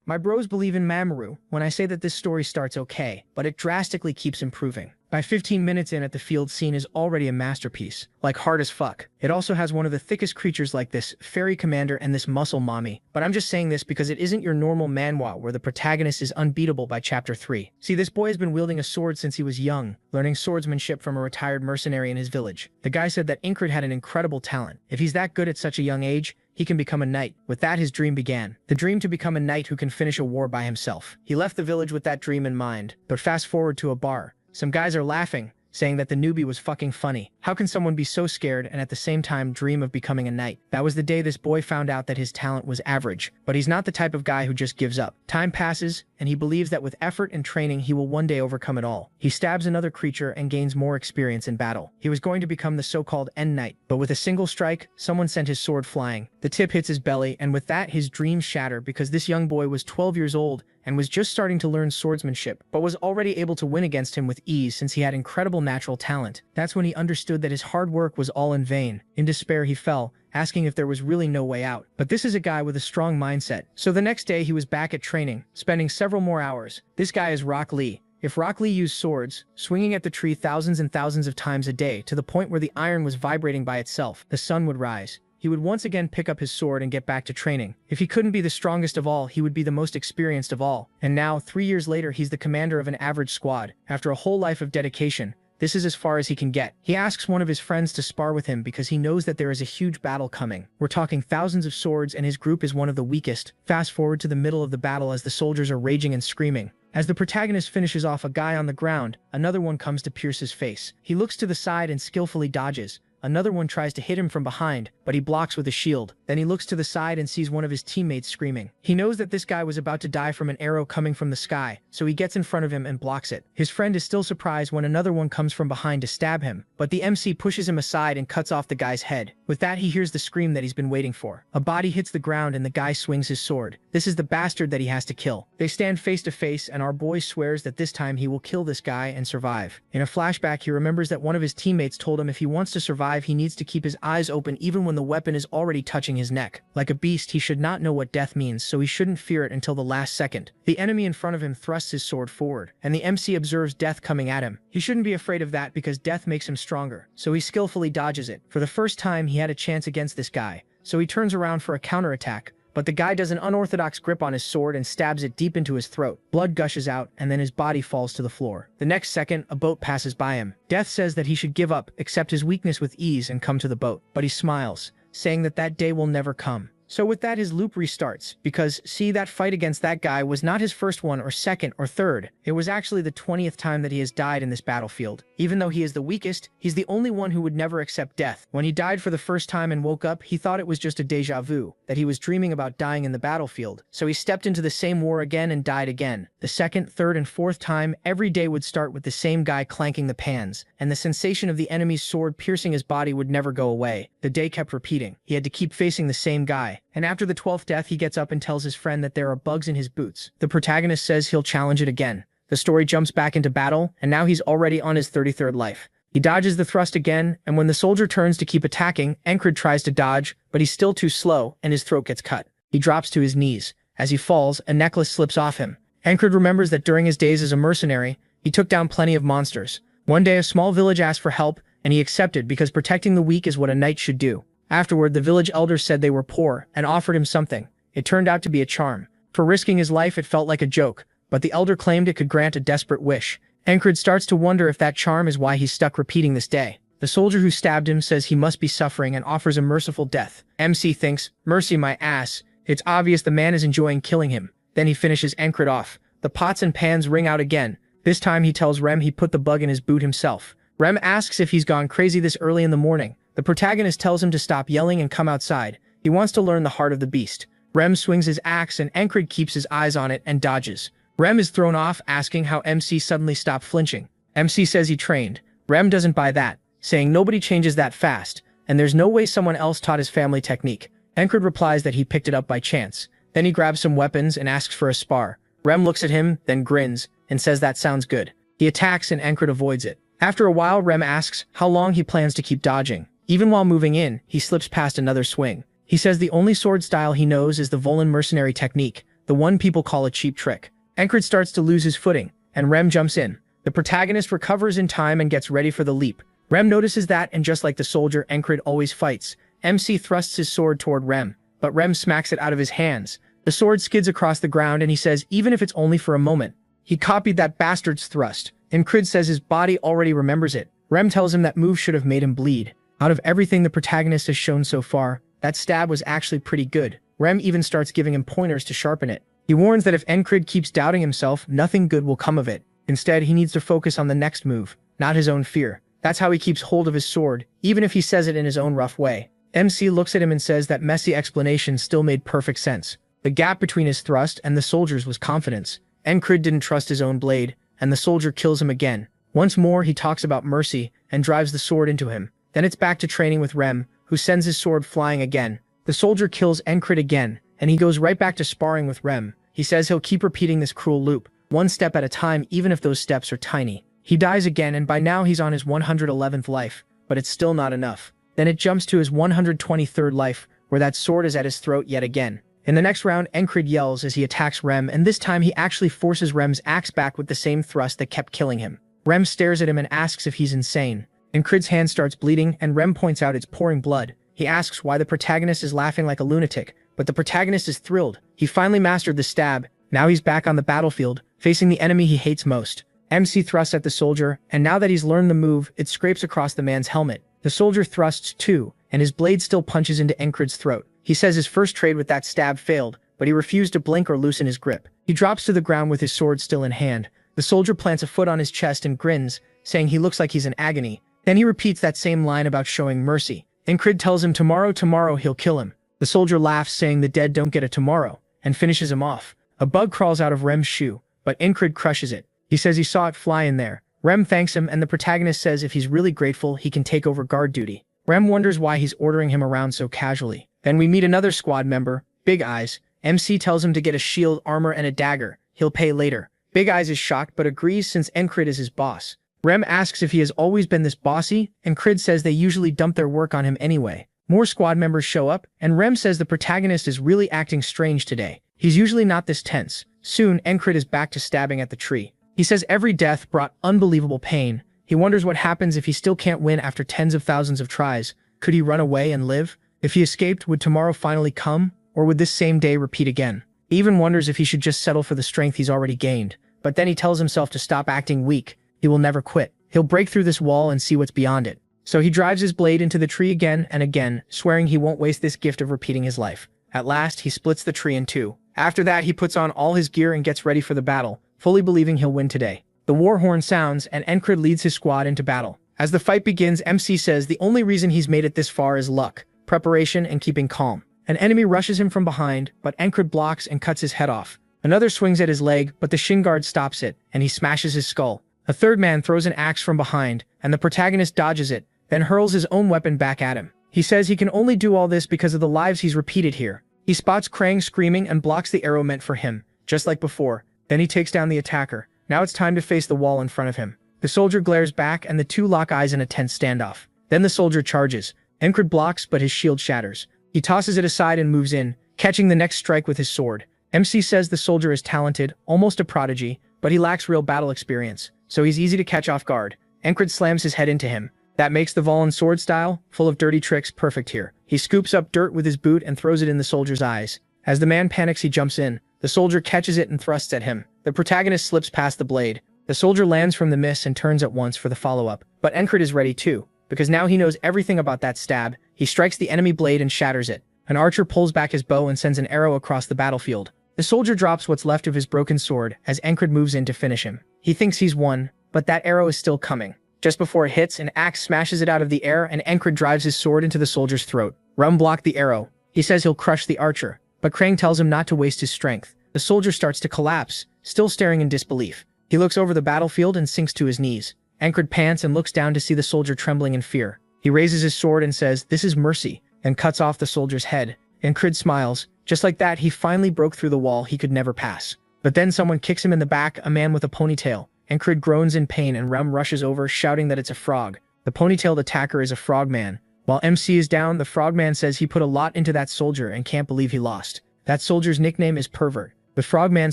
My bros believe in Mamoru when I say that this story starts okay, but it drastically keeps improving. By 15 minutes in at the field scene is already a masterpiece, like hard as fuck. It also has one of the thickest creatures like this fairy commander and this muscle mommy, but I'm just saying this because it isn't your normal manhwa where the protagonist is unbeatable by chapter 3. See, this boy has been wielding a sword since he was young, learning swordsmanship from a retired mercenary in his village. The guy said that Incred had an incredible talent. If he's that good at such a young age, he can become a knight. With that, his dream began. The dream to become a knight who can finish a war by himself. He left the village with that dream in mind, but fast forward to a bar. Some guys are laughing, saying that the newbie was fucking funny. How can someone be so scared and at the same time dream of becoming a knight? That was the day this boy found out that his talent was average, but he's not the type of guy who just gives up. Time passes, and he believes that with effort and training he will one day overcome it all. He stabs another creature and gains more experience in battle. He was going to become the so-called end knight, but with a single strike, someone sent his sword flying. The tip hits his belly, and with that his dreams shatter because this young boy was 12 years old and was just starting to learn swordsmanship, but was already able to win against him with ease since he had incredible natural talent. That's when he understood that his hard work was all in vain. In despair he fell, asking if there was really no way out. But this is a guy with a strong mindset. So the next day he was back at training, spending several more hours. This guy is Rock Lee. If Rock Lee used swords, swinging at the tree thousands and thousands of times a day to the point where the iron was vibrating by itself, the sun would rise. He would once again pick up his sword and get back to training. If he couldn't be the strongest of all, he would be the most experienced of all. And now, 3 years later, he's the commander of an average squad. After a whole life of dedication, this is as far as he can get. He asks one of his friends to spar with him because he knows that there is a huge battle coming. We're talking thousands of swords and his group is one of the weakest. Fast forward to the middle of the battle as the soldiers are raging and screaming. As the protagonist finishes off a guy on the ground, another one comes to pierce his face. He looks to the side and skillfully dodges. Another one tries to hit him from behind, but he blocks with a shield. Then he looks to the side and sees one of his teammates screaming. He knows that this guy was about to die from an arrow coming from the sky, so he gets in front of him and blocks it. His friend is still surprised when another one comes from behind to stab him, but the MC pushes him aside and cuts off the guy's head. With that, he hears the scream that he's been waiting for. A body hits the ground and the guy swings his sword. This is the bastard that he has to kill. They stand face to face and our boy swears that this time he will kill this guy and survive. In a flashback, he remembers that one of his teammates told him if he wants to survive, he needs to keep his eyes open even when the weapon is already touching his neck. Like a beast, he should not know what death means, so he shouldn't fear it until the last second. The enemy in front of him thrusts his sword forward, and the MC observes death coming at him. He shouldn't be afraid of that because death makes him stronger, so he skillfully dodges it. For the first time, he had a chance against this guy, so he turns around for a counterattack. But the guy does an unorthodox grip on his sword and stabs it deep into his throat. Blood gushes out, and then his body falls to the floor. The next second, a boat passes by him. Death says that he should give up, accept his weakness with ease, and come to the boat. But he smiles, saying that that day will never come. So with that, his loop restarts, because, see, that fight against that guy was not his first one or second or third. It was actually the 20th time that he has died in this battlefield. Even though he is the weakest, he's the only one who would never accept death. When he died for the first time and woke up, he thought it was just a deja vu, that he was dreaming about dying in the battlefield. So he stepped into the same war again and died again. The second, third, and fourth time, every day would start with the same guy clanking the pans, and the sensation of the enemy's sword piercing his body would never go away. The day kept repeating. He had to keep facing the same guy. And after the 12th death, he gets up and tells his friend that there are bugs in his boots. The protagonist says he'll challenge it again. The story jumps back into battle, and now he's already on his 33rd life. He dodges the thrust again, and when the soldier turns to keep attacking, Incred tries to dodge, but he's still too slow, and his throat gets cut. He drops to his knees. As he falls, a necklace slips off him. Incred remembers that during his days as a mercenary, he took down plenty of monsters. One day, a small village asked for help, and he accepted because protecting the weak is what a knight should do. Afterward, the village elders said they were poor and offered him something. It turned out to be a charm. For risking his life, it felt like a joke, but the elder claimed it could grant a desperate wish. Incred starts to wonder if that charm is why he's stuck repeating this day. The soldier who stabbed him says he must be suffering and offers a merciful death. MC thinks, mercy my ass. It's obvious the man is enjoying killing him. Then he finishes Incred off. The pots and pans ring out again. This time he tells Rem he put the bug in his boot himself. Rem asks if he's gone crazy this early in the morning. The protagonist tells him to stop yelling and come outside. He wants to learn the heart of the beast. Rem swings his axe and Incred keeps his eyes on it and dodges. Rem is thrown off, asking how MC suddenly stopped flinching. MC says he trained. Rem doesn't buy that, saying nobody changes that fast, and there's no way someone else taught his family technique. Incred replies that he picked it up by chance. Then he grabs some weapons and asks for a spar. Rem looks at him, then grins, and says that sounds good. He attacks and Incred avoids it. After a while, Rem asks how long he plans to keep dodging. Even while moving in, he slips past another swing. He says the only sword style he knows is the Volan mercenary technique, the the one people call a cheap trick. Encrid starts to lose his footing, and Rem jumps in. The protagonist recovers in time and gets ready for the leap. Rem notices that, and just like the soldier Encrid always fights, MC thrusts his sword toward Rem, but Rem smacks it out of his hands. The sword skids across the ground and he says even if it's only for a moment. He copied that bastard's thrust. Encrid says his body already remembers it. Rem tells him that move should have made him bleed. Out of everything the protagonist has shown so far, that stab was actually pretty good. Rem even starts giving him pointers to sharpen it. He warns that if Encrid keeps doubting himself, nothing good will come of it. Instead, he needs to focus on the next move, not his own fear. That's how he keeps hold of his sword, even if he says it in his own rough way. MC looks at him and says that messy explanation still made perfect sense. The gap between his thrust and the soldier's was confidence. Encrid didn't trust his own blade, and the soldier kills him again. Once more, he talks about mercy and drives the sword into him. Then it's back to training with Rem, who sends his sword flying again. The soldier kills Encrid again, and he goes right back to sparring with Rem. He says he'll keep repeating this cruel loop, one step at a time even if those steps are tiny. He dies again, and by now he's on his 111th life, but it's still not enough. Then it jumps to his 123rd life, where that sword is at his throat yet again. In the next round, Encrid yells as he attacks Rem, and this time he actually forces Rem's axe back with the same thrust that kept killing him. Rem stares at him and asks if he's insane. Encrid's hand starts bleeding, and Rem points out it's pouring blood. He asks why the protagonist is laughing like a lunatic, but the protagonist is thrilled. He finally mastered the stab. Now he's back on the battlefield, facing the enemy he hates most. MC thrusts at the soldier, and now that he's learned the move, it scrapes across the man's helmet. The soldier thrusts too, and his blade still punches into Encrid's throat. He says his first trade with that stab failed, but he refused to blink or loosen his grip. He drops to the ground with his sword still in hand. The soldier plants a foot on his chest and grins, saying he looks like he's in agony. Then he repeats that same line about showing mercy. Encrid tells him tomorrow he'll kill him. The soldier laughs, saying the dead don't get a tomorrow, and finishes him off. A bug crawls out of Rem's shoe, but Encrid crushes it. He says he saw it fly in there. Rem thanks him, and the protagonist says if he's really grateful, he can take over guard duty. Rem wonders why he's ordering him around so casually. Then we meet another squad member, Big Eyes. MC tells him to get a shield, armor, and a dagger. He'll pay later. Big Eyes is shocked but agrees since Encrid is his boss. Rem asks if he has always been this bossy, and Encrid says they usually dump their work on him anyway. More squad members show up, and Rem says the protagonist is really acting strange today. He's usually not this tense. Soon, Encrid is back to stabbing at the tree. He says every death brought unbelievable pain. He wonders what happens if he still can't win after tens of thousands of tries. Could he run away and live? If he escaped, would tomorrow finally come? Or would this same day repeat again? He even wonders if he should just settle for the strength he's already gained. But then he tells himself to stop acting weak. He will never quit. He'll break through this wall and see what's beyond it. So he drives his blade into the tree again and again, swearing he won't waste this gift of repeating his life. At last, he splits the tree in two. After that, he puts on all his gear and gets ready for the battle, fully believing he'll win today. The war horn sounds, and Encrid leads his squad into battle. As the fight begins, MC says the only reason he's made it this far is luck, preparation, and keeping calm. An enemy rushes him from behind, but Encrid blocks and cuts his head off. Another swings at his leg, but the shin guard stops it, and he smashes his skull. A third man throws an axe from behind, and the protagonist dodges it, then hurls his own weapon back at him. He says he can only do all this because of the lives he's repeated here. He spots Krang screaming and blocks the arrow meant for him, just like before. Then he takes down the attacker. Now it's time to face the wall in front of him. The soldier glares back, and the two lock eyes in a tense standoff. Then the soldier charges. Encrid blocks, but his shield shatters. He tosses it aside and moves in, catching the next strike with his sword. MC says the soldier is talented, almost a prodigy, but he lacks real battle experience, so he's easy to catch off guard. Encrid slams his head into him. That makes the Valen sword style, full of dirty tricks, perfect here. He scoops up dirt with his boot and throws it in the soldier's eyes. As the man panics, he jumps in. The soldier catches it and thrusts at him. The protagonist slips past the blade. The soldier lands from the miss and turns at once for the follow-up. But Encrid is ready too, because now he knows everything about that stab. He strikes the enemy blade and shatters it. An archer pulls back his bow and sends an arrow across the battlefield. The soldier drops what's left of his broken sword as Encrid moves in to finish him. He thinks he's won, but that arrow is still coming. Just before it hits, an axe smashes it out of the air and Encrid drives his sword into the soldier's throat. Rum blocked the arrow. He says he'll crush the archer, but Krang tells him not to waste his strength. The soldier starts to collapse, still staring in disbelief. He looks over the battlefield and sinks to his knees. Encrid pants and looks down to see the soldier trembling in fear. He raises his sword and says, "This is mercy," and cuts off the soldier's head. Encrid smiles. Just like that, he finally broke through the wall he could never pass. But then someone kicks him in the back, a man with a ponytail. Encrid groans in pain and Rem rushes over, shouting that it's a frog. The ponytailed attacker is a frogman. While MC is down, the frogman says he put a lot into that soldier and can't believe he lost. That soldier's nickname is Pervert. The frogman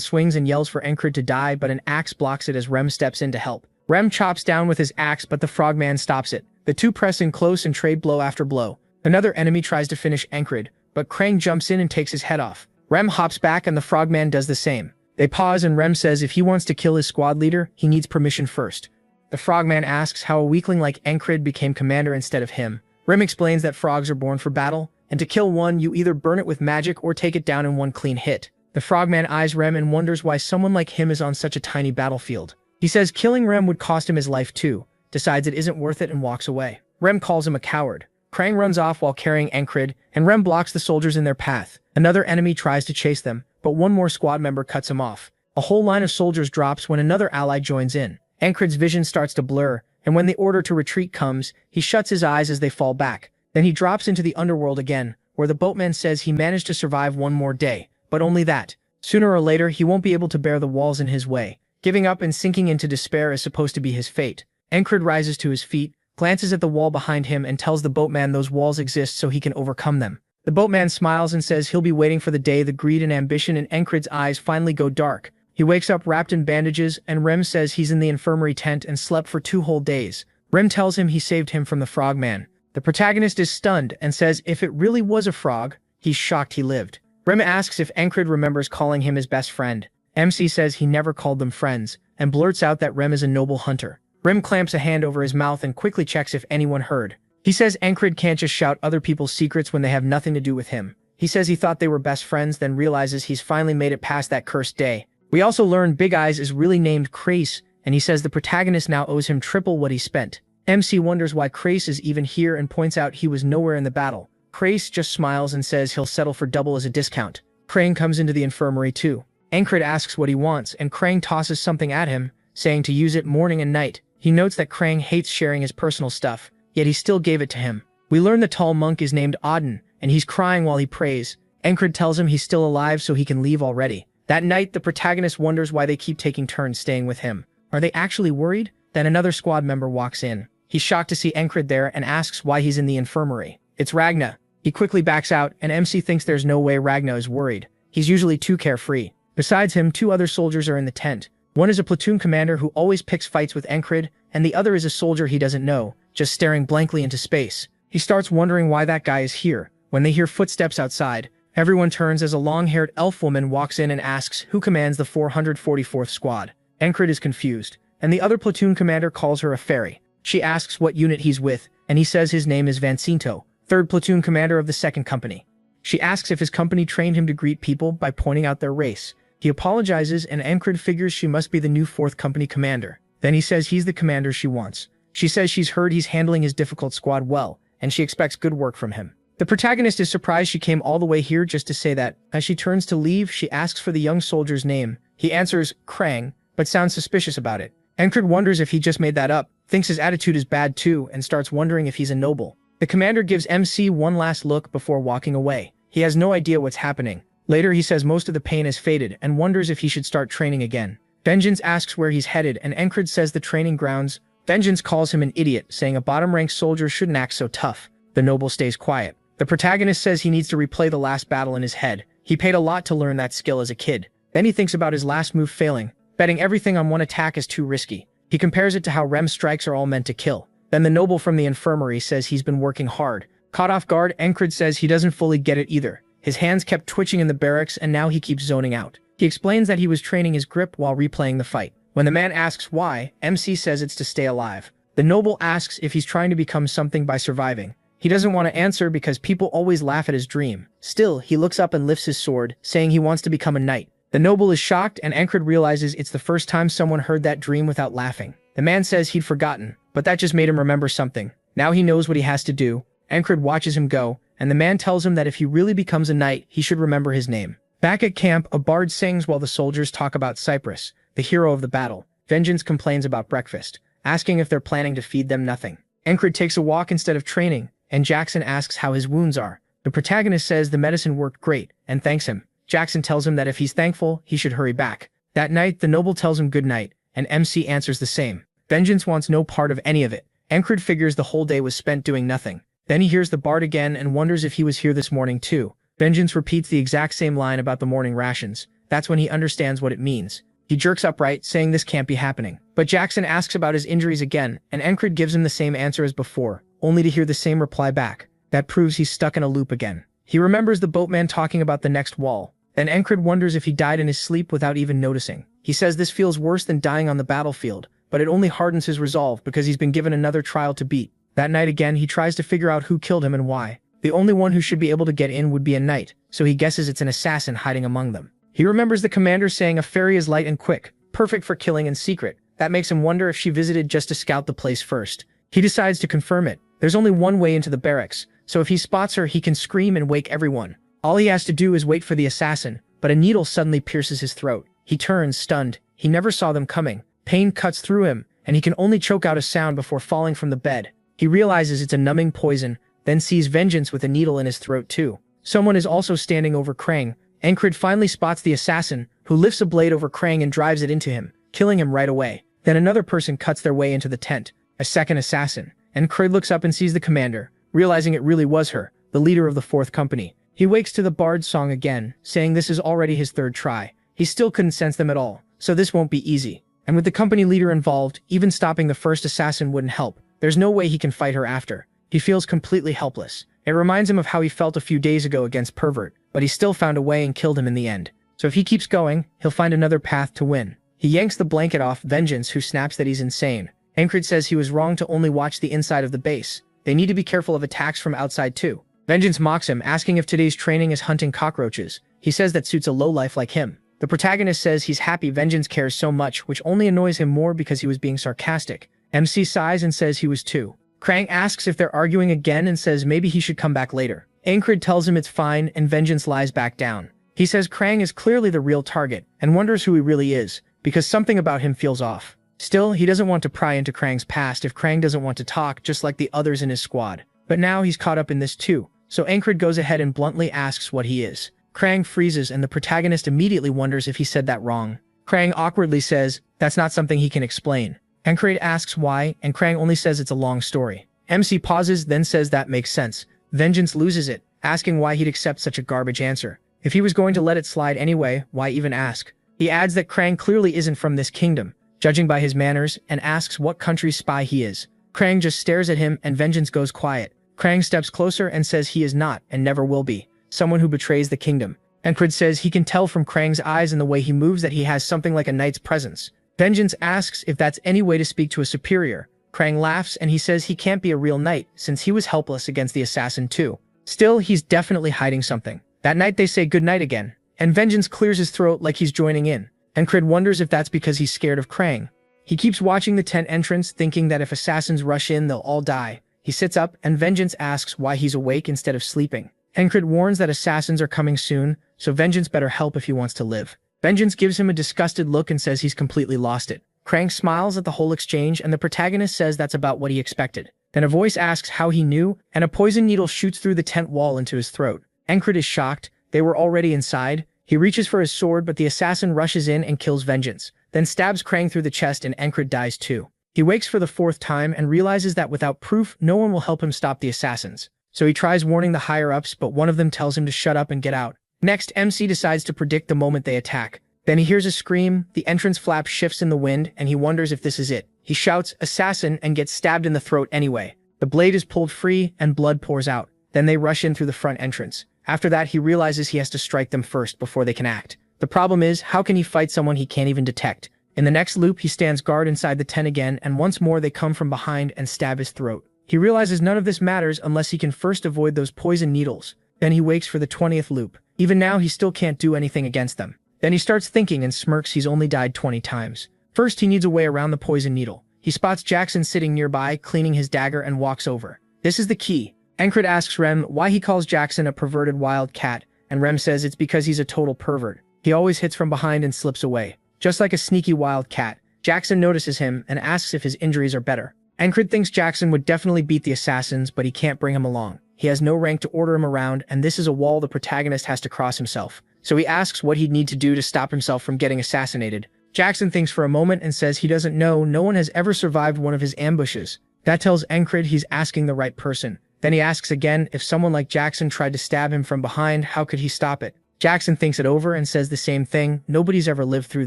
swings and yells for Encred to die, but an axe blocks it as Rem steps in to help. Rem chops down with his axe, but the frogman stops it. The two press in close and trade blow after blow. Another enemy tries to finish Encred, but Krang jumps in and takes his head off. Rem hops back and the frogman does the same. They pause and Rem says if he wants to kill his squad leader, he needs permission first. The frogman asks how a weakling like Encred became commander instead of him. Rem explains that frogs are born for battle, and to kill one, you either burn it with magic or take it down in one clean hit. The frogman eyes Rem and wonders why someone like him is on such a tiny battlefield. He says killing Rem would cost him his life too, decides it isn't worth it and walks away. Rem calls him a coward. Krang runs off while carrying Encred, and Rem blocks the soldiers in their path. Another enemy tries to chase them, but one more squad member cuts him off. A whole line of soldiers drops when another ally joins in. Encred's vision starts to blur, and when the order to retreat comes, he shuts his eyes as they fall back. Then he drops into the underworld again, where the boatman says he managed to survive one more day, but only that. Sooner or later, he won't be able to bear the walls in his way. Giving up and sinking into despair is supposed to be his fate. Encred rises to his feet, glances at the wall behind him and tells the boatman those walls exist so he can overcome them. The boatman smiles and says he'll be waiting for the day the greed and ambition in Encred's eyes finally go dark. He wakes up wrapped in bandages, and Rem says he's in the infirmary tent and slept for 2 whole days. Rem tells him he saved him from the frogman. The protagonist is stunned and says if it really was a frog, he's shocked he lived. Rem asks if Encred remembers calling him his best friend. MC says he never called them friends, and blurts out that Rem is a noble hunter. Rem clamps a hand over his mouth and quickly checks if anyone heard. He says Encred can't just shout other people's secrets when they have nothing to do with him. He says he thought they were best friends, then realizes he's finally made it past that cursed day. We also learn Big Eyes is really named Crace, and he says the protagonist now owes him triple what he spent. MC wonders why Crace is even here and points out he was nowhere in the battle. Crace just smiles and says he'll settle for double as a discount. Krang comes into the infirmary too. Encred asks what he wants, and Krang tosses something at him, saying to use it morning and night. He notes that Krang hates sharing his personal stuff, yet he still gave it to him. We learn the tall monk is named Auden, and he's crying while he prays. Encred tells him he's still alive so he can leave already. That night, the protagonist wonders why they keep taking turns staying with him. Are they actually worried? Then another squad member walks in. He's shocked to see Encred there and asks why he's in the infirmary. It's Ragna. He quickly backs out, and MC thinks there's no way Ragna is worried. He's usually too carefree. Besides him, 2 other soldiers are in the tent. One is a platoon commander who always picks fights with Encred, and the other is a soldier he doesn't know, just staring blankly into space. He starts wondering why that guy is here. When they hear footsteps outside, everyone turns as a long-haired elf woman walks in and asks who commands the 444th squad. Encred is confused, and the other platoon commander calls her a fairy. She asks what unit he's with, and he says his name is Vancinto, 3rd platoon commander of the 2nd company. She asks if his company trained him to greet people by pointing out their race. He apologizes, and Encred figures she must be the new 4th company commander. Then he says he's the commander she wants. She says she's heard he's handling his difficult squad well, and she expects good work from him. The protagonist is surprised she came all the way here just to say that. As she turns to leave, she asks for the young soldier's name. He answers Krang, but sounds suspicious about it. Encred wonders if he just made that up, thinks his attitude is bad too, and starts wondering if he's a noble. The commander gives MC one last look before walking away. He has no idea what's happening. Later, he says most of the pain has faded and wonders if he should start training again. Vengeance asks where he's headed, and Encred says the training grounds. Vengeance calls him an idiot, saying a bottom-ranked soldier shouldn't act so tough. The noble stays quiet. The protagonist says he needs to replay the last battle in his head. He paid a lot to learn that skill as a kid. Then he thinks about his last move failing. Betting everything on one attack is too risky. He compares it to how Rem strikes are all meant to kill. Then the noble from the infirmary says he's been working hard. Caught off guard, Encred says he doesn't fully get it either. His hands kept twitching in the barracks, and now he keeps zoning out. He explains that he was training his grip while replaying the fight. When the man asks why, MC says it's to stay alive. The noble asks if he's trying to become something by surviving. He doesn't want to answer because people always laugh at his dream. Still, he looks up and lifts his sword, saying he wants to become a knight. The noble is shocked, and Encred realizes it's the first time someone heard that dream without laughing. The man says he'd forgotten, but that just made him remember something. Now he knows what he has to do. Encred watches him go, and the man tells him that if he really becomes a knight, he should remember his name. Back at camp, a bard sings while the soldiers talk about Cypress, the hero of the battle. Vengeance complains about breakfast, asking if they're planning to feed them nothing. Encred takes a walk instead of training, and Jackson asks how his wounds are. The protagonist says the medicine worked great, and thanks him. Jackson tells him that if he's thankful, he should hurry back. That night, the noble tells him good night, and MC answers the same. Vengeance wants no part of any of it. Encred figures the whole day was spent doing nothing. Then he hears the bard again and wonders if he was here this morning too. Vengeance repeats the exact same line about the morning rations. That's when he understands what it means. He jerks upright, saying this can't be happening. But Jackson asks about his injuries again, and Encred gives him the same answer as before, only to hear the same reply back. That proves he's stuck in a loop again. He remembers the boatman talking about the next wall. Then Encred wonders if he died in his sleep without even noticing. He says this feels worse than dying on the battlefield, but it only hardens his resolve because he's been given another trial to beat. That night again, he tries to figure out who killed him and why. The only one who should be able to get in would be a knight, so he guesses it's an assassin hiding among them. He remembers the commander saying a fairy is light and quick, perfect for killing in secret. That makes him wonder if she visited just to scout the place first. He decides to confirm it. There's only one way into the barracks, so if he spots her, he can scream and wake everyone. All he has to do is wait for the assassin, but a needle suddenly pierces his throat. He turns, stunned. He never saw them coming. Pain cuts through him, and he can only choke out a sound before falling from the bed. He realizes it's a numbing poison, then sees Vengeance with a needle in his throat too. Someone is also standing over Krang. Encred finally spots the assassin, who lifts a blade over Krang and drives it into him, killing him right away. Then another person cuts their way into the tent, a second assassin. Encred looks up and sees the commander, realizing it really was her, the leader of the 4th company. He wakes to the bard's song again, saying this is already his 3rd try. He still couldn't sense them at all, so this won't be easy. And with the company leader involved, even stopping the first assassin wouldn't help. There's no way he can fight her after. He feels completely helpless. It reminds him of how he felt a few days ago against Pervert, but he still found a way and killed him in the end. So if he keeps going, he'll find another path to win. He yanks the blanket off Vengeance, who snaps that he's insane. Encred says he was wrong to only watch the inside of the base. They need to be careful of attacks from outside too. Vengeance mocks him, asking if today's training is hunting cockroaches. He says that suits a lowlife like him. The protagonist says he's happy Vengeance cares so much, which only annoys him more because he was being sarcastic. MC sighs and says he was too. Krang asks if they're arguing again and says maybe he should come back later. Encred tells him it's fine and Vengeance lies back down. He says Krang is clearly the real target and wonders who he really is, because something about him feels off. Still, he doesn't want to pry into Krang's past if Krang doesn't want to talk, just like the others in his squad. But now he's caught up in this too, so Encred goes ahead and bluntly asks what he is. Krang freezes and the protagonist immediately wonders if he said that wrong. Krang awkwardly says that's not something he can explain. Encred asks why, and Krang only says it's a long story. MC pauses, then says that makes sense. Vengeance loses it, asking why he'd accept such a garbage answer. If he was going to let it slide anyway, why even ask? He adds that Krang clearly isn't from this kingdom, judging by his manners, and asks what country's spy he is. Krang just stares at him and Vengeance goes quiet. Krang steps closer and says he is not, and never will be, someone who betrays the kingdom. Encred says he can tell from Krang's eyes and the way he moves that he has something like a knight's presence. Vengeance asks if that's any way to speak to a superior. Krang laughs and he says he can't be a real knight since he was helpless against the assassin too. Still, he's definitely hiding something. That night they say goodnight again, and Vengeance clears his throat like he's joining in. Encred wonders if that's because he's scared of Krang. He keeps watching the tent entrance, thinking that if assassins rush in, they'll all die. He sits up, and Vengeance asks why he's awake instead of sleeping. Encred warns that assassins are coming soon, so Vengeance better help if he wants to live. Vengeance gives him a disgusted look and says he's completely lost it. Krang smiles at the whole exchange, and the protagonist says that's about what he expected. Then a voice asks how he knew, and a poison needle shoots through the tent wall into his throat. Encred is shocked. They were already inside. He reaches for his sword, but the assassin rushes in and kills Vengeance, then stabs Krang through the chest and Encred dies too. He wakes for the 4th time and realizes that without proof, no one will help him stop the assassins. So he tries warning the higher-ups, but one of them tells him to shut up and get out. Next, MC decides to predict the moment they attack. Then he hears a scream, the entrance flap shifts in the wind, and he wonders if this is it. He shouts, "Assassin," and gets stabbed in the throat anyway. The blade is pulled free, and blood pours out. Then they rush in through the front entrance. After that, he realizes he has to strike them first before they can act. The problem is, how can he fight someone he can't even detect? In the next loop, he stands guard inside the tent again, and once more they come from behind and stab his throat. He realizes none of this matters unless he can first avoid those poison needles. Then he wakes for the 20th loop. Even now, he still can't do anything against them. Then he starts thinking and smirks he's only died 20 times. First, he needs a way around the poison needle. He spots Jackson sitting nearby, cleaning his dagger, and walks over. This is the key. Encred asks Rem why he calls Jackson a perverted wild cat, and Rem says it's because he's a total pervert. He always hits from behind and slips away. Just like a sneaky wild cat, Jackson notices him and asks if his injuries are better. Encred thinks Jackson would definitely beat the assassins, but he can't bring him along. He has no rank to order him around, and this is a wall the protagonist has to cross himself. So he asks what he'd need to do to stop himself from getting assassinated. Jackson thinks for a moment and says he doesn't know, no one has ever survived one of his ambushes. That tells Encred he's asking the right person. Then he asks again if someone like Jackson tried to stab him from behind, how could he stop it? Jackson thinks it over and says the same thing, nobody's ever lived through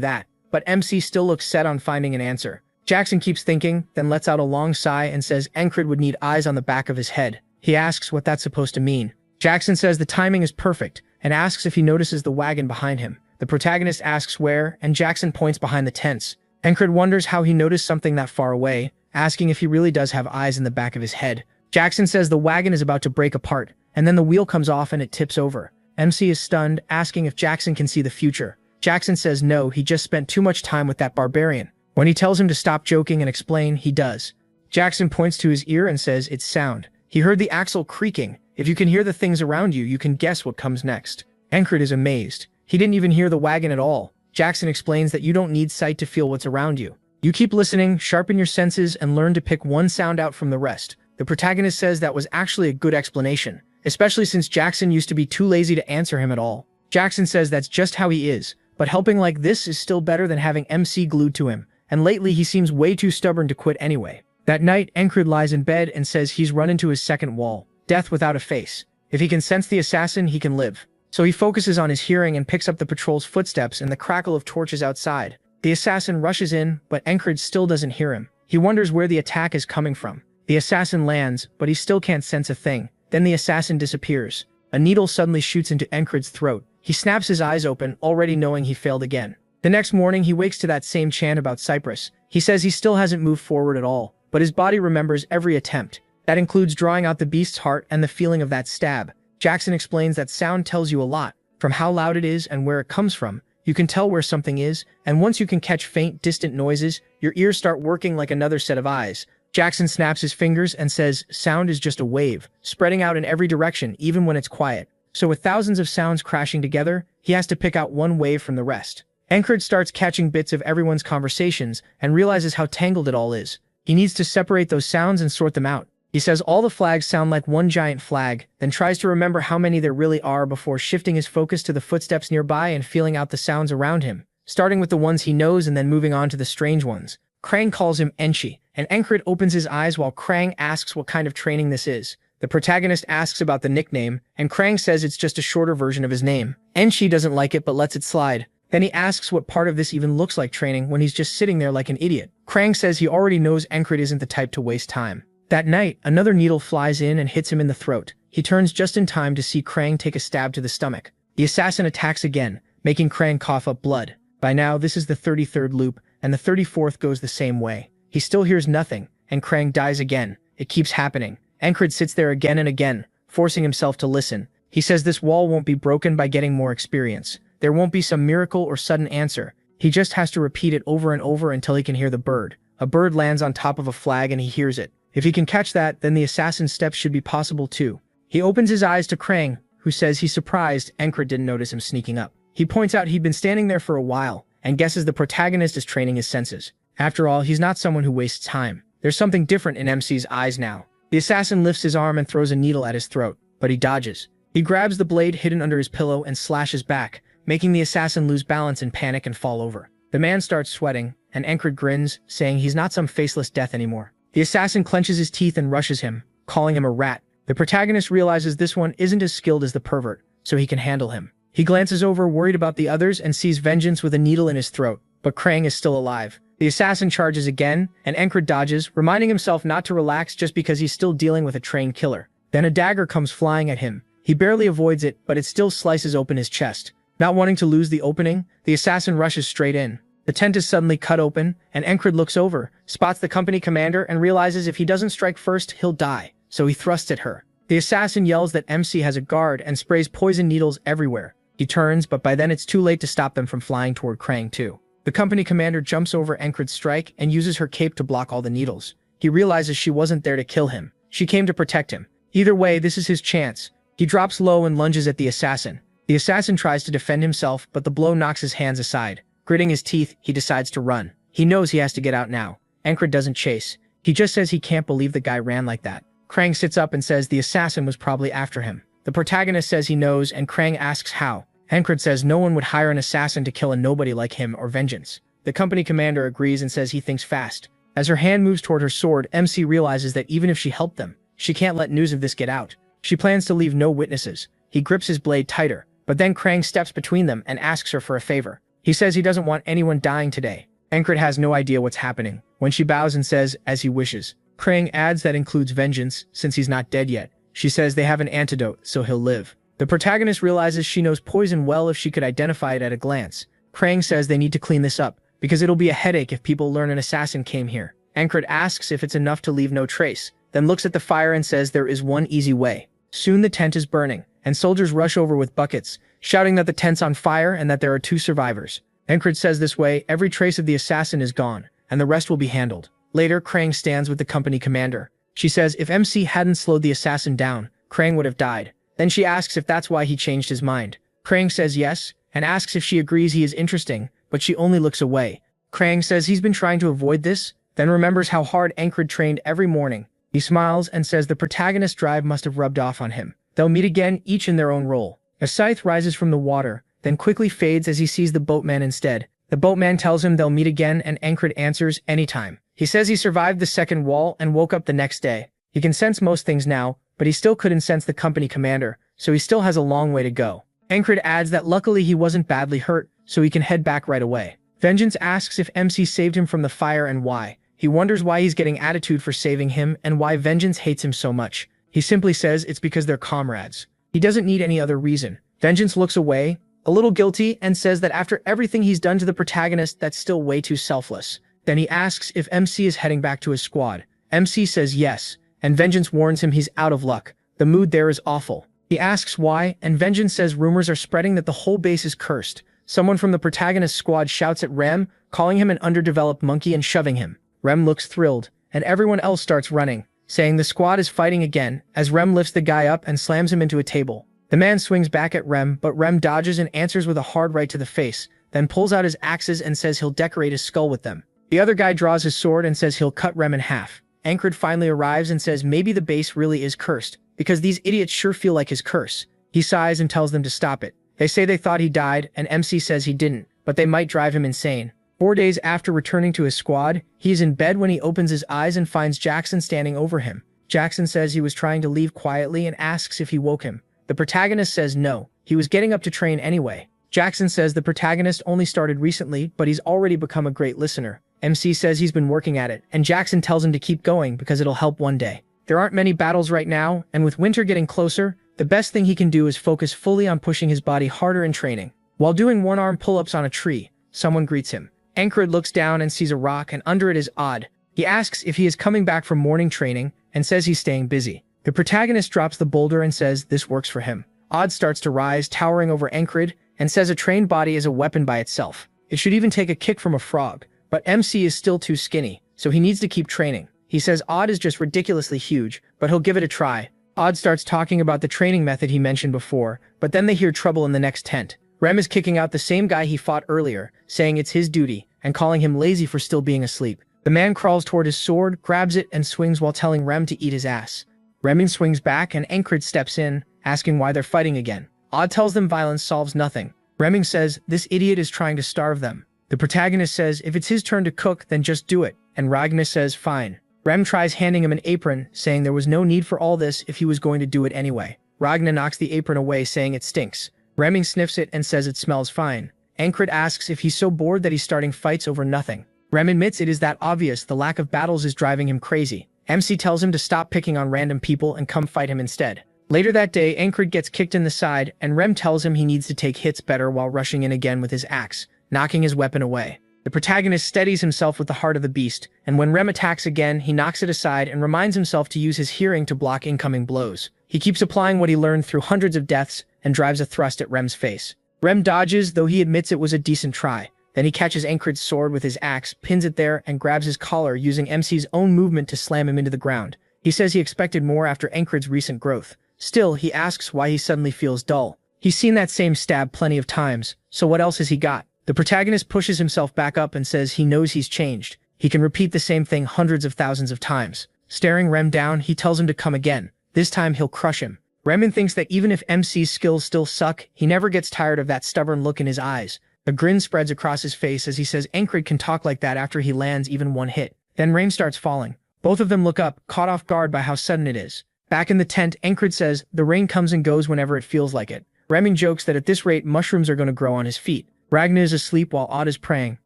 that. But MC still looks set on finding an answer. Jackson keeps thinking, then lets out a long sigh and says Encred would need eyes on the back of his head. He asks what that's supposed to mean. Jackson says the timing is perfect, and asks if he notices the wagon behind him. The protagonist asks where, and Jackson points behind the tents. Encred wonders how he noticed something that far away, asking if he really does have eyes in the back of his head. Jackson says the wagon is about to break apart, and then the wheel comes off and it tips over. MC is stunned, asking if Jackson can see the future. Jackson says no, he just spent too much time with that barbarian. When he tells him to stop joking and explain, he does. Jackson points to his ear and says it's sound. He heard the axle creaking. If you can hear the things around you, you can guess what comes next. Encred is amazed. He didn't even hear the wagon at all. Jackson explains that you don't need sight to feel what's around you. You keep listening, sharpen your senses, and learn to pick one sound out from the rest. The protagonist says that was actually a good explanation, especially since Jackson used to be too lazy to answer him at all. Jackson says that's just how he is, but helping like this is still better than having MC glued to him, and lately he seems way too stubborn to quit anyway. That night, Encred lies in bed and says he's run into his second wall, death without a face. If he can sense the assassin, he can live. So he focuses on his hearing and picks up the patrol's footsteps and the crackle of torches outside. The assassin rushes in, but Encred still doesn't hear him. He wonders where the attack is coming from. The assassin lands, but he still can't sense a thing. Then the assassin disappears. A needle suddenly shoots into Encred's throat. He snaps his eyes open, already knowing he failed again. The next morning, he wakes to that same chant about Cyprus. He says he still hasn't moved forward at all, but his body remembers every attempt. That includes drawing out the beast's heart and the feeling of that stab. Jackson explains that sound tells you a lot. From how loud it is and where it comes from, you can tell where something is, and once you can catch faint, distant noises, your ears start working like another set of eyes. Jackson snaps his fingers and says, sound is just a wave, spreading out in every direction, even when it's quiet. So with thousands of sounds crashing together, he has to pick out one wave from the rest. Encred starts catching bits of everyone's conversations and realizes how tangled it all is. He needs to separate those sounds and sort them out. He says all the flags sound like one giant flag, then tries to remember how many there really are before shifting his focus to the footsteps nearby and feeling out the sounds around him, starting with the ones he knows and then moving on to the strange ones. Krang calls him Enchi, and Encred opens his eyes while Krang asks what kind of training this is. The protagonist asks about the nickname, and Krang says it's just a shorter version of his name. Enchi doesn't like it but lets it slide. Then he asks what part of this even looks like training when he's just sitting there like an idiot. Krang says he already knows Encred isn't the type to waste time. That night, another needle flies in and hits him in the throat. He turns just in time to see Krang take a stab to the stomach. The assassin attacks again, making Krang cough up blood. By now, this is the 33rd loop, and the 34th goes the same way. He still hears nothing, and Krang dies again. It keeps happening. Encred sits there again and again, forcing himself to listen. He says this wall won't be broken by getting more experience. There won't be some miracle or sudden answer. He just has to repeat it over and over until he can hear the bird. A bird lands on top of a flag and he hears it. If he can catch that, then the assassin's steps should be possible too. He opens his eyes to Krang, who says he's surprised Encred didn't notice him sneaking up. He points out he'd been standing there for a while, and guesses the protagonist is training his senses. After all, he's not someone who wastes time. There's something different in MC's eyes now. The assassin lifts his arm and throws a needle at his throat, but he dodges. He grabs the blade hidden under his pillow and slashes back, making the assassin lose balance in panic and fall over. The man starts sweating, and Encred grins, saying he's not some faceless death anymore. The assassin clenches his teeth and rushes him, calling him a rat. The protagonist realizes this one isn't as skilled as the pervert, so he can handle him. He glances over, worried about the others, and sees Vengeance with a needle in his throat, but Krang is still alive. The assassin charges again, and Encred dodges, reminding himself not to relax just because he's still dealing with a trained killer. Then a dagger comes flying at him. He barely avoids it, but it still slices open his chest. Not wanting to lose the opening, the assassin rushes straight in. The tent is suddenly cut open, and Encred looks over, spots the company commander, and realizes if he doesn't strike first, he'll die, so he thrusts at her. The assassin yells that MC has a guard and sprays poison needles everywhere. He turns, but by then it's too late to stop them from flying toward Krang too. The company commander jumps over Encred's strike and uses her cape to block all the needles. He realizes she wasn't there to kill him. She came to protect him. Either way, this is his chance. He drops low and lunges at the assassin. The assassin tries to defend himself, but the blow knocks his hands aside. Gritting his teeth, he decides to run. He knows he has to get out now. Encred doesn't chase. He just says he can't believe the guy ran like that. Krang sits up and says the assassin was probably after him. The protagonist says he knows, and Krang asks how. Encred says no one would hire an assassin to kill a nobody like him or Vengeance. The company commander agrees and says he thinks fast. As her hand moves toward her sword, MC realizes that even if she helped them, she can't let news of this get out. She plans to leave no witnesses. He grips his blade tighter, But then Krang steps between them and asks her for a favor. He says he doesn't want anyone dying today. Ancred has no idea what's happening when she bows and says, as he wishes. Krang adds that includes vengeance, since he's not dead yet. She says they have an antidote, so he'll live. The protagonist realizes she knows poison well if she could identify it at a glance. Krang says they need to clean this up, because it'll be a headache if people learn an assassin came here. Ancred asks if it's enough to leave no trace, then looks at the fire and says there is one easy way. Soon the tent is burning, and soldiers rush over with buckets, shouting that the tent's on fire and that there are 2 survivors. Ancred says this way, every trace of the assassin is gone, and the rest will be handled. Later, Krang stands with the company commander. She says if MC hadn't slowed the assassin down, Krang would have died. Then she asks if that's why he changed his mind. Krang says yes, and asks if she agrees he is interesting, but she only looks away. Krang says he's been trying to avoid this, then remembers how hard Ancred trained every morning. He smiles and says the protagonist's drive must have rubbed off on him. They'll meet again, each in their own role. A scythe rises from the water, then quickly fades as he sees the boatman instead. The boatman tells him they'll meet again, and Ancred answers, anytime. He says he survived the second wall and woke up the next day. He can sense most things now, but he still couldn't sense the company commander, so he still has a long way to go. Ancred adds that luckily he wasn't badly hurt, so he can head back right away. Vengeance asks if MC saved him from the fire and why. He wonders why he's getting attitude for saving him and why Vengeance hates him so much. He simply says it's because they're comrades. He doesn't need any other reason. Vengeance looks away, a little guilty, and says that after everything he's done to the protagonist, that's still way too selfless. Then he asks if MC is heading back to his squad. MC says yes, and Vengeance warns him he's out of luck. The mood there is awful. He asks why, and Vengeance says rumors are spreading that the whole base is cursed. Someone from the protagonist's squad shouts at Rem, calling him an underdeveloped monkey and shoving him. Rem looks thrilled, and everyone else starts running, saying the squad is fighting again, as Rem lifts the guy up and slams him into a table. The man swings back at Rem, but Rem dodges and answers with a hard right to the face, then pulls out his axes and says he'll decorate his skull with them. The other guy draws his sword and says he'll cut Rem in half. Ancred finally arrives and says maybe the base really is cursed, because these idiots sure feel like his curse. He sighs and tells them to stop it. They say they thought he died, and MC says he didn't, but they might drive him insane. 4 days after returning to his squad, he is in bed when he opens his eyes and finds Jackson standing over him. Jackson says he was trying to leave quietly and asks if he woke him. The protagonist says no, he was getting up to train anyway. Jackson says the protagonist only started recently, but he's already become a great listener. MC says he's been working at it, and Jackson tells him to keep going because it'll help one day. There aren't many battles right now, and with winter getting closer, the best thing he can do is focus fully on pushing his body harder in training. While doing one-arm pull-ups on a tree, someone greets him. Ancred looks down and sees a rock, and under it is Odd. He asks if he is coming back from morning training, and says he's staying busy. The protagonist drops the boulder and says this works for him. Odd starts to rise, towering over Ancred, and says a trained body is a weapon by itself. It should even take a kick from a frog. But MC is still too skinny, so he needs to keep training. He says Odd is just ridiculously huge, but he'll give it a try. Odd starts talking about the training method he mentioned before, but then they hear trouble in the next tent. Rem is kicking out the same guy he fought earlier, saying it's his duty, and calling him lazy for still being asleep. The man crawls toward his sword, grabs it, and swings while telling Rem to eat his ass. Rem swings back, and Ancred steps in, asking why they're fighting again. Odd tells them violence solves nothing. Remming says this idiot is trying to starve them. The protagonist says if it's his turn to cook, then just do it, and Ragnar says fine. Rem tries handing him an apron, saying there was no need for all this if he was going to do it anyway. Ragnar knocks the apron away, saying it stinks. Remming sniffs it and says it smells fine. Ancred asks if he's so bored that he's starting fights over nothing. Rem admits it is that obvious, the lack of battles is driving him crazy. MC tells him to stop picking on random people and come fight him instead. Later that day, Ancred gets kicked in the side, and Rem tells him he needs to take hits better while rushing in again with his axe, knocking his weapon away. The protagonist steadies himself with the heart of the beast, and when Rem attacks again, he knocks it aside and reminds himself to use his hearing to block incoming blows. He keeps applying what he learned through hundreds of deaths and drives a thrust at Rem's face. Rem dodges, though he admits it was a decent try. Then he catches Ancred's sword with his axe, pins it there, and grabs his collar using MC's own movement to slam him into the ground. He says he expected more after Ancred's recent growth. Still, he asks why he suddenly feels dull. He's seen that same stab plenty of times, so what else has he got? The protagonist pushes himself back up and says he knows he's changed. He can repeat the same thing hundreds of thousands of times. Staring Rem down, he tells him to come again. This time he'll crush him. Remen thinks that even if MC's skills still suck, he never gets tired of that stubborn look in his eyes. A grin spreads across his face as he says Ancred can talk like that after he lands even one hit. Then rain starts falling. Both of them look up, caught off guard by how sudden it is. Back in the tent, Ancred says, the rain comes and goes whenever it feels like it. Remin jokes that at this rate mushrooms are going to grow on his feet. Ragna is asleep while Odd is praying.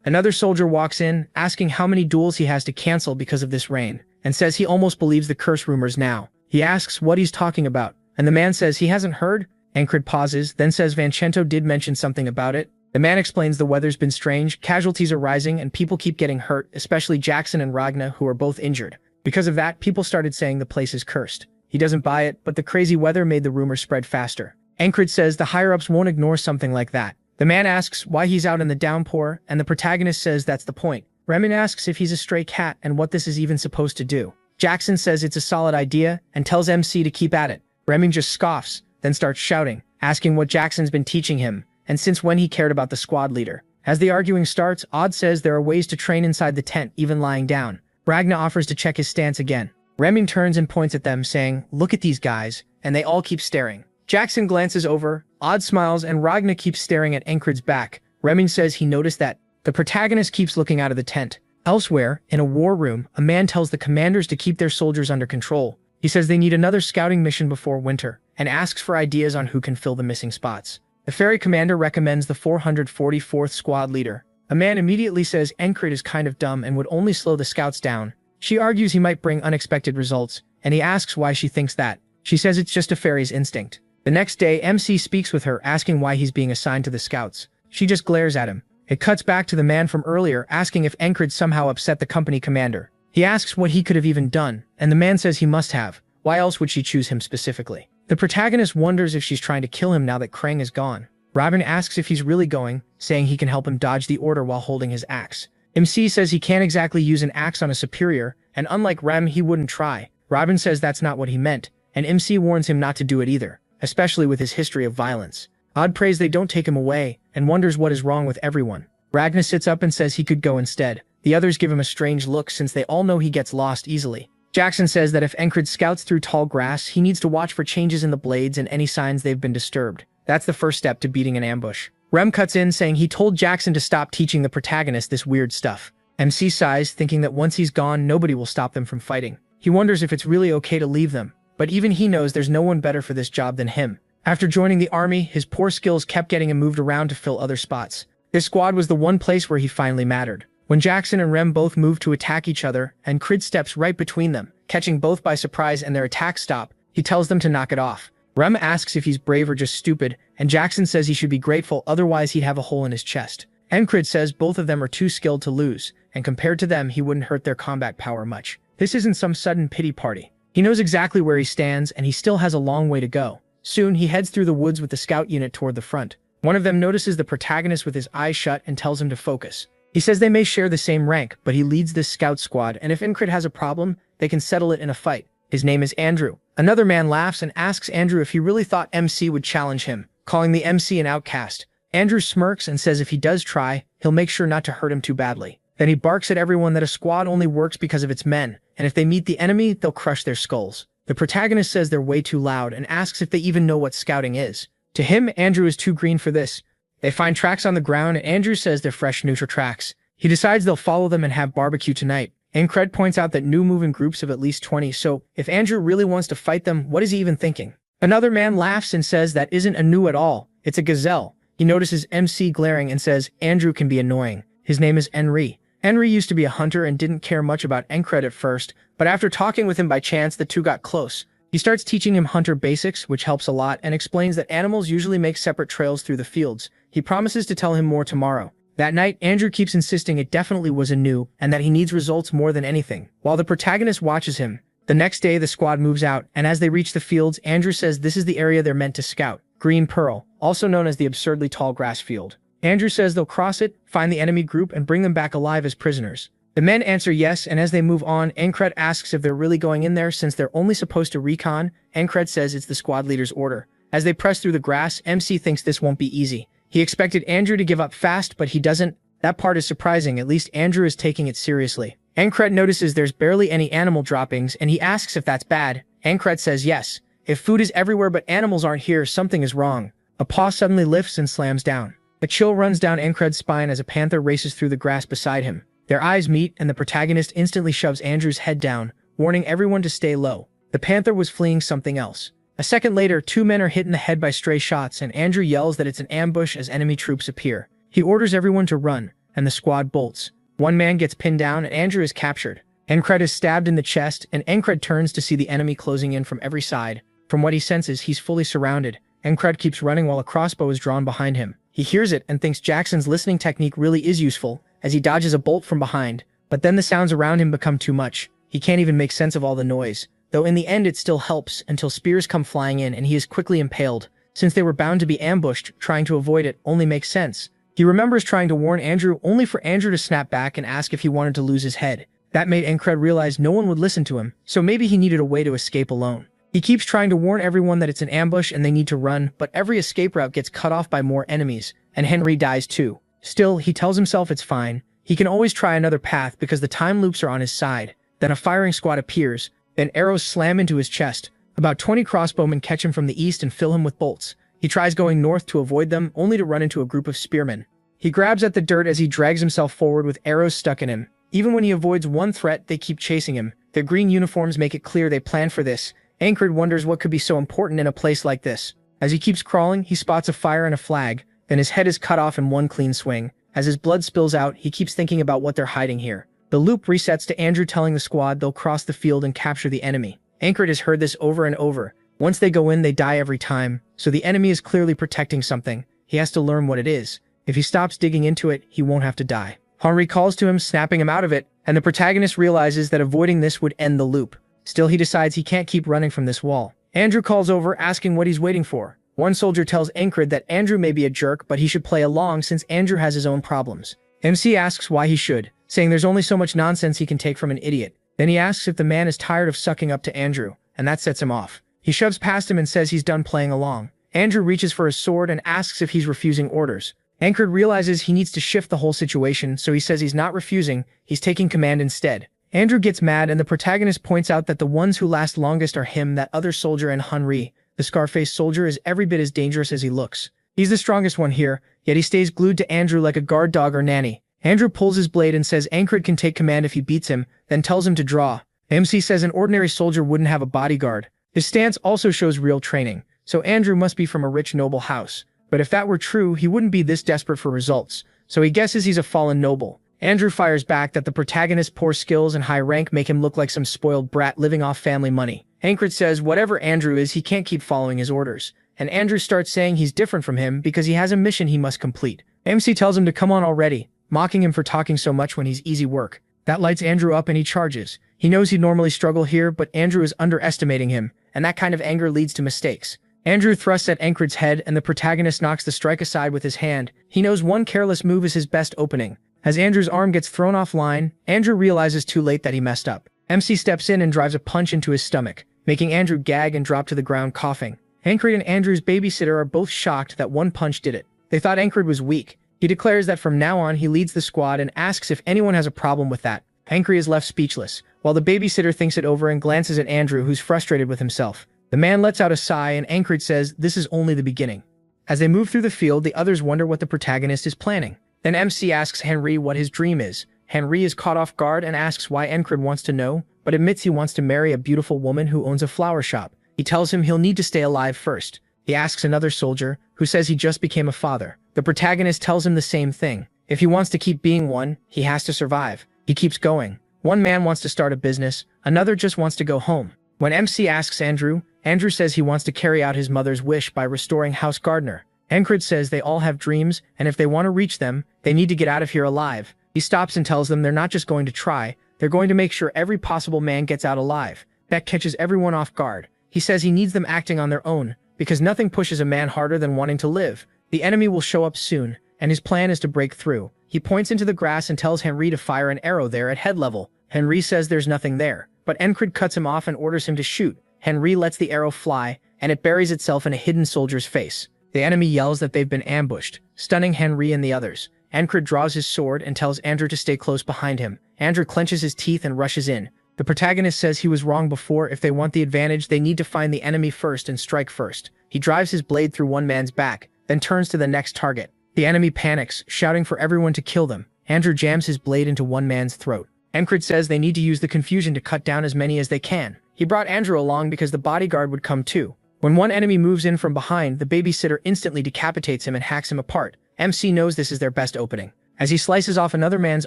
Another soldier walks in, asking how many duels he has to cancel because of this rain, and says he almost believes the curse rumors now. He asks what he's talking about, and the man says he hasn't heard. Ancred pauses, then says Vancento did mention something about it. The man explains the weather's been strange, casualties are rising, and people keep getting hurt, especially Jackson and Ragna, who are both injured. Because of that, people started saying the place is cursed. He doesn't buy it, but the crazy weather made the rumor spread faster. Ancred says the higher-ups won't ignore something like that. The man asks why he's out in the downpour, and the protagonist says that's the point. Remin asks if he's a stray cat and what this is even supposed to do. Jackson says it's a solid idea and tells MC to keep at it. Remin just scoffs, then starts shouting, asking what Jackson's been teaching him, and since when he cared about the squad leader. As the arguing starts, Odd says there are ways to train inside the tent, even lying down. Ragna offers to check his stance again. Remin turns and points at them, saying, "Look at these guys," and they all keep staring. Jackson glances over, Odd smiles, and Ragna keeps staring at Ancred's back. Remin says he noticed that. The protagonist keeps looking out of the tent. Elsewhere, in a war room, a man tells the commanders to keep their soldiers under control. He says they need another scouting mission before winter, and asks for ideas on who can fill the missing spots. The ferry commander recommends the 444th squad leader. A man immediately says Ancred is kind of dumb and would only slow the scouts down. She argues he might bring unexpected results, and he asks why she thinks that. She says it's just a ferry's instinct. The next day, MC speaks with her, asking why he's being assigned to the scouts. She just glares at him. It cuts back to the man from earlier, asking if Ancred somehow upset the company commander. He asks what he could have even done, and the man says he must have. Why else would she choose him specifically? The protagonist wonders if she's trying to kill him now that Krang is gone. Robin asks if he's really going, saying he can help him dodge the order while holding his axe. MC says he can't exactly use an axe on a superior, and unlike Rem, he wouldn't try. Robin says that's not what he meant, and MC warns him not to do it either, especially with his history of violence. Odd prays they don't take him away, and wonders what is wrong with everyone. Ragna sits up and says he could go instead. The others give him a strange look since they all know he gets lost easily. Jackson says that if Ancred scouts through tall grass, he needs to watch for changes in the blades and any signs they've been disturbed. That's the first step to beating an ambush. Rem cuts in saying he told Jackson to stop teaching the protagonist this weird stuff. MC sighs, thinking that once he's gone, nobody will stop them from fighting. He wonders if it's really okay to leave them, but even he knows there's no one better for this job than him. After joining the army, his poor skills kept getting him moved around to fill other spots. This squad was the one place where he finally mattered. When Jackson and Rem both move to attack each other, and Crid steps right between them, catching both by surprise and their attacks stop, he tells them to knock it off. Rem asks if he's brave or just stupid, and Jackson says he should be grateful, otherwise he'd have a hole in his chest. Crid says both of them are too skilled to lose, and compared to them he wouldn't hurt their combat power much. This isn't some sudden pity party. He knows exactly where he stands, and he still has a long way to go. Soon he heads through the woods with the scout unit toward the front. One of them notices the protagonist with his eyes shut and tells him to focus. He says they may share the same rank, but he leads this scout squad, and if Crid has a problem, they can settle it in a fight. His name is Andrew. Another man laughs and asks Andrew if he really thought MC would challenge him, calling the MC an outcast. Andrew smirks and says if he does try, he'll make sure not to hurt him too badly. Then he barks at everyone that a squad only works because of its men, and if they meet the enemy, they'll crush their skulls. The protagonist says they're way too loud and asks if they even know what scouting is. To him, Andrew is too green for this. They find tracks on the ground, and Andrew says they're fresh, neutral tracks. He decides they'll follow them and have barbecue tonight. Cred points out that new move in groups of at least 20, so if Andrew really wants to fight them, what is he even thinking? Another man laughs and says that isn't a new at all, it's a gazelle. He notices MC glaring and says Andrew can be annoying. His name is Henry. Henry used to be a hunter and didn't care much about Cred at first, but after talking with him by chance, the two got close. He starts teaching him hunter basics, which helps a lot, and explains that animals usually make separate trails through the fields. He promises to tell him more tomorrow. That night, Andrew keeps insisting it definitely was a new, and that he needs results more than anything, while the protagonist watches him. The next day, the squad moves out, and as they reach the fields, Andrew says this is the area they're meant to scout. Green Pearl, also known as the absurdly tall grass field. Andrew says they'll cross it, find the enemy group, and bring them back alive as prisoners. The men answer yes, and as they move on, Cred asks if they're really going in there since they're only supposed to recon. Cred says it's the squad leader's order. As they press through the grass, MC thinks this won't be easy. He expected Andrew to give up fast, but he doesn't. That part is surprising, at least Andrew is taking it seriously. Cred notices there's barely any animal droppings, and he asks if that's bad. Cred says yes. If food is everywhere but animals aren't here, something is wrong. A paw suddenly lifts and slams down. A chill runs down Cred's spine as a panther races through the grass beside him. Their eyes meet, and the protagonist instantly shoves Andrew's head down, warning everyone to stay low. The panther was fleeing something else. A second later, two men are hit in the head by stray shots, and Andrew yells that it's an ambush as enemy troops appear. He orders everyone to run, and the squad bolts. One man gets pinned down, and Andrew is captured. Encred is stabbed in the chest, and Encred turns to see the enemy closing in from every side. From what he senses, he's fully surrounded. Encred keeps running while a crossbow is drawn behind him. He hears it and thinks Jackson's listening technique really is useful, as he dodges a bolt from behind. But then the sounds around him become too much. He can't even make sense of all the noise. Though in the end it still helps, until spears come flying in and he is quickly impaled. Since they were bound to be ambushed, trying to avoid it only makes sense. He remembers trying to warn Andrew, only for Andrew to snap back and ask if he wanted to lose his head. That made Encred realize no one would listen to him, so maybe he needed a way to escape alone. He keeps trying to warn everyone that it's an ambush and they need to run, but every escape route gets cut off by more enemies, and Henry dies too. Still, he tells himself it's fine. He can always try another path because the time loops are on his side. Then a firing squad appears, then arrows slam into his chest. About 20 crossbowmen catch him from the east and fill him with bolts. He tries going north to avoid them, only to run into a group of spearmen. He grabs at the dirt as he drags himself forward with arrows stuck in him. Even when he avoids one threat, they keep chasing him. Their green uniforms make it clear they planned for this. Encred wonders what could be so important in a place like this. As he keeps crawling, he spots a fire and a flag, then his head is cut off in one clean swing. As his blood spills out, he keeps thinking about what they're hiding here. The loop resets to Andrew telling the squad they'll cross the field and capture the enemy. Encred has heard this over and over. Once they go in, they die every time, so the enemy is clearly protecting something. He has to learn what it is. If he stops digging into it, he won't have to die. Henri calls to him, snapping him out of it, and the protagonist realizes that avoiding this would end the loop. Still, he decides he can't keep running from this wall. Andrew calls over, asking what he's waiting for. One soldier tells Encred that Andrew may be a jerk, but he should play along since Andrew has his own problems. MC asks why he should, saying there's only so much nonsense he can take from an idiot. Then he asks if the man is tired of sucking up to Andrew, and that sets him off. He shoves past him and says he's done playing along. Andrew reaches for his sword and asks if he's refusing orders. Encred realizes he needs to shift the whole situation, so he says he's not refusing, he's taking command instead. Andrew gets mad, and the protagonist points out that the ones who last longest are him, that other soldier, and Henri. The Scarface soldier is every bit as dangerous as he looks. He's the strongest one here, yet he stays glued to Andrew like a guard dog or nanny. Andrew pulls his blade and says Encred can take command if he beats him, then tells him to draw. MC says an ordinary soldier wouldn't have a bodyguard. His stance also shows real training, so Andrew must be from a rich noble house. But if that were true, he wouldn't be this desperate for results, so he guesses he's a fallen noble. Andrew fires back that the protagonist's poor skills and high rank make him look like some spoiled brat living off family money. Encred says whatever Andrew is, he can't keep following his orders, and Andrew starts saying he's different from him because he has a mission he must complete. MC tells him to come on already, mocking him for talking so much when he's easy work. That lights Andrew up and he charges. He knows he'd normally struggle here, but Andrew is underestimating him, and that kind of anger leads to mistakes. Andrew thrusts at Encred's head, and the protagonist knocks the strike aside with his hand. He knows one careless move is his best opening. As Andrew's arm gets thrown offline, Andrew realizes too late that he messed up. MC steps in and drives a punch into his stomach, making Andrew gag and drop to the ground coughing. Encred and Andrew's babysitter are both shocked that one punch did it. They thought Encred was weak. He declares that from now on he leads the squad and asks if anyone has a problem with that. Encred is left speechless, while the babysitter thinks it over and glances at Andrew, who's frustrated with himself. The man lets out a sigh, and Encred says this is only the beginning. As they move through the field, the others wonder what the protagonist is planning. Then MC asks Henri what his dream is. Henri is caught off guard and asks why Encred wants to know, but admits he wants to marry a beautiful woman who owns a flower shop. He tells him he'll need to stay alive first. He asks another soldier, who says he just became a father. The protagonist tells him the same thing. If he wants to keep being one, he has to survive. He keeps going. One man wants to start a business, another just wants to go home. When MC asks Andrew, Andrew says he wants to carry out his mother's wish by restoring House Gardner. Encred says they all have dreams, and if they want to reach them, they need to get out of here alive. He stops and tells them they're not just going to try, they're going to make sure every possible man gets out alive. That catches everyone off guard. He says he needs them acting on their own, because nothing pushes a man harder than wanting to live. The enemy will show up soon, and his plan is to break through. He points into the grass and tells Henri to fire an arrow there at head level. Henri says there's nothing there, but Encred cuts him off and orders him to shoot. Henri lets the arrow fly, and it buries itself in a hidden soldier's face. The enemy yells that they've been ambushed, stunning Henri and the others. Encred draws his sword and tells Andrew to stay close behind him. Andrew clenches his teeth and rushes in. The protagonist says he was wrong before. If they want the advantage, they need to find the enemy first and strike first. He drives his blade through one man's back, then turns to the next target. The enemy panics, shouting for everyone to kill them. Andrew jams his blade into one man's throat. Encred says they need to use the confusion to cut down as many as they can. He brought Andrew along because the bodyguard would come too. When one enemy moves in from behind, the babysitter instantly decapitates him and hacks him apart. MC knows this is their best opening. As he slices off another man's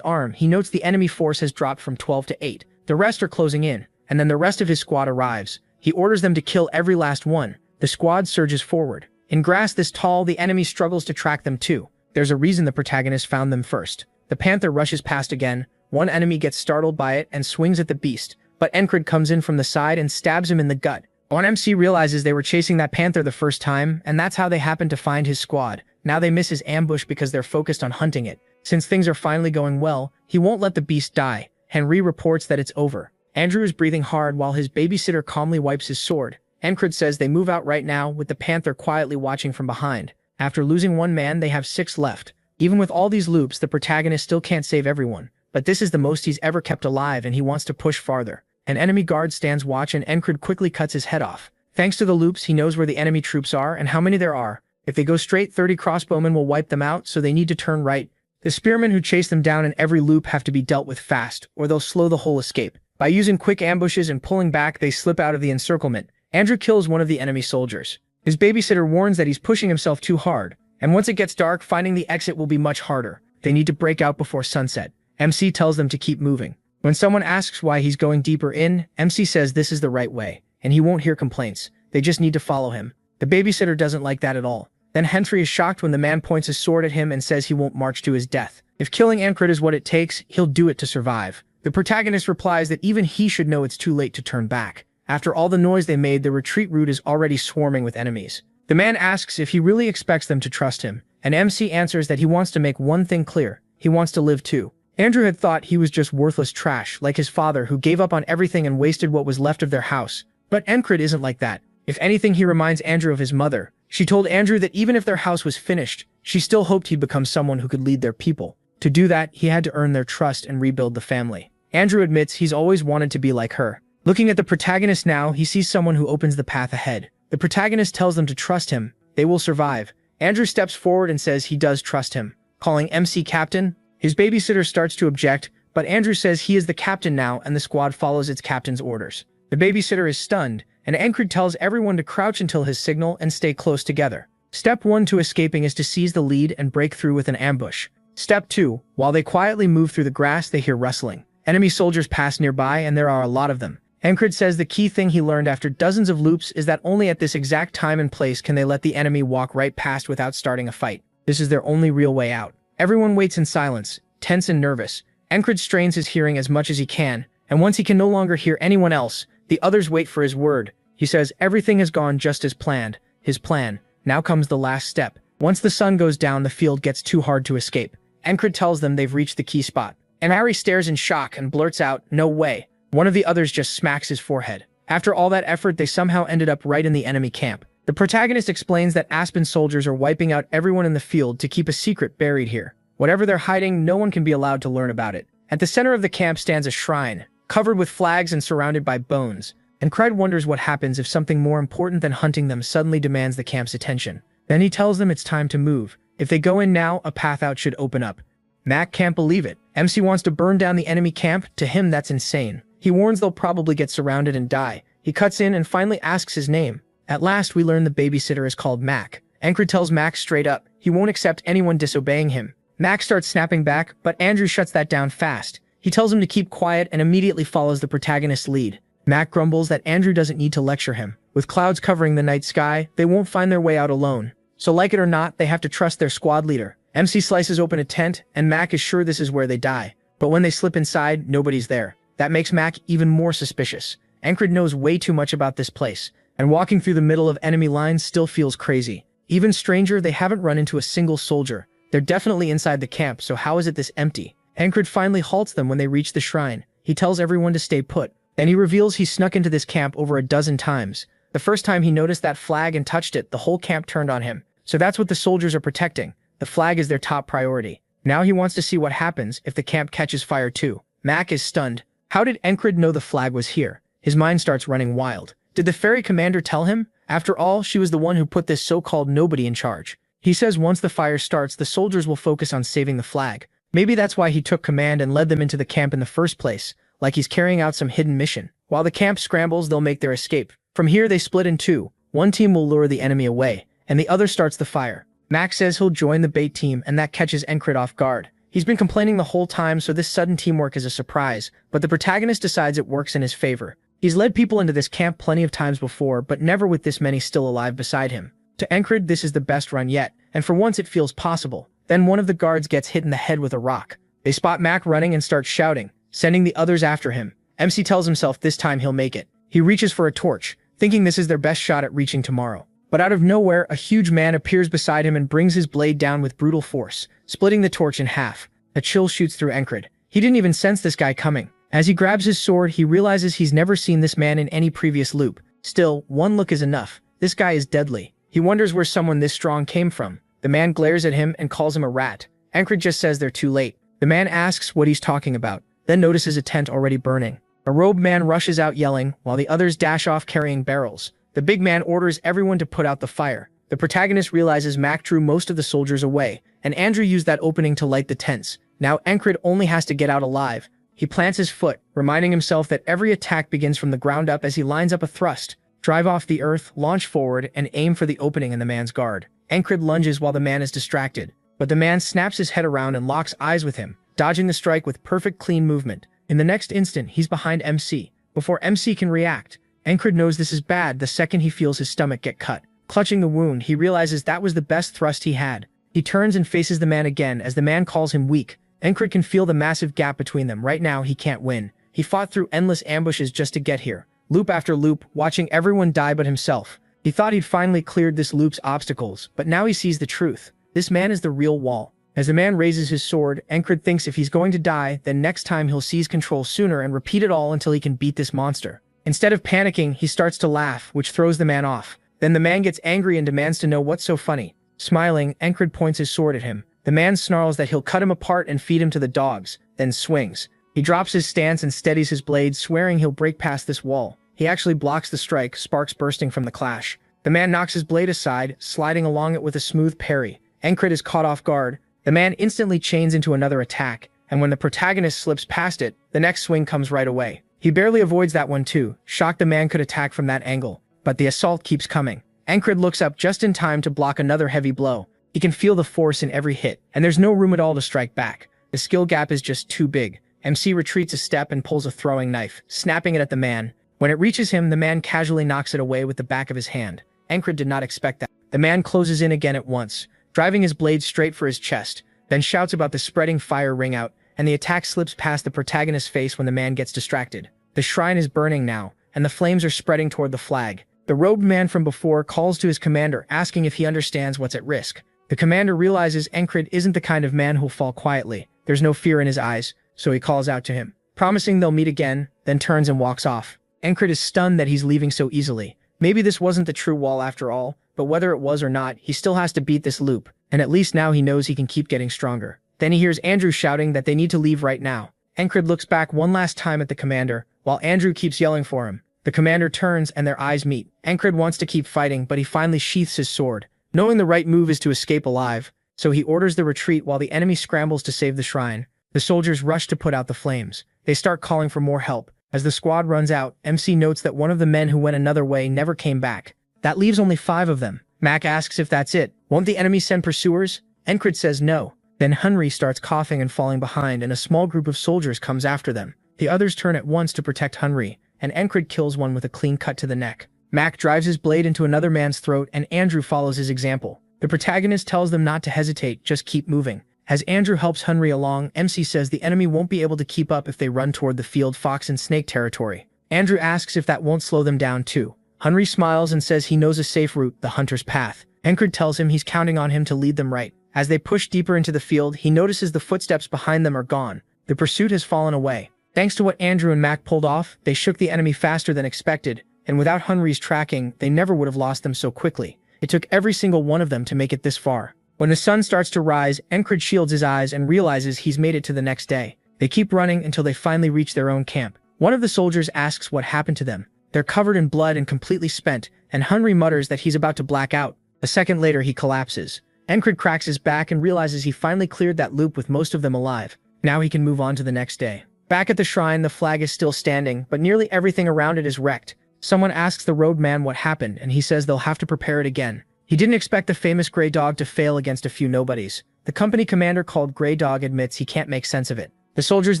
arm, he notes the enemy force has dropped from 12 to 8. The rest are closing in, and then the rest of his squad arrives. He orders them to kill every last one. The squad surges forward. In grass this tall, the enemy struggles to track them too. There's a reason the protagonist found them first. The panther rushes past again. One enemy gets startled by it and swings at the beast, but Encred comes in from the side and stabs him in the gut. One MC realizes they were chasing that panther the first time, and that's how they happened to find his squad. Now they miss his ambush because they're focused on hunting it. Since things are finally going well, he won't let the beast die. Henry reports that it's over. Andrew is breathing hard while his babysitter calmly wipes his sword. Encred says they move out right now, with the panther quietly watching from behind. After losing one man, they have 6 left. Even with all these loops, the protagonist still can't save everyone. But this is the most he's ever kept alive, and he wants to push farther. An enemy guard stands watch, and Encred quickly cuts his head off. Thanks to the loops, he knows where the enemy troops are and how many there are. If they go straight, 30 crossbowmen will wipe them out, so they need to turn right. The spearmen who chase them down in every loop have to be dealt with fast, or they'll slow the whole escape. By using quick ambushes and pulling back, they slip out of the encirclement. Andrew kills one of the enemy soldiers. His babysitter warns that he's pushing himself too hard, and once it gets dark, finding the exit will be much harder. They need to break out before sunset. MC tells them to keep moving. When someone asks why he's going deeper in, MC says this is the right way, and he won't hear complaints. They just need to follow him. The babysitter doesn't like that at all. Then Henry is shocked when the man points his sword at him and says he won't march to his death. If killing Encred is what it takes, he'll do it to survive. The protagonist replies that even he should know it's too late to turn back. After all the noise they made, the retreat route is already swarming with enemies. The man asks if he really expects them to trust him, and MC answers that he wants to make one thing clear. He wants to live too. Andrew had thought he was just worthless trash, like his father who gave up on everything and wasted what was left of their house. But Encred isn't like that. If anything, he reminds Andrew of his mother. She told Andrew that even if their house was finished, she still hoped he'd become someone who could lead their people. To do that, he had to earn their trust and rebuild the family. Andrew admits he's always wanted to be like her. Looking at the protagonist now, he sees someone who opens the path ahead. The protagonist tells them to trust him. They will survive. Andrew steps forward and says he does trust him. Calling MC captain, his babysitter starts to object, but Andrew says he is the captain now and the squad follows its captain's orders. The babysitter is stunned, and Encred tells everyone to crouch until his signal and stay close together. Step 1 to escaping is to seize the lead and break through with an ambush. Step 2, while they quietly move through the grass, they hear rustling. Enemy soldiers pass nearby, and there are a lot of them. Encred says the key thing he learned after dozens of loops is that only at this exact time and place can they let the enemy walk right past without starting a fight. This is their only real way out. Everyone waits in silence, tense and nervous. Encred strains his hearing as much as he can, and once he can no longer hear anyone else, the others wait for his word. He says everything has gone just as planned. His plan. Now comes the last step. Once the sun goes down, the field gets too hard to escape. Encred tells them they've reached the key spot. And Harry stares in shock and blurts out, "No way." One of the others just smacks his forehead. After all that effort, they somehow ended up right in the enemy camp. The protagonist explains that Aspen soldiers are wiping out everyone in the field to keep a secret buried here. Whatever they're hiding, no one can be allowed to learn about it. At the center of the camp stands a shrine, covered with flags and surrounded by bones. And Clyde wonders what happens if something more important than hunting them suddenly demands the camp's attention. Then he tells them it's time to move. If they go in now, a path out should open up. Mac can't believe it. MC wants to burn down the enemy camp. To him, that's insane. He warns they'll probably get surrounded and die. He cuts in and finally asks his name. At last, we learn the babysitter is called Mac. Encred tells Mac straight up he won't accept anyone disobeying him. Mac starts snapping back, but Andrew shuts that down fast. He tells him to keep quiet and immediately follows the protagonist's lead. Mac grumbles that Andrew doesn't need to lecture him. With clouds covering the night sky, they won't find their way out alone. So like it or not, they have to trust their squad leader. MC slices open a tent, and Mac is sure this is where they die. But when they slip inside, nobody's there. That makes Mac even more suspicious. Encred knows way too much about this place, and walking through the middle of enemy lines still feels crazy. Even stranger, they haven't run into a single soldier. They're definitely inside the camp, so how is it this empty? Encred finally halts them when they reach the shrine. He tells everyone to stay put. Then he reveals he snuck into this camp over a dozen times. The first time he noticed that flag and touched it, the whole camp turned on him. So that's what the soldiers are protecting. The flag is their top priority. Now he wants to see what happens if the camp catches fire too. Mac is stunned. How did Encred know the flag was here? His mind starts running wild. Did the ferry commander tell him? After all, she was the one who put this so-called nobody in charge. He says once the fire starts, the soldiers will focus on saving the flag. Maybe that's why he took command and led them into the camp in the first place, like he's carrying out some hidden mission. While the camp scrambles, they'll make their escape. From here, they split in two. One team will lure the enemy away, and the other starts the fire. Max says he'll join the bait team, and that catches Encred off guard. He's been complaining the whole time, so this sudden teamwork is a surprise, but the protagonist decides it works in his favor. He's led people into this camp plenty of times before, but never with this many still alive beside him. To Encred, this is the best run yet, and for once it feels possible. Then one of the guards gets hit in the head with a rock. They spot Mac running and start shouting, sending the others after him. MC tells himself this time he'll make it. He reaches for a torch, thinking this is their best shot at reaching tomorrow. But out of nowhere, a huge man appears beside him and brings his blade down with brutal force, splitting the torch in half. A chill shoots through Encred. He didn't even sense this guy coming. As he grabs his sword, he realizes he's never seen this man in any previous loop. Still, one look is enough. This guy is deadly. He wonders where someone this strong came from. The man glares at him and calls him a rat. Encred just says they're too late. The man asks what he's talking about, then notices a tent already burning. A robed man rushes out yelling, while the others dash off carrying barrels. The big man orders everyone to put out the fire. The protagonist realizes Mac drew most of the soldiers away, and Andrew used that opening to light the tents. Now Encred only has to get out alive. He plants his foot, reminding himself that every attack begins from the ground up as he lines up a thrust. Drive off the earth, launch forward, and aim for the opening in the man's guard. Encred lunges while the man is distracted, but the man snaps his head around and locks eyes with him, dodging the strike with perfect clean movement. In the next instant, he's behind MC. Before MC can react, Encred knows this is bad the second he feels his stomach get cut. Clutching the wound, he realizes that was the best thrust he had. He turns and faces the man again as the man calls him weak. Encred can feel the massive gap between them. Right now, he can't win. He fought through endless ambushes just to get here. Loop after loop, watching everyone die but himself. He thought he'd finally cleared this loop's obstacles, but now he sees the truth. This man is the real wall. As the man raises his sword, Encred thinks if he's going to die, then next time he'll seize control sooner and repeat it all until he can beat this monster. Instead of panicking, he starts to laugh, which throws the man off. Then the man gets angry and demands to know what's so funny. Smiling, Encred points his sword at him. The man snarls that he'll cut him apart and feed him to the dogs, then swings. He drops his stance and steadies his blade, swearing he'll break past this wall. He actually blocks the strike, sparks bursting from the clash. The man knocks his blade aside, sliding along it with a smooth parry. Encred is caught off guard. The man instantly chains into another attack, and when the protagonist slips past it, the next swing comes right away. He barely avoids that one too, shocked the man could attack from that angle. But the assault keeps coming. Encred looks up just in time to block another heavy blow. He can feel the force in every hit, and there's no room at all to strike back. The skill gap is just too big. MC retreats a step and pulls a throwing knife, snapping it at the man. When it reaches him, the man casually knocks it away with the back of his hand. Encred did not expect that. The man closes in again at once, driving his blade straight for his chest, then shouts about the spreading fire ring out, and the attack slips past the protagonist's face when the man gets distracted. The shrine is burning now, and the flames are spreading toward the flag. The robed man from before calls to his commander, asking if he understands what's at risk. The commander realizes Encred isn't the kind of man who'll fall quietly. There's no fear in his eyes, so he calls out to him, promising they'll meet again, then turns and walks off. Encred is stunned that he's leaving so easily. Maybe this wasn't the true wall after all, but whether it was or not, he still has to beat this loop, and at least now he knows he can keep getting stronger. Then he hears Andrew shouting that they need to leave right now. Encred looks back one last time at the commander, while Andrew keeps yelling for him. The commander turns and their eyes meet. Encred wants to keep fighting, but he finally sheaths his sword, knowing the right move is to escape alive, so he orders the retreat while the enemy scrambles to save the shrine. The soldiers rush to put out the flames. They start calling for more help. As the squad runs out, MC notes that one of the men who went another way never came back. That leaves only 5 of them. Mac asks if that's it. Won't the enemy send pursuers? Encred says no. Then Henry starts coughing and falling behind, and a small group of soldiers comes after them. The others turn at once to protect Henry, and Encred kills one with a clean cut to the neck. Mac drives his blade into another man's throat, and Andrew follows his example. The protagonist tells them not to hesitate, just keep moving. As Andrew helps Henry along, MC says the enemy won't be able to keep up if they run toward the field fox and snake territory. Andrew asks if that won't slow them down too. Henry smiles and says he knows a safe route, the hunter's path. Encred tells him he's counting on him to lead them right. As they push deeper into the field, he notices the footsteps behind them are gone. The pursuit has fallen away. Thanks to what Andrew and Mac pulled off, they shook the enemy faster than expected, and without Henry's tracking, they never would have lost them so quickly. It took every single one of them to make it this far. When the sun starts to rise, Encred shields his eyes and realizes he's made it to the next day. They keep running until they finally reach their own camp. One of the soldiers asks what happened to them. They're covered in blood and completely spent, and Henry mutters that he's about to black out. A second later, he collapses. Encred cracks his back and realizes he finally cleared that loop with most of them alive. Now he can move on to the next day. Back at the shrine, the flag is still standing, but nearly everything around it is wrecked. Someone asks the roadman what happened, and he says they'll have to prepare it again. He didn't expect the famous Grey Dog to fail against a few nobodies. The company commander called Grey Dog admits he can't make sense of it. The soldiers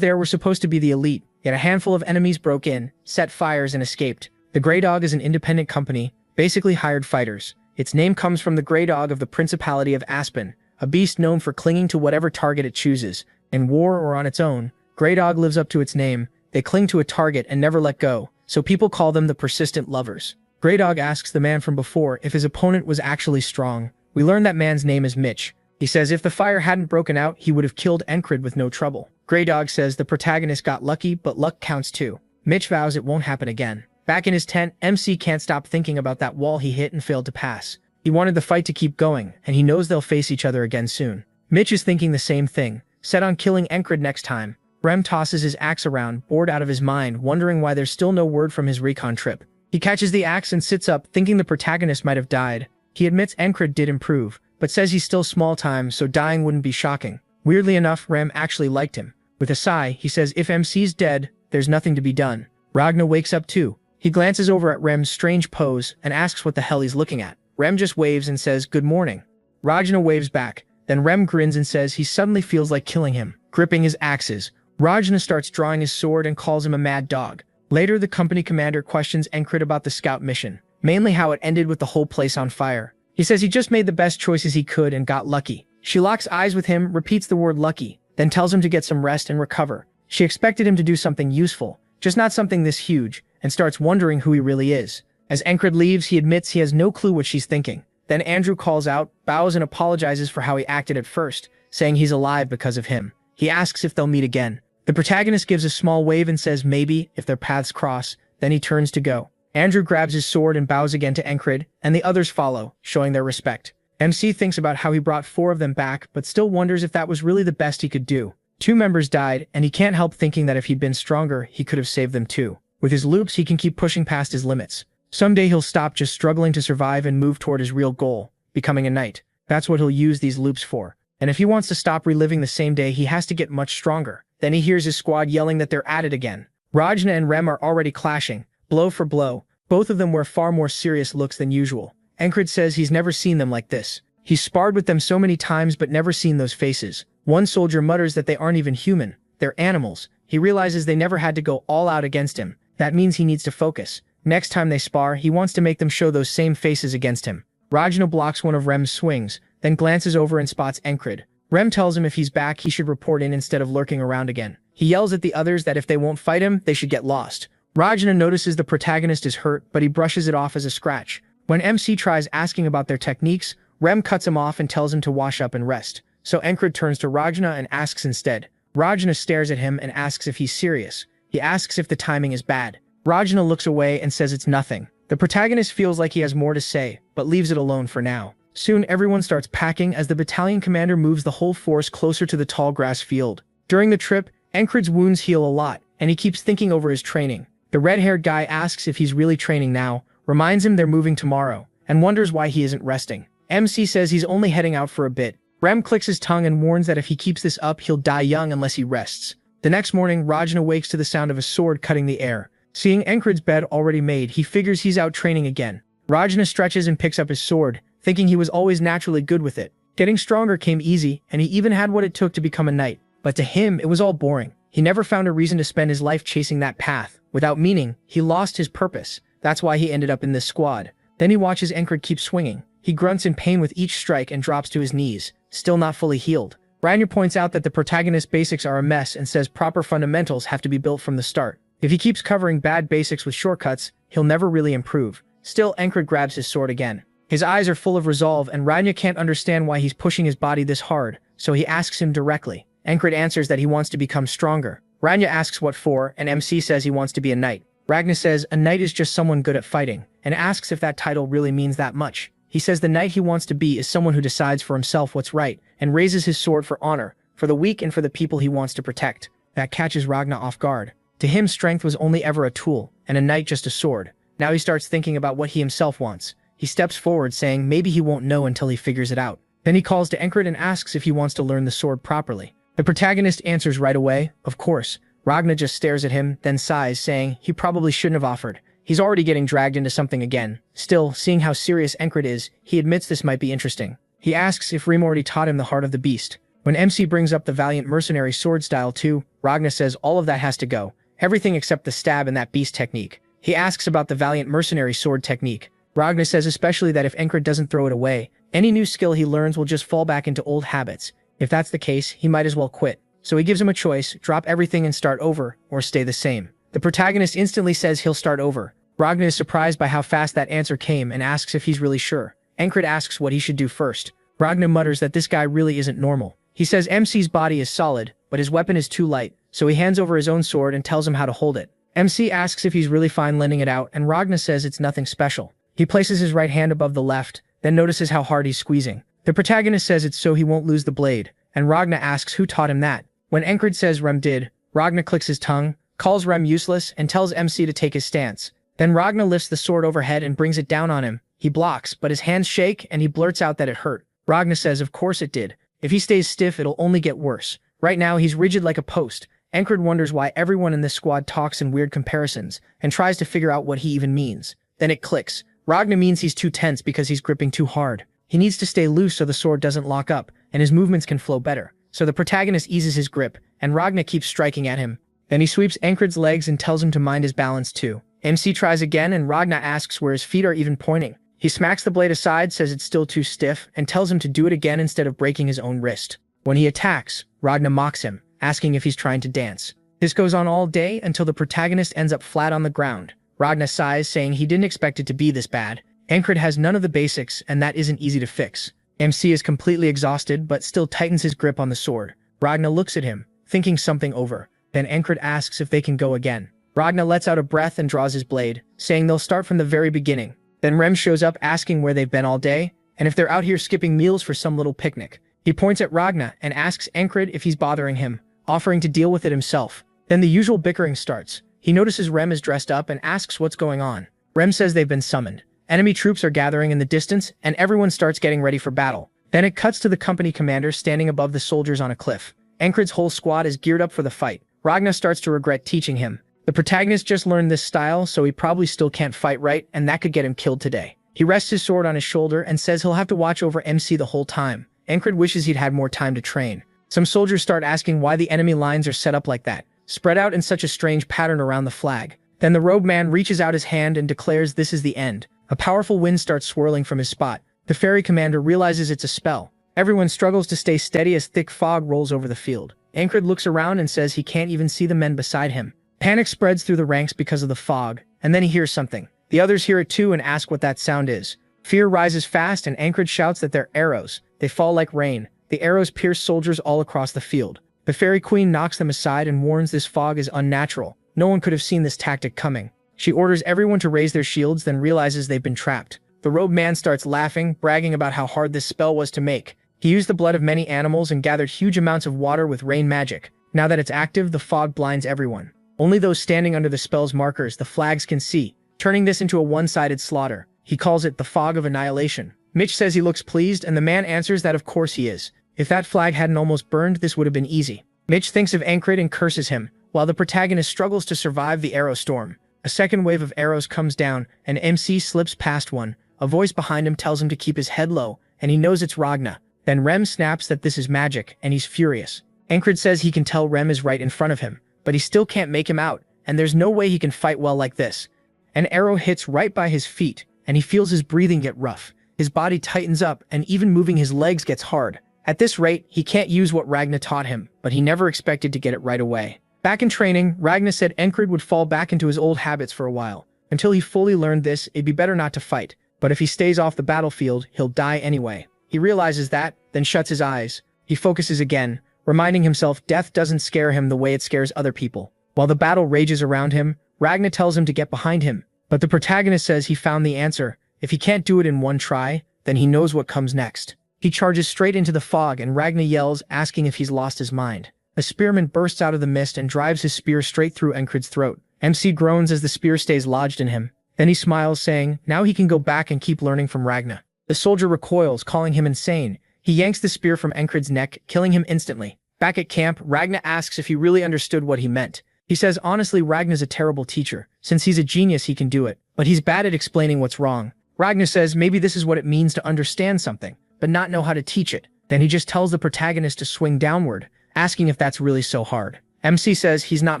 there were supposed to be the elite, yet a handful of enemies broke in, set fires, and escaped. The Grey Dog is an independent company, basically hired fighters. Its name comes from the Grey Dog of the Principality of Aspen, a beast known for clinging to whatever target it chooses. In war or on its own, Grey Dog lives up to its name. They cling to a target and never let go, so people call them the persistent lovers. Grey Dog asks the man from before if his opponent was actually strong. We learn that man's name is Mitch. He says if the fire hadn't broken out, he would have killed Encred with no trouble. Grey Dog says the protagonist got lucky, but luck counts too. Mitch vows it won't happen again. Back in his tent, MC can't stop thinking about that wall he hit and failed to pass. He wanted the fight to keep going, and he knows they'll face each other again soon. Mitch is thinking the same thing, set on killing Encred next time. Rem tosses his axe around, bored out of his mind, wondering why there's still no word from his recon trip. He catches the axe and sits up, thinking the protagonist might have died. He admits Encred did improve, but says he's still small time, so dying wouldn't be shocking. Weirdly enough, Rem actually liked him. With a sigh, he says if MC's dead, there's nothing to be done. Ragna wakes up too. He glances over at Rem's strange pose and asks what the hell he's looking at. Rem just waves and says, "Good morning." Ragna waves back. Then Rem grins and says he suddenly feels like killing him, gripping his axes. Ragna starts drawing his sword and calls him a mad dog. Later, the company commander questions Encred about the scout mission, mainly how it ended with the whole place on fire. He says he just made the best choices he could and got lucky. She locks eyes with him, repeats the word lucky, then tells him to get some rest and recover. She expected him to do something useful, just not something this huge, and starts wondering who he really is. As Encred leaves, he admits he has no clue what she's thinking. Then Andrew calls out, bows and apologizes for how he acted at first, saying he's alive because of him. He asks if they'll meet again. The protagonist gives a small wave and says maybe, if their paths cross. Then he turns to go. Andrew grabs his sword and bows again to Encred, and the others follow, showing their respect. MC thinks about how he brought 4 of them back, but still wonders if that was really the best he could do. 2 members died, and he can't help thinking that if he'd been stronger, he could have saved them too. With his loops, he can keep pushing past his limits. Someday he'll stop just struggling to survive and move toward his real goal, becoming a knight. That's what he'll use these loops for. And if he wants to stop reliving the same day, he has to get much stronger. Then he hears his squad yelling that they're at it again. Rajna and Rem are already clashing, blow for blow. Both of them wear far more serious looks than usual. Encred says he's never seen them like this. He's sparred with them so many times but never seen those faces. One soldier mutters that they aren't even human. They're animals. He realizes they never had to go all out against him. That means he needs to focus. Next time they spar, he wants to make them show those same faces against him. Rajna blocks one of Rem's swings, then glances over and spots Encred. Rem tells him if he's back, he should report in instead of lurking around again. He yells at the others that if they won't fight him, they should get lost. Rajna notices the protagonist is hurt, but he brushes it off as a scratch. When MC tries asking about their techniques, Rem cuts him off and tells him to wash up and rest. So Encred turns to Rajna and asks instead. Rajna stares at him and asks if he's serious. He asks if the timing is bad. Rajna looks away and says it's nothing. The protagonist feels like he has more to say, but leaves it alone for now. Soon everyone starts packing as the battalion commander moves the whole force closer to the tall grass field. During the trip, Encred's wounds heal a lot, and he keeps thinking over his training. The red-haired guy asks if he's really training now, reminds him they're moving tomorrow, and wonders why he isn't resting. MC says he's only heading out for a bit. Rem clicks his tongue and warns that if he keeps this up, he'll die young unless he rests. The next morning, Rajna wakes to the sound of a sword cutting the air. Seeing Encred's bed already made, he figures he's out training again. Rajna stretches and picks up his sword, thinking he was always naturally good with it. Getting stronger came easy, and he even had what it took to become a knight. But to him, it was all boring. He never found a reason to spend his life chasing that path. Without meaning, he lost his purpose. That's why he ended up in this squad. Then he watches Encred keep swinging. He grunts in pain with each strike and drops to his knees, still not fully healed. Ragnar points out that the protagonist's basics are a mess and says proper fundamentals have to be built from the start. If he keeps covering bad basics with shortcuts, he'll never really improve. Still, Encred grabs his sword again. His eyes are full of resolve, and Ragnar can't understand why he's pushing his body this hard, so he asks him directly. Encred answers that he wants to become stronger. Ragnar asks what for, and MC says he wants to be a knight. Ragnar says a knight is just someone good at fighting, and asks if that title really means that much. He says the knight he wants to be is someone who decides for himself what's right, and raises his sword for honor, for the weak and for the people he wants to protect. That catches Ragnar off guard. To him, strength was only ever a tool, and a knight just a sword. Now he starts thinking about what he himself wants. He steps forward, saying maybe he won't know until he figures it out. Then he calls to Encred and asks if he wants to learn the sword properly. The protagonist answers right away, of course. Ragnar just stares at him, then sighs, saying he probably shouldn't have offered. He's already getting dragged into something again. Still, seeing how serious Encred is, he admits this might be interesting. He asks if Rem already taught him the heart of the beast. When MC brings up the valiant mercenary sword style too, Ragna says all of that has to go. Everything except the stab and that beast technique. He asks about the valiant mercenary sword technique. Ragna says especially that if Encred doesn't throw it away, any new skill he learns will just fall back into old habits. If that's the case, he might as well quit. So he gives him a choice, drop everything and start over, or stay the same. The protagonist instantly says he'll start over. Ragna is surprised by how fast that answer came and asks if he's really sure. Encred asks what he should do first. Ragna mutters that this guy really isn't normal. He says MC's body is solid, but his weapon is too light, so he hands over his own sword and tells him how to hold it. MC asks if he's really fine lending it out, and Ragna says it's nothing special. He places his right hand above the left, then notices how hard he's squeezing. The protagonist says it's so he won't lose the blade, and Ragna asks who taught him that. When Encred says Rem did, Ragna clicks his tongue, calls Rem useless, and tells MC to take his stance. Then Ragna lifts the sword overhead and brings it down on him. He blocks, but his hands shake, and he blurts out that it hurt. Ragna says of course it did. If he stays stiff, it'll only get worse. Right now, he's rigid like a post. Encred wonders why everyone in this squad talks in weird comparisons, and tries to figure out what he even means. Then it clicks. Ragna means he's too tense because he's gripping too hard. He needs to stay loose so the sword doesn't lock up, and his movements can flow better. So the protagonist eases his grip, and Ragna keeps striking at him. Then he sweeps Encred's legs and tells him to mind his balance too. MC tries again, and Ragna asks where his feet are even pointing. He smacks the blade aside, says it's still too stiff, and tells him to do it again instead of breaking his own wrist. When he attacks, Ragna mocks him, asking if he's trying to dance. This goes on all day until the protagonist ends up flat on the ground. Ragna sighs, saying he didn't expect it to be this bad. Encred has none of the basics, and that isn't easy to fix. MC is completely exhausted, but still tightens his grip on the sword. Ragna looks at him, thinking something over. Then Encred asks if they can go again. Ragna lets out a breath and draws his blade, saying they'll start from the very beginning. Then Rem shows up asking where they've been all day, and if they're out here skipping meals for some little picnic. He points at Ragna and asks Encred if he's bothering him, offering to deal with it himself. Then the usual bickering starts. He notices Rem is dressed up and asks what's going on. Rem says they've been summoned. Enemy troops are gathering in the distance, and everyone starts getting ready for battle. Then it cuts to the company commander standing above the soldiers on a cliff. Encred's whole squad is geared up for the fight. Ragna starts to regret teaching him. The protagonist just learned this style, so he probably still can't fight right, and that could get him killed today. He rests his sword on his shoulder and says he'll have to watch over MC the whole time. Encred wishes he'd had more time to train. Some soldiers start asking why the enemy lines are set up like that, spread out in such a strange pattern around the flag. Then the robed man reaches out his hand and declares this is the end. A powerful wind starts swirling from his spot. The ferry commander realizes it's a spell. Everyone struggles to stay steady as thick fog rolls over the field. Encred looks around and says he can't even see the men beside him. Panic spreads through the ranks because of the fog, and then he hears something. The others hear it too and ask what that sound is. Fear rises fast, and Encred shouts that they're arrows. They fall like rain. The arrows pierce soldiers all across the field. The fairy queen knocks them aside and warns this fog is unnatural. No one could have seen this tactic coming. She orders everyone to raise their shields, then realizes they've been trapped. The robed man starts laughing, bragging about how hard this spell was to make. He used the blood of many animals and gathered huge amounts of water with rain magic. Now that it's active, the fog blinds everyone. Only those standing under the spell's markers, the flags, can see, turning this into a one-sided slaughter. He calls it the Fog of Annihilation. Mitch says he looks pleased, and the man answers that of course he is. If that flag hadn't almost burned, this would have been easy. Mitch thinks of Encred and curses him, while the protagonist struggles to survive the arrow storm. A second wave of arrows comes down, and MC slips past one. A voice behind him tells him to keep his head low, and he knows it's Ragna. Then Rem snaps that this is magic, and he's furious. Encred says he can tell Rem is right in front of him, but he still can't make him out, and there's no way he can fight well like this. An arrow hits right by his feet, and he feels his breathing get rough. His body tightens up, and even moving his legs gets hard. At this rate, he can't use what Ragna taught him, but he never expected to get it right away. Back in training, Ragna said Encred would fall back into his old habits for a while. Until he fully learned this, it'd be better not to fight, but if he stays off the battlefield, he'll die anyway. He realizes that, then shuts his eyes. He focuses again, reminding himself death doesn't scare him the way it scares other people. While the battle rages around him, Ragna tells him to get behind him, but the protagonist says he found the answer. If he can't do it in one try, then he knows what comes next. He charges straight into the fog, and Ragna yells, asking if he's lost his mind. A spearman bursts out of the mist and drives his spear straight through Encred's throat. MC groans as the spear stays lodged in him. Then he smiles, saying, now he can go back and keep learning from Ragna. The soldier recoils, calling him insane. He yanks the spear from Encred's neck, killing him instantly. Back at camp, Ragna asks if he really understood what he meant. He says honestly Ragnar's a terrible teacher. Since he's a genius he can do it, but he's bad at explaining what's wrong. Ragnar says maybe this is what it means to understand something, but not know how to teach it. Then he just tells the protagonist to swing downward, asking if that's really so hard. MC says he's not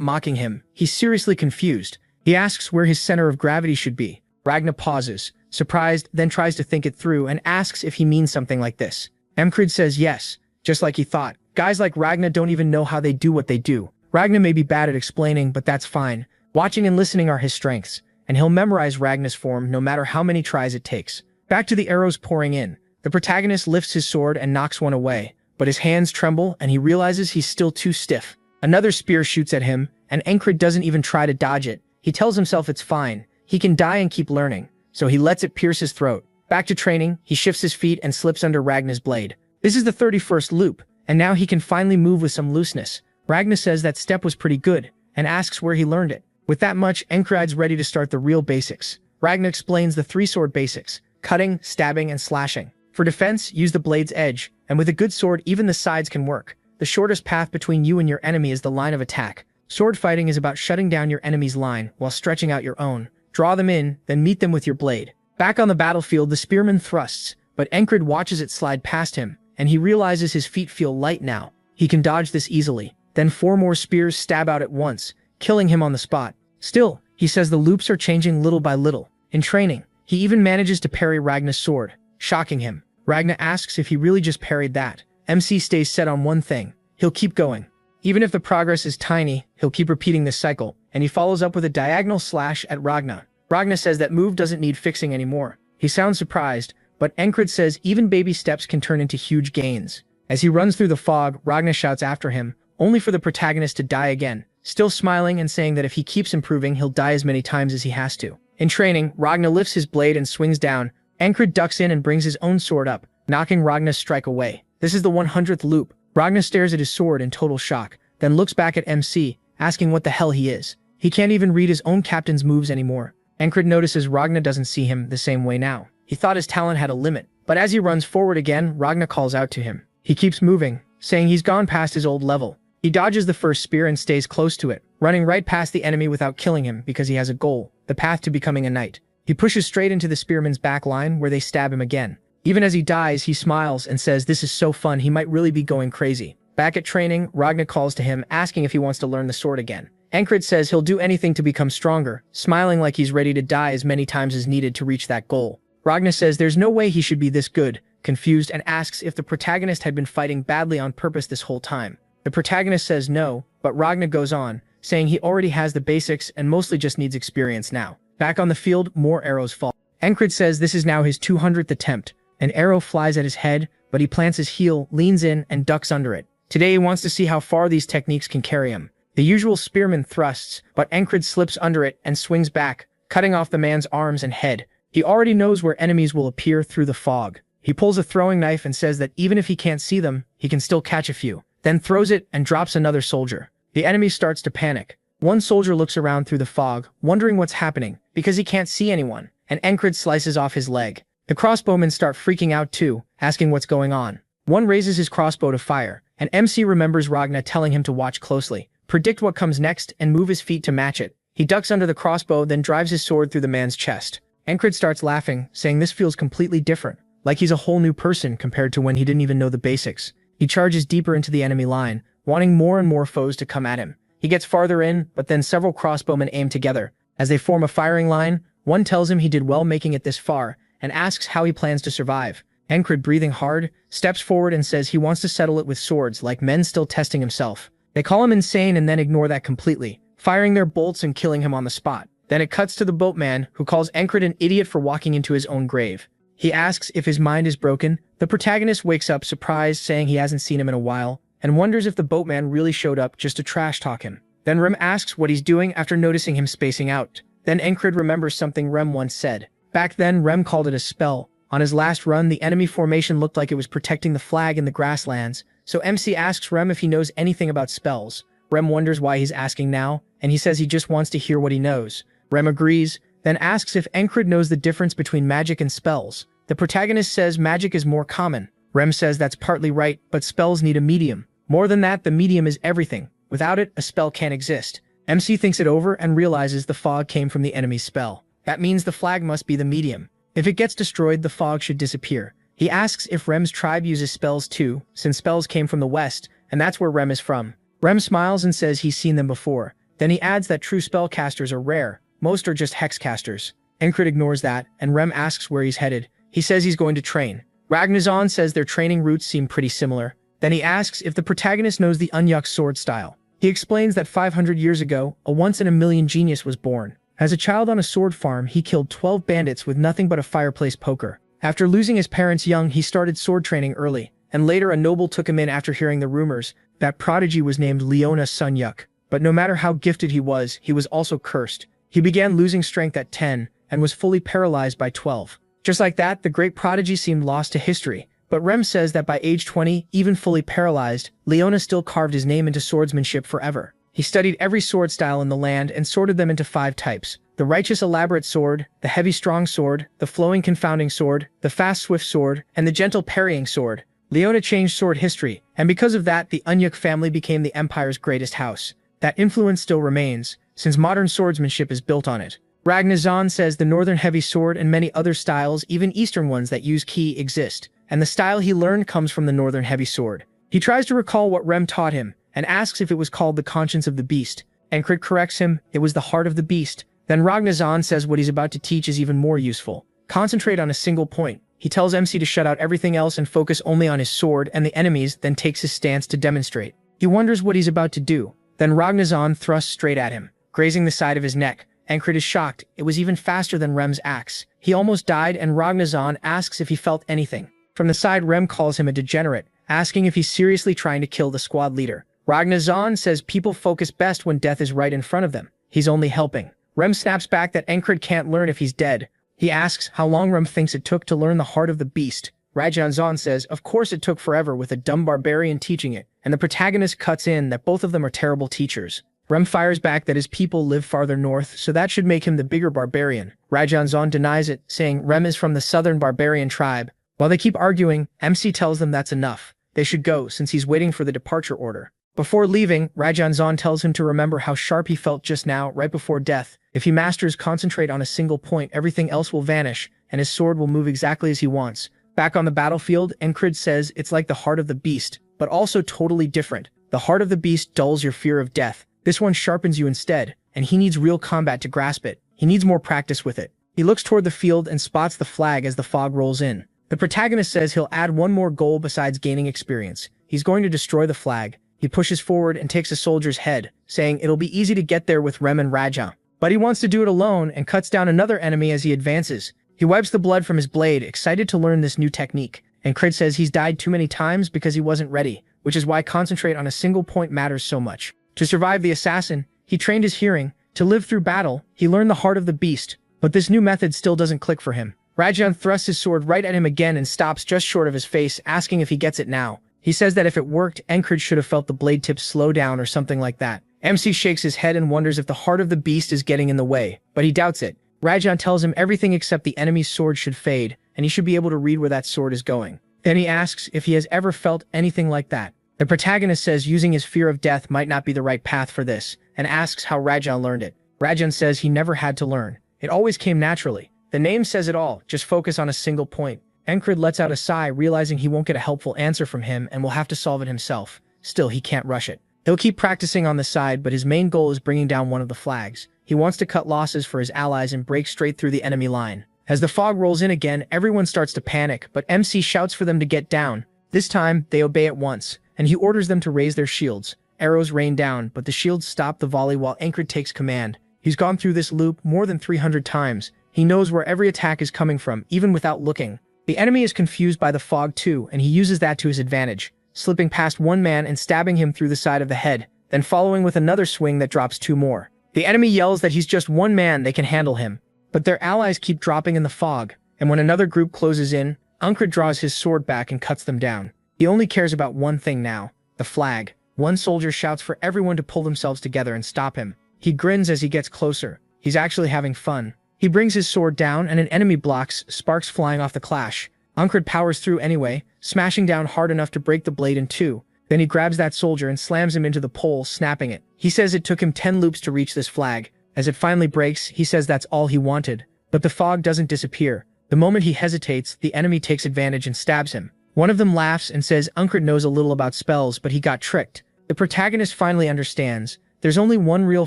mocking him, he's seriously confused. He asks where his center of gravity should be. Ragnar pauses, surprised, then tries to think it through and asks if he means something like this. Mkrid says yes, just like he thought. Guys like Ragnar don't even know how they do what they do. Ragnar may be bad at explaining, but that's fine. Watching and listening are his strengths, and he'll memorize Ragnar's form no matter how many tries it takes. Back to the arrows pouring in. The protagonist lifts his sword and knocks one away, but his hands tremble and he realizes he's still too stiff. Another spear shoots at him, and Mkrid doesn't even try to dodge it. He tells himself it's fine, he can die and keep learning, so he lets it pierce his throat. Back to training, he shifts his feet and slips under Ragnar's blade. This is the 31st loop, and now he can finally move with some looseness. Ragnar says that step was pretty good, and asks where he learned it. With that much, Mkrid's ready to start the real basics. Ragnar explains the 3 sword basics: cutting, stabbing, and slashing. For defense, use the blade's edge, and with a good sword even the sides can work. The shortest path between you and your enemy is the line of attack. Sword fighting is about shutting down your enemy's line while stretching out your own. Draw them in, then meet them with your blade. Back on the battlefield, the spearman thrusts, but Mkrid watches it slide past him, and he realizes his feet feel light now. He can dodge this easily. Then 4 more spears stab out at once, killing him on the spot. Still, he says the loops are changing little by little. In training, he even manages to parry Ragnar's sword, shocking him. Ragnar asks if he really just parried that. MC stays set on one thing: he'll keep going. Even if the progress is tiny, he'll keep repeating this cycle, and he follows up with a diagonal slash at Ragnar. Ragnar says that move doesn't need fixing anymore. He sounds surprised, but Mkrid says even baby steps can turn into huge gains. As he runs through the fog, Ragnar shouts after him, only for the protagonist to die again, still smiling and saying that if he keeps improving, he'll die as many times as he has to. In training, Ragnar lifts his blade and swings down. Mkrid ducks in and brings his own sword up, knocking Ragnar's strike away. This is the 100th loop. Ragnar stares at his sword in total shock, then looks back at MC, asking what the hell he is. He can't even read his own captain's moves anymore. Mkrid notices Ragnar doesn't see him the same way now. He thought his talent had a limit, but as he runs forward again, Ragnar calls out to him. He keeps moving, saying he's gone past his old level. He dodges the first spear and stays close to it, running right past the enemy without killing him because he has a goal, the path to becoming a knight. He pushes straight into the spearman's back line where they stab him again. Even as he dies, he smiles and says this is so fun he might really be going crazy. Back at training, Ragnar calls to him, asking if he wants to learn the sword again. Mkrid says he'll do anything to become stronger, smiling like he's ready to die as many times as needed to reach that goal. Ragnar says there's no way he should be this good, confused, and asks if the protagonist had been fighting badly on purpose this whole time. The protagonist says no, but Ragnar goes on, saying he already has the basics and mostly just needs experience now. Back on the field, more arrows fall. Mkrid says this is now his 200th attempt. An arrow flies at his head, but he plants his heel, leans in, and ducks under it. Today he wants to see how far these techniques can carry him. The usual spearman thrusts, but Mkrid slips under it and swings back, cutting off the man's arms and head. He already knows where enemies will appear through the fog. He pulls a throwing knife and says that even if he can't see them, he can still catch a few. Then throws it and drops another soldier. The enemy starts to panic. One soldier looks around through the fog, wondering what's happening, because he can't see anyone, and Mkrid slices off his leg. The crossbowmen start freaking out too, asking what's going on. One raises his crossbow to fire, and MC remembers Ragnar telling him to watch closely, predict what comes next, and move his feet to match it. He ducks under the crossbow, then drives his sword through the man's chest. Mkrid starts laughing, saying this feels completely different, like he's a whole new person compared to when he didn't even know the basics. He charges deeper into the enemy line, wanting more and more foes to come at him. He gets farther in, but then several crossbowmen aim together. As they form a firing line, one tells him he did well making it this far, and asks how he plans to survive. Mkrid, breathing hard, steps forward and says he wants to settle it with swords like men still testing himself. They call him insane and then ignore that completely, firing their bolts and killing him on the spot. Then it cuts to the boatman, who calls Mkrid an idiot for walking into his own grave. He asks if his mind is broken. The protagonist wakes up surprised, saying he hasn't seen him in a while, and wonders if the boatman really showed up just to trash talk him. Then Rem asks what he's doing after noticing him spacing out. Then Mkrid remembers something Rem once said. Back then, Rem called it a spell. On his last run, the enemy formation looked like it was protecting the flag in the grasslands, so MC asks Rem if he knows anything about spells. Rem wonders why he's asking now, and he says he just wants to hear what he knows. Rem agrees, then asks if Mkrid knows the difference between magic and spells. The protagonist says magic is more common. Rem says that's partly right, but spells need a medium. More than that, the medium is everything. Without it, a spell can't exist. MC thinks it over and realizes the fog came from the enemy's spell. That means the flag must be the medium. If it gets destroyed, the fog should disappear. He asks if Rem's tribe uses spells too, since spells came from the west, and that's where Rem is from. Rem smiles and says he's seen them before. Then he adds that true spellcasters are rare. Most are just hexcasters. Encred ignores that, and Rem asks where he's headed. He says he's going to train. Ragnazon says their training routes seem pretty similar. Then he asks if the protagonist knows the Unyuk sword style. He explains that 500 years ago, a once-in-a-million genius was born. As a child on a sword farm, he killed 12 bandits with nothing but a fireplace poker. After losing his parents young, he started sword training early, and later a noble took him in after hearing the rumors that prodigy was named Leona Sunyuk. But no matter how gifted he was also cursed. He began losing strength at 10, and was fully paralyzed by 12. Just like that, the great prodigy seemed lost to history. But Rem says that by age 20, even fully paralyzed, Leona still carved his name into swordsmanship forever. He studied every sword style in the land and sorted them into 5 types. The righteous elaborate sword, the heavy strong sword, the flowing confounding sword, the fast swift sword, and the gentle parrying sword. Leona changed sword history, and because of that, the Unyuk family became the Empire's greatest house. That influence still remains, since modern swordsmanship is built on it. Ragnazon says the northern heavy sword and many other styles, even eastern ones that use ki, exist, and the style he learned comes from the northern heavy sword. He tries to recall what Rem taught him, and asks if it was called the conscience of the beast. Encred corrects him, it was the heart of the beast. Then Ragnazon says what he's about to teach is even more useful. Concentrate on a single point. He tells MC to shut out everything else and focus only on his sword and the enemies, then takes his stance to demonstrate. He wonders what he's about to do. Then Ragnazon thrusts straight at him, grazing the side of his neck. Encred is shocked. It was even faster than Rem's axe. He almost died, and Ragnazon asks if he felt anything. From the side, Rem calls him a degenerate, asking if he's seriously trying to kill the squad leader. Ragnazon says people focus best when death is right in front of them. He's only helping. Rem snaps back that Encred can't learn if he's dead. He asks how long Rem thinks it took to learn the heart of the beast. Ragnazon says of course it took forever with a dumb barbarian teaching it, and the protagonist cuts in that both of them are terrible teachers. Rem fires back that his people live farther north, so that should make him the bigger barbarian. Ragnazon denies it, saying Rem is from the southern barbarian tribe. While they keep arguing, MC tells them that's enough. They should go, since he's waiting for the departure order. Before leaving, Ragnazon tells him to remember how sharp he felt just now, right before death. If he masters concentrate on a single point, everything else will vanish, and his sword will move exactly as he wants. Back on the battlefield, Encred says it's like the heart of the beast, but also totally different. The heart of the beast dulls your fear of death. This one sharpens you instead, and he needs real combat to grasp it. He needs more practice with it. He looks toward the field and spots the flag as the fog rolls in. The protagonist says he'll add one more goal besides gaining experience. He's going to destroy the flag. He pushes forward and takes a soldier's head, saying it'll be easy to get there with Rem and Raja. But he wants to do it alone and cuts down another enemy as he advances. He wipes the blood from his blade, excited to learn this new technique. And Crid says he's died too many times because he wasn't ready, which is why concentrate on a single point matters so much. To survive the assassin, he trained his hearing. To live through battle, he learned the heart of the beast. But this new method still doesn't click for him. Rajan thrusts his sword right at him again and stops just short of his face, asking if he gets it now. He says that if it worked, Encred should have felt the blade tip slow down or something like that. MC shakes his head and wonders if the heart of the beast is getting in the way, but he doubts it. Rajan tells him everything except the enemy's sword should fade, and he should be able to read where that sword is going. Then he asks if he has ever felt anything like that. The protagonist says using his fear of death might not be the right path for this, and asks how Rajan learned it. Rajan says he never had to learn. It always came naturally. The name says it all, just focus on a single point. Encred lets out a sigh, realizing he won't get a helpful answer from him and will have to solve it himself. Still, he can't rush it. He'll keep practicing on the side, but his main goal is bringing down one of the flags. He wants to cut losses for his allies and break straight through the enemy line. As the fog rolls in again, everyone starts to panic, but MC shouts for them to get down. This time, they obey at once, and he orders them to raise their shields. Arrows rain down, but the shields stop the volley while Encred takes command. He's gone through this loop more than 300 times. He knows where every attack is coming from, even without looking. The enemy is confused by the fog too, and he uses that to his advantage, slipping past one man and stabbing him through the side of the head, then following with another swing that drops two more. The enemy yells that he's just one man, they can handle him. But their allies keep dropping in the fog, and when another group closes in, Encred draws his sword back and cuts them down. He only cares about one thing now, the flag. One soldier shouts for everyone to pull themselves together and stop him. He grins as he gets closer. He's actually having fun. He brings his sword down and an enemy blocks, sparks flying off the clash. Encred powers through anyway, smashing down hard enough to break the blade in two. Then he grabs that soldier and slams him into the pole, snapping it. He says it took him 10 loops to reach this flag. As it finally breaks, he says that's all he wanted. But the fog doesn't disappear. The moment he hesitates, the enemy takes advantage and stabs him. One of them laughs and says Unkred knows a little about spells, but he got tricked. The protagonist finally understands. There's only one real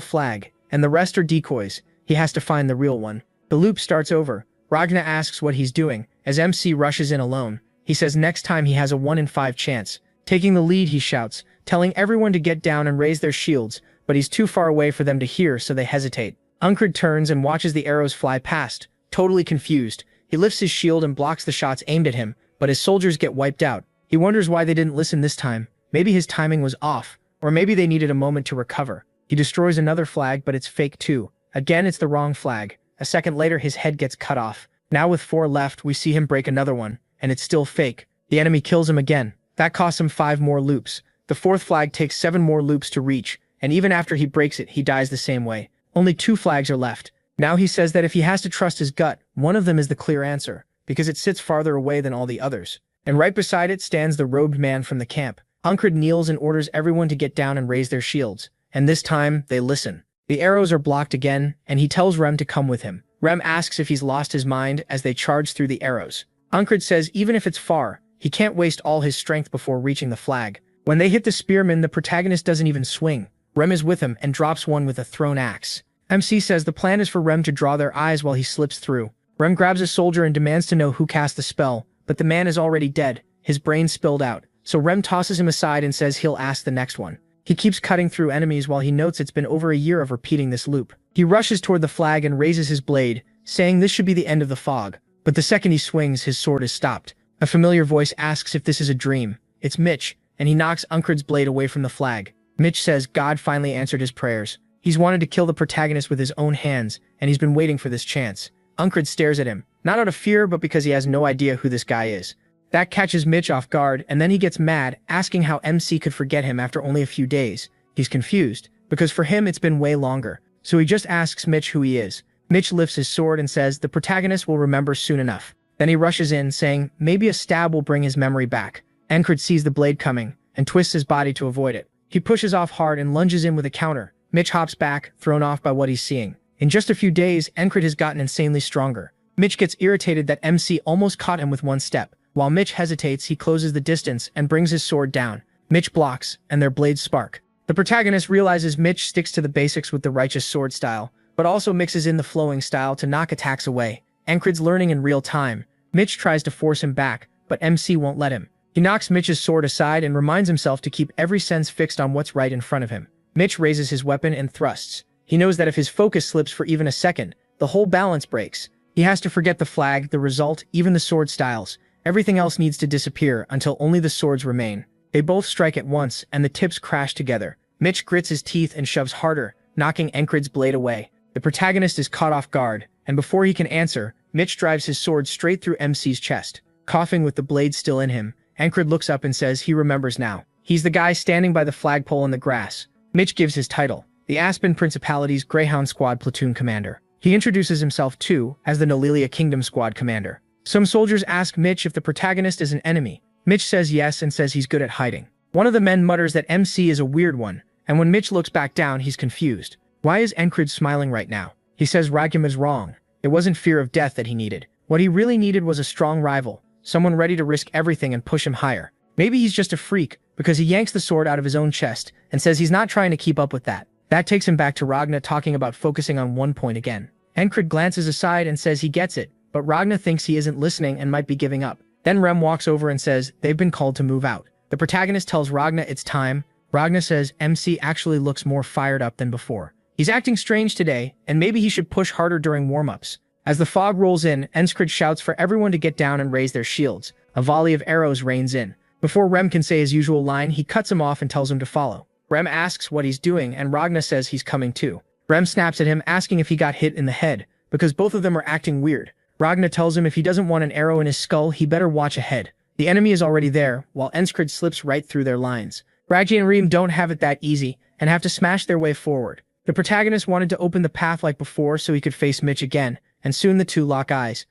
flag, and the rest are decoys. He has to find the real one. The loop starts over. Ragna asks what he's doing, as MC rushes in alone. He says next time he has a 1 in 5 chance. Taking the lead, he shouts, telling everyone to get down and raise their shields, but he's too far away for them to hear, so they hesitate. Unkred turns and watches the arrows fly past, totally confused. He lifts his shield and blocks the shots aimed at him, but his soldiers get wiped out. He wonders why they didn't listen this time. Maybe his timing was off, or maybe they needed a moment to recover. He destroys another flag, but it's fake too. Again, it's the wrong flag. A second later, his head gets cut off. Now with 4 left, we see him break another one, and it's still fake. The enemy kills him again. That costs him 5 more loops. The 4th flag takes 7 more loops to reach, and even after he breaks it, he dies the same way. Only 2 flags are left. Now he says that if he has to trust his gut, one of them is the clear answer, because it sits farther away than all the others. And right beside it stands the robed man from the camp. Unkred kneels and orders everyone to get down and raise their shields. And this time, they listen. The arrows are blocked again, and he tells Rem to come with him. Rem asks if he's lost his mind as they charge through the arrows. Unkred says even if it's far, he can't waste all his strength before reaching the flag. When they hit the spearman, the protagonist doesn't even swing. Rem is with him and drops one with a thrown axe. MC says the plan is for Rem to draw their eyes while he slips through. Rem grabs a soldier and demands to know who cast the spell, but the man is already dead, his brain spilled out, so Rem tosses him aside and says he'll ask the next one. He keeps cutting through enemies while he notes it's been over a year of repeating this loop. He rushes toward the flag and raises his blade, saying this should be the end of the fog. But the second he swings, his sword is stopped. A familiar voice asks if this is a dream. It's Mitch, and he knocks Unkred's blade away from the flag. Mitch says God finally answered his prayers. He's wanted to kill the protagonist with his own hands, and he's been waiting for this chance. Unkred stares at him, not out of fear, but because he has no idea who this guy is. That catches Mitch off guard, and then he gets mad, asking how MC could forget him after only a few days. He's confused, because for him it's been way longer, so he just asks Mitch who he is. Mitch lifts his sword and says the protagonist will remember soon enough. Then he rushes in, saying maybe a stab will bring his memory back. Unkred sees the blade coming, and twists his body to avoid it. He pushes off hard and lunges in with a counter. Mitch hops back, thrown off by what he's seeing. In just a few days, Unkred has gotten insanely stronger. Mitch gets irritated that MC almost caught him with one step. While Mitch hesitates, he closes the distance and brings his sword down. Mitch blocks, and their blades spark. The protagonist realizes Mitch sticks to the basics with the righteous sword style, but also mixes in the flowing style to knock attacks away. Unkred's learning in real time. Mitch tries to force him back, but MC won't let him. He knocks Mitch's sword aside and reminds himself to keep every sense fixed on what's right in front of him. Mitch raises his weapon and thrusts. He knows that if his focus slips for even a second, the whole balance breaks. He has to forget the flag, the result, even the sword styles. Everything else needs to disappear until only the swords remain. They both strike at once, and the tips crash together. Mitch grits his teeth and shoves harder, knocking Unkred's blade away. The protagonist is caught off guard, and before he can answer, Mitch drives his sword straight through MC's chest. Coughing with the blade still in him, Unkred looks up and says he remembers now. He's the guy standing by the flagpole in the grass. Mitch gives his title, the Aspen Principality's Greyhound Squad Platoon Commander. He introduces himself too as the Nolilia Kingdom Squad Commander. Some soldiers ask Mitch if the protagonist is an enemy. Mitch says yes and says he's good at hiding. One of the men mutters that MC is a weird one, and when Mitch looks back down, he's confused. Why is Unkred smiling right now? He says Rakim is wrong. It wasn't fear of death that he needed. What he really needed was a strong rival, someone ready to risk everything and push him higher. Maybe he's just a freak, because he yanks the sword out of his own chest and says he's not trying to keep up with that. That takes him back to Ragna talking about focusing on one point again. Unkred glances aside and says he gets it, but Ragna thinks he isn't listening and might be giving up. Then Rem walks over and says they've been called to move out. The protagonist tells Ragna it's time. Ragna says MC actually looks more fired up than before. He's acting strange today, and maybe he should push harder during warm-ups. As the fog rolls in, Unkred shouts for everyone to get down and raise their shields. A volley of arrows rains in. Before Rem can say his usual line, he cuts him off and tells him to follow. Rem asks what he's doing, and Ragna says he's coming too. Rem snaps at him, asking if he got hit in the head, because both of them are acting weird. Ragna tells him if he doesn't want an arrow in his skull, he better watch ahead. The enemy is already there, while Unkred slips right through their lines. Raggi and Reem don't have it that easy, and have to smash their way forward. The protagonist wanted to open the path like before so he could face Mitch again, and soon the two lock eyes.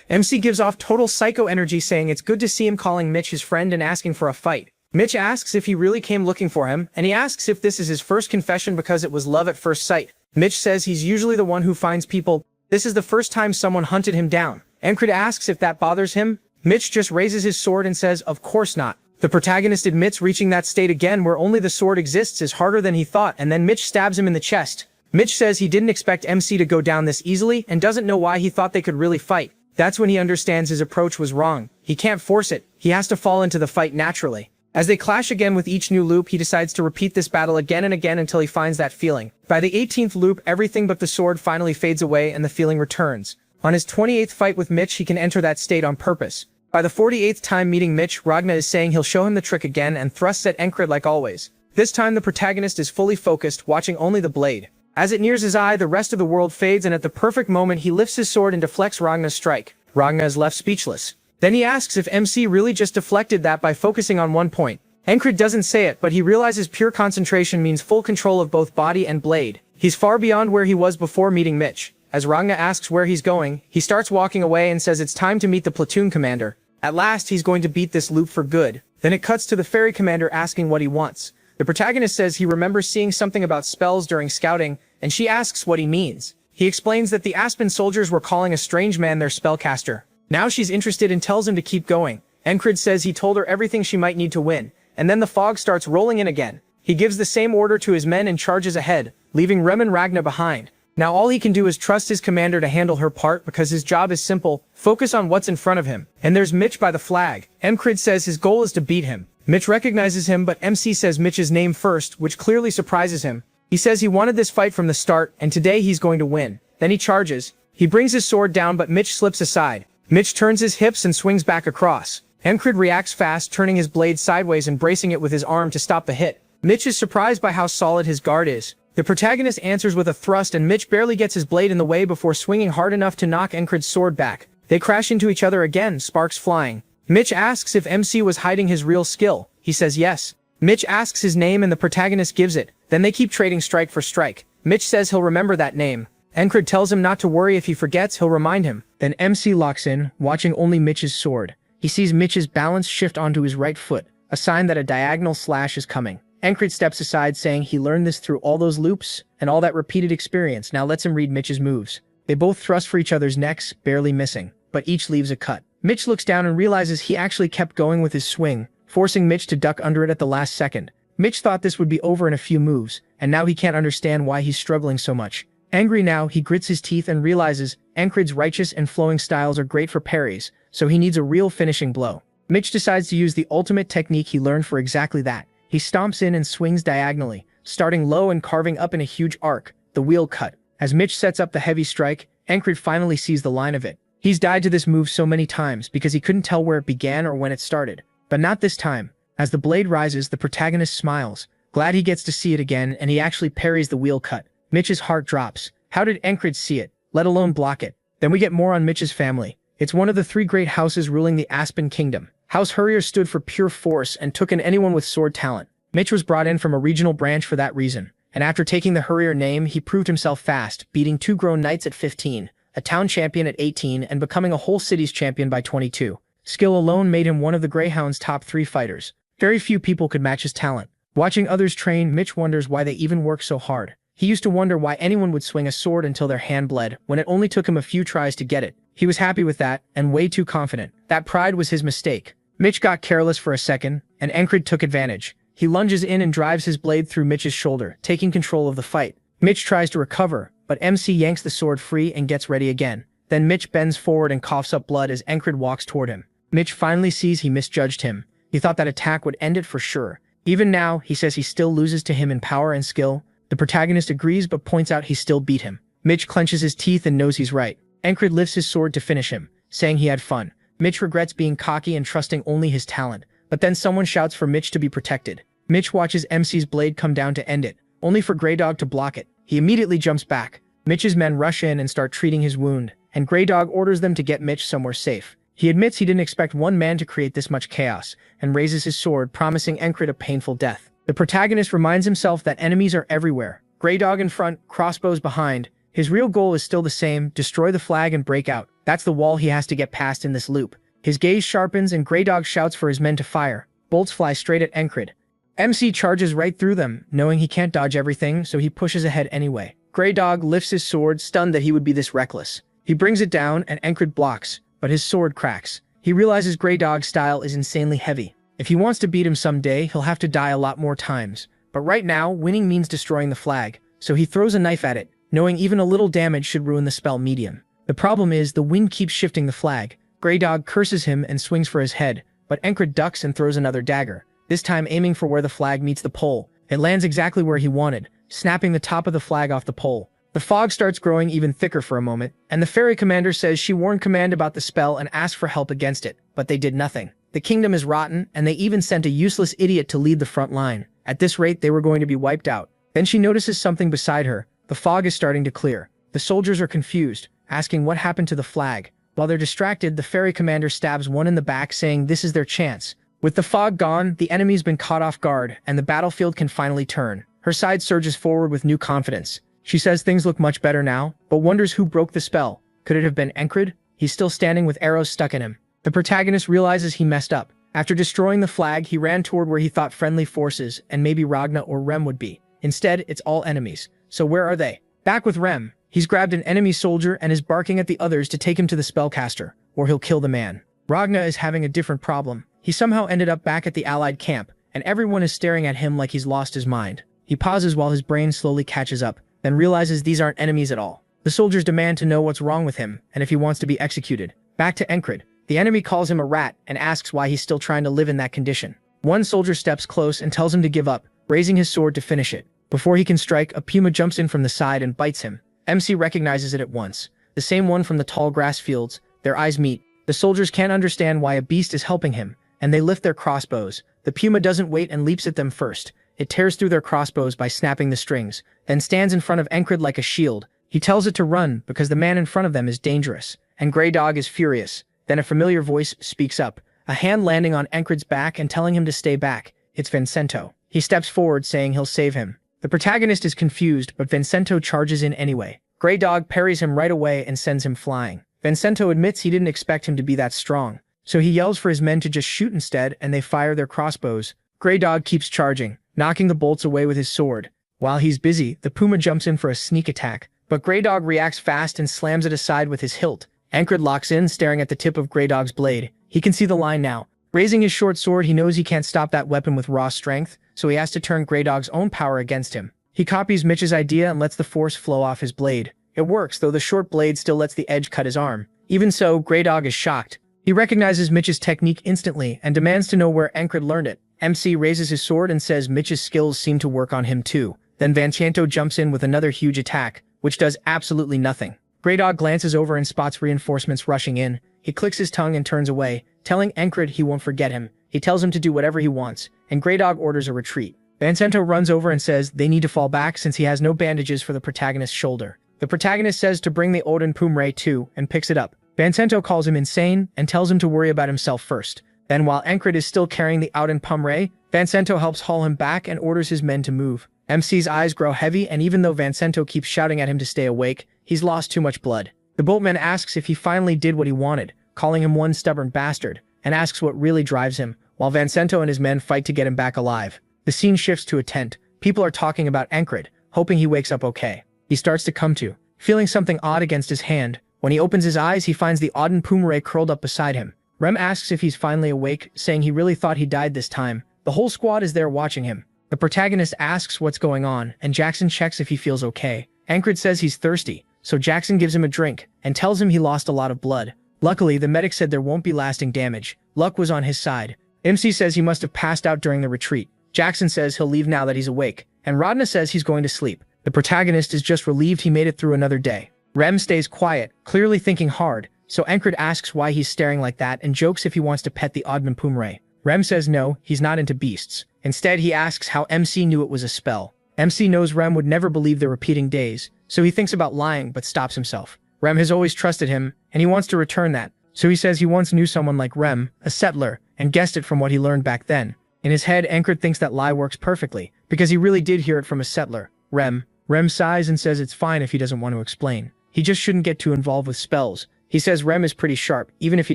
MC gives off total psycho energy, saying it's good to see him calling Mitch his friend and asking for a fight. Mitch asks if he really came looking for him, and he asks if this is his first confession because it was love at first sight. Mitch says he's usually the one who finds people. This is the first time someone hunted him down. Ancred asks if that bothers him. Mitch just raises his sword and says, of course not. The protagonist admits reaching that state again where only the sword exists is harder than he thought, and then Mitch stabs him in the chest. Mitch says he didn't expect MC to go down this easily and doesn't know why he thought they could really fight. That's when he understands his approach was wrong. He can't force it. He has to fall into the fight naturally. As they clash again with each new loop, he decides to repeat this battle again and again until he finds that feeling. By the 18th loop, everything but the sword finally fades away and the feeling returns. On his 28th fight with Mitch, he can enter that state on purpose. By the 48th time meeting Mitch, Ragna is saying he'll show him the trick again and thrusts at Ancred like always. This time the protagonist is fully focused, watching only the blade. As it nears his eye, the rest of the world fades, and at the perfect moment he lifts his sword and deflects Ragna's strike. Ragna is left speechless. Then he asks if MC really just deflected that by focusing on one point. Ancred doesn't say it, but he realizes pure concentration means full control of both body and blade. He's far beyond where he was before meeting Mitch. As Ragna asks where he's going, he starts walking away and says it's time to meet the platoon commander. At last, he's going to beat this loop for good. Then it cuts to the ferry commander asking what he wants. The protagonist says he remembers seeing something about spells during scouting, and she asks what he means. He explains that the Aspen soldiers were calling a strange man their spellcaster. Now she's interested and tells him to keep going. Ancred says he told her everything she might need to win, and then the fog starts rolling in again. He gives the same order to his men and charges ahead, leaving Rem and Ragna behind. Now all he can do is trust his commander to handle her part because his job is simple, focus on what's in front of him. And there's Mitch by the flag. Ancred says his goal is to beat him. Mitch recognizes him, but MC says Mitch's name first, which clearly surprises him. He says he wanted this fight from the start, and today he's going to win. Then he charges. He brings his sword down, but Mitch slips aside. Mitch turns his hips and swings back across. Ancred reacts fast, turning his blade sideways and bracing it with his arm to stop the hit. Mitch is surprised by how solid his guard is. The protagonist answers with a thrust, and Mitch barely gets his blade in the way before swinging hard enough to knock Ancred's sword back. They crash into each other again, sparks flying. Mitch asks if MC was hiding his real skill. He says yes. Mitch asks his name and the protagonist gives it. Then they keep trading strike for strike. Mitch says he'll remember that name. Ancred tells him not to worry, if he forgets, he'll remind him. Then MC locks in, watching only Mitch's sword. He sees Mitch's balance shift onto his right foot, a sign that a diagonal slash is coming. Ancred steps aside, saying he learned this through all those loops and all that repeated experience. Now lets him read Mitch's moves. They both thrust for each other's necks, barely missing, but each leaves a cut. Mitch looks down and realizes he actually kept going with his swing, forcing Mitch to duck under it at the last second. Mitch thought this would be over in a few moves, and now he can't understand why he's struggling so much. Angry now, he grits his teeth and realizes Ancred's righteous and flowing styles are great for parries, so he needs a real finishing blow. Mitch decides to use the ultimate technique he learned for exactly that. He stomps in and swings diagonally, starting low and carving up in a huge arc, the wheel cut. As Mitch sets up the heavy strike, Ancred finally sees the line of it. He's died to this move so many times because he couldn't tell where it began or when it started. But not this time. As the blade rises, the protagonist smiles, glad he gets to see it again, and he actually parries the wheel cut. Mitch's heart drops. How did Ancred see it, let alone block it? Then we get more on Mitch's family. It's one of the three great houses ruling the Aspen Kingdom. House Hurrier stood for pure force and took in anyone with sword talent. Mitch was brought in from a regional branch for that reason, and after taking the Hurrier name, he proved himself fast, beating 2 grown knights at 15, a town champion at 18, and becoming a whole city's champion by 22. Skill alone made him one of the Greyhound's top 3 fighters. Very few people could match his talent. Watching others train, Mitch wonders why they even work so hard. He used to wonder why anyone would swing a sword until their hand bled, when it only took him a few tries to get it. He was happy with that, and way too confident. That pride was his mistake. Mitch got careless for a second, and Ancred took advantage. He lunges in and drives his blade through Mitch's shoulder, taking control of the fight. Mitch tries to recover, but MC yanks the sword free and gets ready again. Then Mitch bends forward and coughs up blood as Ancred walks toward him. Mitch finally sees he misjudged him. He thought that attack would end it for sure. Even now, he says he still loses to him in power and skill. The protagonist agrees but points out he still beat him. Mitch clenches his teeth and knows he's right. Ancred lifts his sword to finish him, saying he had fun. Mitch regrets being cocky and trusting only his talent, but then someone shouts for Mitch to be protected. Mitch watches MC's blade come down to end it, only for Greydog to block it. He immediately jumps back. Mitch's men rush in and start treating his wound, and Greydog orders them to get Mitch somewhere safe. He admits he didn't expect one man to create this much chaos, and raises his sword, promising Ancred a painful death. The protagonist reminds himself that enemies are everywhere. Greydog in front, crossbows behind. His real goal is still the same, destroy the flag and break out. That's the wall he has to get past in this loop. His gaze sharpens and Greydog shouts for his men to fire. bolts fly straight at Encred. MC charges right through them, knowing he can't dodge everything, so he pushes ahead anyway. Grey Dog lifts his sword, stunned that he would be this reckless. He brings it down, and Encred blocks, but his sword cracks. He realizes Grey Dog's style is insanely heavy. If he wants to beat him someday, he'll have to die a lot more times. But right now, winning means destroying the flag, so he throws a knife at it, knowing even a little damage should ruin the spell medium. The problem is, the wind keeps shifting the flag. Grey Dog curses him and swings for his head, but Encred ducks and throws another dagger, this time aiming for where the flag meets the pole. It lands exactly where he wanted, snapping the top of the flag off the pole. The fog starts growing even thicker for a moment, and the fairy commander says she warned command about the spell and asked for help against it, but they did nothing. The kingdom is rotten, and they even sent a useless idiot to lead the front line. At this rate, they were going to be wiped out. Then she notices something beside her. The fog is starting to clear. The soldiers are confused, asking what happened to the flag. While they're distracted, the fairy commander stabs one in the back, saying this is their chance. With the fog gone, the enemy's been caught off guard, and the battlefield can finally turn. Her side surges forward with new confidence. She says things look much better now, but wonders who broke the spell. Could it have been Encred? He's still standing with arrows stuck in him. The protagonist realizes he messed up. After destroying the flag, he ran toward where he thought friendly forces and maybe Ragna or Rem would be. Instead, it's all enemies. So where are they? Back with Rem, he's grabbed an enemy soldier and is barking at the others to take him to the spellcaster, or he'll kill the man. Ragna is having a different problem. He somehow ended up back at the allied camp, and everyone is staring at him like he's lost his mind. He pauses while his brain slowly catches up, then realizes these aren't enemies at all. The soldiers demand to know what's wrong with him, and if he wants to be executed. Back to Encred. The enemy calls him a rat and asks why he's still trying to live in that condition. One soldier steps close and tells him to give up, raising his sword to finish it. Before he can strike, a puma jumps in from the side and bites him. MC recognizes it at once. The same one from the tall grass fields. Their eyes meet. The soldiers can't understand why a beast is helping him, and they lift their crossbows. The puma doesn't wait and leaps at them first. It tears through their crossbows by snapping the strings, then stands in front of Encred like a shield. He tells it to run because the man in front of them is dangerous, and Grey Dog is furious. Then a familiar voice speaks up, a hand landing on Encred's back and telling him to stay back. It's Vincento. He steps forward saying he'll save him. The protagonist is confused, but Vincento charges in anyway. Grey Dog parries him right away and sends him flying. Vincento admits he didn't expect him to be that strong, so he yells for his men to just shoot instead, and they fire their crossbows. Grey Dog keeps charging, knocking the bolts away with his sword. While he's busy, the puma jumps in for a sneak attack, but Grey Dog reacts fast and slams it aside with his hilt. Encred locks in, staring at the tip of Grey Dog's blade. He can see the line now. Raising his short sword, he knows he can't stop that weapon with raw strength, so he has to turn Grey Dog's own power against him. He copies Mitch's idea and lets the force flow off his blade. It works, though the short blade still lets the edge cut his arm. Even so, Grey Dog is shocked. He recognizes Mitch's technique instantly and demands to know where Encred learned it. MC raises his sword and says Mitch's skills seem to work on him too. Then Vincento jumps in with another huge attack, which does absolutely nothing. Grey Dog glances over and spots reinforcements rushing in. He clicks his tongue and turns away, telling Encred he won't forget him. He tells him to do whatever he wants, and Grey Dog orders a retreat. Vincento runs over and says they need to fall back since he has no bandages for the protagonist's shoulder. The protagonist says to bring the Odin Pumre too, and picks it up. Vincento calls him insane and tells him to worry about himself first. Then while Encred is still carrying the Odin Pumre, Vincento helps haul him back and orders his men to move. MC's eyes grow heavy, and even though Vincento keeps shouting at him to stay awake, he's lost too much blood. The boatman asks if he finally did what he wanted, calling him one stubborn bastard, and asks what really drives him, while Vincento and his men fight to get him back alive. The scene shifts to a tent. People are talking about Encred, hoping he wakes up okay. He starts to come to, feeling something odd against his hand. When he opens his eyes, he finds the Odin Pumre curled up beside him. Rem asks if he's finally awake, saying he really thought he died this time. The whole squad is there watching him. The protagonist asks what's going on, and Jackson checks if he feels okay. Encred says he's thirsty, so Jackson gives him a drink, and tells him he lost a lot of blood. Luckily, the medic said there won't be lasting damage. Luck was on his side. MC says he must have passed out during the retreat. Jackson says he'll leave now that he's awake, and Rodna says he's going to sleep. The protagonist is just relieved he made it through another day. Rem stays quiet, clearly thinking hard, so Encred asks why he's staring like that and jokes if he wants to pet the Odin Pumre. Rem says no, he's not into beasts. Instead, he asks how MC knew it was a spell. MC knows Rem would never believe the repeating days, so he thinks about lying but stops himself. Rem has always trusted him, and he wants to return that, so he says he once knew someone like Rem, a settler, and guessed it from what he learned back then. In his head, Encred thinks that lie works perfectly, because he really did hear it from a settler, Rem. Rem sighs and says it's fine if he doesn't want to explain. He just shouldn't get too involved with spells. He says Rem is pretty sharp, even if he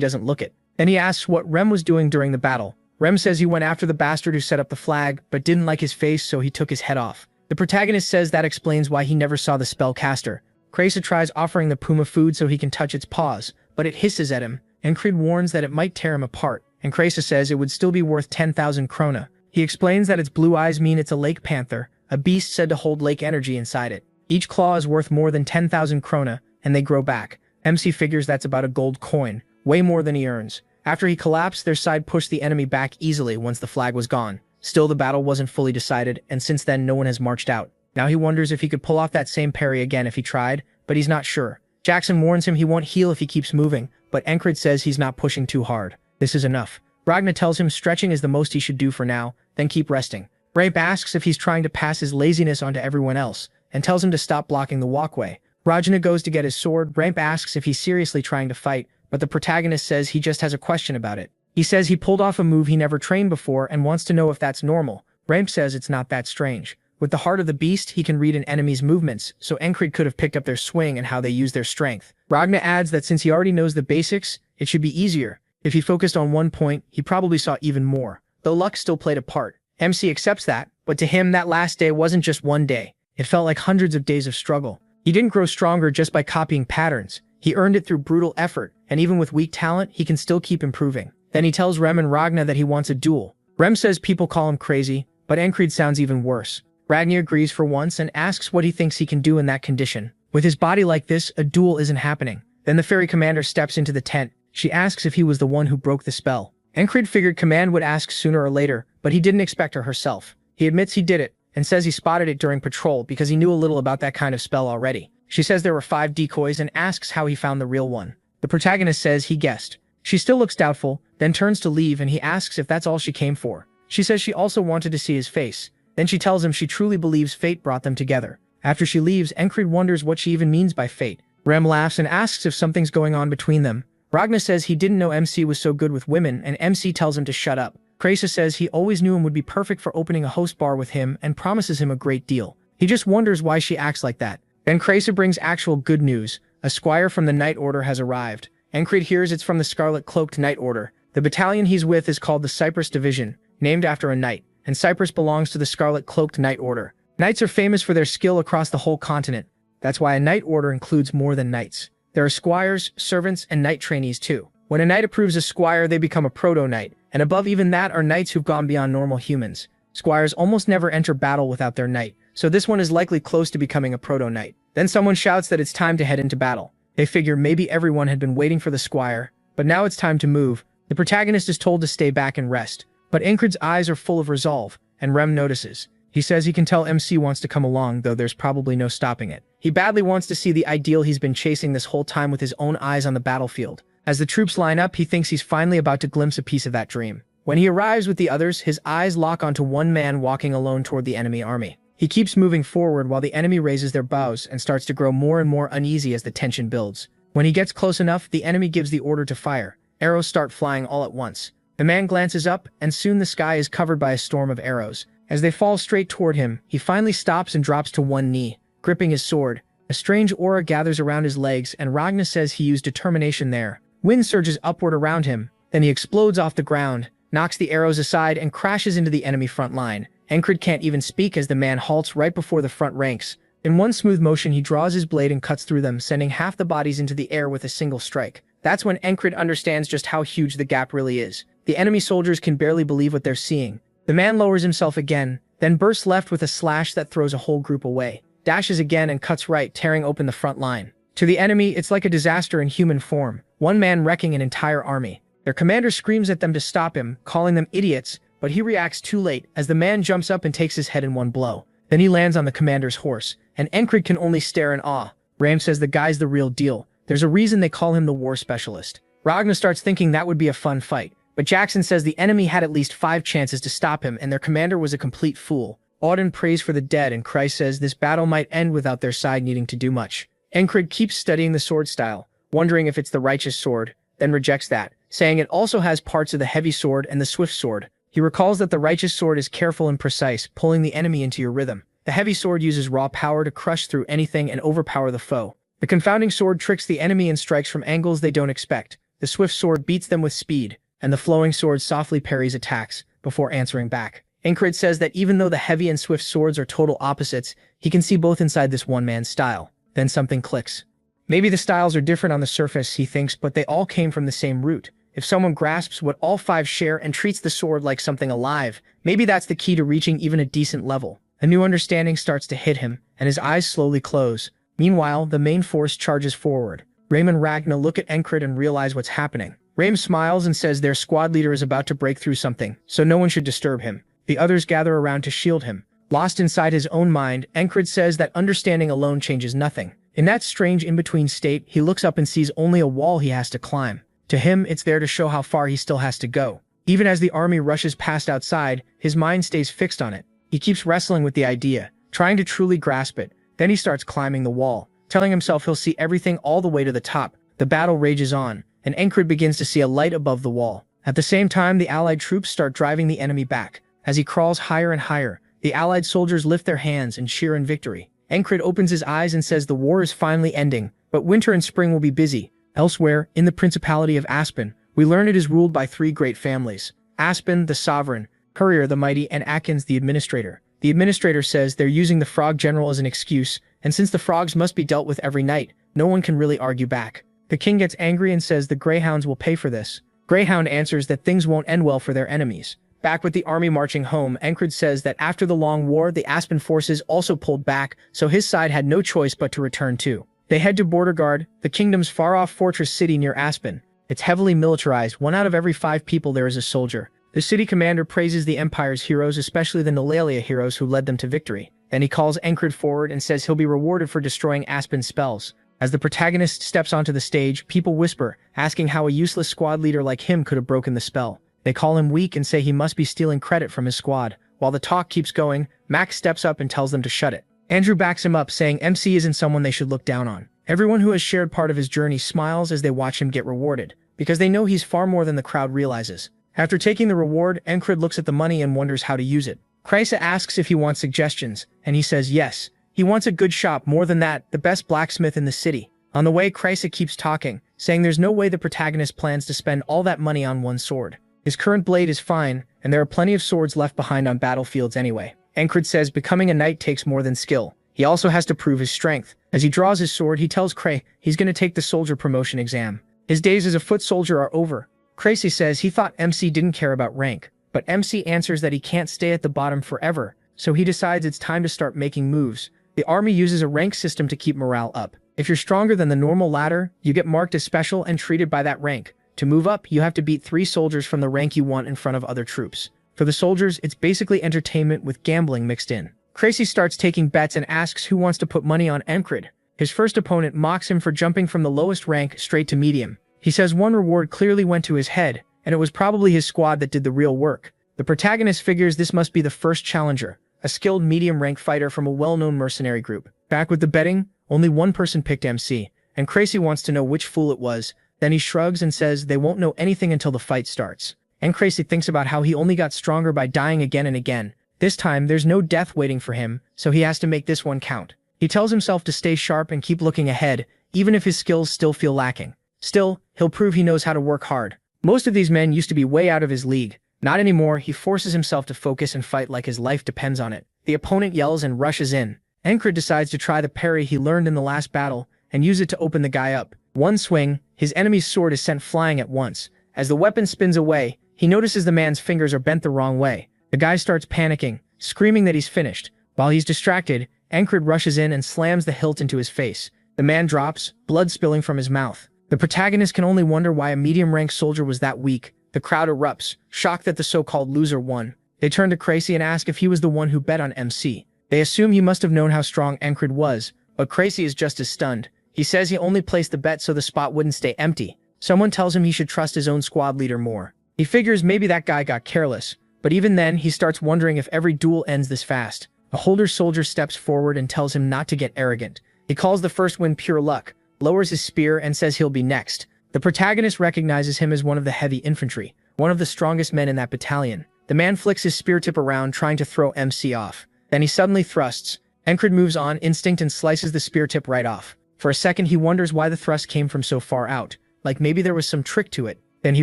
doesn't look it. Then he asks what Rem was doing during the battle. Rem says he went after the bastard who set up the flag, but didn't like his face, so he took his head off. The protagonist says that explains why he never saw the spellcaster. Krasa tries offering the puma food so he can touch its paws, but it hisses at him, and Creed warns that it might tear him apart, and Krasa says it would still be worth 10,000 krona. He explains that its blue eyes mean it's a lake panther, a beast said to hold lake energy inside it. Each claw is worth more than 10,000 krona, and they grow back. MC figures that's about a gold coin, way more than he earns. After he collapsed, their side pushed the enemy back easily once the flag was gone. Still, the battle wasn't fully decided, and since then no one has marched out. Now he wonders if he could pull off that same parry again if he tried, but he's not sure. Jackson warns him he won't heal if he keeps moving, but Encred says he's not pushing too hard. This is enough. Ragna tells him stretching is the most he should do for now, then keep resting. Rape asks if he's trying to pass his laziness onto everyone else, and tells him to stop blocking the walkway. Rajna goes to get his sword. Ramp asks if he's seriously trying to fight, but the protagonist says he just has a question about it. He says he pulled off a move he never trained before and wants to know if that's normal. Ramp says it's not that strange. With the heart of the beast, he can read an enemy's movements, so Encred could have picked up their swing and how they use their strength. Ragna adds that since he already knows the basics, it should be easier. If he focused on one point, he probably saw even more. Though luck still played a part. MC accepts that, but to him that last day wasn't just one day. It felt like hundreds of days of struggle. He didn't grow stronger just by copying patterns. He earned it through brutal effort, and even with weak talent, he can still keep improving. Then he tells Rem and Ragna that he wants a duel. Rem says people call him crazy, but Encred sounds even worse. Ragnar agrees for once and asks what he thinks he can do in that condition. With his body like this, a duel isn't happening. Then the fairy commander steps into the tent. She asks if he was the one who broke the spell. Encred figured Command would ask sooner or later, but he didn't expect her herself. He admits he did it, and says he spotted it during patrol because he knew a little about that kind of spell already. She says there were 5 decoys and asks how he found the real one. The protagonist says he guessed. She still looks doubtful, then turns to leave and he asks if that's all she came for. She says she also wanted to see his face. Then she tells him she truly believes fate brought them together. After she leaves, Encred wonders what she even means by fate. Rem laughs and asks if something's going on between them. Ragna says he didn't know MC was so good with women, and MC tells him to shut up. Krasa says he always knew him would be perfect for opening a host bar with him and promises him a great deal. He just wonders why she acts like that. Then Krasa brings actual good news. A squire from the Night Order has arrived. Encred hears it's from the Scarlet-Cloaked Night Order. The battalion he's with is called the Cypress Division, named after a knight, and Cyprus belongs to the Scarlet-Cloaked Night Order. Knights are famous for their skill across the whole continent. That's why a Night Order includes more than knights. There are squires, servants, and knight trainees too. When a knight approves a squire, they become a proto-knight, and above even that are knights who've gone beyond normal humans. Squires almost never enter battle without their knight, so this one is likely close to becoming a proto-knight. Then someone shouts that it's time to head into battle. They figure maybe everyone had been waiting for the squire, but now it's time to move. The protagonist is told to stay back and rest, but Encred's eyes are full of resolve, and Rem notices. He says he can tell MC wants to come along, though there's probably no stopping it. He badly wants to see the ideal he's been chasing this whole time with his own eyes on the battlefield. As the troops line up, he thinks he's finally about to glimpse a piece of that dream. When he arrives with the others, his eyes lock onto one man walking alone toward the enemy army. He keeps moving forward while the enemy raises their bows and starts to grow more and more uneasy as the tension builds. When he gets close enough, the enemy gives the order to fire. Arrows start flying all at once. The man glances up, and soon the sky is covered by a storm of arrows. As they fall straight toward him, he finally stops and drops to one knee, gripping his sword. A strange aura gathers around his legs, and Ragna says he used determination there. Wind surges upward around him, then he explodes off the ground, knocks the arrows aside, and crashes into the enemy front line. Encred can't even speak as the man halts right before the front ranks. In one smooth motion, he draws his blade and cuts through them, sending half the bodies into the air with a single strike. That's when Encred understands just how huge the gap really is. The enemy soldiers can barely believe what they're seeing. The man lowers himself again, then bursts left with a slash that throws a whole group away, dashes again and cuts right, tearing open the front line. To the enemy, it's like a disaster in human form, one man wrecking an entire army. Their commander screams at them to stop him, calling them idiots, but he reacts too late as the man jumps up and takes his head in one blow. Then he lands on the commander's horse, and Encred can only stare in awe. Ram says the guy's the real deal. There's a reason they call him the war specialist. Ragna starts thinking that would be a fun fight, but Jackson says the enemy had at least 5 chances to stop him and their commander was a complete fool. Auden prays for the dead and Christ says this battle might end without their side needing to do much. Encred keeps studying the sword style, wondering if it's the righteous sword, then rejects that, saying it also has parts of the heavy sword and the swift sword. He recalls that the righteous sword is careful and precise, pulling the enemy into your rhythm. The heavy sword uses raw power to crush through anything and overpower the foe. The confounding sword tricks the enemy and strikes from angles they don't expect. The swift sword beats them with speed, and the flowing sword softly parries attacks before answering back. Encrid says that even though the heavy and swift swords are total opposites, he can see both inside this one man's style. Then something clicks. Maybe the styles are different on the surface, he thinks, but they all came from the same root. If someone grasps what all five share and treats the sword like something alive, maybe that's the key to reaching even a decent level. A new understanding starts to hit him, and his eyes slowly close. Meanwhile, the main force charges forward. Raim and Ragna look at Encrid and realize what's happening. Raim smiles and says their squad leader is about to break through something, so no one should disturb him. The others gather around to shield him. Lost inside his own mind, Encrid says that understanding alone changes nothing. In that strange in-between state, he looks up and sees only a wall he has to climb. To him, it's there to show how far he still has to go. Even as the army rushes past outside, his mind stays fixed on it. He keeps wrestling with the idea, trying to truly grasp it. Then he starts climbing the wall, telling himself he'll see everything all the way to the top. The battle rages on, and Encrid begins to see a light above the wall. At the same time, the allied troops start driving the enemy back. As he crawls higher and higher, the allied soldiers lift their hands and cheer in victory. Encrid opens his eyes and says the war is finally ending, but winter and spring will be busy. Elsewhere, in the Principality of Aspen, we learn it is ruled by three great families: Aspen, the sovereign; Courier, the mighty; and Atkins, the administrator. The administrator says they're using the frog general as an excuse, and since the frogs must be dealt with every night, no one can really argue back. The king gets angry and says the Greyhounds will pay for this. Greyhound answers that things won't end well for their enemies. Back with the army marching home, Encrid says that after the long war, the Aspen forces also pulled back, so his side had no choice but to return too. They head to Borderguard, the kingdom's far-off fortress city near Aspen. It's heavily militarized. 1 out of every 5 people there is a soldier. The city commander praises the Empire's heroes, especially the Nolalia heroes who led them to victory. Then he calls Encrid forward and says he'll be rewarded for destroying Aspen's spells. As the protagonist steps onto the stage, people whisper, asking how a useless squad leader like him could have broken the spell. They call him weak and say he must be stealing credit from his squad. While the talk keeps going, Max steps up and tells them to shut it. Andrew backs him up, saying MC isn't someone they should look down on. Everyone who has shared part of his journey smiles as they watch him get rewarded, because they know he's far more than the crowd realizes. After taking the reward, Encrid looks at the money and wonders how to use it. Kreisa asks if he wants suggestions, and he says yes. He wants a good shop, more than that, the best blacksmith in the city. On the way, Kreisa keeps talking, saying there's no way the protagonist plans to spend all that money on one sword. His current blade is fine, and there are plenty of swords left behind on battlefields anyway. Encrid says becoming a knight takes more than skill. He also has to prove his strength. As he draws his sword, he tells Cray he's going to take the soldier promotion exam. His days as a foot soldier are over. Crazy says he thought MC didn't care about rank, but MC answers that he can't stay at the bottom forever, so he decides it's time to start making moves. The army uses a rank system to keep morale up. If you're stronger than the normal ladder, you get marked as special and treated by that rank. To move up, you have to beat 3 soldiers from the rank you want in front of other troops. For the soldiers, it's basically entertainment with gambling mixed in. Crazy starts taking bets and asks who wants to put money on Encrid. His first opponent mocks him for jumping from the lowest rank straight to medium. He says one reward clearly went to his head, and it was probably his squad that did the real work. The protagonist figures this must be the first challenger, a skilled medium-rank fighter from a well-known mercenary group. Back with the betting, only one person picked MC, and Crazy wants to know which fool it was. Then he shrugs and says they won't know anything until the fight starts. And Crazy thinks about how he only got stronger by dying again and again. This time, there's no death waiting for him, so he has to make this one count. He tells himself to stay sharp and keep looking ahead, even if his skills still feel lacking. Still, he'll prove he knows how to work hard. Most of these men used to be way out of his league. Not anymore. He forces himself to focus and fight like his life depends on it. The opponent yells and rushes in. Encrid decides to try the parry he learned in the last battle and use it to open the guy up. One swing, his enemy's sword is sent flying at once. As the weapon spins away, he notices the man's fingers are bent the wrong way. The guy starts panicking, screaming that he's finished. While he's distracted, Encrid rushes in and slams the hilt into his face. The man drops, blood spilling from his mouth. The protagonist can only wonder why a medium-ranked soldier was that weak. The crowd erupts, shocked that the so-called loser won. They turn to Crazy and ask if he was the one who bet on MC. They assume he must have known how strong Encrid was, but Crazy is just as stunned. He says he only placed the bet so the spot wouldn't stay empty. Someone tells him he should trust his own squad leader more. He figures maybe that guy got careless, but even then he starts wondering if every duel ends this fast. A older soldier steps forward and tells him not to get arrogant. He calls the first win pure luck, lowers his spear and says he'll be next. The protagonist recognizes him as one of the heavy infantry, one of the strongest men in that battalion. The man flicks his spear tip around trying to throw MC off. Then he suddenly thrusts. Encrid moves on instinct and slices the spear tip right off. For a second he wonders why the thrust came from so far out, like maybe there was some trick to it. Then he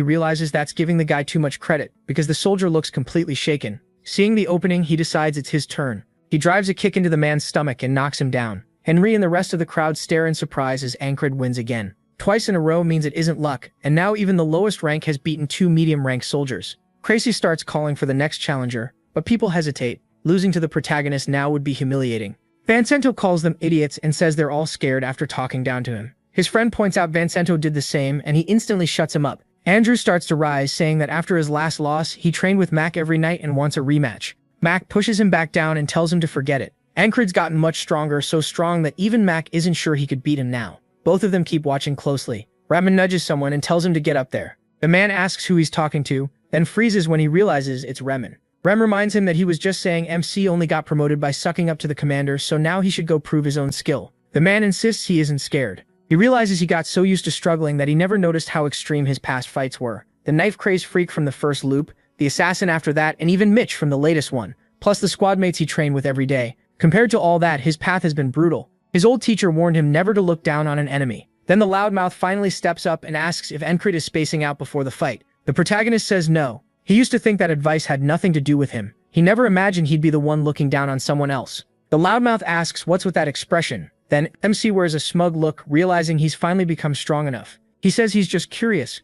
realizes that's giving the guy too much credit, because the soldier looks completely shaken. Seeing the opening, he decides it's his turn. He drives a kick into the man's stomach and knocks him down. Henry and the rest of the crowd stare in surprise as Ancred wins again. Twice in a row means it isn't luck, and now even the lowest rank has beaten 2 medium-rank soldiers. Crazy starts calling for the next challenger, but people hesitate. Losing to the protagonist now would be humiliating. Vincento calls them idiots and says they're all scared after talking down to him. His friend points out Vincento did the same, and he instantly shuts him up. Andrew starts to rise, saying that after his last loss, he trained with Mac every night and wants a rematch. Mac pushes him back down and tells him to forget it. Ancred's gotten much stronger, so strong that even Mac isn't sure he could beat him now. Both of them keep watching closely. Raman nudges someone and tells him to get up there. The man asks who he's talking to, then freezes when he realizes it's Remen. Rem reminds him that he was just saying MC only got promoted by sucking up to the commander, so now he should go prove his own skill. The man insists he isn't scared. He realizes he got so used to struggling that he never noticed how extreme his past fights were. The knife-crazed freak from the first loop, the assassin after that, and even Mitch from the latest one, plus the squad mates he trained with every day. Compared to all that, his path has been brutal. His old teacher warned him never to look down on an enemy. Then the loudmouth finally steps up and asks if Ancred is spacing out before the fight. The protagonist says no. He used to think that advice had nothing to do with him. He never imagined he'd be the one looking down on someone else. The loudmouth asks what's with that expression. Then MC wears a smug look, realizing he's finally become strong enough. He says he's just curious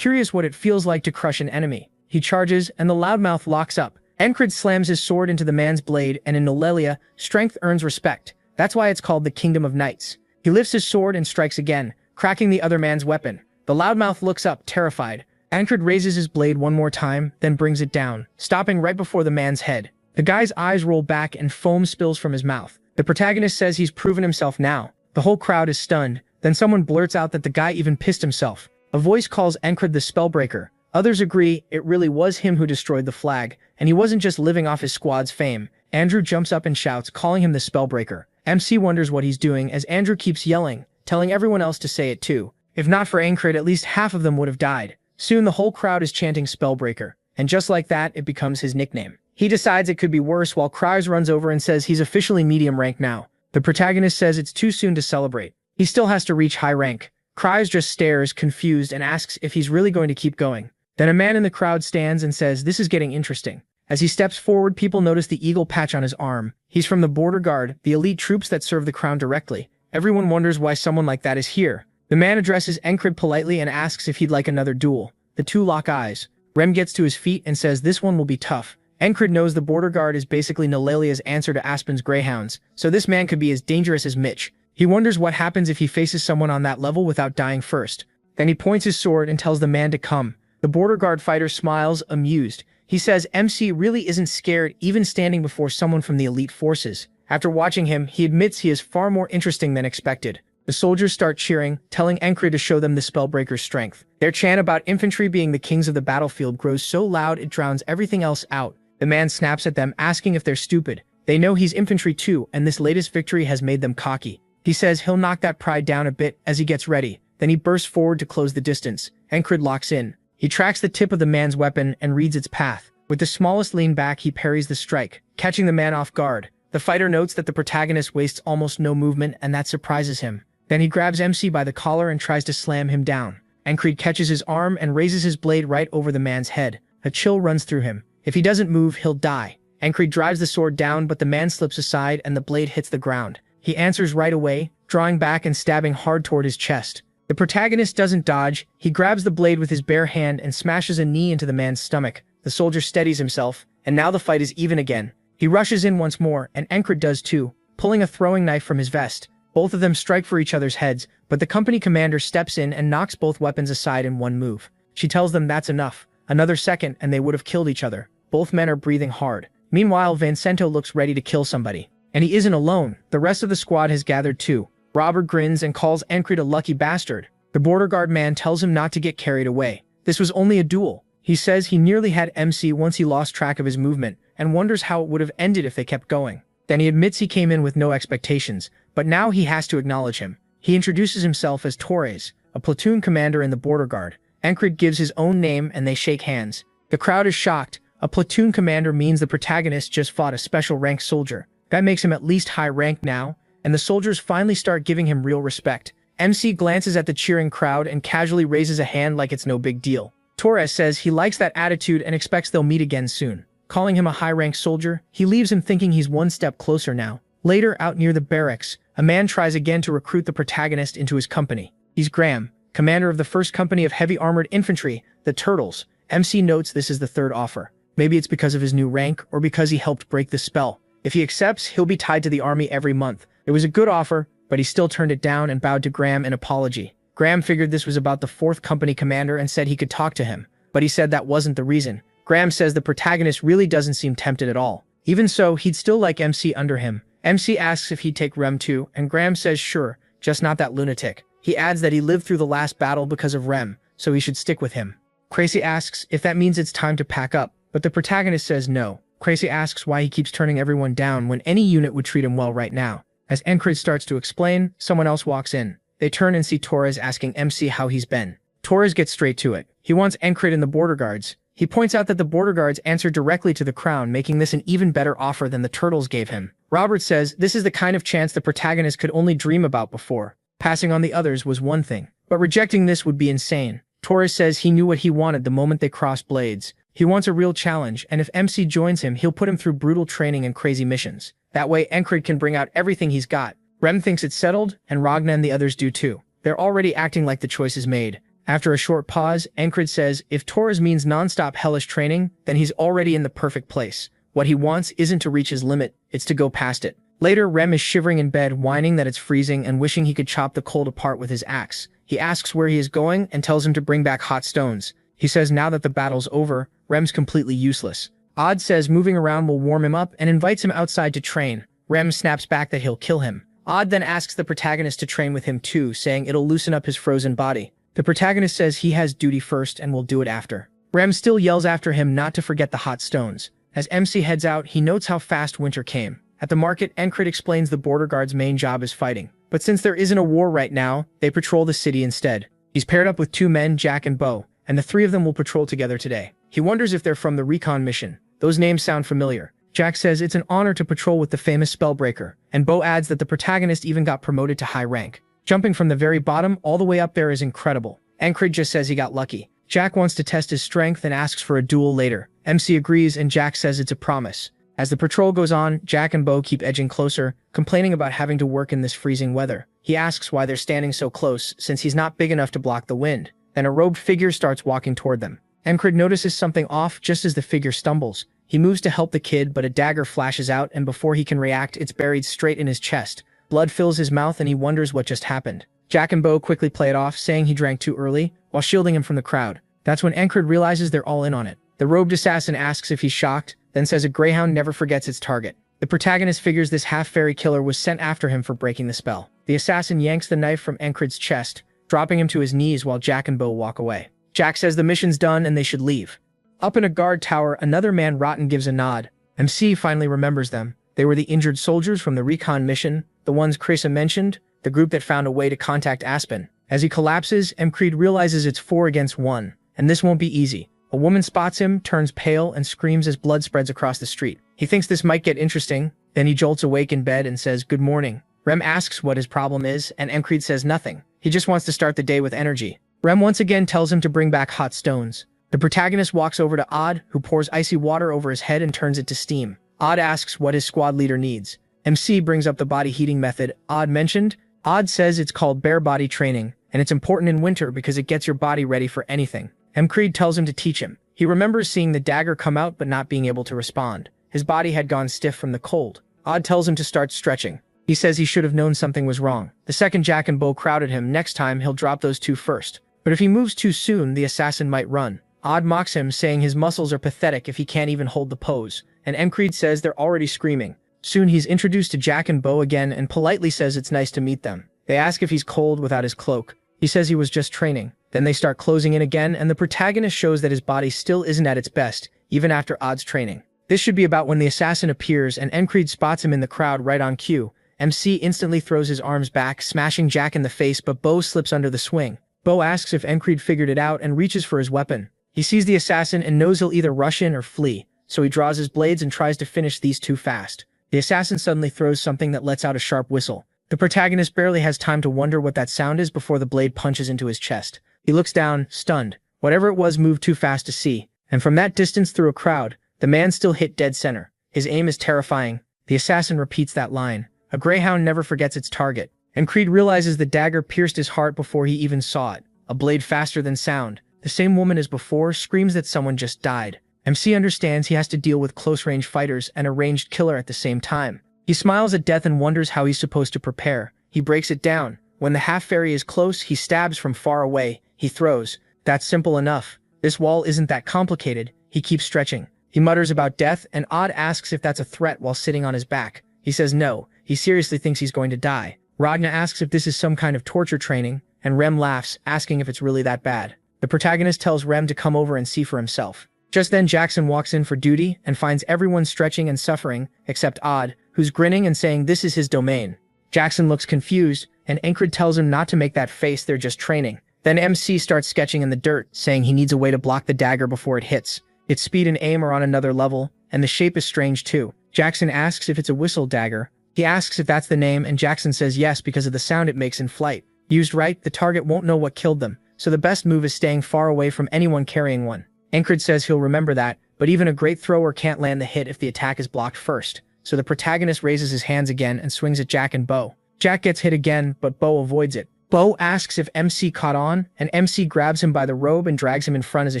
what it feels like to crush an enemy. He charges, and the loudmouth locks up. Ancred slams his sword into the man's blade, and in Nolelia, strength earns respect. That's why it's called the Kingdom of Knights. He lifts his sword and strikes again, cracking the other man's weapon. The loudmouth looks up, terrified. Ancred raises his blade one more time, then brings it down, stopping right before the man's head. The guy's eyes roll back and foam spills from his mouth. The protagonist says he's proven himself now. The whole crowd is stunned. Then someone blurts out that the guy even pissed himself. A voice calls Ancred the Spellbreaker. Others agree it really was him who destroyed the flag, and he wasn't just living off his squad's fame. Andrew jumps up and shouts, calling him the Spellbreaker. MC wonders what he's doing as Andrew keeps yelling, telling everyone else to say it too. If not for Ancred, at least half of them would have died. Soon the whole crowd is chanting Spellbreaker, and just like that, it becomes his nickname. He decides it could be worse while Kryes runs over and says he's officially medium rank now. The protagonist says it's too soon to celebrate. He still has to reach high rank. Kryes just stares, confused, and asks if he's really going to keep going. Then a man in the crowd stands and says this is getting interesting. As he steps forward, people notice the eagle patch on his arm. He's from the Border Guard, the elite troops that serve the crown directly. Everyone wonders why someone like that is here. The man addresses Ancred politely and asks if he'd like another duel. The two lock eyes. Rem gets to his feet and says this one will be tough. Ancred knows the Border Guard is basically Nolelia's answer to Aspen's Greyhounds, so this man could be as dangerous as Mitch. He wonders what happens if he faces someone on that level without dying first. Then he points his sword and tells the man to come. The Border Guard fighter smiles, amused. He says MC really isn't scared even standing before someone from the elite forces. After watching him, he admits he is far more interesting than expected. The soldiers start cheering, telling Ancred to show them the Spellbreaker's strength. Their chant about infantry being the kings of the battlefield grows so loud it drowns everything else out. The man snaps at them, asking if they're stupid. They know he's infantry too, and this latest victory has made them cocky. He says he'll knock that pride down a bit as he gets ready. Then he bursts forward to close the distance. Ancred locks in. He tracks the tip of the man's weapon and reads its path. With the smallest lean back, he parries the strike, catching the man off guard. The fighter notes that the protagonist wastes almost no movement, and that surprises him. Then he grabs MC by the collar and tries to slam him down. Ancred catches his arm and raises his blade right over the man's head. A chill runs through him. If he doesn't move, he'll die. Ancred drives the sword down, but the man slips aside and the blade hits the ground. He answers right away, drawing back and stabbing hard toward his chest. The protagonist doesn't dodge. He grabs the blade with his bare hand and smashes a knee into the man's stomach. The soldier steadies himself, and now the fight is even again. He rushes in once more, and Ancred does too, pulling a throwing knife from his vest. Both of them strike for each other's heads, but the company commander steps in and knocks both weapons aside in one move. She tells them that's enough. Another second and they would have killed each other. Both men are breathing hard. Meanwhile, Vincento looks ready to kill somebody. And he isn't alone. The rest of the squad has gathered too. Robert grins and calls Ancred a lucky bastard. The Border Guard man tells him not to get carried away. This was only a duel. He says he nearly had MC once he lost track of his movement, and wonders how it would have ended if they kept going. Then he admits he came in with no expectations, but now he has to acknowledge him. He introduces himself as Torres, a platoon commander in the Border Guard. Ancred gives his own name and they shake hands. The crowd is shocked. A platoon commander means the protagonist just fought a special rank soldier. That makes him at least high rank now, and the soldiers finally start giving him real respect. MC glances at the cheering crowd and casually raises a hand like it's no big deal. Torres says he likes that attitude and expects they'll meet again soon. Calling him a high-ranked soldier, he leaves him thinking he's one step closer now. Later, out near the barracks, a man tries again to recruit the protagonist into his company. He's Graham, commander of the 1st Company of Heavy Armored Infantry, the Turtles. MC notes this is the 3rd offer. Maybe it's because of his new rank or because he helped break the spell. If he accepts, he'll be tied to the army every month. It was a good offer, but he still turned it down and bowed to Graham in apology. Graham figured this was about the 4th Company commander and said he could talk to him, but he said that wasn't the reason. Graham says the protagonist really doesn't seem tempted at all. Even so, he'd still like MC under him. MC asks if he'd take Rem too, and Graham says sure, just not that lunatic. He adds that he lived through the last battle because of Rem, so he should stick with him. Crazy asks if that means it's time to pack up, but the protagonist says no. Crazy asks why he keeps turning everyone down when any unit would treat him well right now. As Encrid starts to explain, someone else walks in. They turn and see Torres asking MC how he's been. Torres gets straight to it. He wants Encrid and the border guards. He points out that the border guards answer directly to the crown, making this an even better offer than the Turtles gave him. Robert says this is the kind of chance the protagonist could only dream about before. Passing on the others was one thing, but rejecting this would be insane. Torres says he knew what he wanted the moment they crossed blades. He wants a real challenge, and if MC joins him, he'll put him through brutal training and crazy missions. That way, Encrid can bring out everything he's got. Rem thinks it's settled, and Ragna and the others do too. They're already acting like the choice is made. After a short pause, Encrid says if Torres means non-stop hellish training, then he's already in the perfect place. What he wants isn't to reach his limit, it's to go past it. Later, Rem is shivering in bed, whining that it's freezing and wishing he could chop the cold apart with his axe. He asks where he is going and tells him to bring back hot stones. He says now that the battle's over, Rem's completely useless. Odd says moving around will warm him up and invites him outside to train. Rem snaps back that he'll kill him. Odd then asks the protagonist to train with him too, saying it'll loosen up his frozen body. The protagonist says he has duty first and will do it after. Rem still yells after him not to forget the hot stones. As MC heads out, he notes how fast winter came. At the market, Encrid explains the border guard's main job is fighting. But since there isn't a war right now, they patrol the city instead. He's paired up with 2 men, Jack and Bo, and the 3 of them will patrol together today. He wonders if they're from the recon mission. Those names sound familiar. Jack says it's an honor to patrol with the famous Spellbreaker, and Bo adds that the protagonist even got promoted to high rank. Jumping from the very bottom all the way up there is incredible. Encrid just says he got lucky. Jack wants to test his strength and asks for a duel later. MC agrees and Jack says it's a promise. As the patrol goes on, Jack and Bo keep edging closer, complaining about having to work in this freezing weather. He asks why they're standing so close, since he's not big enough to block the wind. Then a robed figure starts walking toward them. Encrid notices something off just as the figure stumbles. He moves to help the kid, but a dagger flashes out, and before he can react, it's buried straight in his chest. Blood fills his mouth and he wonders what just happened. Jack and Bo quickly play it off, saying he drank too early, while shielding him from the crowd. That's when Encrid realizes they're all in on it. The robed assassin asks if he's shocked, then says a greyhound never forgets its target. The protagonist figures this half-fairy killer was sent after him for breaking the spell. The assassin yanks the knife from Encrid's chest, dropping him to his knees while Jack and Bo walk away. Jack says the mission's done and they should leave. Up in a guard tower, another man Rotten gives a nod. MC finally remembers them. They were the injured soldiers from the recon mission, the ones Krisa mentioned, the group that found a way to contact Aspen. As he collapses, Encrid realizes it's 4 against 1, and this won't be easy. A woman spots him, turns pale, and screams as blood spreads across the street. He thinks this might get interesting, then he jolts awake in bed and says good morning. Rem asks what his problem is, and Encrid says nothing. He just wants to start the day with energy. Rem once again tells him to bring back hot stones. The protagonist walks over to Odd, who pours icy water over his head and turns it to steam. Odd asks what his squad leader needs. MC brings up the body heating method Odd mentioned. Odd says it's called bare body training, and it's important in winter because it gets your body ready for anything. Encrid tells him to teach him. He remembers seeing the dagger come out but not being able to respond. His body had gone stiff from the cold. Odd tells him to start stretching. He says he should have known something was wrong. The second Jack and Bo crowded him, next time he'll drop those 2 first. But if he moves too soon, the assassin might run. Odd mocks him, saying his muscles are pathetic if he can't even hold the pose. And Encrid says they're already screaming. Soon he's introduced to Jack and Bo again and politely says it's nice to meet them. They ask if he's cold without his cloak. He says he was just training. Then they start closing in again, and the protagonist shows that his body still isn't at its best, even after Odd's training. This should be about when the assassin appears and Encrid spots him in the crowd right on cue. MC instantly throws his arms back, smashing Jack in the face, but Bo slips under the swing. Bo asks if Encrid figured it out and reaches for his weapon. He sees the assassin and knows he'll either rush in or flee, so he draws his blades and tries to finish these 2 fast. The assassin suddenly throws something that lets out a sharp whistle. The protagonist barely has time to wonder what that sound is before the blade punches into his chest. He looks down, stunned. Whatever it was moved too fast to see, and from that distance through a crowd, the man still hit dead center. His aim is terrifying. The assassin repeats that line. A greyhound never forgets its target. And Creed realizes the dagger pierced his heart before he even saw it. A blade faster than sound. The same woman as before screams that someone just died. MC understands he has to deal with close-range fighters and a ranged killer at the same time. He smiles at death and wonders how he's supposed to prepare. He breaks it down. When the half-fairy is close, he stabs from far away. He throws. That's simple enough. This wall isn't that complicated. He keeps stretching. He mutters about death, and Odd asks if that's a threat while sitting on his back. He says no. He seriously thinks he's going to die. Ragna asks if this is some kind of torture training, and Rem laughs, asking if it's really that bad. The protagonist tells Rem to come over and see for himself. Just then Jackson walks in for duty and finds everyone stretching and suffering, except Odd, who's grinning and saying this is his domain. Jackson looks confused, and Encred tells him not to make that face, they're just training. Then MC starts sketching in the dirt, saying he needs a way to block the dagger before it hits. Its speed and aim are on another level, and the shape is strange too. Jackson asks if it's a whistle dagger. He asks if that's the name, and Jackson says yes because of the sound it makes in flight. Used right, the target won't know what killed them, so the best move is staying far away from anyone carrying one. Encred says he'll remember that, but even a great thrower can't land the hit if the attack is blocked first. So the protagonist raises his hands again and swings at Jack and Bo. Jack gets hit again, but Bo avoids it. Bo asks if MC caught on, and MC grabs him by the robe and drags him in front as a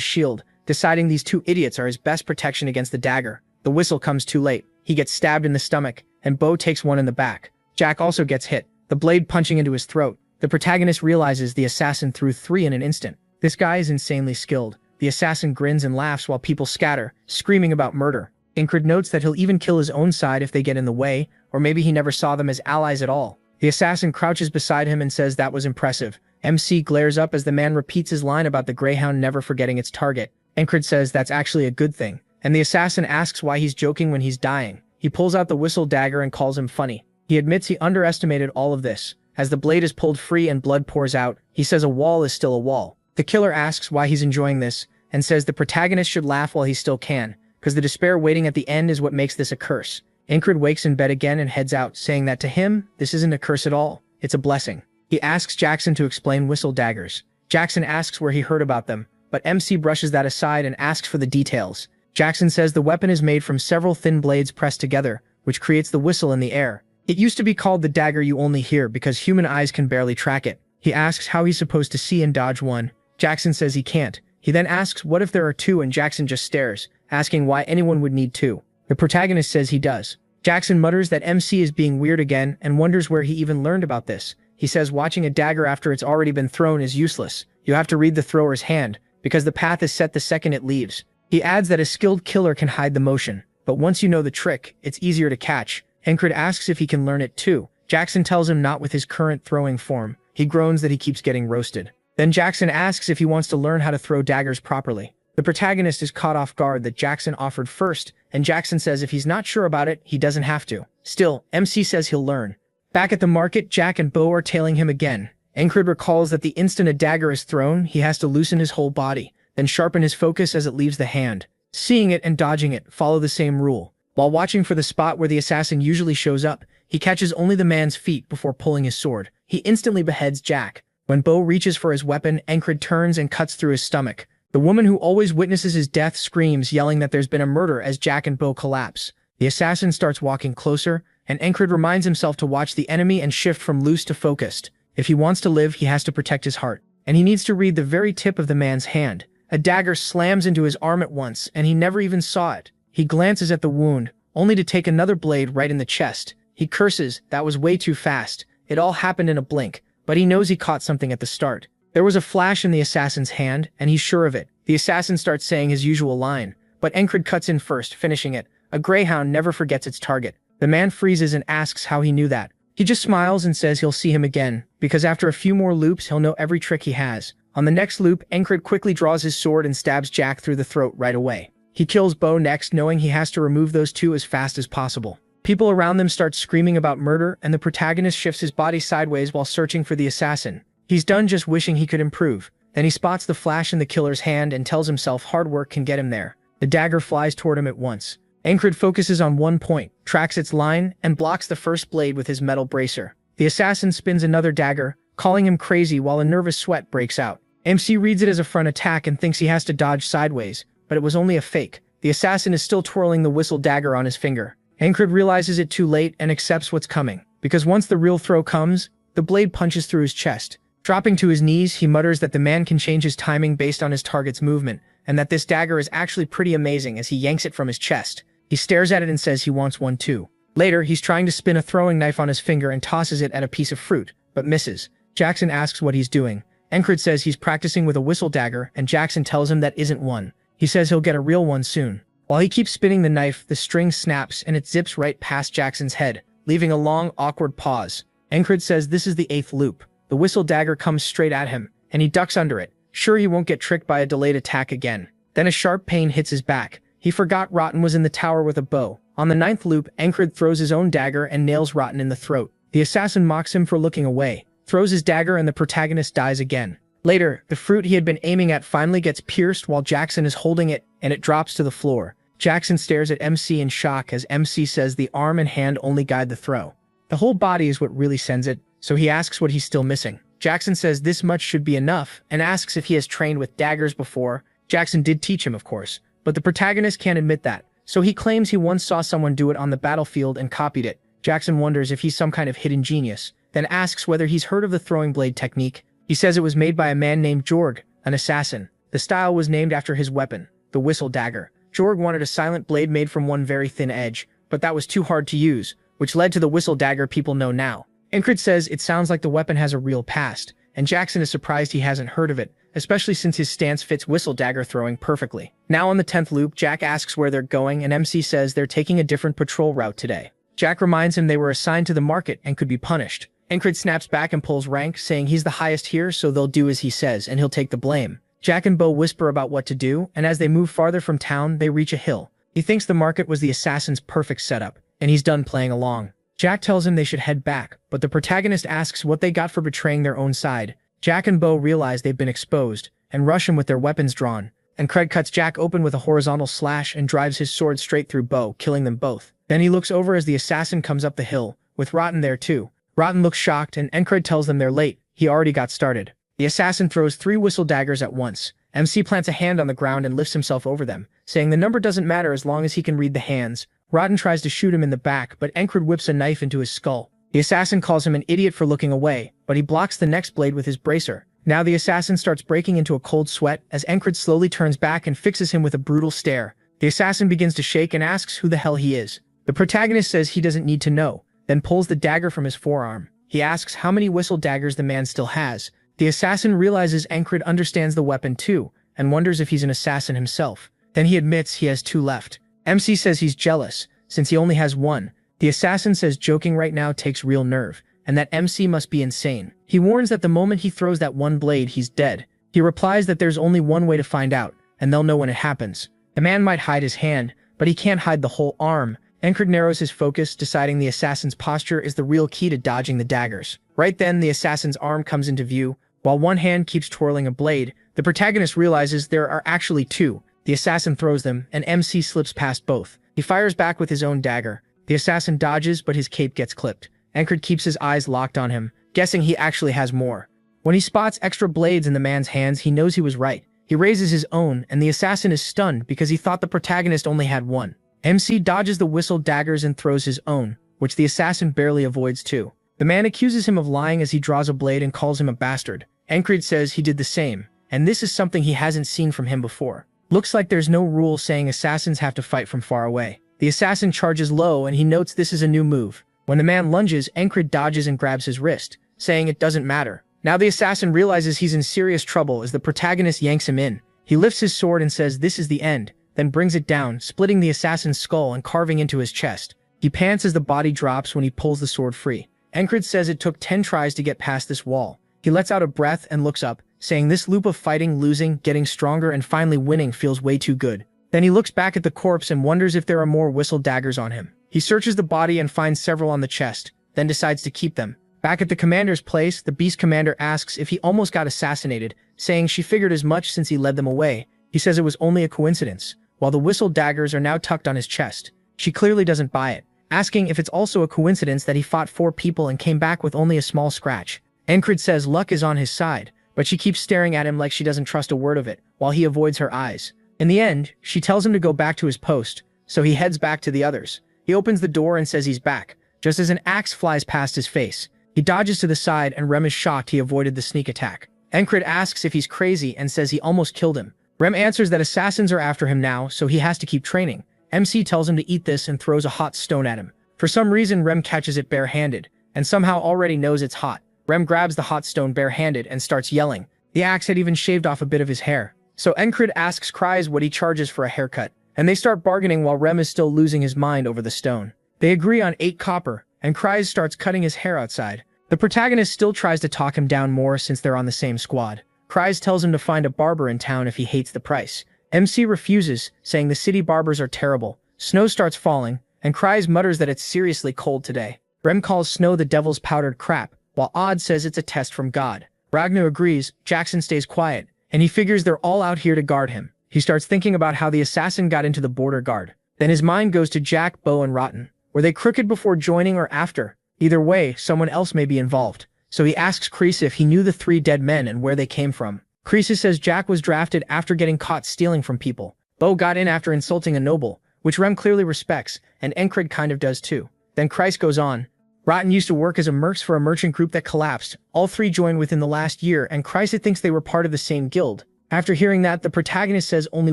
shield, deciding these two idiots are his best protection against the dagger. The whistle comes too late. He gets stabbed in the stomach, and Bo takes one in the back. Jack also gets hit, the blade punching into his throat. The protagonist realizes the assassin threw 3 in an instant. This guy is insanely skilled. The assassin grins and laughs while people scatter, screaming about murder. Encred notes that he'll even kill his own side if they get in the way, or maybe he never saw them as allies at all. The assassin crouches beside him and says that was impressive. MC glares up as the man repeats his line about the greyhound never forgetting its target. Encred says that's actually a good thing, and the assassin asks why he's joking when he's dying. He pulls out the whistle dagger and calls him funny. He admits he underestimated all of this. As the blade is pulled free and blood pours out, he says a wall is still a wall. The killer asks why he's enjoying this, and says the protagonist should laugh while he still can, because the despair waiting at the end is what makes this a curse. Encred wakes in bed again and heads out, saying that to him, this isn't a curse at all, it's a blessing. He asks Jackson to explain whistle daggers. Jackson asks where he heard about them, but MC brushes that aside and asks for the details. Jackson says the weapon is made from several thin blades pressed together, which creates the whistle in the air. It used to be called the dagger you only hear because human eyes can barely track it. He asks how he's supposed to see and dodge one. Jackson says he can't. He then asks what if there are 2, and Jackson just stares, asking why anyone would need 2. The protagonist says he does. Jackson mutters that MC is being weird again and wonders where he even learned about this. He says watching a dagger after it's already been thrown is useless. You have to read the thrower's hand, because the path is set the second it leaves. He adds that a skilled killer can hide the motion, but once you know the trick, it's easier to catch. Encred asks if he can learn it too. Jackson tells him not with his current throwing form. He groans that he keeps getting roasted. Then Jackson asks if he wants to learn how to throw daggers properly. The protagonist is caught off guard that Jackson offered first, and Jackson says if he's not sure about it, he doesn't have to. Still, MC says he'll learn. Back at the market, Jack and Bo are tailing him again. Encred recalls that the instant a dagger is thrown, he has to loosen his whole body, then sharpen his focus as it leaves the hand. Seeing it and dodging it follow the same rule. While watching for the spot where the assassin usually shows up, he catches only the man's feet before pulling his sword. He instantly beheads Jack. When Bo reaches for his weapon, Encred turns and cuts through his stomach. The woman who always witnesses his death screams, yelling that there's been a murder as Jack and Bo collapse. The assassin starts walking closer, and Encred reminds himself to watch the enemy and shift from loose to focused. If he wants to live, he has to protect his heart. And he needs to read the very tip of the man's hand. A dagger slams into his arm at once, and he never even saw it. He glances at the wound, only to take another blade right in the chest. He curses, that was way too fast. It all happened in a blink, but he knows he caught something at the start. There was a flash in the assassin's hand, and he's sure of it. The assassin starts saying his usual line, but Encred cuts in first, finishing it. A greyhound never forgets its target. The man freezes and asks how he knew that. He just smiles and says he'll see him again, because after a few more loops he'll know every trick he has. On the next loop, Encred quickly draws his sword and stabs Jack through the throat right away. He kills Bo next, knowing he has to remove those 2 as fast as possible. People around them start screaming about murder, and the protagonist shifts his body sideways while searching for the assassin. He's done just wishing he could improve. Then he spots the flash in the killer's hand and tells himself hard work can get him there. The dagger flies toward him at once. Encred focuses on one point, tracks its line, and blocks the first blade with his metal bracer. The assassin spins another dagger, calling him crazy while a nervous sweat breaks out. MC reads it as a front attack and thinks he has to dodge sideways, but it was only a fake. The assassin is still twirling the whistle dagger on his finger. Ancred realizes it too late and accepts what's coming, because once the real throw comes, the blade punches through his chest. Dropping to his knees, he mutters that the man can change his timing based on his target's movement, and that this dagger is actually pretty amazing as he yanks it from his chest. He stares at it and says he wants one too. Later, he's trying to spin a throwing knife on his finger and tosses it at a piece of fruit, but misses. Jackson asks what he's doing. Ancred says he's practicing with a whistle dagger, and Jackson tells him that isn't one. He says he'll get a real one soon. While he keeps spinning the knife, the string snaps and it zips right past Jackson's head, leaving a long, awkward pause. Ancred says this is the 8th loop. The whistle dagger comes straight at him, and he ducks under it. Sure he won't get tricked by a delayed attack again. Then a sharp pain hits his back. He forgot Rotten was in the tower with a bow. On the 9th loop, Ancred throws his own dagger and nails Rotten in the throat. The assassin mocks him for looking away, throws his dagger, and the protagonist dies again. Later, the fruit he had been aiming at finally gets pierced while Jackson is holding it, and it drops to the floor. Jackson stares at MC in shock as MC says the arm and hand only guide the throw. The whole body is what really sends it, so he asks what he's still missing. Jackson says this much should be enough, and asks if he has trained with daggers before. Jackson did teach him, of course, but the protagonist can't admit that, so he claims he once saw someone do it on the battlefield and copied it. Jackson wonders if he's some kind of hidden genius, then asks whether he's heard of the throwing blade technique. He says it was made by a man named Jorg, an assassin. The style was named after his weapon, the whistle dagger. Jorg wanted a silent blade made from one very thin edge, but that was too hard to use, which led to the whistle dagger people know now. Ancred says it sounds like the weapon has a real past, and Jackson is surprised he hasn't heard of it, especially since his stance fits whistle dagger throwing perfectly. Now on the 10th loop, Jack asks where they're going, and MC says they're taking a different patrol route today. Jack reminds him they were assigned to the market and could be punished. Ancred snaps back and pulls rank, saying he's the highest here, so they'll do as he says, and he'll take the blame. Jack and Bo whisper about what to do, and as they move farther from town, they reach a hill. He thinks the market was the assassin's perfect setup, and he's done playing along. Jack tells him they should head back, but the protagonist asks what they got for betraying their own side. Jack and Bo realize they've been exposed, and rush him with their weapons drawn. And Craig cuts Jack open with a horizontal slash and drives his sword straight through Bo, killing them both. Then he looks over as the assassin comes up the hill, with Rotten there too. Rotten looks shocked, and Ancred tells them they're late. He already got started. The assassin throws 3 whistle daggers at once. MC plants a hand on the ground and lifts himself over them, saying the number doesn't matter as long as he can read the hands. Rotten tries to shoot him in the back, but Ancred whips a knife into his skull. The assassin calls him an idiot for looking away, but he blocks the next blade with his bracer. Now the assassin starts breaking into a cold sweat as Ancred slowly turns back and fixes him with a brutal stare. The assassin begins to shake and asks who the hell he is. The protagonist says he doesn't need to know, then pulls the dagger from his forearm. He asks how many whistle daggers the man still has. The assassin realizes Ancred understands the weapon too, and wonders if he's an assassin himself. Then he admits he has 2 left. MC says he's jealous, since he only has 1. The assassin says joking right now takes real nerve, and that MC must be insane. He warns that the moment he throws that one blade, he's dead. He replies that there's only one way to find out, and they'll know when it happens. The man might hide his hand, but he can't hide the whole arm. Ancred narrows his focus, deciding the assassin's posture is the real key to dodging the daggers. Right then, the assassin's arm comes into view. While one hand keeps twirling a blade, the protagonist realizes there are actually 2. The assassin throws them, and MC slips past both. He fires back with his own dagger. The assassin dodges, but his cape gets clipped. Ancred keeps his eyes locked on him, guessing he actually has more. When he spots extra blades in the man's hands, he knows he was right. He raises his own, and the assassin is stunned because he thought the protagonist only had 1. MC dodges the whistle daggers and throws his own, which the assassin barely avoids too. The man accuses him of lying as he draws a blade and calls him a bastard. Ancred says he did the same, and this is something he hasn't seen from him before. Looks like there's no rule saying assassins have to fight from far away. The assassin charges low, and he notes this is a new move. When the man lunges, Ancred dodges and grabs his wrist, saying it doesn't matter. Now the assassin realizes he's in serious trouble as the protagonist yanks him in. He lifts his sword and says this is the end, then brings it down, splitting the assassin's skull and carving into his chest. He pants as the body drops when he pulls the sword free. Ancred says it took 10 tries to get past this wall. He lets out a breath and looks up, saying this loop of fighting, losing, getting stronger, and finally winning feels way too good. Then he looks back at the corpse and wonders if there are more whistle daggers on him. He searches the body and finds several on the chest, then decides to keep them. Back at the commander's place, the beast commander asks if he almost got assassinated, saying she figured as much since he led them away. He says it was only a coincidence, while the whistle daggers are now tucked on his chest. She clearly doesn't buy it, asking if it's also a coincidence that he fought 4 people and came back with only a small scratch. Ancred says luck is on his side, but she keeps staring at him like she doesn't trust a word of it, while he avoids her eyes. In the end, she tells him to go back to his post, so he heads back to the others. He opens the door and says he's back, just as an axe flies past his face. He dodges to the side and Rem is shocked he avoided the sneak attack. Encred asks if he's crazy and says he almost killed him. Rem answers that assassins are after him now, so he has to keep training. MC tells him to eat this and throws a hot stone at him. For some reason, Rem catches it barehanded, and somehow already knows it's hot. Rem grabs the hot stone barehanded and starts yelling. The axe had even shaved off a bit of his hair. So Encred asks Kryze what he charges for a haircut, and they start bargaining while Rem is still losing his mind over the stone. They agree on 8 copper, and Kryze starts cutting his hair outside. The protagonist still tries to talk him down more since they're on the same squad. Kryze tells him to find a barber in town if he hates the price. MC refuses, saying the city barbers are terrible. Snow starts falling, and Kryze mutters that it's seriously cold today. Rem calls snow the devil's powdered crap, while Odd says it's a test from God. Ragnar agrees, Jackson stays quiet, and he figures they're all out here to guard him. He starts thinking about how the assassin got into the border guard. Then his mind goes to Jack, Bo, and Rotten. Were they crooked before joining or after? Either way, someone else may be involved. So he asks Kreese if he knew the 3 dead men and where they came from. Kreese says Jack was drafted after getting caught stealing from people. Bo got in after insulting a noble, which Rem clearly respects, and Encred kind of does too. Then Kreise goes on. Rotten used to work as a mercs for a merchant group that collapsed. All 3 joined within the last year, and Kreise thinks they were part of the same guild. After hearing that, the protagonist says only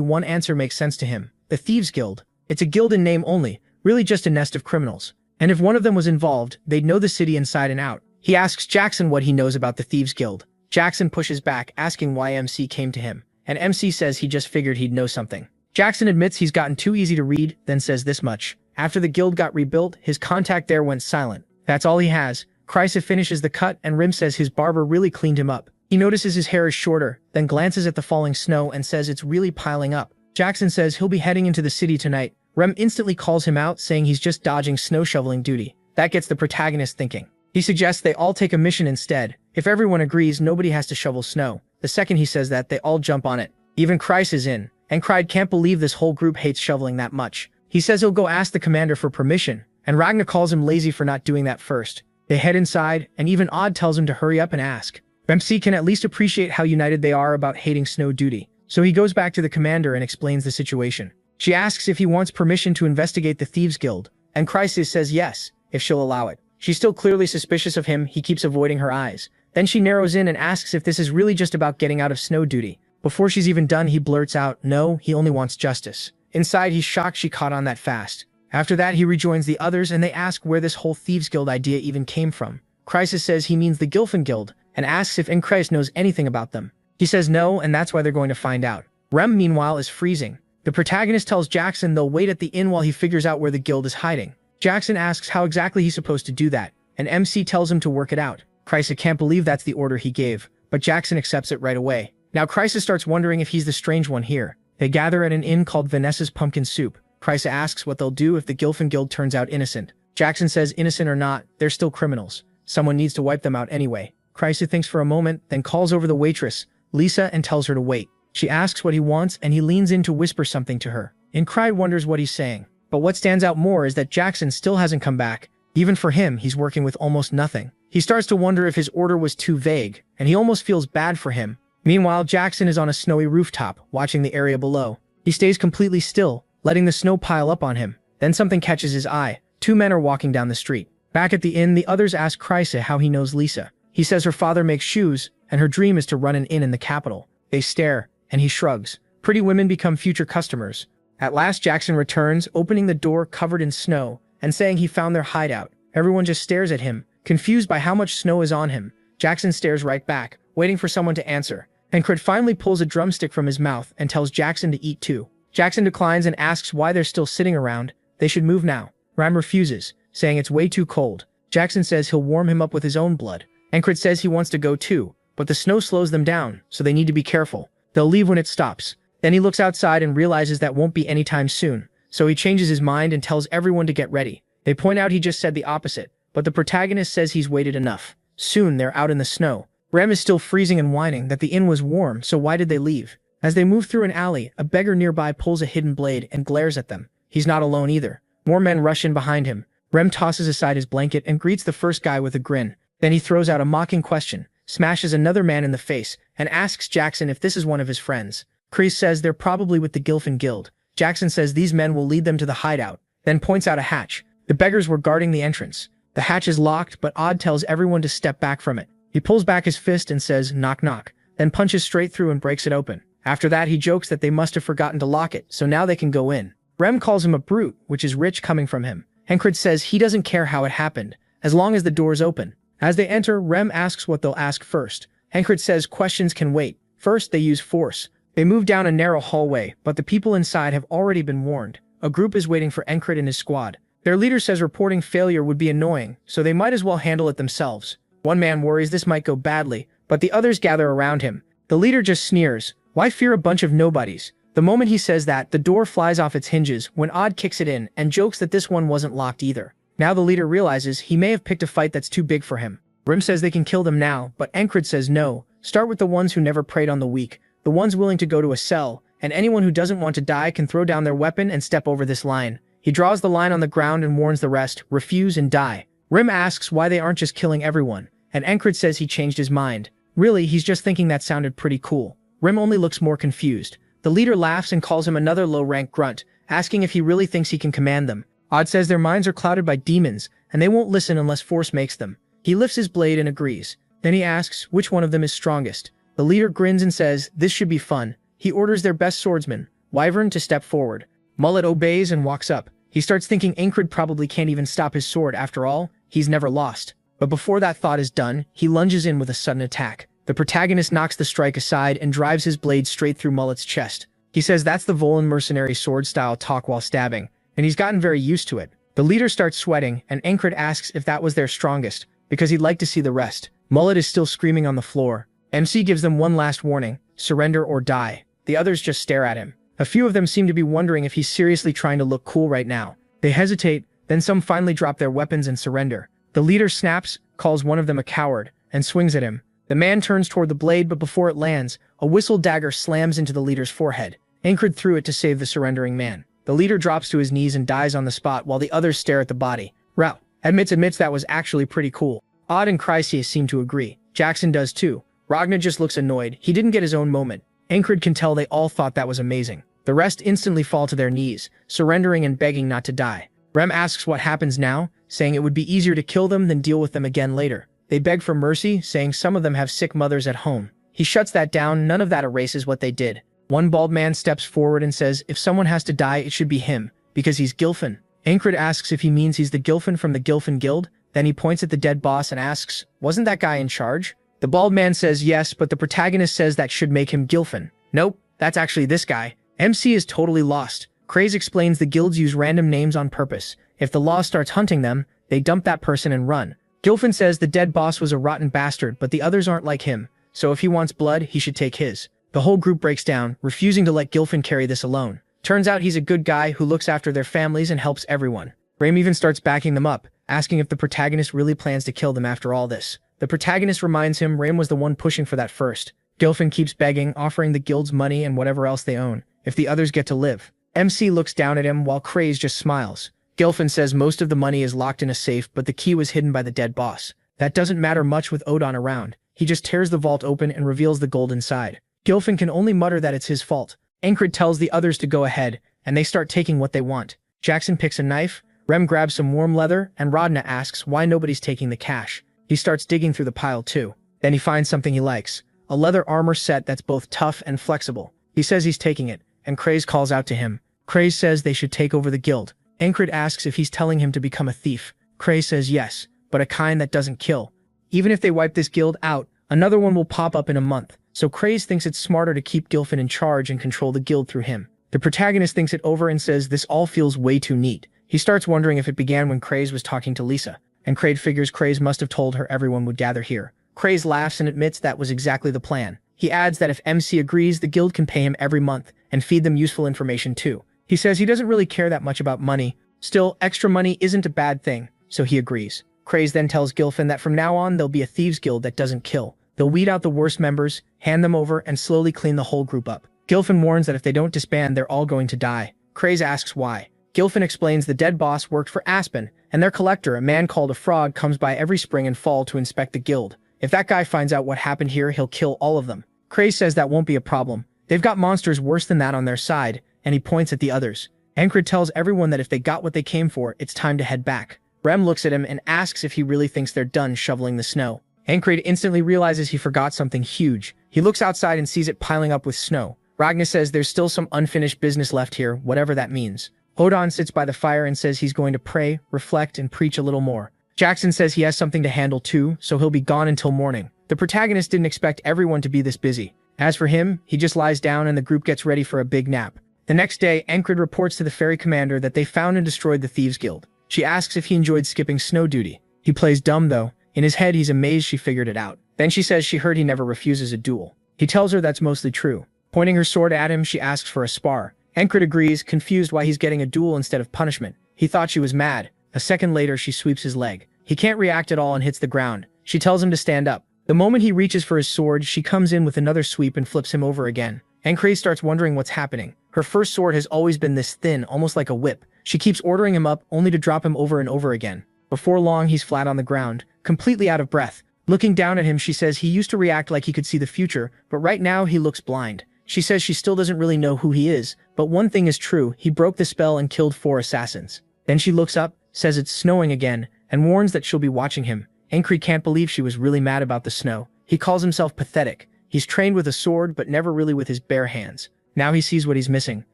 one answer makes sense to him. The Thieves Guild. It's a guild in name only, really just a nest of criminals. And if one of them was involved, they'd know the city inside and out. He asks Jackson what he knows about the Thieves Guild. Jackson pushes back, asking why MC came to him, and MC says he just figured he'd know something. Jackson admits he's gotten too easy to read, then says this much. After the guild got rebuilt, his contact there went silent. That's all he has. Kreise finishes the cut, and Rim says his barber really cleaned him up. He notices his hair is shorter, then glances at the falling snow and says it's really piling up. Jackson says he'll be heading into the city tonight. Rem instantly calls him out, saying he's just dodging snow shoveling duty. That gets the protagonist thinking. He suggests they all take a mission instead. If everyone agrees, nobody has to shovel snow. The second he says that, they all jump on it. Even Kreise is in, and Kryde can't believe this whole group hates shoveling that much. He says he'll go ask the commander for permission, and Ragnar calls him lazy for not doing that first. They head inside, and even Odd tells him to hurry up and ask. MC can at least appreciate how united they are about hating snow duty, so he goes back to the commander and explains the situation. She asks if he wants permission to investigate the Thieves Guild, and Krysis says yes, if she'll allow it. She's still clearly suspicious of him, he keeps avoiding her eyes. Then she narrows in and asks if this is really just about getting out of snow duty. Before she's even done, he blurts out, no, he only wants justice. Inside, he's shocked she caught on that fast. After that, he rejoins the others and they ask where this whole Thieves Guild idea even came from. Krysis says he means the Gilfin Guild, and asks if Increis knows anything about them. He says no, and that's why they're going to find out. Rem, meanwhile, is freezing. The protagonist tells Jackson they'll wait at the inn while he figures out where the guild is hiding. Jackson asks how exactly he's supposed to do that, and MC tells him to work it out. Krysis can't believe that's the order he gave, but Jackson accepts it right away. Now Krysis starts wondering if he's the strange one here. They gather at an inn called Vanessa's Pumpkin Soup. Krysis asks what they'll do if the Gilfin Guild turns out innocent. Jackson says innocent or not, they're still criminals. Someone needs to wipe them out anyway. Krysis thinks for a moment, then calls over the waitress, Lisa, and tells her to wait. She asks what he wants, and he leans in to whisper something to her. Increis wonders what he's saying. But what stands out more is that Jackson still hasn't come back. Even for him, he's working with almost nothing. He starts to wonder if his order was too vague, and he almost feels bad for him. Meanwhile, Jackson is on a snowy rooftop, watching the area below. He stays completely still, letting the snow pile up on him. Then something catches his eye. 2 men are walking down the street. Back at the inn, the others ask Krysis how he knows Lisa. He says her father makes shoes, and her dream is to run an inn in the capital. They stare, and he shrugs. Pretty women become future customers. At last, Jackson returns, opening the door covered in snow, and saying he found their hideout. Everyone just stares at him, confused by how much snow is on him. Jackson stares right back, waiting for someone to answer. And Crid finally pulls a drumstick from his mouth and tells Jackson to eat too. Jackson declines and asks why they're still sitting around. They should move now. Ram refuses, saying it's way too cold. Jackson says he'll warm him up with his own blood. Ancred says he wants to go too, but the snow slows them down, so they need to be careful. They'll leave when it stops. Then he looks outside and realizes that won't be anytime soon, so he changes his mind and tells everyone to get ready. They point out he just said the opposite, but the protagonist says he's waited enough. Soon they're out in the snow. Rem is still freezing and whining that the inn was warm, so why did they leave? As they move through an alley, a beggar nearby pulls a hidden blade and glares at them. He's not alone either. More men rush in behind him. Rem tosses aside his blanket and greets the first guy with a grin. Then he throws out a mocking question, smashes another man in the face, and asks Jackson if this is one of his friends. Kreese says they're probably with the Gilfin Guild. Jackson says these men will lead them to the hideout, then points out a hatch. The beggars were guarding the entrance. The hatch is locked, but Odd tells everyone to step back from it. He pulls back his fist and says, "Knock knock," then punches straight through and breaks it open. After that, he jokes that they must have forgotten to lock it, so now they can go in. Rem calls him a brute, which is rich coming from him. Henkrid says he doesn't care how it happened, as long as the door's open. As they enter, Rem asks what they'll ask first. Henkrid says questions can wait. First, they use force. They move down a narrow hallway, but the people inside have already been warned. A group is waiting for Henkrid and his squad. Their leader says reporting failure would be annoying, so they might as well handle it themselves. One man worries this might go badly, but the others gather around him. The leader just sneers. Why fear a bunch of nobodies? The moment he says that, the door flies off its hinges when Odd kicks it in and jokes that this one wasn't locked either. Now the leader realizes he may have picked a fight that's too big for him. Rim says they can kill them now, but Henkrid says no. Start with the ones who never preyed on the weak, the ones willing to go to a cell, and anyone who doesn't want to die can throw down their weapon and step over this line. He draws the line on the ground and warns the rest, refuse and die. Rim asks why they aren't just killing everyone, and Henkrid says he changed his mind. Really, he's just thinking that sounded pretty cool. Rim only looks more confused. The leader laughs and calls him another low-rank grunt, asking if he really thinks he can command them. Odd says their minds are clouded by demons, and they won't listen unless force makes them. He lifts his blade and agrees. Then he asks which one of them is strongest. The leader grins and says this should be fun. He orders their best swordsman, Wyvern, to step forward. Mullet obeys and walks up. He starts thinking Henkrid probably can't even stop his sword after all. He's never lost. But before that thought is done, he lunges in with a sudden attack. The protagonist knocks the strike aside and drives his blade straight through Mullet's chest. He says that's the Volan mercenary sword-style talk while stabbing, and he's gotten very used to it. The leader starts sweating, and Henkrid asks if that was their strongest, because he'd like to see the rest. Mullet is still screaming on the floor. MC gives them one last warning, surrender or die. The others just stare at him. A few of them seem to be wondering if he's seriously trying to look cool right now. They hesitate, then some finally drop their weapons and surrender. The leader snaps, calls one of them a coward, and swings at him. The man turns toward the blade, but before it lands, a whistle dagger slams into the leader's forehead. Henkrid threw it to save the surrendering man. The leader drops to his knees and dies on the spot while the others stare at the body. Rao admits that was actually pretty cool. Odd and Chryseus seem to agree. Jackson does too. Ragnar just looks annoyed. He didn't get his own moment. Henkrid can tell they all thought that was amazing. The rest instantly fall to their knees, surrendering and begging not to die. Rem asks what happens now, saying it would be easier to kill them than deal with them again later. They beg for mercy, saying some of them have sick mothers at home. He shuts that down. None of that erases what they did. One bald man steps forward and says if someone has to die, it should be him, because he's Gilfin. Henkrid asks if he means he's the Gilfin from the Gilfin Guild. Then he points at the dead boss and asks, wasn't that guy in charge? The bald man says yes, but the protagonist says that should make him Gilfin. Nope, that's actually this guy. MC is totally lost. Craze explains the guilds use random names on purpose. If the law starts hunting them, they dump that person and run. Gilfin says the dead boss was a rotten bastard, but the others aren't like him, so if he wants blood, he should take his. The whole group breaks down, refusing to let Gilfin carry this alone. Turns out he's a good guy who looks after their families and helps everyone. Raim even starts backing them up, asking if the protagonist really plans to kill them after all this. The protagonist reminds him Raim was the one pushing for that first. Gilfin keeps begging, offering the guilds money and whatever else they own, if the others get to live. MC looks down at him while Craze just smiles. Gilfin says most of the money is locked in a safe, but the key was hidden by the dead boss. That doesn't matter much with Odon around. He just tears the vault open and reveals the gold inside. Gilfin can only mutter that it's his fault. Henkrid tells the others to go ahead, and they start taking what they want. Jackson picks a knife, Rem grabs some warm leather, and Rodna asks why nobody's taking the cash. He starts digging through the pile too. Then he finds something he likes, a leather armor set that's both tough and flexible. He says he's taking it, and Craze calls out to him. Craze says they should take over the guild. Henkrid asks if he's telling him to become a thief. Craze says yes, but a kind that doesn't kill. Even if they wipe this guild out, another one will pop up in a month, so Craze thinks it's smarter to keep Gilfin in charge and control the guild through him. The protagonist thinks it over and says this all feels way too neat. He starts wondering if it began when Craze was talking to Lisa, and Craze figures Craze must have told her everyone would gather here. Craze laughs and admits that was exactly the plan. He adds that if MC agrees, the guild can pay him every month and feed them useful information too. He says he doesn't really care that much about money. Still, extra money isn't a bad thing, so he agrees. Craze then tells Gilfin that from now on there'll be a thieves guild that doesn't kill. They'll weed out the worst members, hand them over, and slowly clean the whole group up. Gilfin warns that if they don't disband, they're all going to die. Craze asks why. Gilfin explains the dead boss worked for Aspen, and their collector, a man called a frog, comes by every spring and fall to inspect the guild. If that guy finds out what happened here, he'll kill all of them. Cray says that won't be a problem. They've got monsters worse than that on their side, and he points at the others. Ancred tells everyone that if they got what they came for, it's time to head back. Rem looks at him and asks if he really thinks they're done shoveling the snow. Ancred instantly realizes he forgot something huge. He looks outside and sees it piling up with snow. Ragnar says there's still some unfinished business left here, whatever that means. Odon sits by the fire and says he's going to pray, reflect, and preach a little more. Jackson says he has something to handle too, so he'll be gone until morning. The protagonist didn't expect everyone to be this busy. As for him, he just lies down and the group gets ready for a big nap. The next day, Ancred reports to the ferry commander that they found and destroyed the Thieves Guild. She asks if he enjoyed skipping snow duty. He plays dumb though. In his head, he's amazed she figured it out. Then she says she heard he never refuses a duel. He tells her that's mostly true. Pointing her sword at him, she asks for a spar. Ancred agrees, confused why he's getting a duel instead of punishment. He thought she was mad. A second later, she sweeps his leg. He can't react at all and hits the ground. She tells him to stand up. The moment he reaches for his sword, she comes in with another sweep and flips him over again. Ancred starts wondering what's happening. Her first sword has always been this thin, almost like a whip. She keeps ordering him up, only to drop him over and over again. Before long, he's flat on the ground, completely out of breath. Looking down at him, she says he used to react like he could see the future, but right now he looks blind. She says she still doesn't really know who he is, but one thing is true, he broke the spell and killed 4 assassins. Then she looks up, says it's snowing again, and warns that she'll be watching him. Ancred can't believe she was really mad about the snow. He calls himself pathetic. He's trained with a sword, but never really with his bare hands. Now he sees what he's missing,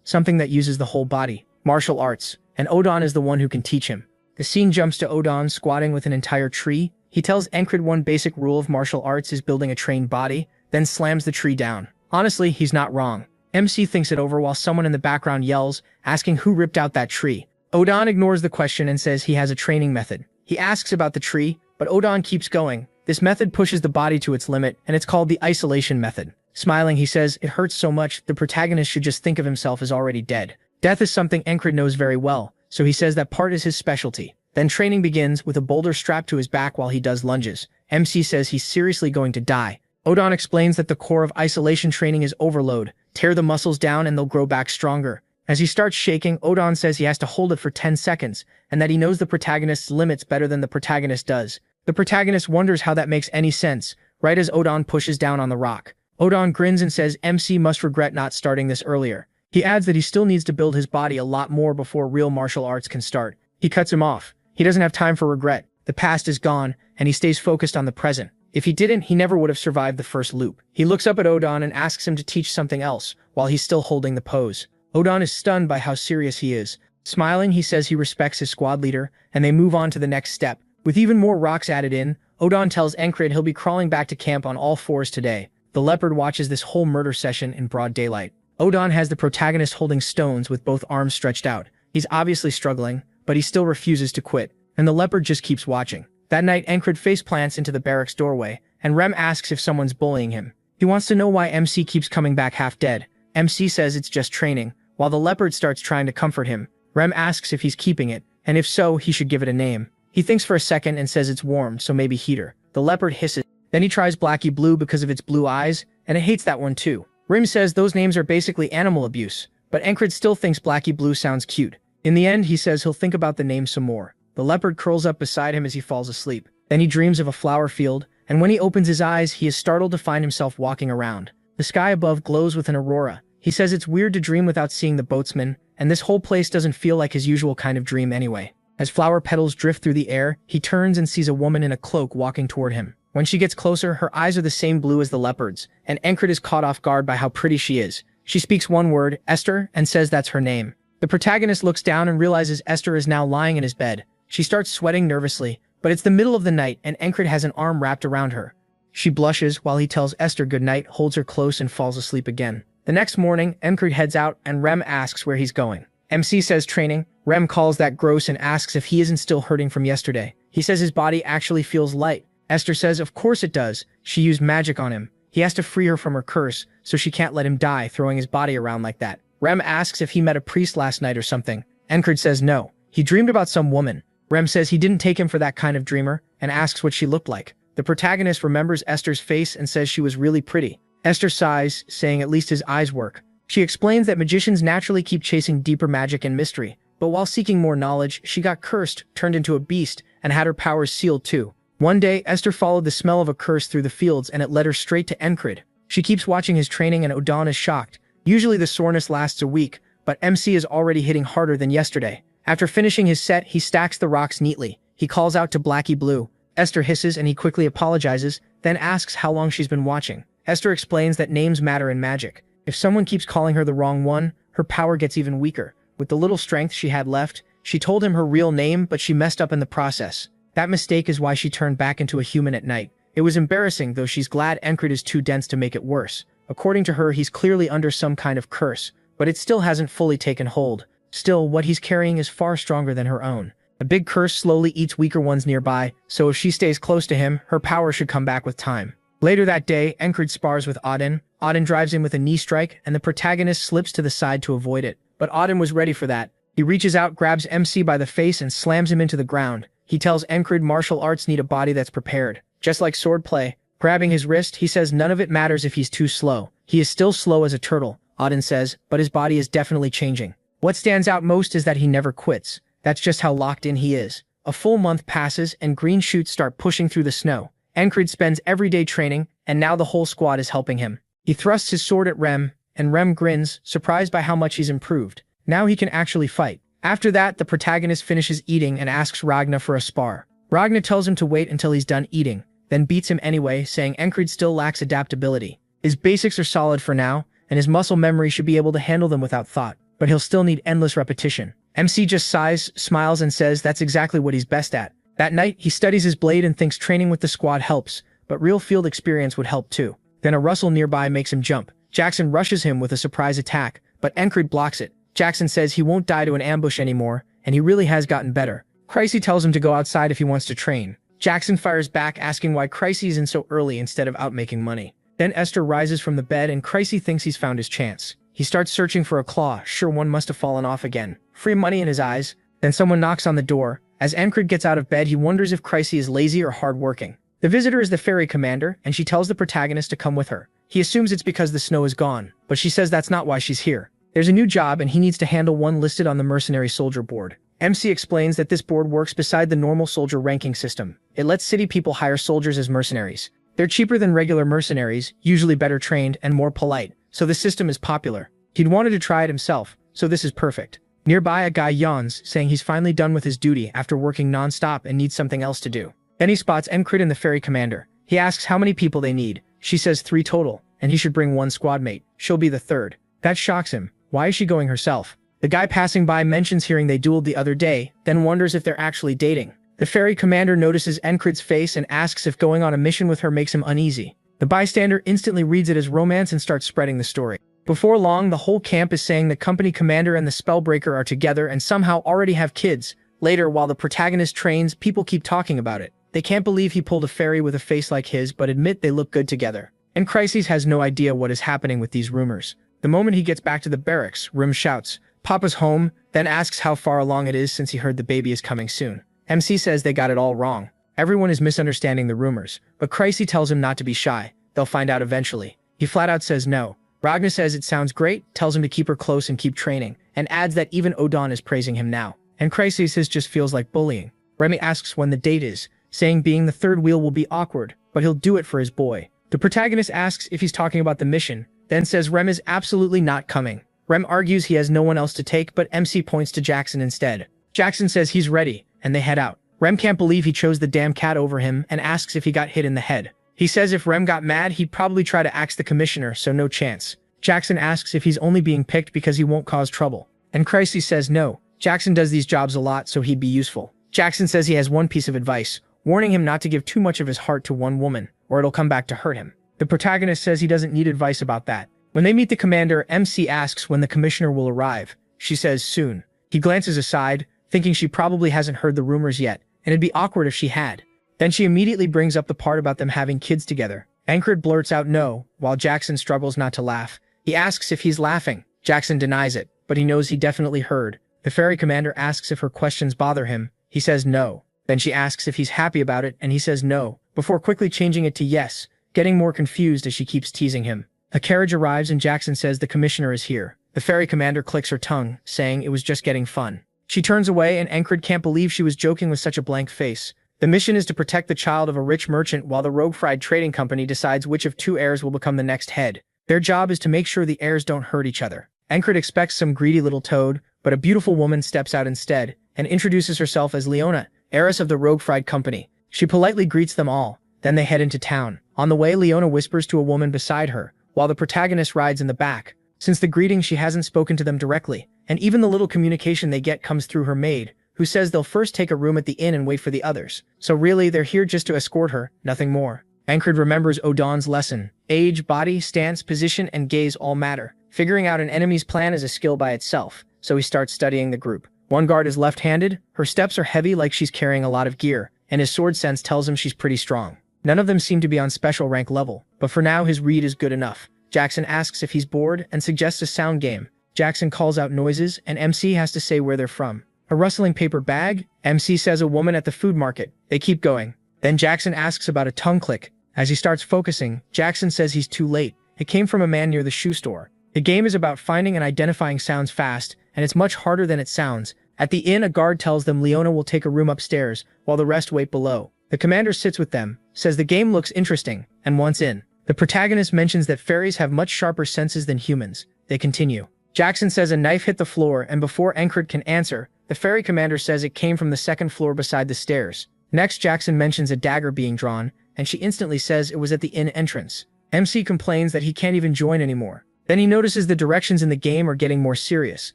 something that uses the whole body. Martial arts. And Odon is the one who can teach him. The scene jumps to Odon squatting with an entire tree. He tells Ancred one basic rule of martial arts is building a trained body, then slams the tree down. Honestly, he's not wrong. MC thinks it over while someone in the background yells, asking who ripped out that tree. Odon ignores the question and says he has a training method. He asks about the tree, but Odon keeps going. This method pushes the body to its limit, and it's called the isolation method. Smiling, he says, it hurts so much, the protagonist should just think of himself as already dead. Death is something Ancred knows very well, so he says that part is his specialty. Then training begins, with a boulder strapped to his back while he does lunges. MC says he's seriously going to die. Odon explains that the core of isolation training is overload. Tear the muscles down and they'll grow back stronger. As he starts shaking, Odon says he has to hold it for 10 seconds, and that he knows the protagonist's limits better than the protagonist does. The protagonist wonders how that makes any sense, right as Odon pushes down on the rock. Odon grins and says MC must regret not starting this earlier. He adds that he still needs to build his body a lot more before real martial arts can start. He cuts him off. He doesn't have time for regret. The past is gone, and he stays focused on the present. If he didn't, he never would have survived the first loop. He looks up at Odon and asks him to teach something else, while he's still holding the pose. Odon is stunned by how serious he is. Smiling, he says he respects his squad leader, and they move on to the next step. With even more rocks added in, Odon tells Ancred he'll be crawling back to camp on all fours today. The leopard watches this whole murder session in broad daylight. Odon has the protagonist holding stones with both arms stretched out. He's obviously struggling, but he still refuses to quit, and the leopard just keeps watching. That night, Ancred face plants into the barracks doorway, and Rem asks if someone's bullying him. He wants to know why MC keeps coming back half dead. MC says it's just training, while the leopard starts trying to comfort him. Rem asks if he's keeping it, and if so, he should give it a name. He thinks for a second and says it's warm, so maybe heater. The leopard hisses. Then he tries Blackie Blue because of its blue eyes, and it hates that one too. Rim says those names are basically animal abuse, but Ancred still thinks Blackie Blue sounds cute. In the end, he says he'll think about the name some more. The leopard curls up beside him as he falls asleep. Then he dreams of a flower field, and when he opens his eyes, he is startled to find himself walking around. The sky above glows with an aurora. He says it's weird to dream without seeing the boatsman, and this whole place doesn't feel like his usual kind of dream anyway. As flower petals drift through the air, he turns and sees a woman in a cloak walking toward him. When she gets closer, her eyes are the same blue as the leopard's, and Ancred is caught off guard by how pretty she is. She speaks one word, Esther, and says that's her name. The protagonist looks down and realizes Esther is now lying in his bed. She starts sweating nervously, but it's the middle of the night and Ancred has an arm wrapped around her. She blushes while he tells Esther goodnight, holds her close, and falls asleep again. The next morning, Ancred heads out and Rem asks where he's going. MC says training. Rem calls that gross and asks if he isn't still hurting from yesterday. He says his body actually feels light. Esther says of course it does. She used magic on him. He has to free her from her curse, so she can't let him die throwing his body around like that. Rem asks if he met a priest last night or something. Ancred says no. He dreamed about some woman. Rem says he didn't take him for that kind of dreamer, and asks what she looked like. The protagonist remembers Esther's face and says she was really pretty. Esther sighs, saying at least his eyes work. She explains that magicians naturally keep chasing deeper magic and mystery, but while seeking more knowledge, she got cursed, turned into a beast, and had her powers sealed too. One day, Esther followed the smell of a curse through the fields and it led her straight to Encred. She keeps watching his training and Odon is shocked. Usually the soreness lasts a week, but MC is already hitting harder than yesterday. After finishing his set, he stacks the rocks neatly. He calls out to Blackie Blue. Esther hisses and he quickly apologizes, then asks how long she's been watching. Esther explains that names matter in magic. If someone keeps calling her the wrong one, her power gets even weaker. With the little strength she had left, she told him her real name, but she messed up in the process. That mistake is why she turned back into a human at night. It was embarrassing, though she's glad Encred is too dense to make it worse. According to her, he's clearly under some kind of curse, but it still hasn't fully taken hold. Still, what he's carrying is far stronger than her own. A big curse slowly eats weaker ones nearby, so if she stays close to him, her power should come back with time. Later that day, Encred spars with Auden. Auden drives in with a knee strike, and the protagonist slips to the side to avoid it. But Auden was ready for that. He reaches out, grabs MC by the face, and slams him into the ground. He tells Encred martial arts need a body that's prepared. Just like swordplay. Grabbing his wrist, he says none of it matters if he's too slow. He is still slow as a turtle, Auden says, but his body is definitely changing. What stands out most is that he never quits. That's just how locked in he is. A full month passes, and green shoots start pushing through the snow. Encred spends every day training, and now the whole squad is helping him. He thrusts his sword at Rem, and Rem grins, surprised by how much he's improved. Now he can actually fight. After that, the protagonist finishes eating and asks Ragna for a spar. Ragna tells him to wait until he's done eating, then beats him anyway, saying Encred still lacks adaptability. His basics are solid for now, and his muscle memory should be able to handle them without thought, but he'll still need endless repetition. MC just sighs, smiles, and says that's exactly what he's best at. That night, he studies his blade and thinks training with the squad helps, but real field experience would help too. Then a rustle nearby makes him jump. Jackson rushes him with a surprise attack, but Encred blocks it. Jackson says he won't die to an ambush anymore, and he really has gotten better. Crazy tells him to go outside if he wants to train. Jackson fires back, asking why Crazy is in so early instead of out making money. Then Esther rises from the bed and Crazy thinks he's found his chance. He starts searching for a claw, sure one must have fallen off again. Free money in his eyes. Then someone knocks on the door. As Encred gets out of bed, he wonders if Crazy is lazy or hardworking. The visitor is the ferry commander, and she tells the protagonist to come with her. He assumes it's because the snow is gone, but she says that's not why she's here. There's a new job and he needs to handle one listed on the mercenary soldier board. MC explains that this board works beside the normal soldier ranking system. It lets city people hire soldiers as mercenaries. They're cheaper than regular mercenaries, usually better trained and more polite, so the system is popular. He'd wanted to try it himself, so this is perfect. Nearby, a guy yawns, saying he's finally done with his duty after working non-stop and needs something else to do. Then he spots Encred and the ferry commander. He asks how many people they need. She says 3 total, and he should bring 1 squad mate. She'll be the 3rd. That shocks him. Why is she going herself? The guy passing by mentions hearing they dueled the other day, then wonders if they're actually dating. The ferry commander notices Encred's face and asks if going on a mission with her makes him uneasy. The bystander instantly reads it as romance and starts spreading the story. Before long, the whole camp is saying the company commander and the spellbreaker are together and somehow already have kids. Later, while the protagonist trains, people keep talking about it. They can't believe he pulled a fairy with a face like his, but admit they look good together. And Crises has no idea what is happening with these rumors. The moment he gets back to the barracks, Rim shouts, "Papa's home," then asks how far along it is since he heard the baby is coming soon. MC says they got it all wrong. Everyone is misunderstanding the rumors, but Crises tells him not to be shy. They'll find out eventually. He flat out says no. Ragna says it sounds great, tells him to keep her close and keep training, and adds that even Odon is praising him now. And Crises just feels like bullying. Remy asks when the date is, saying being the 3rd wheel will be awkward, but he'll do it for his boy. The protagonist asks if he's talking about the mission, then says Rem is absolutely not coming. Rem argues he has no one else to take, but MC points to Jackson instead. Jackson says he's ready, and they head out. Rem can't believe he chose the damn cat over him and asks if he got hit in the head. He says if Rem got mad, he'd probably try to axe the commissioner, so no chance. Jackson asks if he's only being picked because he won't cause trouble. And Crises says no. Jackson does these jobs a lot, so he'd be useful. Jackson says he has one piece of advice, warning him not to give too much of his heart to one woman, or it'll come back to hurt him. The protagonist says he doesn't need advice about that. When they meet the commander, MC asks when the commissioner will arrive. She says soon. He glances aside, thinking she probably hasn't heard the rumors yet, and it'd be awkward if she had. Then she immediately brings up the part about them having kids together. Encred blurts out no, while Jackson struggles not to laugh. He asks if he's laughing. Jackson denies it, but he knows he definitely heard. The ferry commander asks if her questions bother him. He says no. Then she asks if he's happy about it, and he says no, before quickly changing it to yes, getting more confused as she keeps teasing him. A carriage arrives and Jackson says the commissioner is here. The ferry commander clicks her tongue, saying it was just getting fun. She turns away and Encred can't believe she was joking with such a blank face. The mission is to protect the child of a rich merchant while the rogue fried trading company decides which of two heirs will become the next head. Their job is to make sure the heirs don't hurt each other. Ancred expects some greedy little toad, but a beautiful woman steps out instead and introduces herself as Leona, heiress of the rogue fried company. She politely greets them all, then they head into town. On the way, Leona whispers to a woman beside her, while the protagonist rides in the back. Since the greeting, she hasn't spoken to them directly, and even the little communication they get comes through her maid, who says they'll first take a room at the inn and wait for the others. So really, they're here just to escort her, nothing more. Ancred remembers Odon's lesson. Age, body, stance, position, and gaze all matter. Figuring out an enemy's plan is a skill by itself, so he starts studying the group. One guard is left-handed, her steps are heavy like she's carrying a lot of gear, and his sword sense tells him she's pretty strong. None of them seem to be on special rank level, but for now his read is good enough. Jackson asks if he's bored and suggests a sound game. Jackson calls out noises, and MC has to say where they're from. A rustling paper bag? MC says a woman at the food market. They keep going. Then Jackson asks about a tongue click. As he starts focusing, Jackson says he's too late. It came from a man near the shoe store. The game is about finding and identifying sounds fast, and it's much harder than it sounds. At the inn, a guard tells them Leona will take a room upstairs, while the rest wait below. The commander sits with them, says the game looks interesting, and wants in. The protagonist mentions that fairies have much sharper senses than humans. They continue. Jackson says a knife hit the floor, and before Ancred can answer, the fairy commander says it came from the second floor beside the stairs. Next, Jackson mentions a dagger being drawn, and she instantly says it was at the inn entrance. MC complains that he can't even join anymore. Then he notices the directions in the game are getting more serious,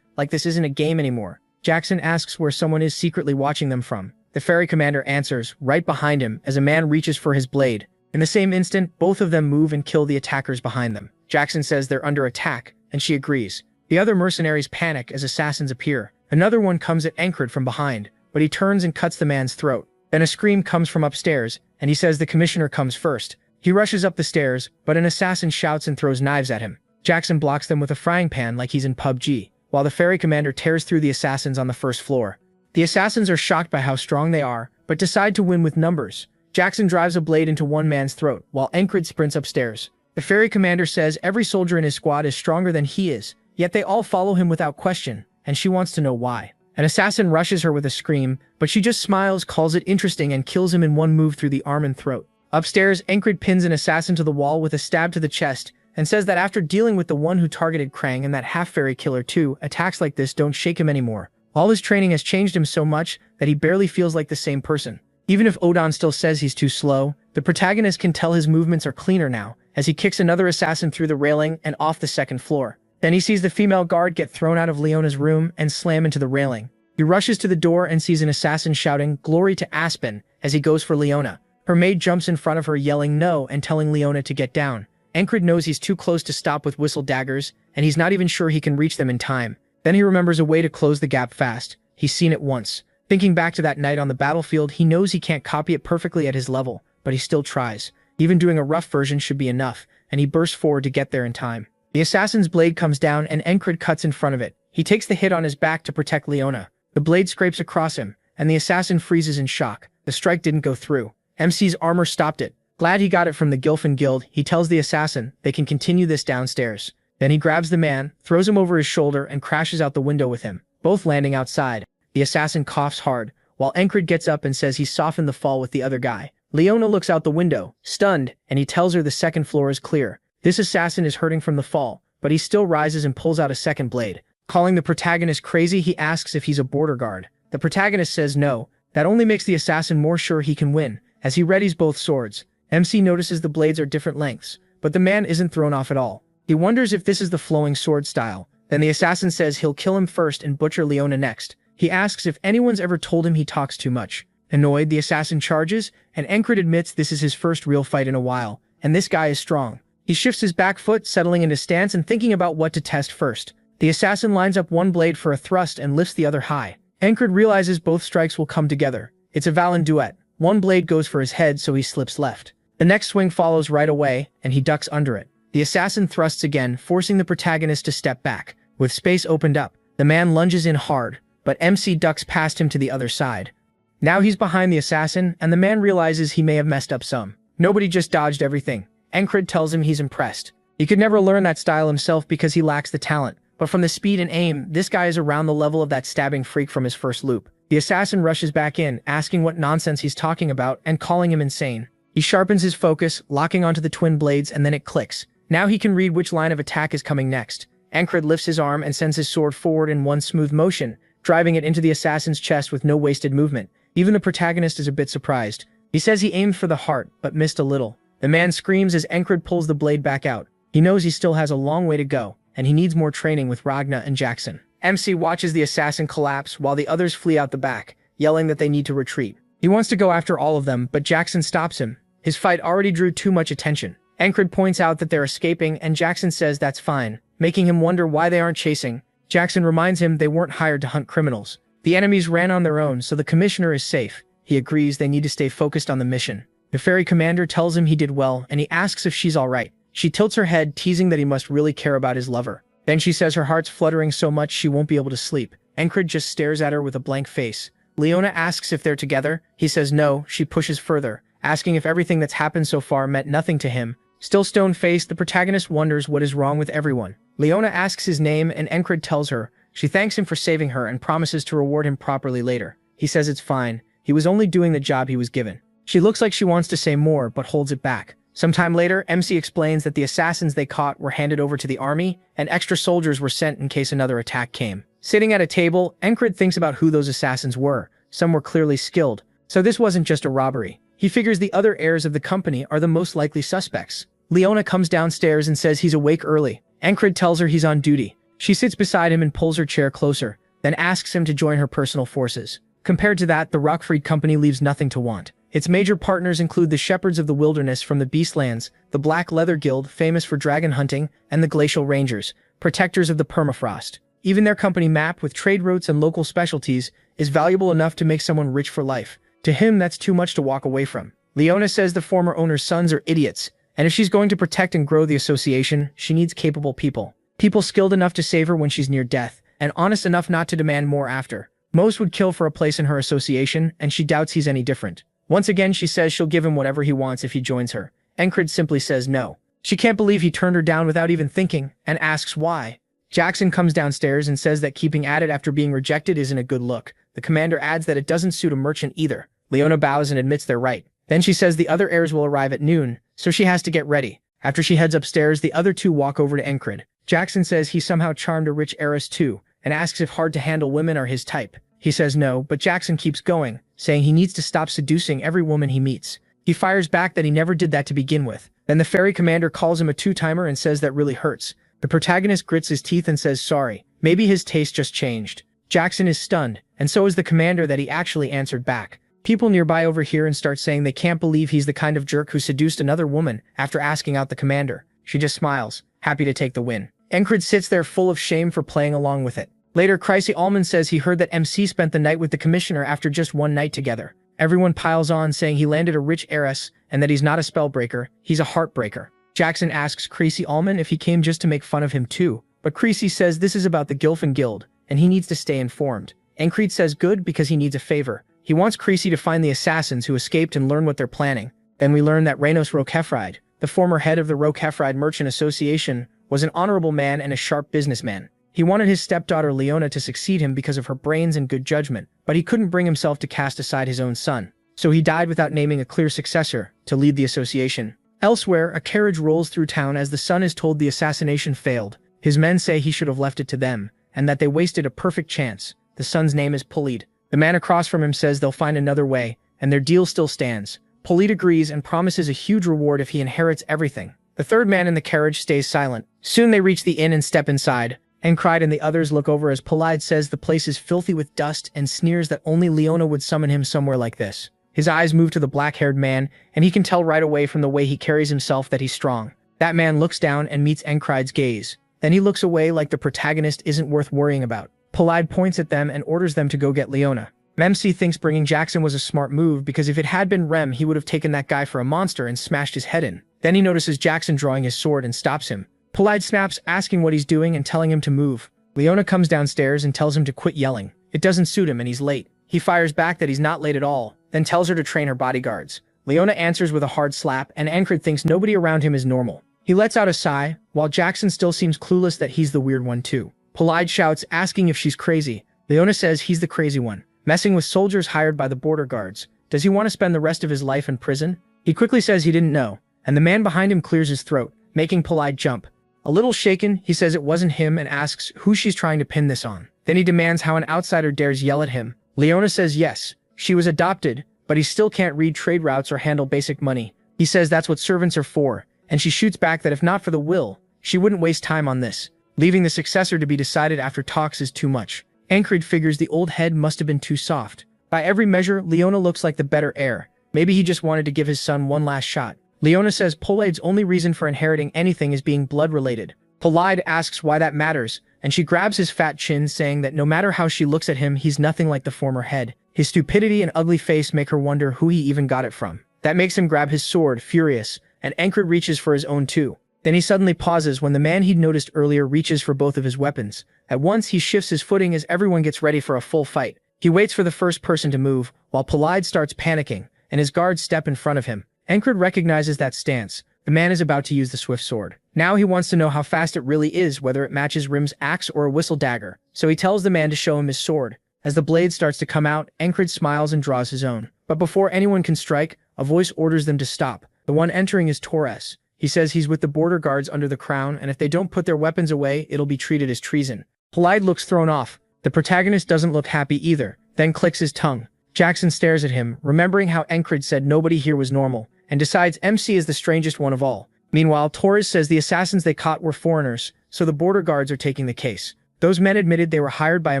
like this isn't a game anymore. Jackson asks where someone is secretly watching them from. The fairy commander answers, right behind him, as a man reaches for his blade. In the same instant, both of them move and kill the attackers behind them. Jackson says they're under attack, and she agrees. The other mercenaries panic as assassins appear. Another one comes at Ancred from behind, but he turns and cuts the man's throat. Then a scream comes from upstairs, and he says the commissioner comes first. He rushes up the stairs, but an assassin shouts and throws knives at him. Jackson blocks them with a frying pan like he's in PUBG, while the fairy commander tears through the assassins on the first floor. The assassins are shocked by how strong they are, but decide to win with numbers. Jackson drives a blade into one man's throat, while Ancred sprints upstairs. The fairy commander says every soldier in his squad is stronger than he is, yet they all follow him without question, and she wants to know why. An assassin rushes her with a scream, but she just smiles, calls it interesting, and kills him in one move through the arm and throat. Upstairs, Ancred pins an assassin to the wall with a stab to the chest, and says that after dealing with the one who targeted Krang and that half-fairy killer too, attacks like this don't shake him anymore. All his training has changed him so much that he barely feels like the same person. Even if Odon still says he's too slow, the protagonist can tell his movements are cleaner now, as he kicks another assassin through the railing and off the second floor. Then he sees the female guard get thrown out of Leona's room and slam into the railing. He rushes to the door and sees an assassin shouting, "Glory to Aspen," as he goes for Leona. Her maid jumps in front of her yelling no and telling Leona to get down. Ancred knows he's too close to stop with whistle daggers, and he's not even sure he can reach them in time. Then he remembers a way to close the gap fast. He's seen it once. Thinking back to that night on the battlefield, he knows he can't copy it perfectly at his level, but he still tries. Even doing a rough version should be enough, and he bursts forward to get there in time. The assassin's blade comes down and Ancred cuts in front of it. He takes the hit on his back to protect Leona. The blade scrapes across him, and the assassin freezes in shock. The strike didn't go through. MC's armor stopped it. Glad he got it from the Gilfin Guild, he tells the assassin they can continue this downstairs. Then he grabs the man, throws him over his shoulder, and crashes out the window with him, both landing outside. The assassin coughs hard, while Ancred gets up and says he softened the fall with the other guy. Leona looks out the window, stunned, and he tells her the second floor is clear. This assassin is hurting from the fall, but he still rises and pulls out a second blade. Calling the protagonist crazy, he asks if he's a border guard. The protagonist says no. That only makes the assassin more sure he can win, as he readies both swords. MC notices the blades are different lengths, but the man isn't thrown off at all. He wonders if this is the flowing sword style. Then the assassin says he'll kill him first and butcher Leona next. He asks if anyone's ever told him he talks too much. Annoyed, the assassin charges, and Ancred admits this is his first real fight in a while, and this guy is strong. He shifts his back foot, settling into stance and thinking about what to test first. The assassin lines up one blade for a thrust and lifts the other high. Ancred realizes both strikes will come together. It's a Valen duet. One blade goes for his head, so he slips left. The next swing follows right away, and he ducks under it. The assassin thrusts again, forcing the protagonist to step back. With space opened up, the man lunges in hard, but MC ducks past him to the other side. Now he's behind the assassin, and the man realizes he may have messed up some. Nobody just dodged everything. Ancred tells him he's impressed. He could never learn that style himself because he lacks the talent, but from the speed and aim, this guy is around the level of that stabbing freak from his first loop. The assassin rushes back in, asking what nonsense he's talking about and calling him insane. He sharpens his focus, locking onto the twin blades, and then it clicks. Now he can read which line of attack is coming next. Ancred lifts his arm and sends his sword forward in one smooth motion, driving it into the assassin's chest with no wasted movement. Even the protagonist is a bit surprised. He says he aimed for the heart, but missed a little. The man screams as Ancred pulls the blade back out. He knows he still has a long way to go, and he needs more training with Ragna and Jackson. MC watches the assassin collapse while the others flee out the back, yelling that they need to retreat. He wants to go after all of them, but Jackson stops him. His fight already drew too much attention. Ancred points out that they're escaping, and Jackson says that's fine, making him wonder why they aren't chasing. Jackson reminds him they weren't hired to hunt criminals. The enemies ran on their own, so the commissioner is safe. He agrees they need to stay focused on the mission. The ferry commander tells him he did well, and he asks if she's alright. She tilts her head, teasing that he must really care about his lover. Then she says her heart's fluttering so much she won't be able to sleep. Ancred just stares at her with a blank face. Leona asks if they're together. He says no. She pushes further, asking if everything that's happened so far meant nothing to him. Still stone-faced, the protagonist wonders what is wrong with everyone. Leona asks his name, and Ancred tells her. She thanks him for saving her and promises to reward him properly later. He says it's fine. He was only doing the job he was given. She looks like she wants to say more, but holds it back. Sometime later, MC explains that the assassins they caught were handed over to the army, and extra soldiers were sent in case another attack came. Sitting at a table, Ancred thinks about who those assassins were. Some were clearly skilled, so this wasn't just a robbery. He figures the other heirs of the company are the most likely suspects. Leona comes downstairs and says he's awake early. Ancred tells her he's on duty. She sits beside him and pulls her chair closer, then asks him to join her personal forces. Compared to that, the Rockfried Company leaves nothing to want. Its major partners include the Shepherds of the Wilderness from the Beastlands, the Black Leather Guild, famous for dragon hunting, and the Glacial Rangers, protectors of the permafrost. Even their company map with trade routes and local specialties is valuable enough to make someone rich for life. To him, that's too much to walk away from. Leona says the former owner's sons are idiots, and if she's going to protect and grow the association, she needs capable people. People skilled enough to save her when she's near death, and honest enough not to demand more after. Most would kill for a place in her association, and she doubts he's any different. Once again, she says she'll give him whatever he wants if he joins her. Ancred simply says no. She can't believe he turned her down without even thinking, and asks why. Jackson comes downstairs and says that keeping at it after being rejected isn't a good look. The commander adds that it doesn't suit a merchant either. Leona bows and admits they're right. Then she says the other heirs will arrive at noon, so she has to get ready. After she heads upstairs, the other two walk over to Ancred. Jackson says he somehow charmed a rich heiress too, and asks if hard-to-handle women are his type. He says no, but Jackson keeps going, saying he needs to stop seducing every woman he meets. He fires back that he never did that to begin with. Then the ferry commander calls him a two-timer and says that really hurts. The protagonist grits his teeth and says sorry. Maybe his taste just changed. Jackson is stunned, and so is the commander that he actually answered back. People nearby overhear and start saying they can't believe he's the kind of jerk who seduced another woman after asking out the commander. She just smiles, happy to take the win. Ancred sits there full of shame for playing along with it. Later, Kreisi Allman says he heard that MC spent the night with the commissioner after just one night together. Everyone piles on saying he landed a rich heiress and that he's not a spellbreaker, he's a heartbreaker. Jackson asks Kreisi Allman if he came just to make fun of him too, but Kreisi says this is about the Gilfin Guild, and he needs to stay informed. Ancred says good because he needs a favor. He wants Kreisi to find the assassins who escaped and learn what they're planning. Then we learn that Reynos Roquefride, the former head of the Roquefride Merchant Association, was an honorable man and a sharp businessman. He wanted his stepdaughter Leona to succeed him because of her brains and good judgment, but he couldn't bring himself to cast aside his own son. So he died without naming a clear successor to lead the association. Elsewhere, a carriage rolls through town as the son is told the assassination failed. His men say he should have left it to them, and that they wasted a perfect chance. The son's name is Polid. The man across from him says they'll find another way, and their deal still stands. Polid agrees and promises a huge reward if he inherits everything. The third man in the carriage stays silent. Soon they reach the inn and step inside. Ancred and the others look over as Polid says the place is filthy with dust and sneers that only Leona would summon him somewhere like this. His eyes move to the black-haired man, and he can tell right away from the way he carries himself that he's strong. That man looks down and meets Ancred's gaze. Then he looks away like the protagonist isn't worth worrying about. Polid points at them and orders them to go get Leona. MC thinks bringing Jackson was a smart move because if it had been Rem, he would have taken that guy for a monster and smashed his head in. Then he notices Jackson drawing his sword and stops him. Polid snaps, asking what he's doing and telling him to move. Leona comes downstairs and tells him to quit yelling. It doesn't suit him and he's late. He fires back that he's not late at all, then tells her to train her bodyguards. Leona answers with a hard slap, and Ancred thinks nobody around him is normal. He lets out a sigh, while Jackson still seems clueless that he's the weird one too. Polid shouts, asking if she's crazy. Leona says he's the crazy one. messing with soldiers hired by the border guards. Does he want to spend the rest of his life in prison? He quickly says he didn't know, and the man behind him clears his throat, making Polide jump. A little shaken, he says it wasn't him and asks who she's trying to pin this on. Then he demands how an outsider dares yell at him. Leona says yes, she was adopted, but he still can't read trade routes or handle basic money. He says that's what servants are for, and she shoots back that if not for the will, she wouldn't waste time on this. Leaving the successor to be decided after talks is too much. Ancred figures the old head must have been too soft. By every measure, Leona looks like the better heir. Maybe he just wanted to give his son one last shot. Leona says Polide's only reason for inheriting anything is being blood-related. Polide asks why that matters, and she grabs his fat chin, saying that no matter how she looks at him, he's nothing like the former head. His stupidity and ugly face make her wonder who he even got it from. That makes him grab his sword, furious, and Ancred reaches for his own too. Then he suddenly pauses when the man he'd noticed earlier reaches for both of his weapons. At once, he shifts his footing as everyone gets ready for a full fight. He waits for the first person to move, while Polide starts panicking, and his guards step in front of him. Ancred recognizes that stance. The man is about to use the swift sword. Now he wants to know how fast it really is, whether it matches Rim's axe or a whistle dagger. So he tells the man to show him his sword. As the blade starts to come out, Ancred smiles and draws his own. But before anyone can strike, a voice orders them to stop. The one entering is Torres. He says he's with the border guards under the crown, and if they don't put their weapons away, it'll be treated as treason. Polide looks thrown off. The protagonist doesn't look happy either, then clicks his tongue. Jackson stares at him, remembering how Ancred said nobody here was normal, and decides MC is the strangest one of all. Meanwhile, Torres says the assassins they caught were foreigners, so the border guards are taking the case. Those men admitted they were hired by a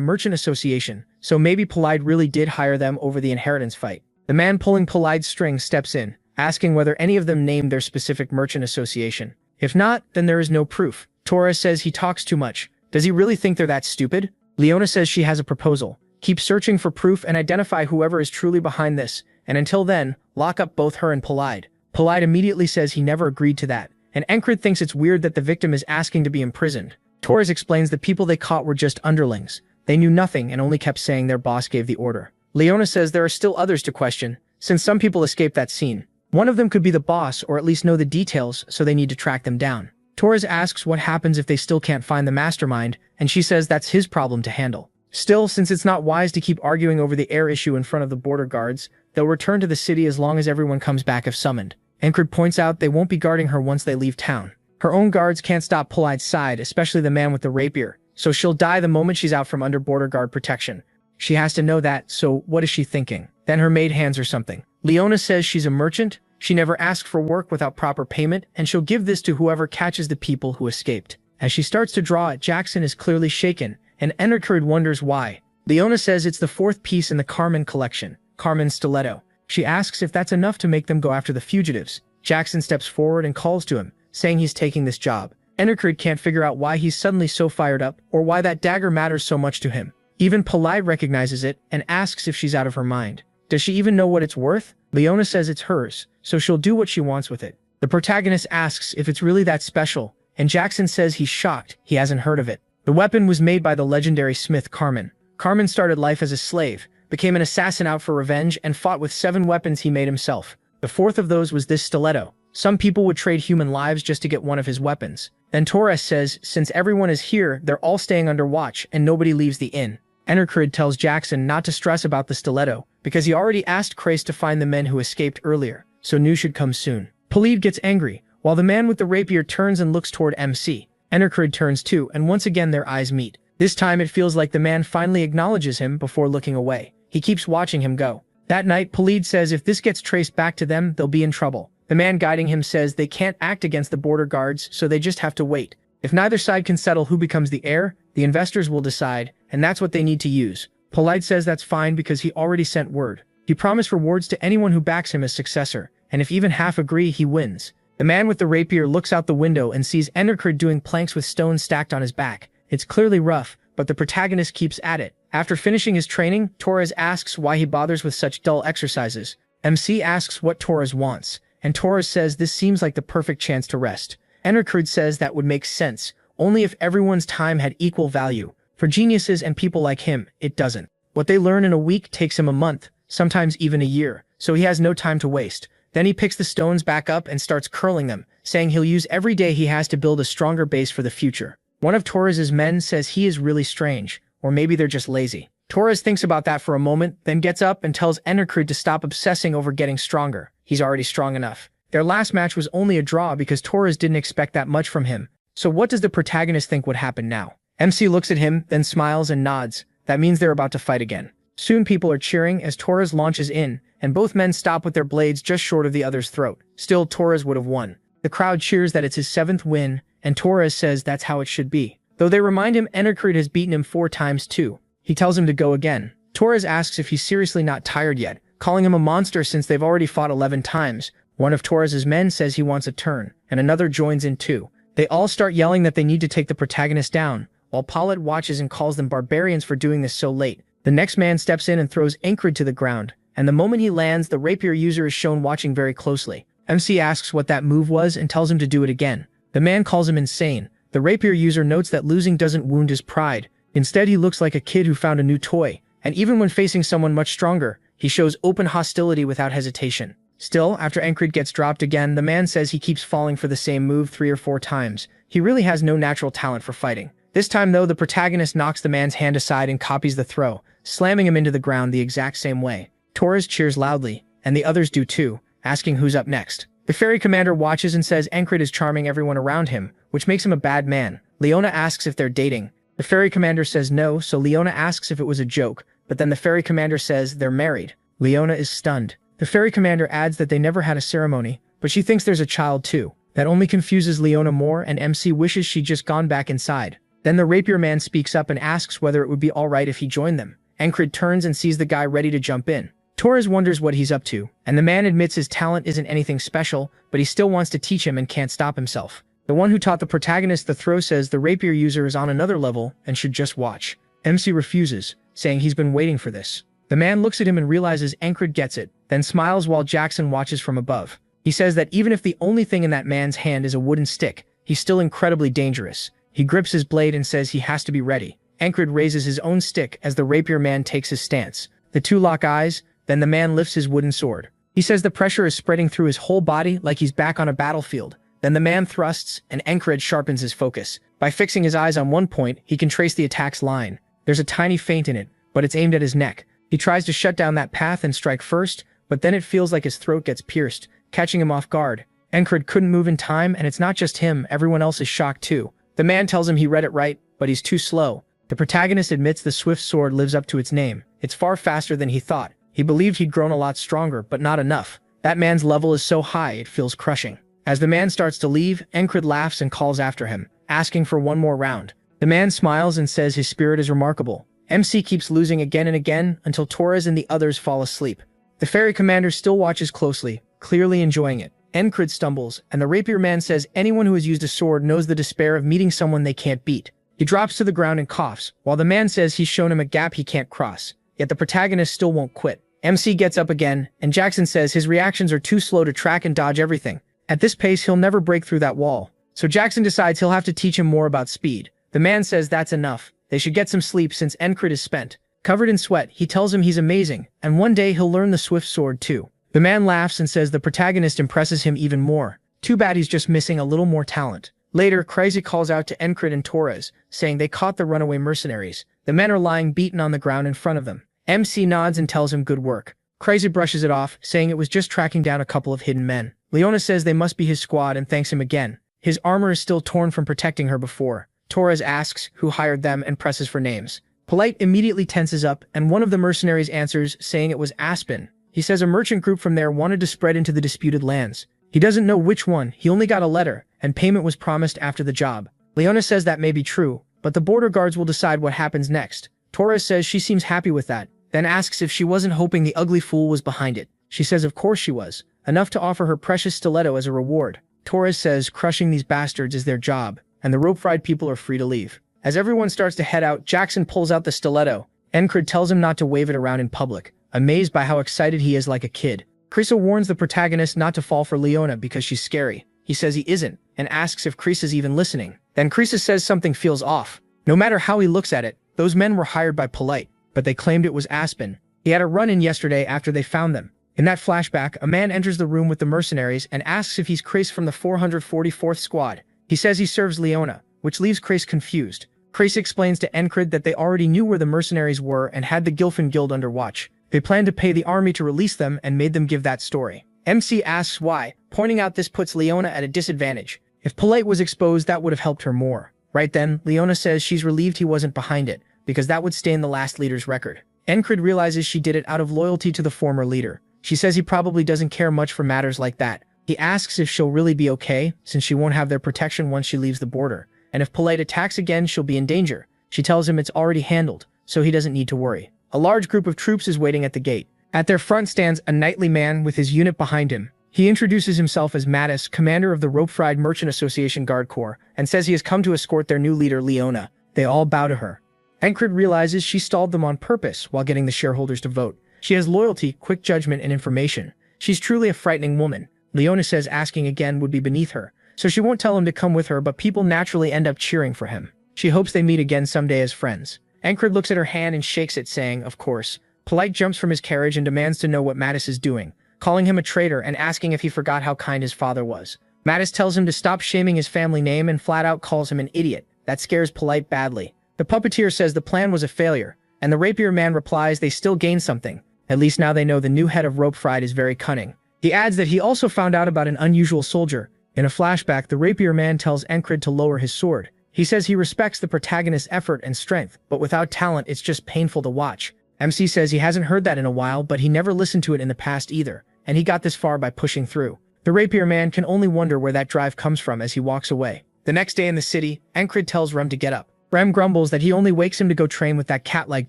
merchant association, so maybe Polide really did hire them over the inheritance fight. The man pulling Polide's string steps in, asking whether any of them named their specific merchant association. If not, then there is no proof. Torres says he talks too much. Does he really think they're that stupid? Leona says she has a proposal. Keep searching for proof and identify whoever is truly behind this, and until then, lock up both her and Polide. Polide immediately says he never agreed to that, and Ancred thinks it's weird that the victim is asking to be imprisoned. Torres explains the people they caught were just underlings. They knew nothing and only kept saying their boss gave the order. Leona says there are still others to question, since some people escaped that scene. One of them could be the boss or at least know the details, so they need to track them down. Torres asks what happens if they still can't find the mastermind, and she says that's his problem to handle. Still, since it's not wise to keep arguing over the heir issue in front of the border guards, they'll return to the city as long as everyone comes back if summoned. Ancred points out they won't be guarding her once they leave town. Her own guards can't stop Polide's side, especially the man with the rapier, so she'll die the moment she's out from under border guard protection. She has to know that, so what is she thinking? Then her maid hands her something. Leona says she's a merchant, she never asked for work without proper payment, and she'll give this to whoever catches the people who escaped. As she starts to draw it, Jackson is clearly shaken, and Ancred wonders why. Leona says it's the fourth piece in the Carmen collection, Carmen's stiletto. She asks if that's enough to make them go after the fugitives. Jackson steps forward and calls to him, saying he's taking this job. Aniclimax can't figure out why he's suddenly so fired up, or why that dagger matters so much to him. Even Polide recognizes it, and asks if she's out of her mind. Does she even know what it's worth? Leona says it's hers, so she'll do what she wants with it. The protagonist asks if it's really that special, and Jackson says he's shocked he hasn't heard of it. The weapon was made by the legendary smith Carmen. Carmen started life as a slave, became an assassin out for revenge, and fought with 7 weapons he made himself. The fourth of those was this stiletto. Some people would trade human lives just to get one of his weapons. Then Torres says, since everyone is here, they're all staying under watch, and nobody leaves the inn. Aniclimax tells Jackson not to stress about the stiletto, because he already asked Crace to find the men who escaped earlier, so news should come soon. Polide gets angry, while the man with the rapier turns and looks toward MC. Aniclimax turns too, and once again their eyes meet. This time it feels like the man finally acknowledges him before looking away. He keeps watching him go. That night, Polide says if this gets traced back to them, they'll be in trouble. The man guiding him says they can't act against the border guards, so they just have to wait. If neither side can settle who becomes the heir, the investors will decide, and that's what they need to use. Polide says that's fine because he already sent word. He promised rewards to anyone who backs him as successor, and if even half agree, he wins. The man with the rapier looks out the window and sees Aniclimax doing planks with stones stacked on his back. It's clearly rough, but the protagonist keeps at it. After finishing his training, Torres asks why he bothers with such dull exercises. MC asks what Torres wants, and Torres says this seems like the perfect chance to rest. Aniclimax says that would make sense, only if everyone's time had equal value. For geniuses and people like him, it doesn't. What they learn in a week takes him a month, sometimes even a year, so he has no time to waste. Then he picks the stones back up and starts curling them, saying he'll use every day he has to build a stronger base for the future. One of Torres's men says he is really strange, or maybe they're just lazy. Torres thinks about that for a moment, then gets up and tells Enricrud to stop obsessing over getting stronger. He's already strong enough. Their last match was only a draw because Torres didn't expect that much from him. So what does the protagonist think would happen now? MC looks at him, then smiles and nods. That means they're about to fight again. Soon people are cheering as Torres launches in, and both men stop with their blades just short of the other's throat. Still, Torres would have won. The crowd cheers that it's his 7th win, and Torres says that's how it should be. Though they remind him Enricrud has beaten him 4 times too. He tells him to go again. Torres asks if he's seriously not tired yet, calling him a monster since they've already fought 11 times. One of Torres's men says he wants a turn, and another joins in too. They all start yelling that they need to take the protagonist down, while Paulette watches and calls them barbarians for doing this so late. The next man steps in and throws Enricrud to the ground, and the moment he lands, the rapier user is shown watching very closely. MC asks what that move was and tells him to do it again. The man calls him insane. The rapier user notes that losing doesn't wound his pride. Instead, he looks like a kid who found a new toy, and even when facing someone much stronger, he shows open hostility without hesitation. Still, after Enricrud gets dropped again, the man says he keeps falling for the same move 3 or 4 times. He really has no natural talent for fighting. This time though, the protagonist knocks the man's hand aside and copies the throw, slamming him into the ground the exact same way. Torres cheers loudly, and the others do too, asking who's up next. The ferry commander watches and says Enricrud is charming everyone around him, which makes him a bad man. Leona asks if they're dating. The ferry commander says no, so Leona asks if it was a joke, but then the ferry commander says they're married. Leona is stunned. The ferry commander adds that they never had a ceremony, but she thinks there's a child too. That only confuses Leona more, and MC wishes she'd just gone back inside. Then the rapier man speaks up and asks whether it would be alright if he joined them. Enricrud turns and sees the guy ready to jump in. Torres wonders what he's up to, and the man admits his talent isn't anything special, but he still wants to teach him and can't stop himself. The one who taught the protagonist the throw says the rapier user is on another level and should just watch. MC refuses, saying he's been waiting for this. The man looks at him and realizes Enricrud gets it, then smiles while Jackson watches from above. He says that even if the only thing in that man's hand is a wooden stick, he's still incredibly dangerous. He grips his blade and says he has to be ready. Enricrud raises his own stick as the rapier man takes his stance. The two lock eyes, then the man lifts his wooden sword. He says the pressure is spreading through his whole body like he's back on a battlefield. Then the man thrusts, and Enricrud sharpens his focus. By fixing his eyes on one point, he can trace the attack's line. There's a tiny feint in it, but it's aimed at his neck. He tries to shut down that path and strike first, but then it feels like his throat gets pierced, catching him off guard. Enricrud couldn't move in time, and it's not just him, everyone else is shocked too. The man tells him he read it right, but he's too slow. The protagonist admits the swift sword lives up to its name. It's far faster than he thought. He believed he'd grown a lot stronger, but not enough. That man's level is so high, it feels crushing. As the man starts to leave, Enricrud laughs and calls after him, asking for one more round. The man smiles and says his spirit is remarkable. MC keeps losing again and again until Torres and the others fall asleep. The ferry commander still watches closely, clearly enjoying it. Enricrud stumbles, and the rapier man says anyone who has used a sword knows the despair of meeting someone they can't beat. He drops to the ground and coughs, while the man says he's shown him a gap he can't cross. Yet the protagonist still won't quit. MC gets up again, and Jackson says his reactions are too slow to track and dodge everything. At this pace, he'll never break through that wall. So Jackson decides he'll have to teach him more about speed. The man says that's enough. They should get some sleep since Enricrud is spent. Covered in sweat, he tells him he's amazing, and one day he'll learn the swift sword too. The man laughs and says the protagonist impresses him even more. Too bad he's just missing a little more talent. Later, Crazy calls out to Enricrud and Torres, saying they caught the runaway mercenaries. The men are lying beaten on the ground in front of them. MC nods and tells him good work. Crazy brushes it off, saying it was just tracking down a couple of hidden men. Leona says they must be his squad and thanks him again. His armor is still torn from protecting her before. Torres asks who hired them and presses for names. Polite immediately tenses up, and one of the mercenaries answers, saying it was Aspen. He says a merchant group from there wanted to spread into the disputed lands. He doesn't know which one, he only got a letter, and payment was promised after the job. Leona says that may be true, but the border guards will decide what happens next. Torres says she seems happy with that, then asks if she wasn't hoping the ugly fool was behind it. She says of course she was, enough to offer her precious stiletto as a reward. Torres says crushing these bastards is their job, and the rope-fried people are free to leave. As everyone starts to head out, Jackson pulls out the stiletto. Enricrud tells him not to wave it around in public, amazed by how excited he is like a kid. Krisa warns the protagonist not to fall for Leona because she's scary. He says he isn't, and asks if Krisa's even listening. Then Krisa says something feels off. No matter how he looks at it, those men were hired by Polite, but they claimed it was Aspen. He had a run-in yesterday after they found them. In that flashback, a man enters the room with the mercenaries and asks if he's Chris from the 444th Squad. He says he serves Leona, which leaves Chris confused. Crace explains to Encred that they already knew where the mercenaries were and had the Gilfin Guild under watch. They planned to pay the army to release them and made them give that story. MC asks why, pointing out this puts Leona at a disadvantage. If Polite was exposed, that would have helped her more. Right then, Leona says she's relieved he wasn't behind it, because that would stain the last leader's record. Encred realizes she did it out of loyalty to the former leader. She says he probably doesn't care much for matters like that. He asks if she'll really be okay, since she won't have their protection once she leaves the border. And if Polite attacks again, she'll be in danger. She tells him it's already handled, so he doesn't need to worry. A large group of troops is waiting at the gate. At their front stands a knightly man with his unit behind him. He introduces himself as Mattis, commander of the Rope-Fried Merchant Association Guard Corps, and says he has come to escort their new leader, Leona. They all bow to her. Encred realizes she stalled them on purpose while getting the shareholders to vote. She has loyalty, quick judgment, and information. She's truly a frightening woman. Leona says asking again would be beneath her, so she won't tell him to come with her, but people naturally end up cheering for him. She hopes they meet again someday as friends. Encred looks at her hand and shakes it, saying, of course. Polite jumps from his carriage and demands to know what Mattis is doing, calling him a traitor and asking if he forgot how kind his father was. Mattis tells him to stop shaming his family name and flat out calls him an idiot. That scares Polite badly. The puppeteer says the plan was a failure, and the rapier man replies they still gained something. At least now they know the new head of Rope Fried is very cunning. He adds that he also found out about an unusual soldier. In a flashback, the rapier man tells Encred to lower his sword. He says he respects the protagonist's effort and strength, but without talent it's just painful to watch. MC says he hasn't heard that in a while, but he never listened to it in the past either, and he got this far by pushing through. The rapier man can only wonder where that drive comes from as he walks away. The next day in the city, Encred tells Rem to get up. Rem grumbles that he only wakes him to go train with that cat-like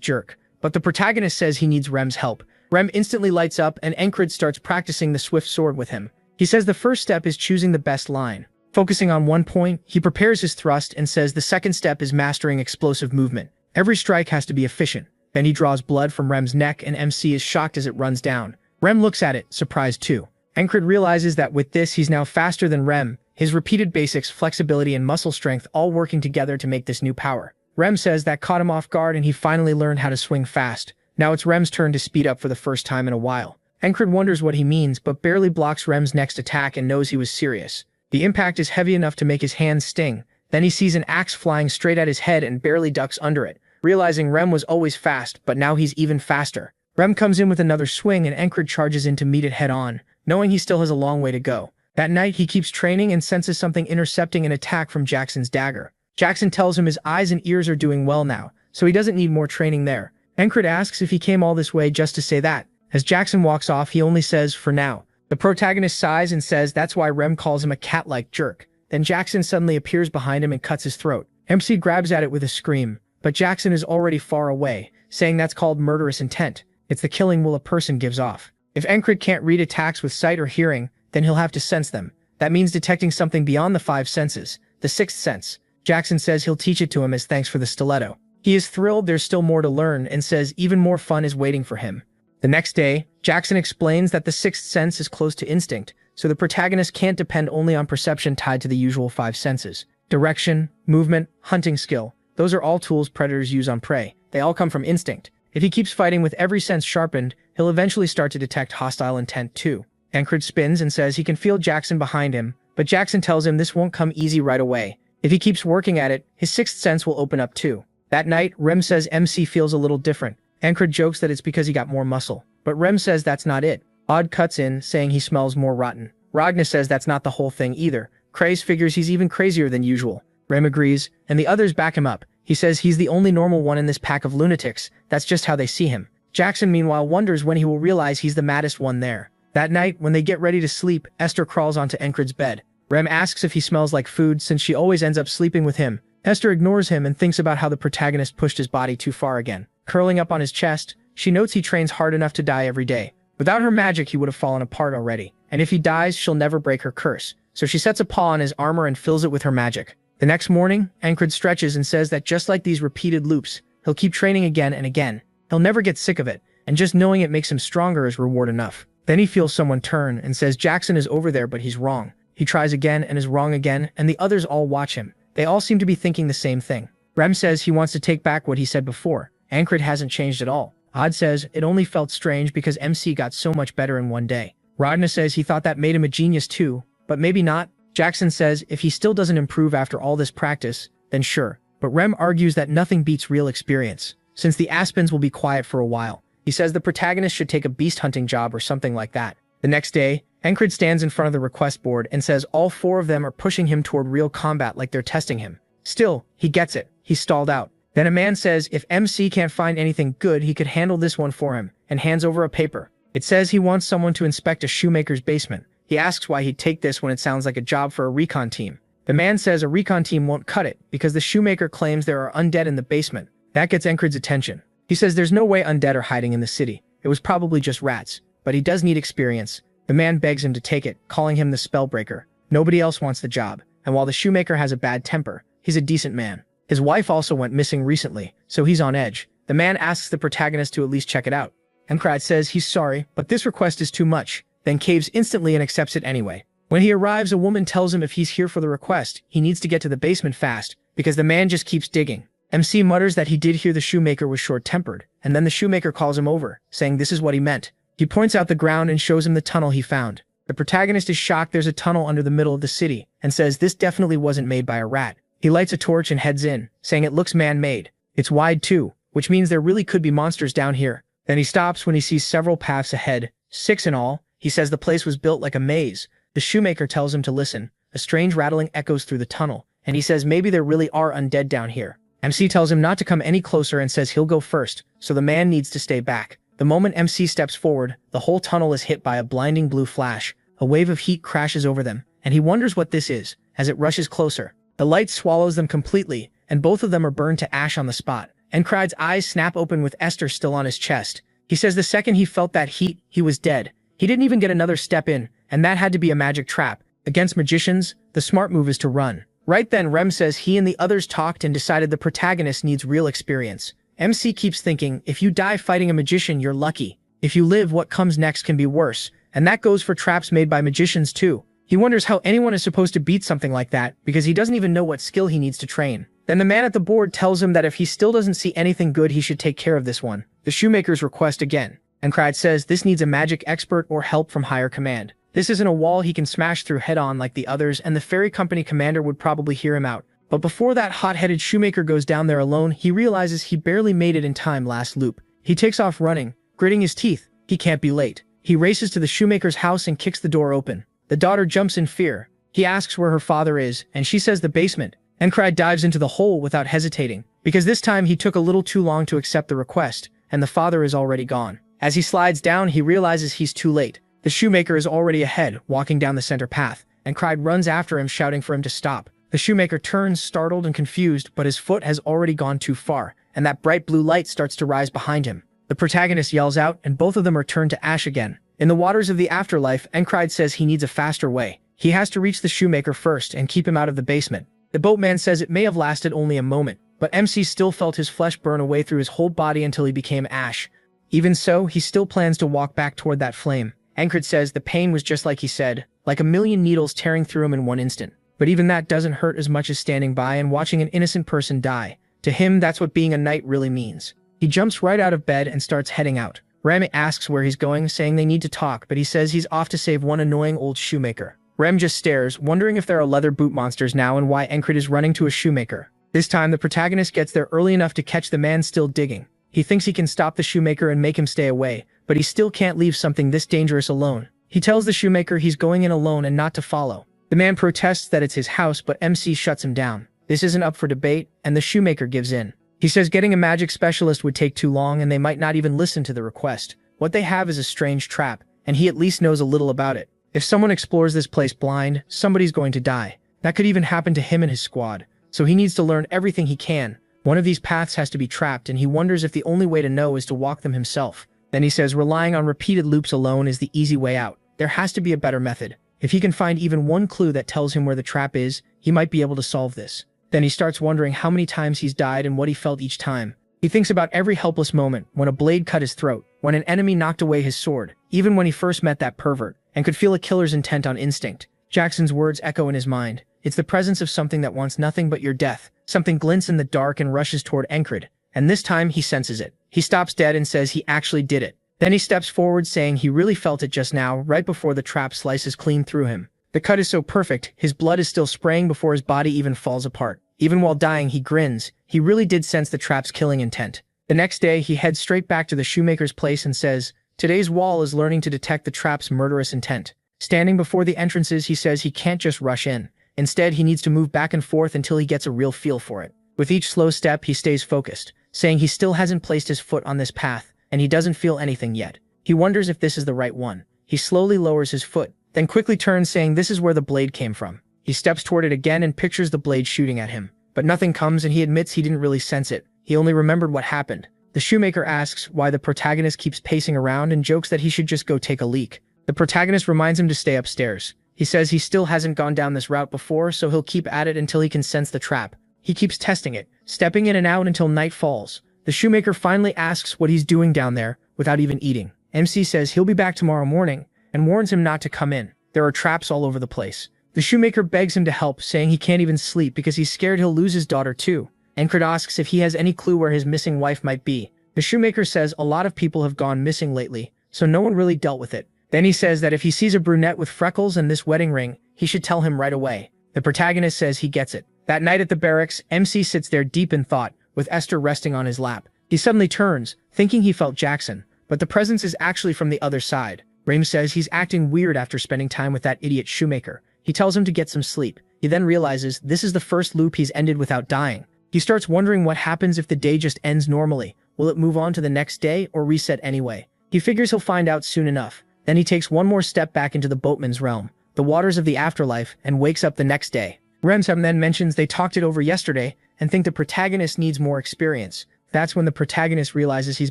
jerk, but the protagonist says he needs Rem's help. Rem instantly lights up and Encred starts practicing the swift sword with him. He says the first step is choosing the best line. Focusing on one point, he prepares his thrust and says the second step is mastering explosive movement. Every strike has to be efficient. Then he draws blood from Rem's neck and MC is shocked as it runs down. Rem looks at it, surprised too. Encred realizes that with this he's now faster than Rem, his repeated basics, flexibility and muscle strength all working together to make this new power. Rem says that caught him off guard and he finally learned how to swing fast. Now it's Rem's turn to speed up for the first time in a while. Encred wonders what he means, but barely blocks Rem's next attack and knows he was serious. The impact is heavy enough to make his hands sting. Then he sees an axe flying straight at his head and barely ducks under it, realizing Rem was always fast, but now he's even faster. Rem comes in with another swing and Encred charges in to meet it head-on, knowing he still has a long way to go. That night he keeps training and senses something intercepting an attack from Jackson's dagger. Jackson tells him his eyes and ears are doing well now, so he doesn't need more training there. Encred asks if he came all this way just to say that. As Jackson walks off, he only says, for now. The protagonist sighs and says that's why Rem calls him a cat-like jerk. Then Jackson suddenly appears behind him and cuts his throat. MC grabs at it with a scream, but Jackson is already far away, saying that's called murderous intent. It's the killing will a person gives off. If Encred can't read attacks with sight or hearing, then he'll have to sense them. That means detecting something beyond the five senses, the sixth sense. Jackson says he'll teach it to him as thanks for the stiletto. He is thrilled there's still more to learn and says even more fun is waiting for him. The next day, Jackson explains that the sixth sense is close to instinct, so the protagonist can't depend only on perception tied to the usual five senses. Direction, movement, hunting skill, those are all tools predators use on prey. They all come from instinct. If he keeps fighting with every sense sharpened, he'll eventually start to detect hostile intent too. Encred spins and says he can feel Jackson behind him, but Jackson tells him this won't come easy right away. If he keeps working at it, his sixth sense will open up too. That night, Rem says MC feels a little different. Encred jokes that it's because he got more muscle, but Rem says that's not it. Odd cuts in, saying he smells more rotten. Ragna says that's not the whole thing either. Craze figures he's even crazier than usual. Rem agrees, and the others back him up. He says he's the only normal one in this pack of lunatics. That's just how they see him. Jackson meanwhile wonders when he will realize he's the maddest one there. That night, when they get ready to sleep, Esther crawls onto Encred's bed. Rem asks if he smells like food since she always ends up sleeping with him. Esther ignores him and thinks about how the protagonist pushed his body too far again. Curling up on his chest, she notes he trains hard enough to die every day. Without her magic, he would have fallen apart already. And if he dies, she'll never break her curse. So she sets a paw on his armor and fills it with her magic. The next morning, Encred stretches and says that just like these repeated loops, he'll keep training again and again. He'll never get sick of it, and just knowing it makes him stronger is reward enough. Then he feels someone turn and says Jackson is over there, but he's wrong. He tries again and is wrong again, and the others all watch him. They all seem to be thinking the same thing. Rem says he wants to take back what he said before. Encred hasn't changed at all. Odd says it only felt strange because MC got so much better in one day. Ragna says he thought that made him a genius too, but maybe not. Jackson says if he still doesn't improve after all this practice, then sure. but Rem argues that nothing beats real experience, since the Aspens will be quiet for a while. He says the protagonist should take a beast hunting job or something like that. The next day, Encred stands in front of the request board and says all 4 of them are pushing him toward real combat like they're testing him. Still, he gets it. He's stalled out. Then a man says if MC can't find anything good, he could handle this one for him, and hands over a paper. It says he wants someone to inspect a shoemaker's basement. He asks why he'd take this when it sounds like a job for a recon team. The man says a recon team won't cut it because the shoemaker claims there are undead in the basement. That gets Encred's attention. He says there's no way undead are hiding in the city. It was probably just rats, but he does need experience. The man begs him to take it, calling him the spellbreaker. Nobody else wants the job, and while the shoemaker has a bad temper, he's a decent man. His wife also went missing recently, so he's on edge. The man asks the protagonist to at least check it out. Encred says he's sorry, but this request is too much, then caves instantly and accepts it anyway. When he arrives, a woman tells him if he's here for the request, he needs to get to the basement fast, because the man just keeps digging. MC mutters that he did hear the shoemaker was short-tempered, and then the shoemaker calls him over, saying this is what he meant. He points out the ground and shows him the tunnel he found. The protagonist is shocked there's a tunnel under the middle of the city, and says this definitely wasn't made by a rat. He lights a torch and heads in, saying it looks man-made. It's wide too, which means there really could be monsters down here. Then he stops when he sees several paths ahead, 6 in all. He says the place was built like a maze. The shoemaker tells him to listen. A strange rattling echoes through the tunnel, and he says maybe there really are undead down here. MC tells him not to come any closer and says he'll go first, so the man needs to stay back. The moment MC steps forward, the whole tunnel is hit by a blinding blue flash. A wave of heat crashes over them, and he wonders what this is, as it rushes closer. The light swallows them completely, and both of them are burned to ash on the spot. Encred's eyes snap open with Esther still on his chest. He says the second he felt that heat, he was dead. He didn't even get another step in, and that had to be a magic trap. Against magicians, the smart move is to run. Right then, Rem says he and the others talked and decided the protagonist needs real experience. MC keeps thinking, if you die fighting a magician, you're lucky. If you live, what comes next can be worse. And that goes for traps made by magicians too. He wonders how anyone is supposed to beat something like that, because he doesn't even know what skill he needs to train. Then the man at the board tells him that if he still doesn't see anything good, he should take care of this one. The shoemaker's request again. Encred says this needs a magic expert or help from higher command. This isn't a wall he can smash through head-on like the others, and the ferry company commander would probably hear him out. But before that hot-headed shoemaker goes down there alone, he realizes he barely made it in time last loop. He takes off running, gritting his teeth. He can't be late. He races to the shoemaker's house and kicks the door open. The daughter jumps in fear. He asks where her father is, and she says the basement. Encred dives into the hole without hesitating, because this time he took a little too long to accept the request, and the father is already gone. As he slides down, he realizes he's too late. The shoemaker is already ahead, walking down the center path, and Encred runs after him, shouting for him to stop. The shoemaker turns, startled and confused, but his foot has already gone too far, and that bright blue light starts to rise behind him. The protagonist yells out, and both of them are turned to ash again. In the waters of the afterlife, Encred says he needs a faster way. He has to reach the shoemaker first and keep him out of the basement. The boatman says it may have lasted only a moment, but MC still felt his flesh burn away through his whole body until he became ash. Even so, he still plans to walk back toward that flame. Encred says the pain was just like he said, like a million needles tearing through him in one instant. But even that doesn't hurt as much as standing by and watching an innocent person die. To him, that's what being a knight really means. He jumps right out of bed and starts heading out. Rem asks where he's going, saying they need to talk, but he says he's off to save one annoying old shoemaker. Rem just stares, wondering if there are leather boot monsters now and why Encred is running to a shoemaker. This time, the protagonist gets there early enough to catch the man still digging. He thinks he can stop the shoemaker and make him stay away, but he still can't leave something this dangerous alone. He tells the shoemaker he's going in alone and not to follow. The man protests that it's his house, but MC shuts him down. This isn't up for debate, and the shoemaker gives in. He says getting a magic specialist would take too long and they might not even listen to the request. What they have is a strange trap, and he at least knows a little about it. If someone explores this place blind, somebody's going to die. That could even happen to him and his squad, so he needs to learn everything he can. One of these paths has to be trapped, and he wonders if the only way to know is to walk them himself. Then he says relying on repeated loops alone is the easy way out. There has to be a better method. If he can find even one clue that tells him where the trap is, he might be able to solve this. Then he starts wondering how many times he's died and what he felt each time. He thinks about every helpless moment, when a blade cut his throat, when an enemy knocked away his sword, even when he first met that pervert, and could feel a killer's intent on instinct. Jackson's words echo in his mind. It's the presence of something that wants nothing but your death. Something glints in the dark and rushes toward Encred, and this time he senses it. He stops dead and says he actually did it. Then he steps forward saying he really felt it just now, right before the trap slices clean through him. The cut is so perfect, his blood is still spraying before his body even falls apart. Even while dying, he grins. He really did sense the trap's killing intent. The next day, he heads straight back to the shoemaker's place and says, "Today's wall is learning to detect the trap's murderous intent." Standing before the entrances, he says he can't just rush in. Instead, he needs to move back and forth until he gets a real feel for it. With each slow step, he stays focused, saying he still hasn't placed his foot on this path, and he doesn't feel anything yet. He wonders if this is the right one. He slowly lowers his foot, then quickly turns, saying this is where the blade came from. He steps toward it again and pictures the blade shooting at him. But nothing comes, and he admits he didn't really sense it. He only remembered what happened. The shoemaker asks why the protagonist keeps pacing around and jokes that he should just go take a leak. The protagonist reminds him to stay upstairs. He says he still hasn't gone down this route before, so he'll keep at it until he can sense the trap. He keeps testing it, stepping in and out until night falls. The shoemaker finally asks what he's doing down there without even eating. MC says he'll be back tomorrow morning and warns him not to come in. There are traps all over the place. The shoemaker begs him to help, saying he can't even sleep because he's scared he'll lose his daughter too. Encred asks if he has any clue where his missing wife might be. The shoemaker says a lot of people have gone missing lately, so no one really dealt with it. Then he says that if he sees a brunette with freckles and this wedding ring, he should tell him right away. The protagonist says he gets it. That night at the barracks, MC sits there deep in thought, with Esther resting on his lap. He suddenly turns, thinking he felt Jackson, but the presence is actually from the other side. Raim says he's acting weird after spending time with that idiot shoemaker. He tells him to get some sleep. He then realizes this is the first loop he's ended without dying. He starts wondering what happens if the day just ends normally. Will it move on to the next day or reset anyway? He figures he'll find out soon enough. Then he takes one more step back into the boatman's realm, the waters of the afterlife, and wakes up the next day. Remsam then mentions they talked it over yesterday and think the protagonist needs more experience. That's when the protagonist realizes he's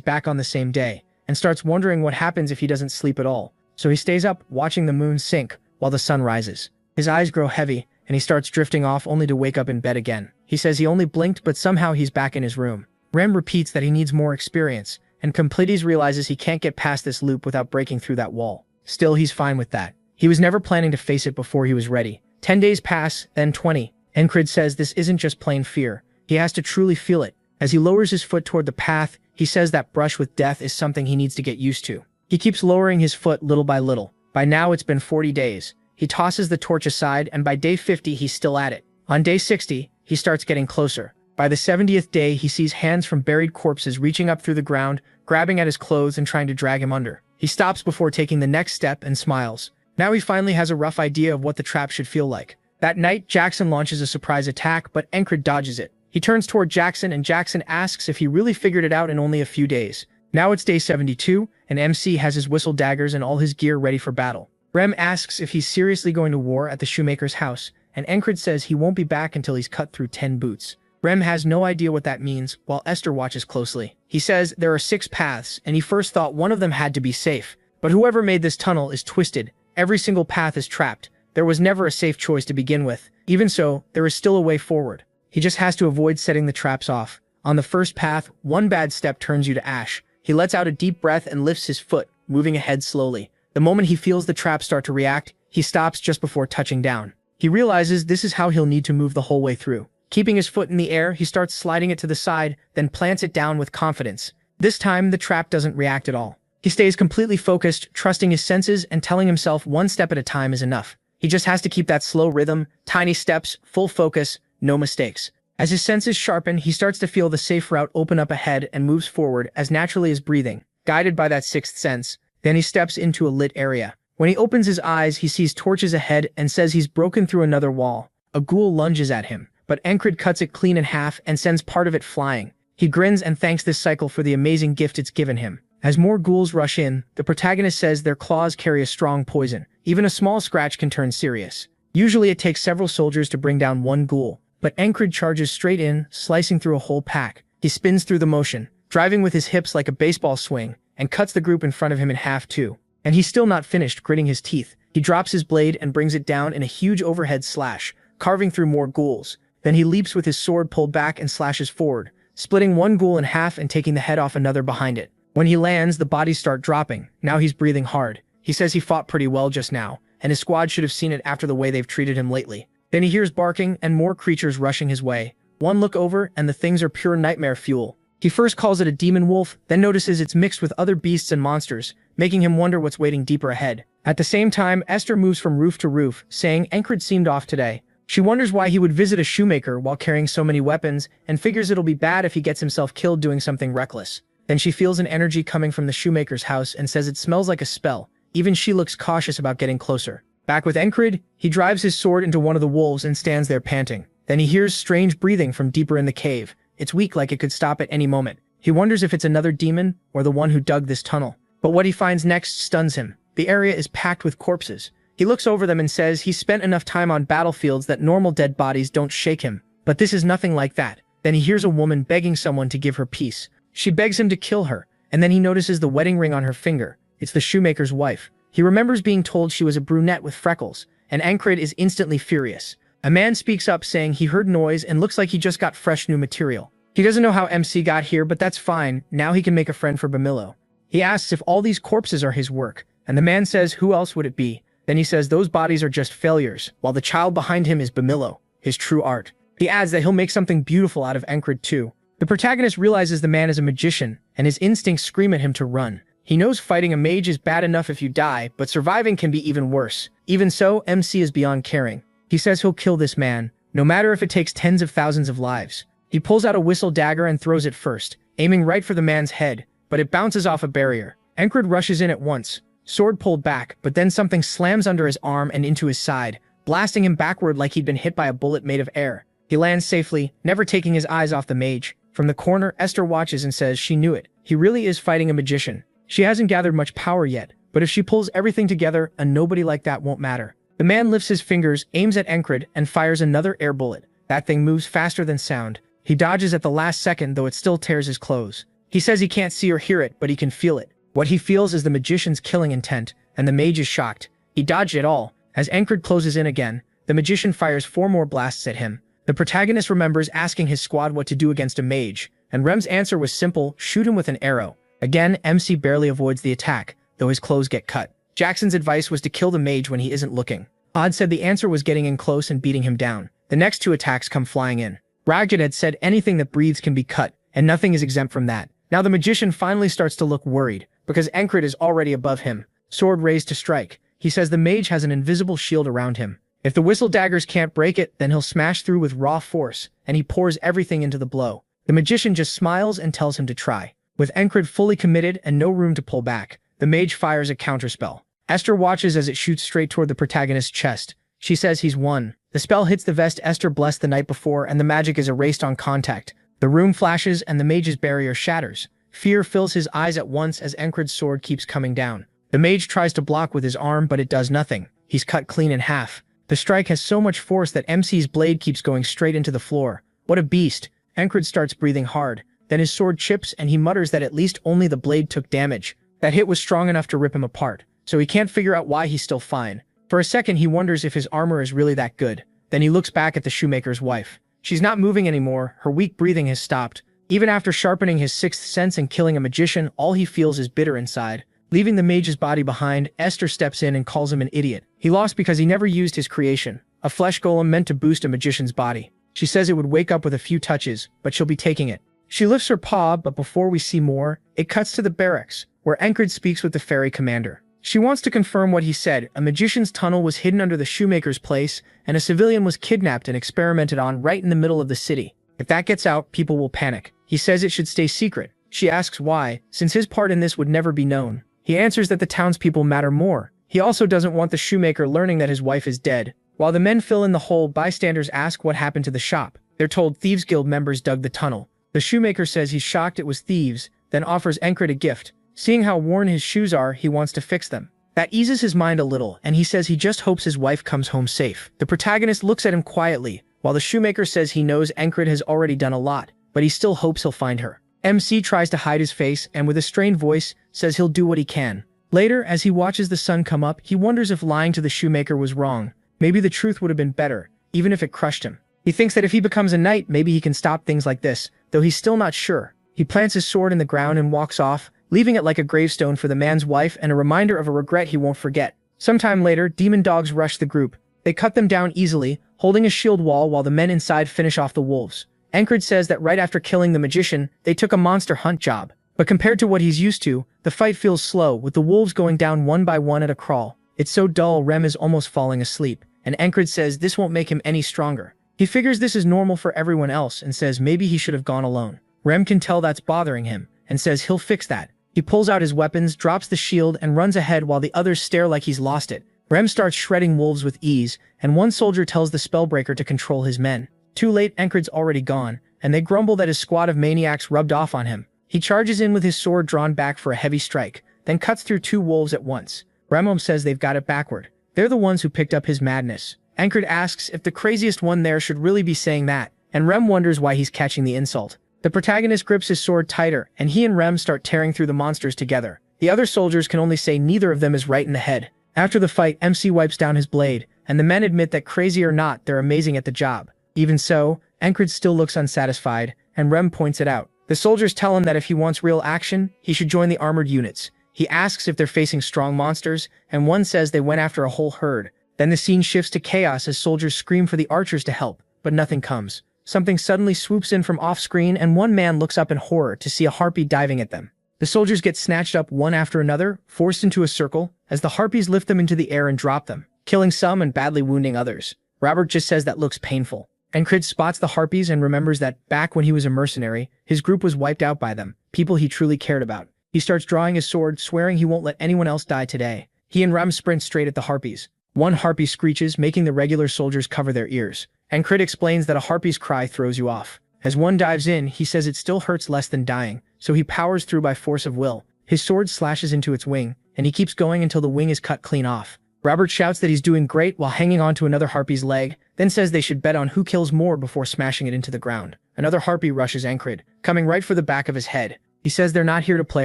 back on the same day and starts wondering what happens if he doesn't sleep at all. So he stays up watching the moon sink while the sun rises. His eyes grow heavy and he starts drifting off only to wake up in bed again. He says he only blinked, but somehow he's back in his room. Rem repeats that he needs more experience, and Completes realizes he can't get past this loop without breaking through that wall. Still, he's fine with that. He was never planning to face it before he was ready. 10 days pass, then 20. Encred says this isn't just plain fear. He has to truly feel it. As he lowers his foot toward the path, he says that brush with death is something he needs to get used to. He keeps lowering his foot little by little. By now, it's been 40 days. He tosses the torch aside, and by day 50, he's still at it. On day 60, he starts getting closer. By the 70th day, he sees hands from buried corpses reaching up through the ground, grabbing at his clothes and trying to drag him under. He stops before taking the next step and smiles. Now he finally has a rough idea of what the trap should feel like. That night, Jackson launches a surprise attack, but Encred dodges it. He turns toward Jackson, and Jackson asks if he really figured it out in only a few days. Now it's day 72, and MC has his whistle daggers and all his gear ready for battle. Rem asks if he's seriously going to war at the shoemaker's house, and Encred says he won't be back until he's cut through 10 boots. Rem has no idea what that means, while Esther watches closely. He says there are 6 paths, and he first thought one of them had to be safe. But whoever made this tunnel is twisted. Every single path is trapped. There was never a safe choice to begin with. Even so, there is still a way forward. He just has to avoid setting the traps off. On the first path, one bad step turns you to ash. He lets out a deep breath and lifts his foot, moving ahead slowly. The moment he feels the trap start to react, he stops just before touching down. He realizes this is how he'll need to move the whole way through. Keeping his foot in the air, he starts sliding it to the side, then plants it down with confidence. This time, the trap doesn't react at all. He stays completely focused, trusting his senses and telling himself one step at a time is enough. He just has to keep that slow rhythm, tiny steps, full focus, no mistakes. As his senses sharpen, he starts to feel the safe route open up ahead and moves forward as naturally as breathing, guided by that sixth sense. Then he steps into a lit area. When he opens his eyes, he sees torches ahead and says he's broken through another wall. A ghoul lunges at him, but Encred cuts it clean in half and sends part of it flying. He grins and thanks this cycle for the amazing gift it's given him. As more ghouls rush in, the protagonist says their claws carry a strong poison. Even a small scratch can turn serious. Usually it takes several soldiers to bring down one ghoul, but Encred charges straight in, slicing through a whole pack. He spins through the motion, driving with his hips like a baseball swing, and cuts the group in front of him in half too. And he's still not finished, gritting his teeth. He drops his blade and brings it down in a huge overhead slash, carving through more ghouls. Then he leaps with his sword pulled back and slashes forward, splitting one ghoul in half and taking the head off another behind it. When he lands, the bodies start dropping. Now he's breathing hard. He says he fought pretty well just now, and his squad should have seen it after the way they've treated him lately. Then he hears barking and more creatures rushing his way. One look over, and the things are pure nightmare fuel. He first calls it a demon wolf, then notices it's mixed with other beasts and monsters, making him wonder what's waiting deeper ahead. At the same time, Esther moves from roof to roof, saying Encred seemed off today. She wonders why he would visit a shoemaker while carrying so many weapons, and figures it'll be bad if he gets himself killed doing something reckless. Then she feels an energy coming from the shoemaker's house and says it smells like a spell. Even she looks cautious about getting closer. Back with Encred, he drives his sword into one of the wolves and stands there panting. Then he hears strange breathing from deeper in the cave. It's weak, like it could stop at any moment. He wonders if it's another demon or the one who dug this tunnel. But what he finds next stuns him. The area is packed with corpses. He looks over them and says he's spent enough time on battlefields that normal dead bodies don't shake him. But this is nothing like that. Then he hears a woman begging someone to give her peace. She begs him to kill her, and then he notices the wedding ring on her finger. It's the shoemaker's wife. He remembers being told she was a brunette with freckles, and Encred is instantly furious. A man speaks up saying he heard noise and looks like he just got fresh new material. He doesn't know how MC got here, but that's fine. Now he can make a friend for Bamillo. He asks if all these corpses are his work, and the man says who else would it be? Then he says those bodies are just failures, while the child behind him is Bamillo, his true art. He adds that he'll make something beautiful out of Encred too. The protagonist realizes the man is a magician, and his instincts scream at him to run. He knows fighting a mage is bad enough if you die, but surviving can be even worse. Even so, MC is beyond caring. He says he'll kill this man, no matter if it takes tens of thousands of lives. He pulls out a whistle dagger and throws it first, aiming right for the man's head, but it bounces off a barrier. Encred rushes in at once, sword pulled back, but then something slams under his arm and into his side, blasting him backward like he'd been hit by a bullet made of air. He lands safely, never taking his eyes off the mage. From the corner, Esther watches and says she knew it. He really is fighting a magician. She hasn't gathered much power yet, but if she pulls everything together, a nobody like that won't matter. The man lifts his fingers, aims at Encred, and fires another air bullet. That thing moves faster than sound. He dodges at the last second, though it still tears his clothes. He says he can't see or hear it, but he can feel it. What he feels is the magician's killing intent, and the mage is shocked. He dodged it all. As Encred closes in again, the magician fires 4 more blasts at him. The protagonist remembers asking his squad what to do against a mage, and Rem's answer was simple: shoot him with an arrow. Again, MC barely avoids the attack, though his clothes get cut. Jackson's advice was to kill the mage when he isn't looking. Odd said the answer was getting in close and beating him down. The next 2 attacks come flying in. Ragjit had said anything that breathes can be cut, and nothing is exempt from that. Now the magician finally starts to look worried, because Encred is already above him, sword raised to strike. He says the mage has an invisible shield around him. If the whistle daggers can't break it, then he'll smash through with raw force, and he pours everything into the blow. The magician just smiles and tells him to try. With Encred fully committed and no room to pull back, the mage fires a counterspell. Esther watches as it shoots straight toward the protagonist's chest. She says he's won. The spell hits the vest Esther blessed the night before, and the magic is erased on contact. The room flashes and the mage's barrier shatters. Fear fills his eyes at once as Encred's sword keeps coming down. The mage tries to block with his arm, but it does nothing. He's cut clean in half. The strike has so much force that MC's blade keeps going straight into the floor. What a beast. Encred starts breathing hard. Then his sword chips and he mutters that at least only the blade took damage. That hit was strong enough to rip him apart, so he can't figure out why he's still fine. For a second he wonders if his armor is really that good. Then he looks back at the shoemaker's wife. She's not moving anymore, her weak breathing has stopped. Even after sharpening his 6th sense and killing a magician, all he feels is bitter inside. Leaving the mage's body behind, Esther steps in and calls him an idiot. He lost because he never used his creation, a flesh golem meant to boost a magician's body. She says it would wake up with a few touches, but she'll be taking it. She lifts her paw, but before we see more, it cuts to the barracks, where Encred speaks with the ferry commander. She wants to confirm what he said. A magician's tunnel was hidden under the shoemaker's place, and a civilian was kidnapped and experimented on right in the middle of the city. If that gets out, people will panic. He says it should stay secret. She asks why, since his part in this would never be known. He answers that the townspeople matter more. He also doesn't want the shoemaker learning that his wife is dead. While the men fill in the hole, bystanders ask what happened to the shop. They're told Thieves Guild members dug the tunnel. The shoemaker says he's shocked it was thieves, then offers Encred a gift. Seeing how worn his shoes are, he wants to fix them. That eases his mind a little, and he says he just hopes his wife comes home safe. The protagonist looks at him quietly, while the shoemaker says he knows Encred has already done a lot, but he still hopes he'll find her. MC tries to hide his face, and with a strained voice, says he'll do what he can. Later, as he watches the sun come up, he wonders if lying to the shoemaker was wrong. Maybe the truth would have been better, even if it crushed him. He thinks that if he becomes a knight, maybe he can stop things like this, though he's still not sure. He plants his sword in the ground and walks off, leaving it like a gravestone for the man's wife and a reminder of a regret he won't forget. Sometime later, demon dogs rush the group. They cut them down easily, holding a shield wall while the men inside finish off the wolves. Ancred says that right after killing the magician, they took a monster hunt job. But compared to what he's used to, the fight feels slow, with the wolves going down one by one at a crawl. It's so dull Rem is almost falling asleep, and Ancred says this won't make him any stronger. He figures this is normal for everyone else and says maybe he should have gone alone. Rem can tell that's bothering him, and says he'll fix that. He pulls out his weapons, drops the shield, and runs ahead while the others stare like he's lost it. Rem starts shredding wolves with ease, and one soldier tells the spellbreaker to control his men. Too late, Ancred's already gone, and they grumble that his squad of maniacs rubbed off on him. He charges in with his sword drawn back for a heavy strike, then cuts through 2 wolves at once. Remom says they've got it backward. They're the ones who picked up his madness. Ancred asks if the craziest one there should really be saying that, and Rem wonders why he's catching the insult. The protagonist grips his sword tighter, and he and Rem start tearing through the monsters together. The other soldiers can only say neither of them is right in the head. After the fight, MC wipes down his blade, and the men admit that crazy or not, they're amazing at the job. Even so, Ancred still looks unsatisfied, and Rem points it out. The soldiers tell him that if he wants real action, he should join the armored units. He asks if they're facing strong monsters, and one says they went after a whole herd. Then the scene shifts to chaos as soldiers scream for the archers to help, but nothing comes. Something suddenly swoops in from off-screen, and one man looks up in horror to see a harpy diving at them. The soldiers get snatched up one after another, forced into a circle, as the harpies lift them into the air and drop them, killing some and badly wounding others. Robert just says that looks painful. Ancred spots the harpies and remembers that, back when he was a mercenary, his group was wiped out by them, people he truly cared about. He starts drawing his sword, swearing he won't let anyone else die today. He and Rem sprint straight at the harpies. One harpy screeches, making the regular soldiers cover their ears. Ancred explains that a harpy's cry throws you off. As one dives in, he says it still hurts less than dying, so he powers through by force of will. His sword slashes into its wing, and he keeps going until the wing is cut clean off. Robert shouts that he's doing great while hanging onto another harpy's leg, then says they should bet on who kills more before smashing it into the ground. Another harpy rushes Ancred, coming right for the back of his head. He says they're not here to play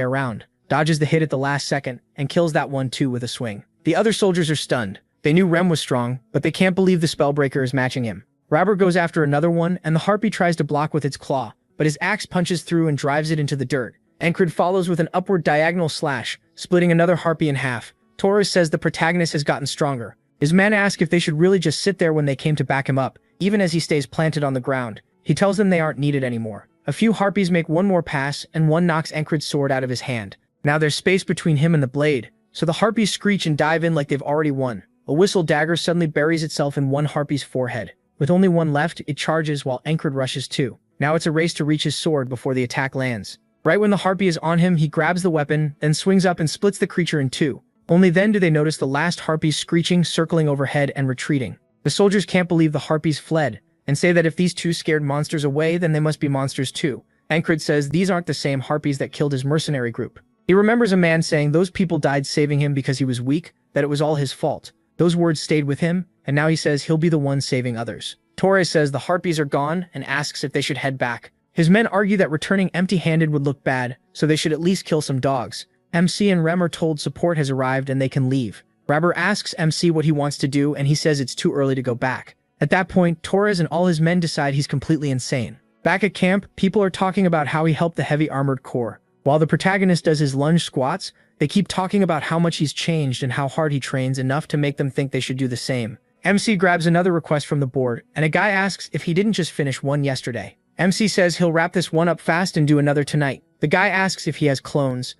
around, dodges the hit at the last second, and kills that one too with a swing. The other soldiers are stunned. They knew Rem was strong, but they can't believe the spellbreaker is matching him. Robert goes after another one, and the harpy tries to block with its claw, but his axe punches through and drives it into the dirt. Ancred follows with an upward diagonal slash, splitting another harpy in half. Torres says the protagonist has gotten stronger. His men ask if they should really just sit there when they came to back him up, even as he stays planted on the ground. He tells them they aren't needed anymore. A few harpies make one more pass, and one knocks Ancred's sword out of his hand. Now there's space between him and the blade, so the harpies screech and dive in like they've already won. A whistle dagger suddenly buries itself in one harpy's forehead. With only one left, it charges while Ancred rushes too. Now it's a race to reach his sword before the attack lands. Right when the harpy is on him, he grabs the weapon, then swings up and splits the creature in two. Only then do they notice the last harpies screeching, circling overhead, and retreating. The soldiers can't believe the harpies fled, and say that if these two scared monsters away, then they must be monsters too. Ancred says these aren't the same harpies that killed his mercenary group. He remembers a man saying those people died saving him because he was weak, that it was all his fault. Those words stayed with him, and now he says he'll be the one saving others. Torres says the harpies are gone and asks if they should head back. His men argue that returning empty-handed would look bad, so they should at least kill some dogs. MC and Rem are told support has arrived and they can leave. Robert asks MC what he wants to do, and he says it's too early to go back. At that point, Torres and all his men decide he's completely insane. Back at camp, people are talking about how he helped the heavy armored corps. While the protagonist does his lunge squats, they keep talking about how much he's changed and how hard he trains, enough to make them think they should do the same. MC grabs another request from the board, and a guy asks if he didn't just finish one yesterday. MC says he'll wrap this one up fast and do another tonight. The guy asks if he has clones.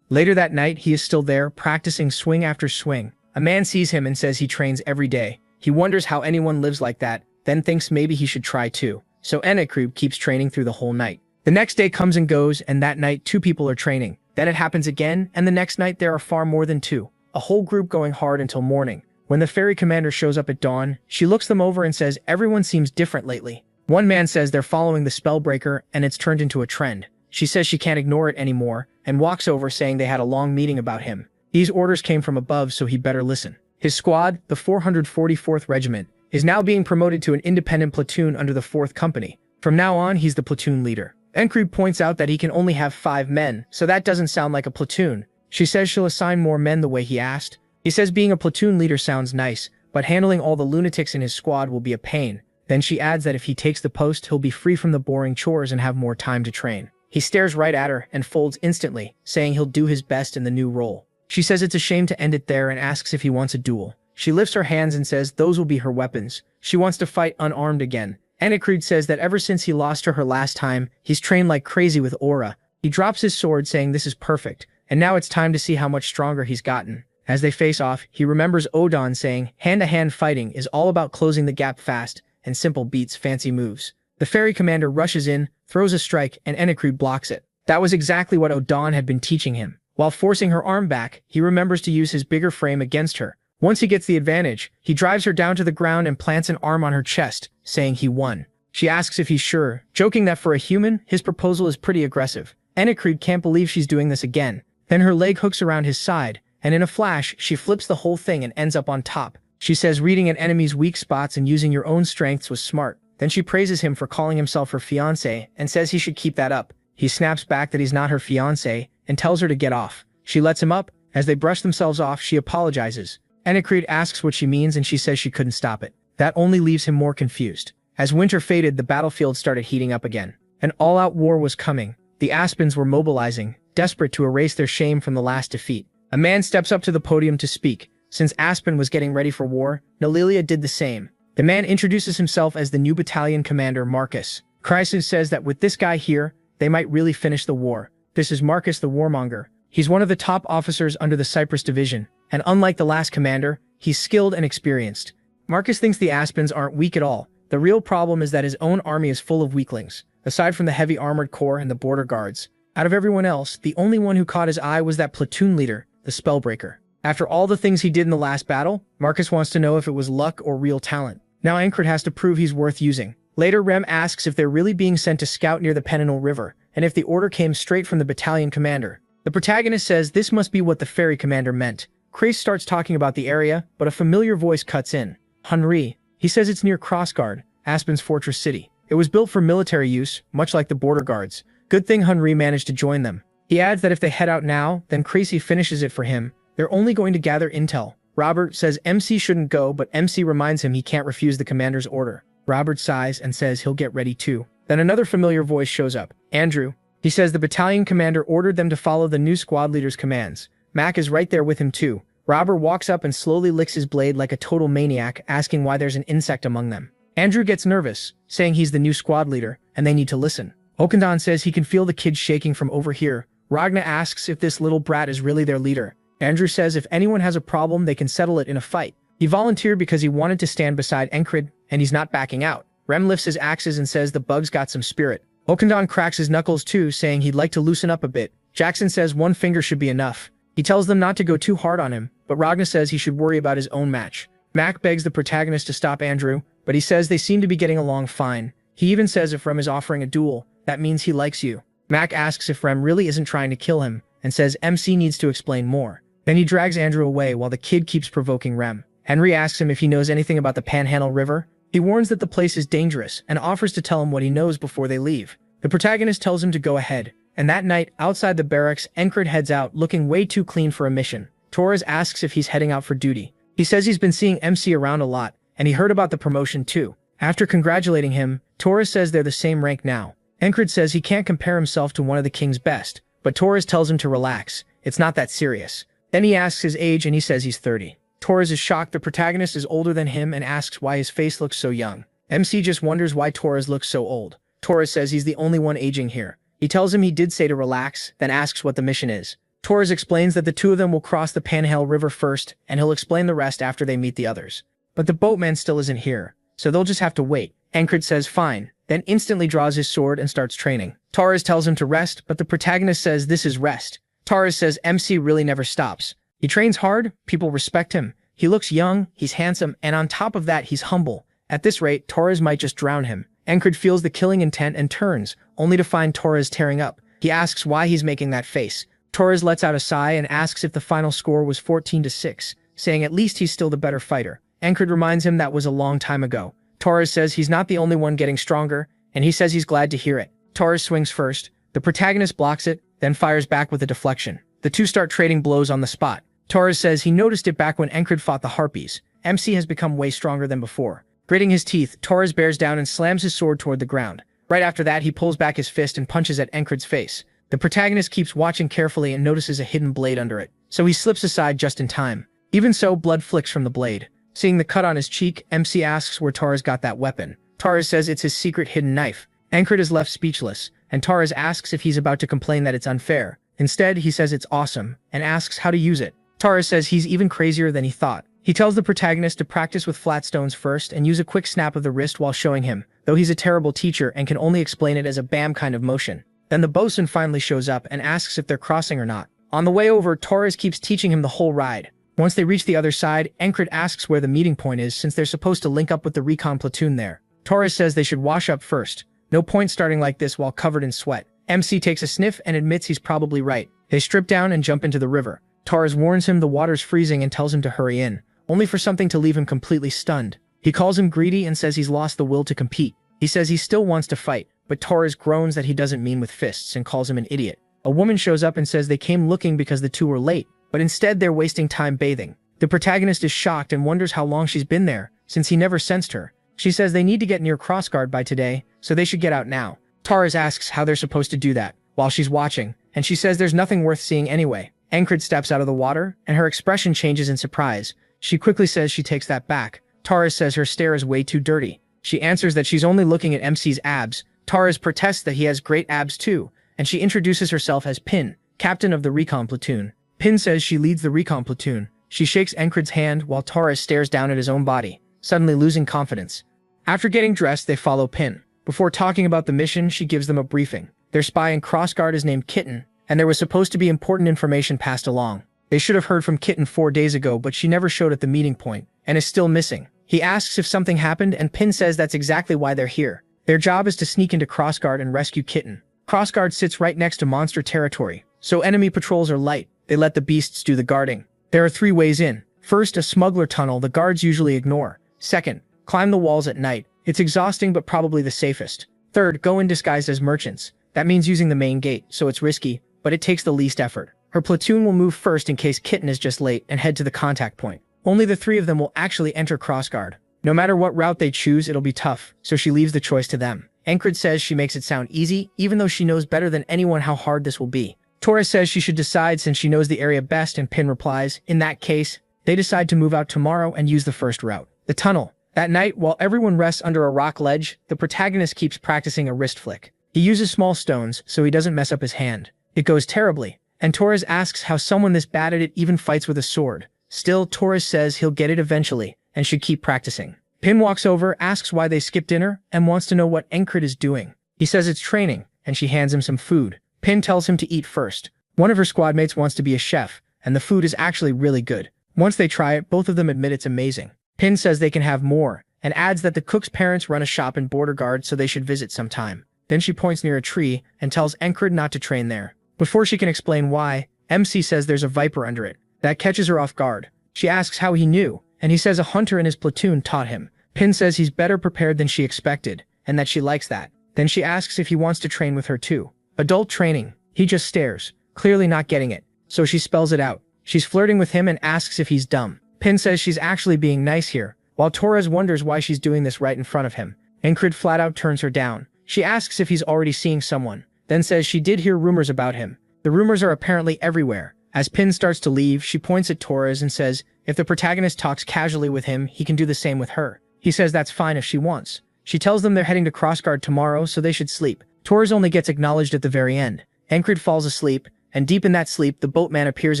Later that night, he is still there, practicing swing after swing. A man sees him and says he trains every day. He wonders how anyone lives like that, then thinks maybe he should try too. So Anicap keeps training through the whole night. The next day comes and goes, and that night 2 people are training. Then it happens again, and the next night there are far more than 2. A whole group going hard until morning. When the ferry commander shows up at dawn, she looks them over and says everyone seems different lately. One man says they're following the spellbreaker and it's turned into a trend. She says she can't ignore it anymore, and walks over saying they had a long meeting about him. These orders came from above, so he better listen. His squad, the 444th Regiment, is now being promoted to an independent platoon under the 4th Company. From now on, he's the platoon leader. Ancred points out that he can only have 5 men, so that doesn't sound like a platoon. She says she'll assign more men the way he asked. He says being a platoon leader sounds nice, but handling all the lunatics in his squad will be a pain. Then she adds that if he takes the post, he'll be free from the boring chores and have more time to train. He stares right at her and folds instantly, saying he'll do his best in the new role. She says it's a shame to end it there and asks if he wants a duel. She lifts her hands and says those will be her weapons. She wants to fight unarmed again. Aniclimax says that ever since he lost to her last time, he's trained like crazy with aura. He drops his sword saying this is perfect, and now it's time to see how much stronger he's gotten. As they face off, he remembers Odon saying, hand-to-hand fighting is all about closing the gap fast, and simple beats fancy moves. The fairy commander rushes in, throws a strike, and Aniclimax blocks it. That was exactly what Odon had been teaching him. While forcing her arm back, he remembers to use his bigger frame against her. Once he gets the advantage, he drives her down to the ground and plants an arm on her chest, saying he won. She asks if he's sure, joking that for a human, his proposal is pretty aggressive. Aniclimax can't believe she's doing this again. Then her leg hooks around his side, and in a flash, she flips the whole thing and ends up on top. She says reading an enemy's weak spots and using your own strengths was smart. Then she praises him for calling himself her fiancé and says he should keep that up. He snaps back that he's not her fiancé and tells her to get off. She lets him up. As they brush themselves off, she apologizes. Aniclimax asks what she means and she says she couldn't stop it. That only leaves him more confused. As winter faded, the battlefield started heating up again. An all-out war was coming. The Aspens were mobilizing, desperate to erase their shame from the last defeat. A man steps up to the podium to speak. Since Aspen was getting ready for war, Nalilia did the same. The man introduces himself as the new battalion commander, Marcus. Chrysis says that with this guy here, they might really finish the war. This is Marcus the Warmonger. He's one of the top officers under the Cyprus division, and unlike the last commander, he's skilled and experienced. Marcus thinks the Aspens aren't weak at all. The real problem is that his own army is full of weaklings, aside from the heavy armored corps and the border guards. Out of everyone else, the only one who caught his eye was that platoon leader, the Spellbreaker. After all the things he did in the last battle, Marcus wants to know if it was luck or real talent. Now Ancred has to prove he's worth using. Later, Rem asks if they're really being sent to scout near the Pennine River, and if the order came straight from the battalion commander. The protagonist says this must be what the ferry commander meant. Crace starts talking about the area, but a familiar voice cuts in. Henri. He says it's near Crossguard, Aspen's fortress city. It was built for military use, much like the border guards. Good thing Henri managed to join them. He adds that if they head out now, then Crazy finishes it for him. They're only going to gather intel. Robert says MC shouldn't go, but MC reminds him he can't refuse the commander's order. Robert sighs and says he'll get ready too. Then another familiar voice shows up. Andrew. He says the battalion commander ordered them to follow the new squad leader's commands. Mac is right there with him too. Robert walks up and slowly licks his blade like a total maniac, asking why there's an insect among them. Andrew gets nervous, saying he's the new squad leader, and they need to listen. Okandan says he can feel the kids shaking from over here. Ragna asks if this little brat is really their leader. Andrew says if anyone has a problem, they can settle it in a fight. He volunteered because he wanted to stand beside Encred, and he's not backing out. Rem lifts his axes and says the bug's got some spirit. Okandan cracks his knuckles too, saying he'd like to loosen up a bit. Jackson says one finger should be enough. He tells them not to go too hard on him, but Ragna says he should worry about his own match. Mac begs the protagonist to stop Andrew, but he says they seem to be getting along fine. He even says if Rem is offering a duel, that means he likes you. Mac asks if Rem really isn't trying to kill him, and says MC needs to explain more. Then he drags Andrew away while the kid keeps provoking Rem. Henry asks him if he knows anything about the Panhandle River. He warns that the place is dangerous and offers to tell him what he knows before they leave. The protagonist tells him to go ahead, and that night, outside the barracks, Encred heads out looking way too clean for a mission. Torres asks if he's heading out for duty. He says he's been seeing MC around a lot, and he heard about the promotion too. After congratulating him, Torres says they're the same rank now. Encred says he can't compare himself to one of the king's best, but Torres tells him to relax. It's not that serious. Then he asks his age and he says he's 30. Torres is shocked the protagonist is older than him and asks why his face looks so young. MC just wonders why Torres looks so old. Torres says he's the only one aging here. He tells him he did say to relax, then asks what the mission is. Torres explains that the two of them will cross the Panhandle River first, and he'll explain the rest after they meet the others. But the boatman still isn't here, so they'll just have to wait. Encred says fine, then instantly draws his sword and starts training. Torres tells him to rest, but the protagonist says this is rest. Torres says MC really never stops. He trains hard, people respect him. He looks young, he's handsome, and on top of that, he's humble. At this rate, Torres might just drown him. Encred feels the killing intent and turns, only to find Torres tearing up. He asks why he's making that face. Torres lets out a sigh and asks if the final score was 14-6, saying at least he's still the better fighter. Encred reminds him that was a long time ago. Torres says he's not the only one getting stronger, and he says he's glad to hear it. Torres swings first. The protagonist blocks it, then fires back with a deflection. The two start trading blows on the spot. Torres says he noticed it back when Encred fought the Harpies. MC has become way stronger than before. Gritting his teeth, Torres bears down and slams his sword toward the ground. Right after that, he pulls back his fist and punches at Encred's face. The protagonist keeps watching carefully and notices a hidden blade under it, so he slips aside just in time. Even so, blood flicks from the blade. Seeing the cut on his cheek, MC asks where Torres got that weapon. Torres says it's his secret hidden knife. Ancred is left speechless, and Torres asks if he's about to complain that it's unfair. Instead, he says it's awesome, and asks how to use it. Torres says he's even crazier than he thought. He tells the protagonist to practice with flat stones first and use a quick snap of the wrist while showing him, though he's a terrible teacher and can only explain it as a bam kind of motion. Then the bosun finally shows up and asks if they're crossing or not. On the way over, Torres keeps teaching him the whole ride. Once they reach the other side, Ancred asks where the meeting point is since they're supposed to link up with the recon platoon there. Torres says they should wash up first. No point starting like this while covered in sweat. MC takes a sniff and admits he's probably right. They strip down and jump into the river. Torres warns him the water's freezing and tells him to hurry in, only for something to leave him completely stunned. He calls him greedy and says he's lost the will to compete. He says he still wants to fight, but Torres groans that he doesn't mean with fists and calls him an idiot. A woman shows up and says they came looking because the two were late, but instead they're wasting time bathing. The protagonist is shocked and wonders how long she's been there, since he never sensed her. She says they need to get near Crossguard by today, so they should get out now. Torres asks how they're supposed to do that, while she's watching, and she says there's nothing worth seeing anyway. Ancred steps out of the water, and her expression changes in surprise. She quickly says she takes that back. Torres says her stare is way too dirty. She answers that she's only looking at MC's abs. Torres protests that he has great abs too, and she introduces herself as Pin, captain of the recon platoon. Pin says she leads the recon platoon. She shakes Ancred's hand while Torres stares down at his own body, suddenly losing confidence. After getting dressed, they follow Pin. Before talking about the mission, she gives them a briefing. Their spy in Crossguard is named Kitten, and there was supposed to be important information passed along. They should have heard from Kitten 4 days ago, but she never showed at the meeting point, and is still missing. He asks if something happened, and Pin says that's exactly why they're here. Their job is to sneak into Crossguard and rescue Kitten. Crossguard sits right next to monster territory, so enemy patrols are light. They let the beasts do the guarding. There are 3 ways in. First, a smuggler tunnel the guards usually ignore. Second, climb the walls at night. It's exhausting but probably the safest. Third, go in disguised as merchants. That means using the main gate, so it's risky, but it takes the least effort. Her platoon will move first in case Kitten is just late and head to the contact point. Only the 3 of them will actually enter Crossguard. No matter what route they choose, it'll be tough, so she leaves the choice to them. Ancred says she makes it sound easy, even though she knows better than anyone how hard this will be. Torres says she should decide since she knows the area best, and Pin replies, in that case, they decide to move out tomorrow and use the first route, the tunnel. That night, while everyone rests under a rock ledge, the protagonist keeps practicing a wrist flick. He uses small stones, so he doesn't mess up his hand. It goes terribly, and Torres asks how someone this bad at it even fights with a sword. Still, Torres says he'll get it eventually, and should keep practicing. Pin walks over, asks why they skipped dinner, and wants to know what Ancred is doing. He says it's training, and she hands him some food. Pin tells him to eat first. One of her squad mates wants to be a chef, and the food is actually really good. Once they try it, both of them admit it's amazing. Pin says they can have more, and adds that the cook's parents run a shop in Border Guard, so they should visit sometime. Then she points near a tree and tells Ancred not to train there. Before she can explain why, MC says there's a viper under it. That catches her off guard. She asks how he knew, and he says a hunter in his platoon taught him. Pin says he's better prepared than she expected, and that she likes that. Then she asks if he wants to train with her too. Adult training. He just stares, clearly not getting it, so she spells it out. She's flirting with him and asks if he's dumb. Pin says she's actually being nice here, while Torres wonders why she's doing this right in front of him. Ancred flat out turns her down. She asks if he's already seeing someone, then says she did hear rumors about him. The rumors are apparently everywhere. As Pin starts to leave, she points at Torres and says if the protagonist talks casually with him, he can do the same with her. He says that's fine if she wants. She tells them they're heading to Crossguard tomorrow, so they should sleep. Torres only gets acknowledged at the very end. Ancred falls asleep, and deep in that sleep, the boatman appears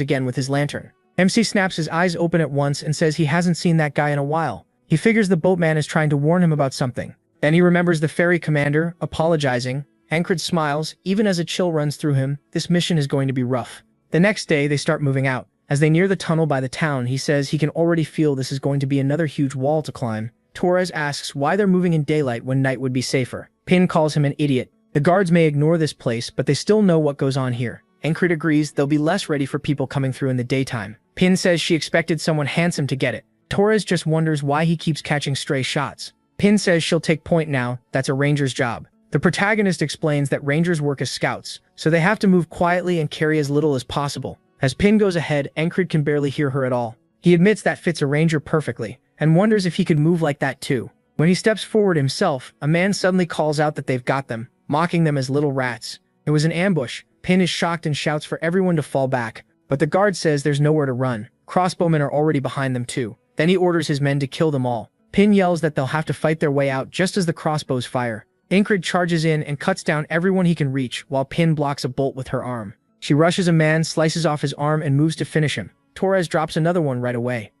again with his lantern. MC snaps his eyes open at once and says he hasn't seen that guy in a while. He figures the boatman is trying to warn him about something. Then he remembers the ferry commander, apologizing. Ancred smiles, even as a chill runs through him. This mission is going to be rough. The next day, they start moving out. As they near the tunnel by the town, he says he can already feel this is going to be another huge wall to climb. Torres asks why they're moving in daylight when night would be safer. Pin calls him an idiot. The guards may ignore this place, but they still know what goes on here. Ancred agrees they'll be less ready for people coming through in the daytime. Pin says she expected someone handsome to get it. Torres just wonders why he keeps catching stray shots. Pin says she'll take point now, that's a ranger's job. The protagonist explains that rangers work as scouts, so they have to move quietly and carry as little as possible. As Pin goes ahead, Ancred can barely hear her at all. He admits that fits a ranger perfectly, and wonders if he could move like that too. When he steps forward himself, a man suddenly calls out that they've got them, mocking them as little rats. It was an ambush. Pin is shocked and shouts for everyone to fall back, but the guard says there's nowhere to run. Crossbowmen are already behind them too. Then he orders his men to kill them all. Pin yells that they'll have to fight their way out just as the crossbows fire. Ancred charges in and cuts down everyone he can reach while Pin blocks a bolt with her arm. She rushes a man, slices off his arm, and moves to finish him. Torres drops another one right away.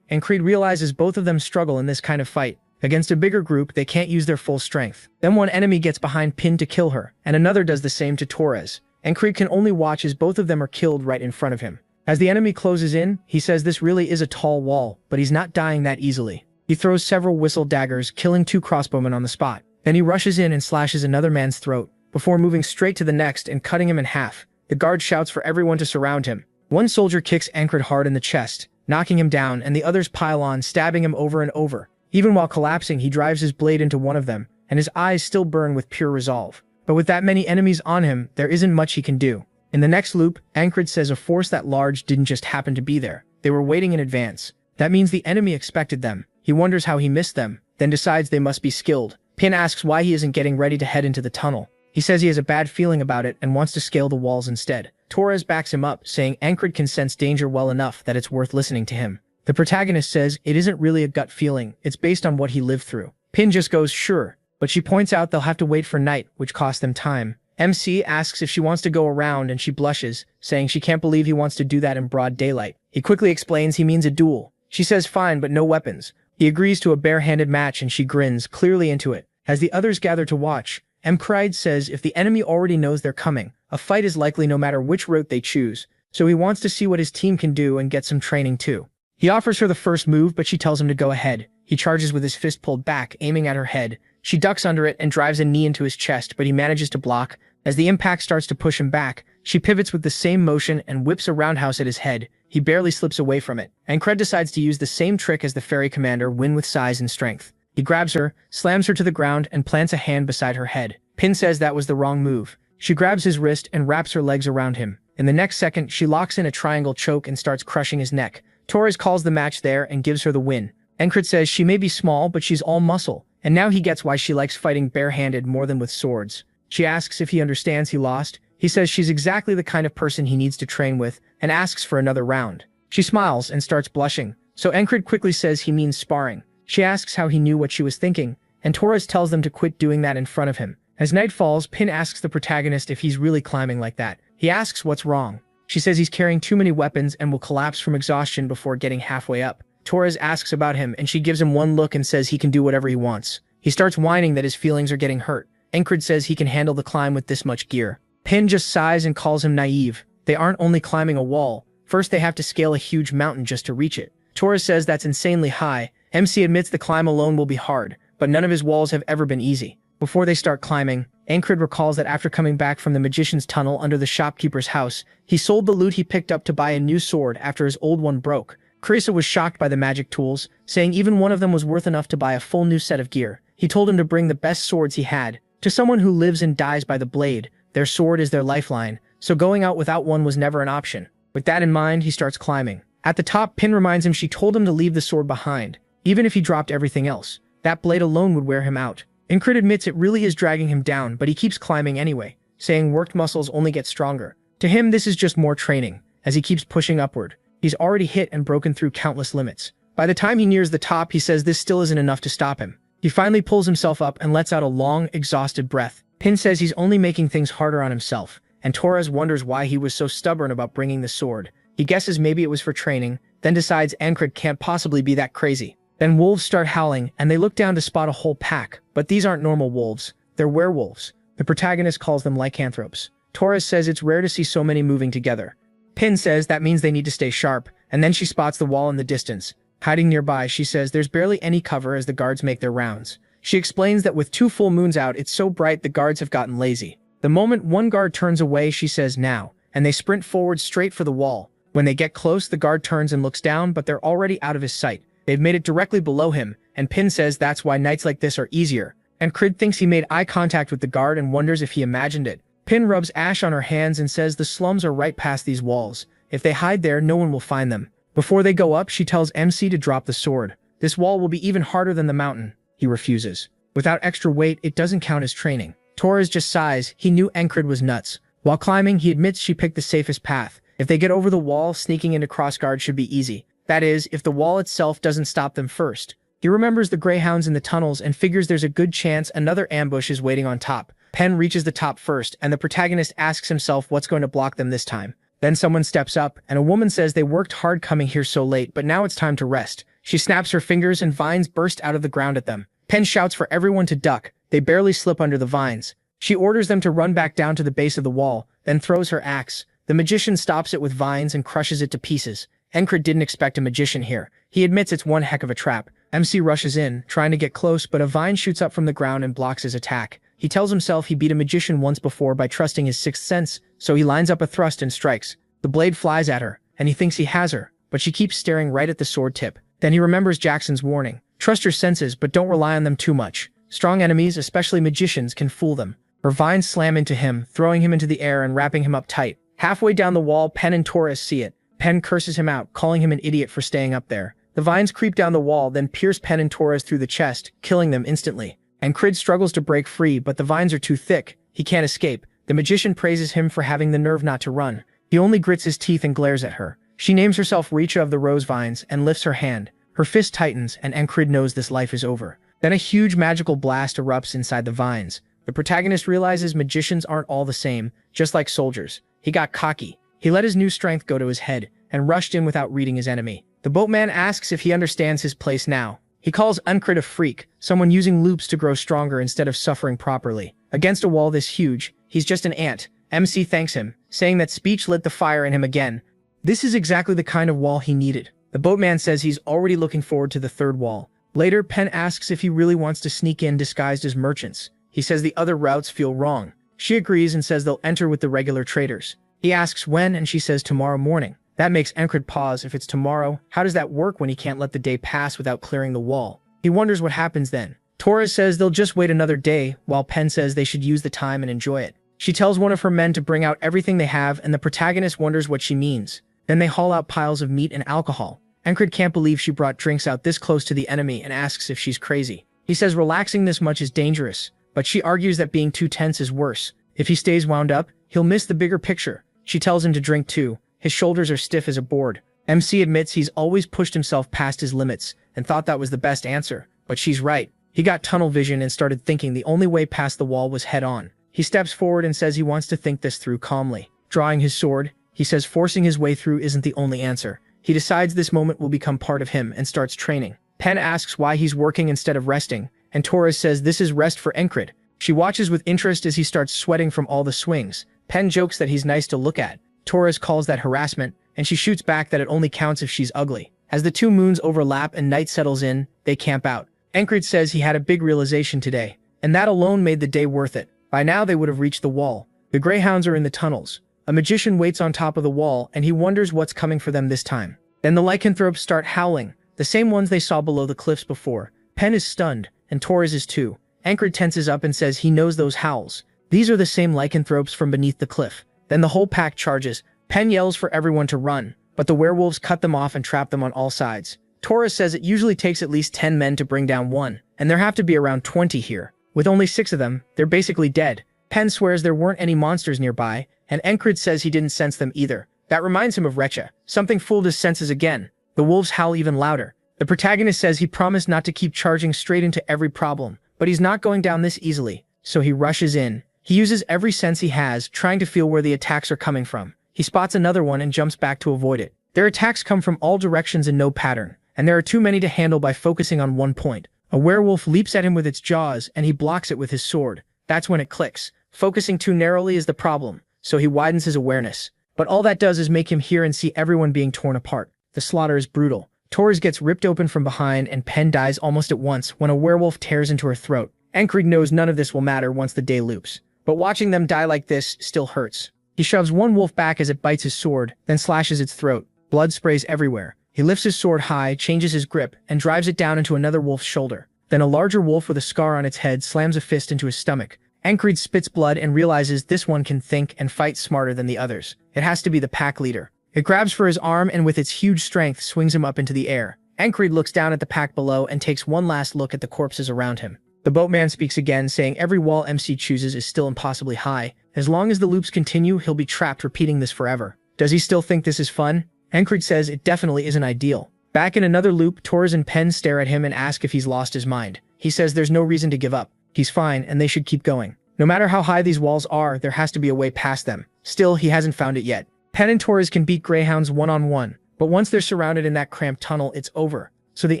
Ancred realizes both of them struggle in this kind of fight. Against a bigger group, they can't use their full strength. Then one enemy gets behind Pin to kill her, and another does the same to Torres. Ancred can only watch as both of them are killed right in front of him. As the enemy closes in, he says this really is a tall wall, but he's not dying that easily. He throws several whistle daggers, killing 2 crossbowmen on the spot. Then he rushes in and slashes another man's throat, before moving straight to the next and cutting him in half. The guard shouts for everyone to surround him. One soldier kicks Ancred hard in the chest, knocking him down, and the others pile on, stabbing him over and over. Even while collapsing, he drives his blade into one of them, and his eyes still burn with pure resolve. But with that many enemies on him, there isn't much he can do. In the next loop, Ancred says a force that large didn't just happen to be there. They were waiting in advance. That means the enemy expected them. He wonders how he missed them, then decides they must be skilled. Pin asks why he isn't getting ready to head into the tunnel. He says he has a bad feeling about it and wants to scale the walls instead. Torres backs him up, saying Ancred can sense danger well enough that it's worth listening to him. The protagonist says it isn't really a gut feeling, it's based on what he lived through. Pin just goes sure, but she points out they'll have to wait for night, which costs them time. MC asks if she wants to go around and she blushes, saying she can't believe he wants to do that in broad daylight. He quickly explains he means a duel. She says fine, but no weapons. He agrees to a bare-handed match and she grins, clearly into it. As the others gather to watch, Ancred says if the enemy already knows they're coming, a fight is likely no matter which route they choose, so he wants to see what his team can do and get some training too. He offers her the first move, but she tells him to go ahead. He charges with his fist pulled back, aiming at her head. She ducks under it and drives a knee into his chest, but he manages to block. As the impact starts to push him back, she pivots with the same motion and whips a roundhouse at his head. He barely slips away from it. Ancred decides to use the same trick as the fairy commander, win with size and strength. He grabs her, slams her to the ground, and plants a hand beside her head. Pin says that was the wrong move. She grabs his wrist and wraps her legs around him. In the next second, she locks in a triangle choke and starts crushing his neck. Torres calls the match there and gives her the win. Ancred says she may be small, but she's all muscle, and now he gets why she likes fighting barehanded more than with swords. She asks if he understands he lost. He says she's exactly the kind of person he needs to train with, and asks for another round. She smiles and starts blushing, so Ancred quickly says he means sparring. She asks how he knew what she was thinking, and Torres tells them to quit doing that in front of him. As night falls, Pin asks the protagonist if he's really climbing like that. He asks what's wrong. She says he's carrying too many weapons and will collapse from exhaustion before getting halfway up. Torres asks about him, and she gives him one look and says he can do whatever he wants. He starts whining that his feelings are getting hurt. Ancred says he can handle the climb with this much gear. Pin just sighs and calls him naive. They aren't only climbing a wall. First, they have to scale a huge mountain just to reach it. Torres says that's insanely high. MC admits the climb alone will be hard, but none of his walls have ever been easy. Before they start climbing, Ancred recalls that after coming back from the magician's tunnel under the shopkeeper's house, he sold the loot he picked up to buy a new sword after his old one broke. Carissa was shocked by the magic tools, saying even one of them was worth enough to buy a full new set of gear. He told him to bring the best swords he had. To someone who lives and dies by the blade, their sword is their lifeline, so going out without one was never an option. With that in mind, he starts climbing. At the top, Pin reminds him she told him to leave the sword behind, even if he dropped everything else. That blade alone would wear him out. Ancred admits it really is dragging him down, but he keeps climbing anyway, saying worked muscles only get stronger. To him, this is just more training, as he keeps pushing upward. He's already hit and broken through countless limits. By the time he nears the top, he says this still isn't enough to stop him. He finally pulls himself up and lets out a long, exhausted breath. Pin says he's only making things harder on himself, and Torres wonders why he was so stubborn about bringing the sword. He guesses maybe it was for training, then decides Ancred can't possibly be that crazy. Then wolves start howling, and they look down to spot a whole pack. But these aren't normal wolves, they're werewolves. The protagonist calls them lycanthropes. Torres says it's rare to see so many moving together. Pin says that means they need to stay sharp, and then she spots the wall in the distance. Hiding nearby, she says there's barely any cover as the guards make their rounds. She explains that with 2 full moons out, it's so bright the guards have gotten lazy. The moment one guard turns away, she says now, and they sprint forward straight for the wall. When they get close, the guard turns and looks down, but they're already out of his sight. They've made it directly below him, and Pin says that's why nights like this are easier. Ancred thinks he made eye contact with the guard and wonders if he imagined it. Pin rubs ash on her hands and says the slums are right past these walls. If they hide there, no one will find them. Before they go up, she tells MC to drop the sword. This wall will be even harder than the mountain. He refuses. Without extra weight, it doesn't count as training. Torres just sighs. He knew Ancred was nuts. While climbing, he admits she picked the safest path. If they get over the wall, sneaking into crossguard should be easy. That is, if the wall itself doesn't stop them first. He remembers the greyhounds in the tunnels and figures there's a good chance another ambush is waiting on top. Pen reaches the top first, and the protagonist asks himself what's going to block them this time. Then someone steps up, and a woman says they worked hard coming here so late, but now it's time to rest. She snaps her fingers and vines burst out of the ground at them. Pen shouts for everyone to duck. They barely slip under the vines. She orders them to run back down to the base of the wall, then throws her axe. The magician stops it with vines and crushes it to pieces. Encred didn't expect a magician here. He admits it's one heck of a trap. MC rushes in, trying to get close, but a vine shoots up from the ground and blocks his attack. He tells himself he beat a magician once before by trusting his sixth sense, so he lines up a thrust and strikes. The blade flies at her, and he thinks he has her, but she keeps staring right at the sword tip. Then he remembers Jackson's warning. Trust your senses, but don't rely on them too much. Strong enemies, especially magicians, can fool them. Her vines slam into him, throwing him into the air and wrapping him up tight. Halfway down the wall, Pen and Torres see it. Pen curses him out, calling him an idiot for staying up there. The vines creep down the wall, then pierce Pen and Torres through the chest, killing them instantly. And Crid struggles to break free, but the vines are too thick. He can't escape. The magician praises him for having the nerve not to run. He only grits his teeth and glares at her. She names herself Richa of the Rose Vines and lifts her hand. Her fist tightens, and Encrid knows this life is over. Then a huge magical blast erupts inside the vines. The protagonist realizes magicians aren't all the same, just like soldiers. He got cocky. He let his new strength go to his head, and rushed in without reading his enemy. The boatman asks if he understands his place now. He calls Encrid a freak, someone using loops to grow stronger instead of suffering properly. Against a wall this huge, he's just an ant. MC thanks him, saying that speech lit the fire in him again. This is exactly the kind of wall he needed. The boatman says he's already looking forward to the third wall. Later, Pen asks if he really wants to sneak in disguised as merchants. He says the other routes feel wrong. She agrees and says they'll enter with the regular traders. He asks when, and she says tomorrow morning. That makes Encrid pause. If it's tomorrow, how does that work when he can't let the day pass without clearing the wall? He wonders what happens then. Torres says they'll just wait another day, while Pen says they should use the time and enjoy it. She tells one of her men to bring out everything they have, and the protagonist wonders what she means. Then they haul out piles of meat and alcohol. Encrid can't believe she brought drinks out this close to the enemy and asks if she's crazy. He says relaxing this much is dangerous, but she argues that being too tense is worse. If he stays wound up, he'll miss the bigger picture. She tells him to drink too. His shoulders are stiff as a board. MC admits he's always pushed himself past his limits and thought that was the best answer, but she's right. He got tunnel vision and started thinking the only way past the wall was head on. He steps forward and says he wants to think this through calmly. Drawing his sword, he says forcing his way through isn't the only answer. He decides this moment will become part of him and starts training. Pen asks why he's working instead of resting, and Torres says this is rest for Encrid. She watches with interest as he starts sweating from all the swings. Pen jokes that he's nice to look at. Torres calls that harassment, and she shoots back that it only counts if she's ugly. As the two moons overlap and night settles in, they camp out. Encrid says he had a big realization today, and that alone made the day worth it. By now they would have reached the wall. The greyhounds are in the tunnels. A magician waits on top of the wall, and he wonders what's coming for them this time. Then the lycanthropes start howling, the same ones they saw below the cliffs before. Pen is stunned, and Torres is too. Encrid tenses up and says he knows those howls. These are the same lycanthropes from beneath the cliff. Then the whole pack charges. Pen yells for everyone to run, but the werewolves cut them off and trap them on all sides. Torres says it usually takes at least 10 men to bring down one, and there have to be around 20 here. With only 6 of them, they're basically dead. Pen swears there weren't any monsters nearby, and Encrid says he didn't sense them either. That reminds him of Recha. Something fooled his senses again. The wolves howl even louder. The protagonist says he promised not to keep charging straight into every problem, but he's not going down this easily, so he rushes in. He uses every sense he has, trying to feel where the attacks are coming from. He spots another one and jumps back to avoid it. Their attacks come from all directions in no pattern, and there are too many to handle by focusing on one point. A werewolf leaps at him with its jaws, and he blocks it with his sword. That's when it clicks. Focusing too narrowly is the problem, so he widens his awareness. But all that does is make him hear and see everyone being torn apart. The slaughter is brutal. Torres gets ripped open from behind, and Pen dies almost at once when a werewolf tears into her throat. Encrid knows none of this will matter once the day loops, but watching them die like this still hurts. He shoves one wolf back as it bites his sword, then slashes its throat. Blood sprays everywhere. He lifts his sword high, changes his grip, and drives it down into another wolf's shoulder. Then a larger wolf with a scar on its head slams a fist into his stomach. Encrid spits blood and realizes this one can think and fight smarter than the others. It has to be the pack leader. It grabs for his arm and with its huge strength swings him up into the air. Encrid looks down at the pack below and takes one last look at the corpses around him. The boatman speaks again, saying every wall MC chooses is still impossibly high. As long as the loops continue, he'll be trapped repeating this forever. Does he still think this is fun? Encrid says it definitely isn't ideal, Back in another loop, Torres and Pen stare at him and ask if he's lost his mind. He says there's no reason to give up. He's fine, and they should keep going. No matter how high these walls are, there has to be a way past them. Still, he hasn't found it yet. Pen and Torres can beat Greyhounds one-on-one, but once they're surrounded in that cramped tunnel, it's over. So the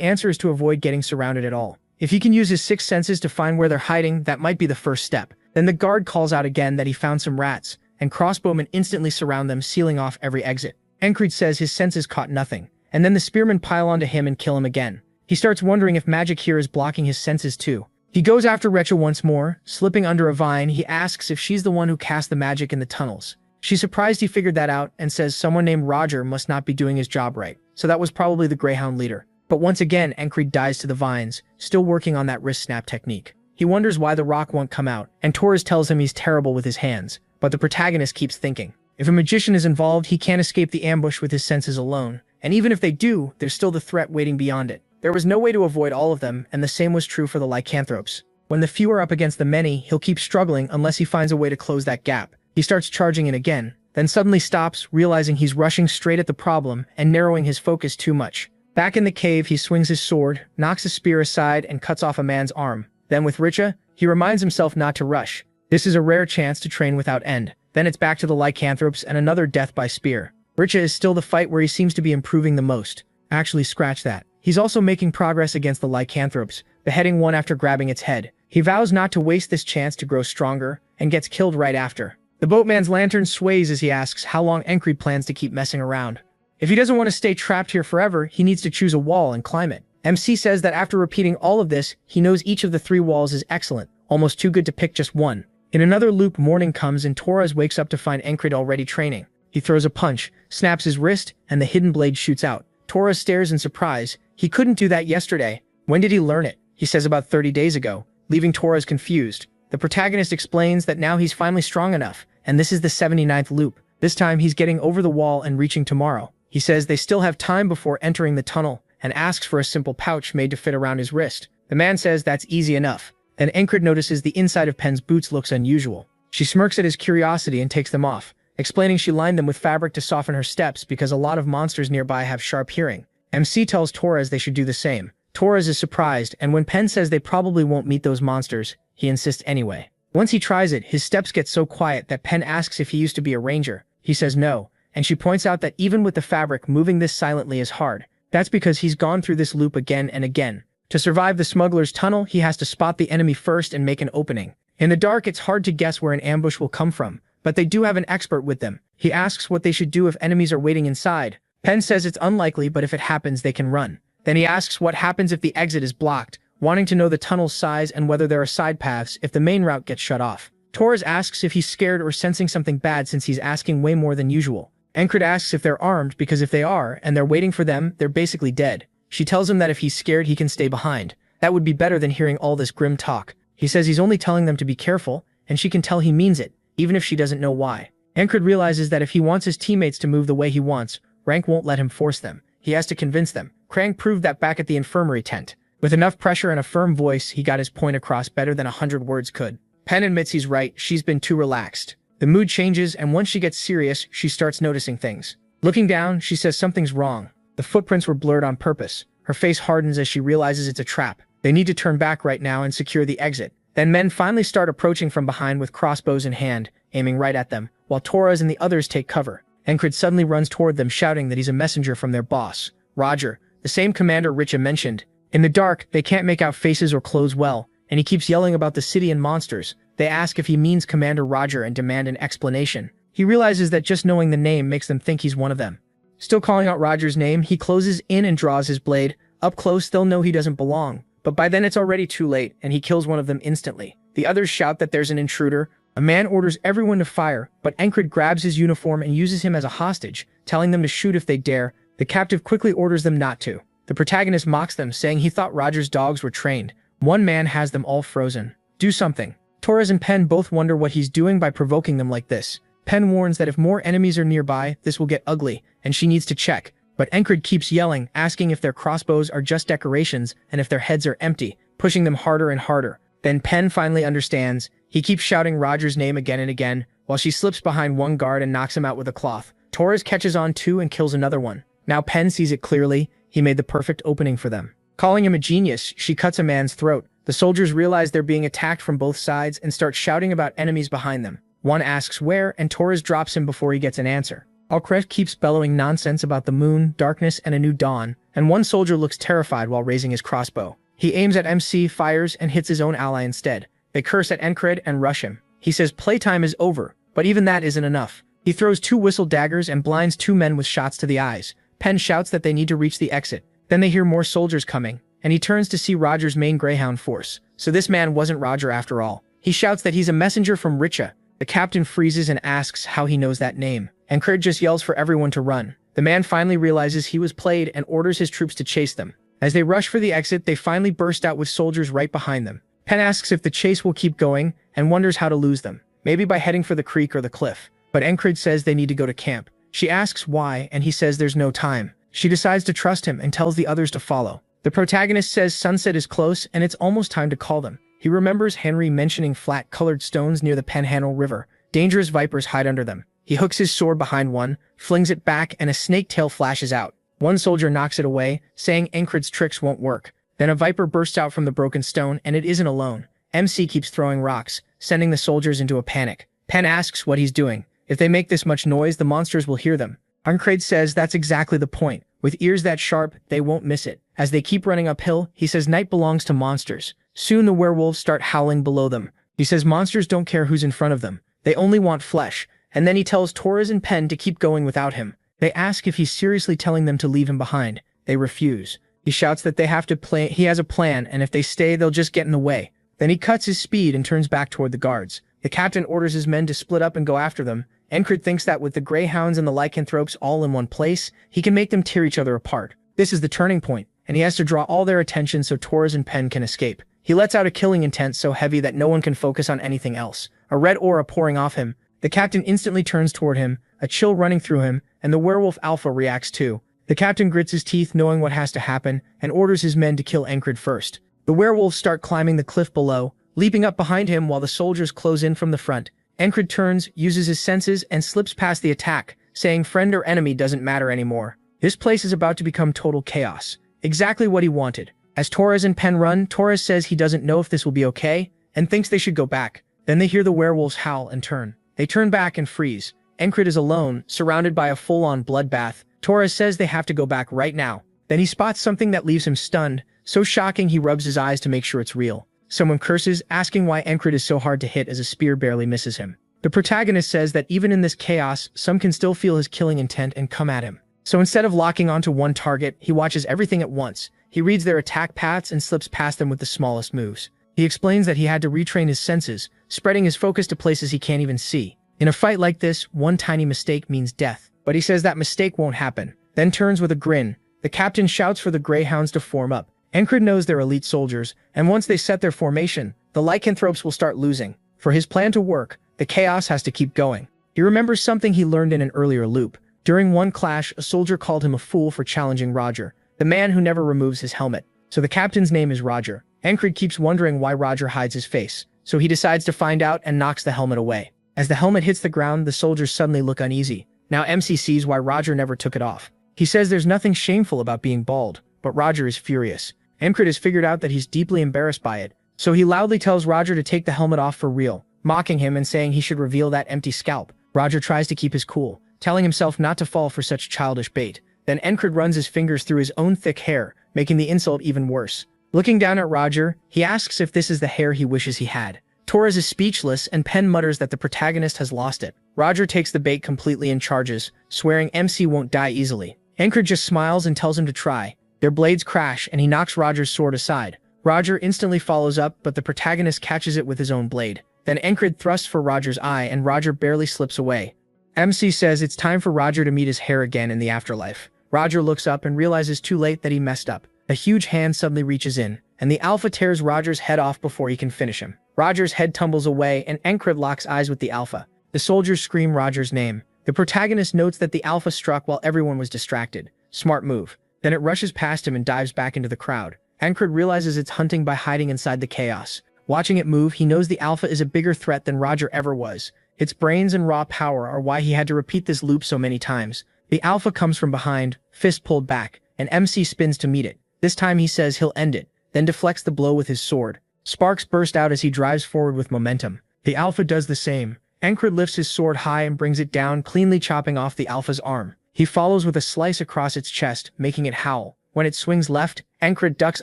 answer is to avoid getting surrounded at all. If he can use his sixth senses to find where they're hiding, that might be the first step. Then the guard calls out again that he found some rats, and crossbowmen instantly surround them, sealing off every exit. Encred says his senses caught nothing, and then the spearmen pile onto him and kill him again. He starts wondering if magic here is blocking his senses too. He goes after Recha once more, slipping under a vine. He asks if she's the one who cast the magic in the tunnels. She's surprised he figured that out and says someone named Roger must not be doing his job right, so that was probably the Greyhound leader. But once again, Encred dies to the vines, still working on that wrist snap technique. He wonders why the rock won't come out, and Torres tells him he's terrible with his hands, but the protagonist keeps thinking. If a magician is involved, he can't escape the ambush with his senses alone, and even if they do, there's still the threat waiting beyond it. There was no way to avoid all of them, and the same was true for the lycanthropes. When the few are up against the many, he'll keep struggling unless he finds a way to close that gap. He starts charging in again, then suddenly stops, realizing he's rushing straight at the problem and narrowing his focus too much. Back in the cave, he swings his sword, knocks a spear aside, and cuts off a man's arm. Then with Richa, he reminds himself not to rush. This is a rare chance to train without end. Then it's back to the lycanthropes and another death by spear. Richa is still the fight where he seems to be improving the most. Actually, scratch that. He's also making progress against the lycanthropes, beheading one after grabbing its head. He vows not to waste this chance to grow stronger, and gets killed right after. The boatman's lantern sways as he asks how long Encred plans to keep messing around. If he doesn't want to stay trapped here forever, he needs to choose a wall and climb it. MC says that after repeating all of this, he knows each of the 3 walls is excellent, almost too good to pick just one. In another loop, morning comes and Torres wakes up to find Encred already training. He throws a punch, snaps his wrist, and the hidden blade shoots out. Torres stares in surprise. He couldn't do that yesterday. When did he learn it? He says about 30 days ago, leaving Torres confused. The protagonist explains that now he's finally strong enough, and this is the 79th loop. This time he's getting over the wall and reaching tomorrow. He says they still have time before entering the tunnel, and asks for a simple pouch made to fit around his wrist. The man says that's easy enough. Then Encred notices the inside of Pen's boots looks unusual. She smirks at his curiosity and takes them off, explaining she lined them with fabric to soften her steps because a lot of monsters nearby have sharp hearing. MC tells Torres they should do the same. Torres is surprised, and when Pen says they probably won't meet those monsters, he insists anyway. Once he tries it, his steps get so quiet that Pen asks if he used to be a ranger. He says no, and she points out that even with the fabric, moving this silently is hard. That's because he's gone through this loop again and again. To survive the smuggler's tunnel, he has to spot the enemy first and make an opening. In the dark, it's hard to guess where an ambush will come from, but they do have an expert with them. He asks what they should do if enemies are waiting inside. Pen says it's unlikely, but if it happens, they can run. Then he asks what happens if the exit is blocked, wanting to know the tunnel's size and whether there are side paths if the main route gets shut off. Torres asks if he's scared or sensing something bad since he's asking way more than usual. Encred asks if they're armed because if they are, and they're waiting for them, they're basically dead. She tells him that if he's scared, he can stay behind. That would be better than hearing all this grim talk. He says he's only telling them to be careful, and she can tell he means it, even if she doesn't know why. Encred realizes that if he wants his teammates to move the way he wants, Rank won't let him force them. He has to convince them. Krang proved that back at the infirmary tent. With enough pressure and a firm voice, he got his point across better than 100 words could. Pen admits he's right, she's been too relaxed. The mood changes, and once she gets serious, she starts noticing things. Looking down, she says something's wrong. The footprints were blurred on purpose. Her face hardens as she realizes it's a trap. They need to turn back right now and secure the exit. Then men finally start approaching from behind with crossbows in hand, aiming right at them, while Torres and the others take cover. Encred suddenly runs toward them, shouting that he's a messenger from their boss, Roger, the same commander Richa mentioned. In the dark, they can't make out faces or clothes well, and he keeps yelling about the city and monsters. They ask if he means Commander Roger and demand an explanation. He realizes that just knowing the name makes them think he's one of them. Still calling out Roger's name, he closes in and draws his blade. Up close, they'll know he doesn't belong. But by then it's already too late, and he kills one of them instantly. The others shout that there's an intruder. A man orders everyone to fire, but Encred grabs his uniform and uses him as a hostage, telling them to shoot if they dare. The captive quickly orders them not to. The protagonist mocks them, saying he thought Roger's dogs were trained. One man has them all frozen. Do something. Torres and Pen both wonder what he's doing by provoking them like this. Pen warns that if more enemies are nearby, this will get ugly, and she needs to check. But Encred keeps yelling, asking if their crossbows are just decorations and if their heads are empty, pushing them harder and harder. Then Pen finally understands. He keeps shouting Roger's name again and again, while she slips behind one guard and knocks him out with a cloth. Torres catches on too and kills another one. Now Pen sees it clearly. he made the perfect opening for them. Calling him a genius, she cuts a man's throat. The soldiers realize they're being attacked from both sides and start shouting about enemies behind them. One asks where, and Torres drops him before he gets an answer. Alcret keeps bellowing nonsense about the moon, darkness, and a new dawn, and one soldier looks terrified while raising his crossbow. He aims at MC, fires, and hits his own ally instead. They curse at Encred and rush him. He says playtime is over, but even that isn't enough. He throws 2 whistle daggers and blinds 2 men with shots to the eyes. Penn shouts that they need to reach the exit. Then they hear more soldiers coming, and he turns to see Roger's main Greyhound force. So this man wasn't Roger after all. He shouts that he's a messenger from Richa. The captain freezes and asks how he knows that name. Encred just yells for everyone to run. The man finally realizes he was played and orders his troops to chase them. As they rush for the exit, they finally burst out with soldiers right behind them. Penn asks if the chase will keep going and wonders how to lose them. Maybe by heading for the creek or the cliff. But Encred says they need to go to camp. She asks why, and he says there's no time. She decides to trust him and tells the others to follow. The protagonist says sunset is close and it's almost time to call them. He remembers Henry mentioning flat-colored stones near the Panhandle River. Dangerous vipers hide under them. He hooks his sword behind one, flings it back, and a snake tail flashes out. One soldier knocks it away, saying Encred's tricks won't work. Then a viper bursts out from the broken stone, and it isn't alone. MC keeps throwing rocks, sending the soldiers into a panic. Penn asks what he's doing. If they make this much noise, the monsters will hear them. Encred says that's exactly the point. With ears that sharp, they won't miss it. As they keep running uphill, he says night belongs to monsters. Soon the werewolves start howling below them. He says monsters don't care who's in front of them. They only want flesh. And then he tells Torres and Penn to keep going without him. They ask if he's seriously telling them to leave him behind. They refuse. He shouts that they have to play. He has a plan, and if they stay, they'll just get in the way. Then he cuts his speed and turns back toward the guards. The captain orders his men to split up and go after them. Encred thinks that with the Greyhounds and the Lycanthropes all in one place, he can make them tear each other apart. This is the turning point, and he has to draw all their attention so Torres and Penn can escape. He lets out a killing intent so heavy that no one can focus on anything else. A red aura pouring off him. The captain instantly turns toward him, a chill running through him, and the werewolf Alpha reacts too. The captain grits his teeth knowing what has to happen, and orders his men to kill Encred first. The werewolves start climbing the cliff below, leaping up behind him while the soldiers close in from the front. Encred turns, uses his senses, and slips past the attack, saying friend or enemy doesn't matter anymore. This place is about to become total chaos. Exactly what he wanted. As Torres and Penn run, Torres says he doesn't know if this will be okay, and thinks they should go back. Then they hear the werewolves howl and turn. They turn back and freeze. Encred is alone, surrounded by a full-on bloodbath. Torres says they have to go back right now. Then he spots something that leaves him stunned, so shocking he rubs his eyes to make sure it's real. Someone curses, asking why Encred is so hard to hit as a spear barely misses him. The protagonist says that even in this chaos, some can still feel his killing intent and come at him. So instead of locking onto one target, he watches everything at once. He reads their attack paths and slips past them with the smallest moves. He explains that he had to retrain his senses, spreading his focus to places he can't even see. In a fight like this, one tiny mistake means death. But he says that mistake won't happen, then turns with a grin. The captain shouts for the Greyhounds to form up. Encred knows they're elite soldiers, and once they set their formation, the Lycanthropes will start losing. For his plan to work, the chaos has to keep going. He remembers something he learned in an earlier loop. During one clash, a soldier called him a fool for challenging Roger, the man who never removes his helmet. So the captain's name is Roger. Encred keeps wondering why Roger hides his face, so he decides to find out and knocks the helmet away. As the helmet hits the ground, the soldiers suddenly look uneasy. Now MC sees why Roger never took it off. He says there's nothing shameful about being bald, but Roger is furious. Encred has figured out that he's deeply embarrassed by it, so he loudly tells Roger to take the helmet off for real, mocking him and saying he should reveal that empty scalp. Roger tries to keep his cool, telling himself not to fall for such childish bait. Then Encred runs his fingers through his own thick hair, making the insult even worse. Looking down at Roger, he asks if this is the hair he wishes he had. Torres is speechless, and Penn mutters that the protagonist has lost it. Roger takes the bait completely and charges, swearing MC won't die easily. Encred just smiles and tells him to try. Their blades crash, and he knocks Roger's sword aside. Roger instantly follows up, but the protagonist catches it with his own blade. Then Encred thrusts for Roger's eye, and Roger barely slips away. MC says it's time for Roger to meet his hair again in the afterlife. Roger looks up and realizes too late that he messed up. A huge hand suddenly reaches in, and the Alpha tears Roger's head off before he can finish him. Roger's head tumbles away, and Encred locks eyes with the Alpha. The soldiers scream Roger's name. The protagonist notes that the Alpha struck while everyone was distracted. Smart move. Then it rushes past him and dives back into the crowd. Encred realizes it's hunting by hiding inside the chaos. Watching it move, he knows the Alpha is a bigger threat than Roger ever was. Its brains and raw power are why he had to repeat this loop so many times. The Alpha comes from behind, fist pulled back. and MC spins to meet it. This time he says he'll end it, then deflects the blow with his sword. Sparks burst out as he drives forward with momentum. The Alpha does the same. Encred lifts his sword high and brings it down, cleanly chopping off the Alpha's arm. He follows with a slice across its chest, making it howl. When it swings left, Encred ducks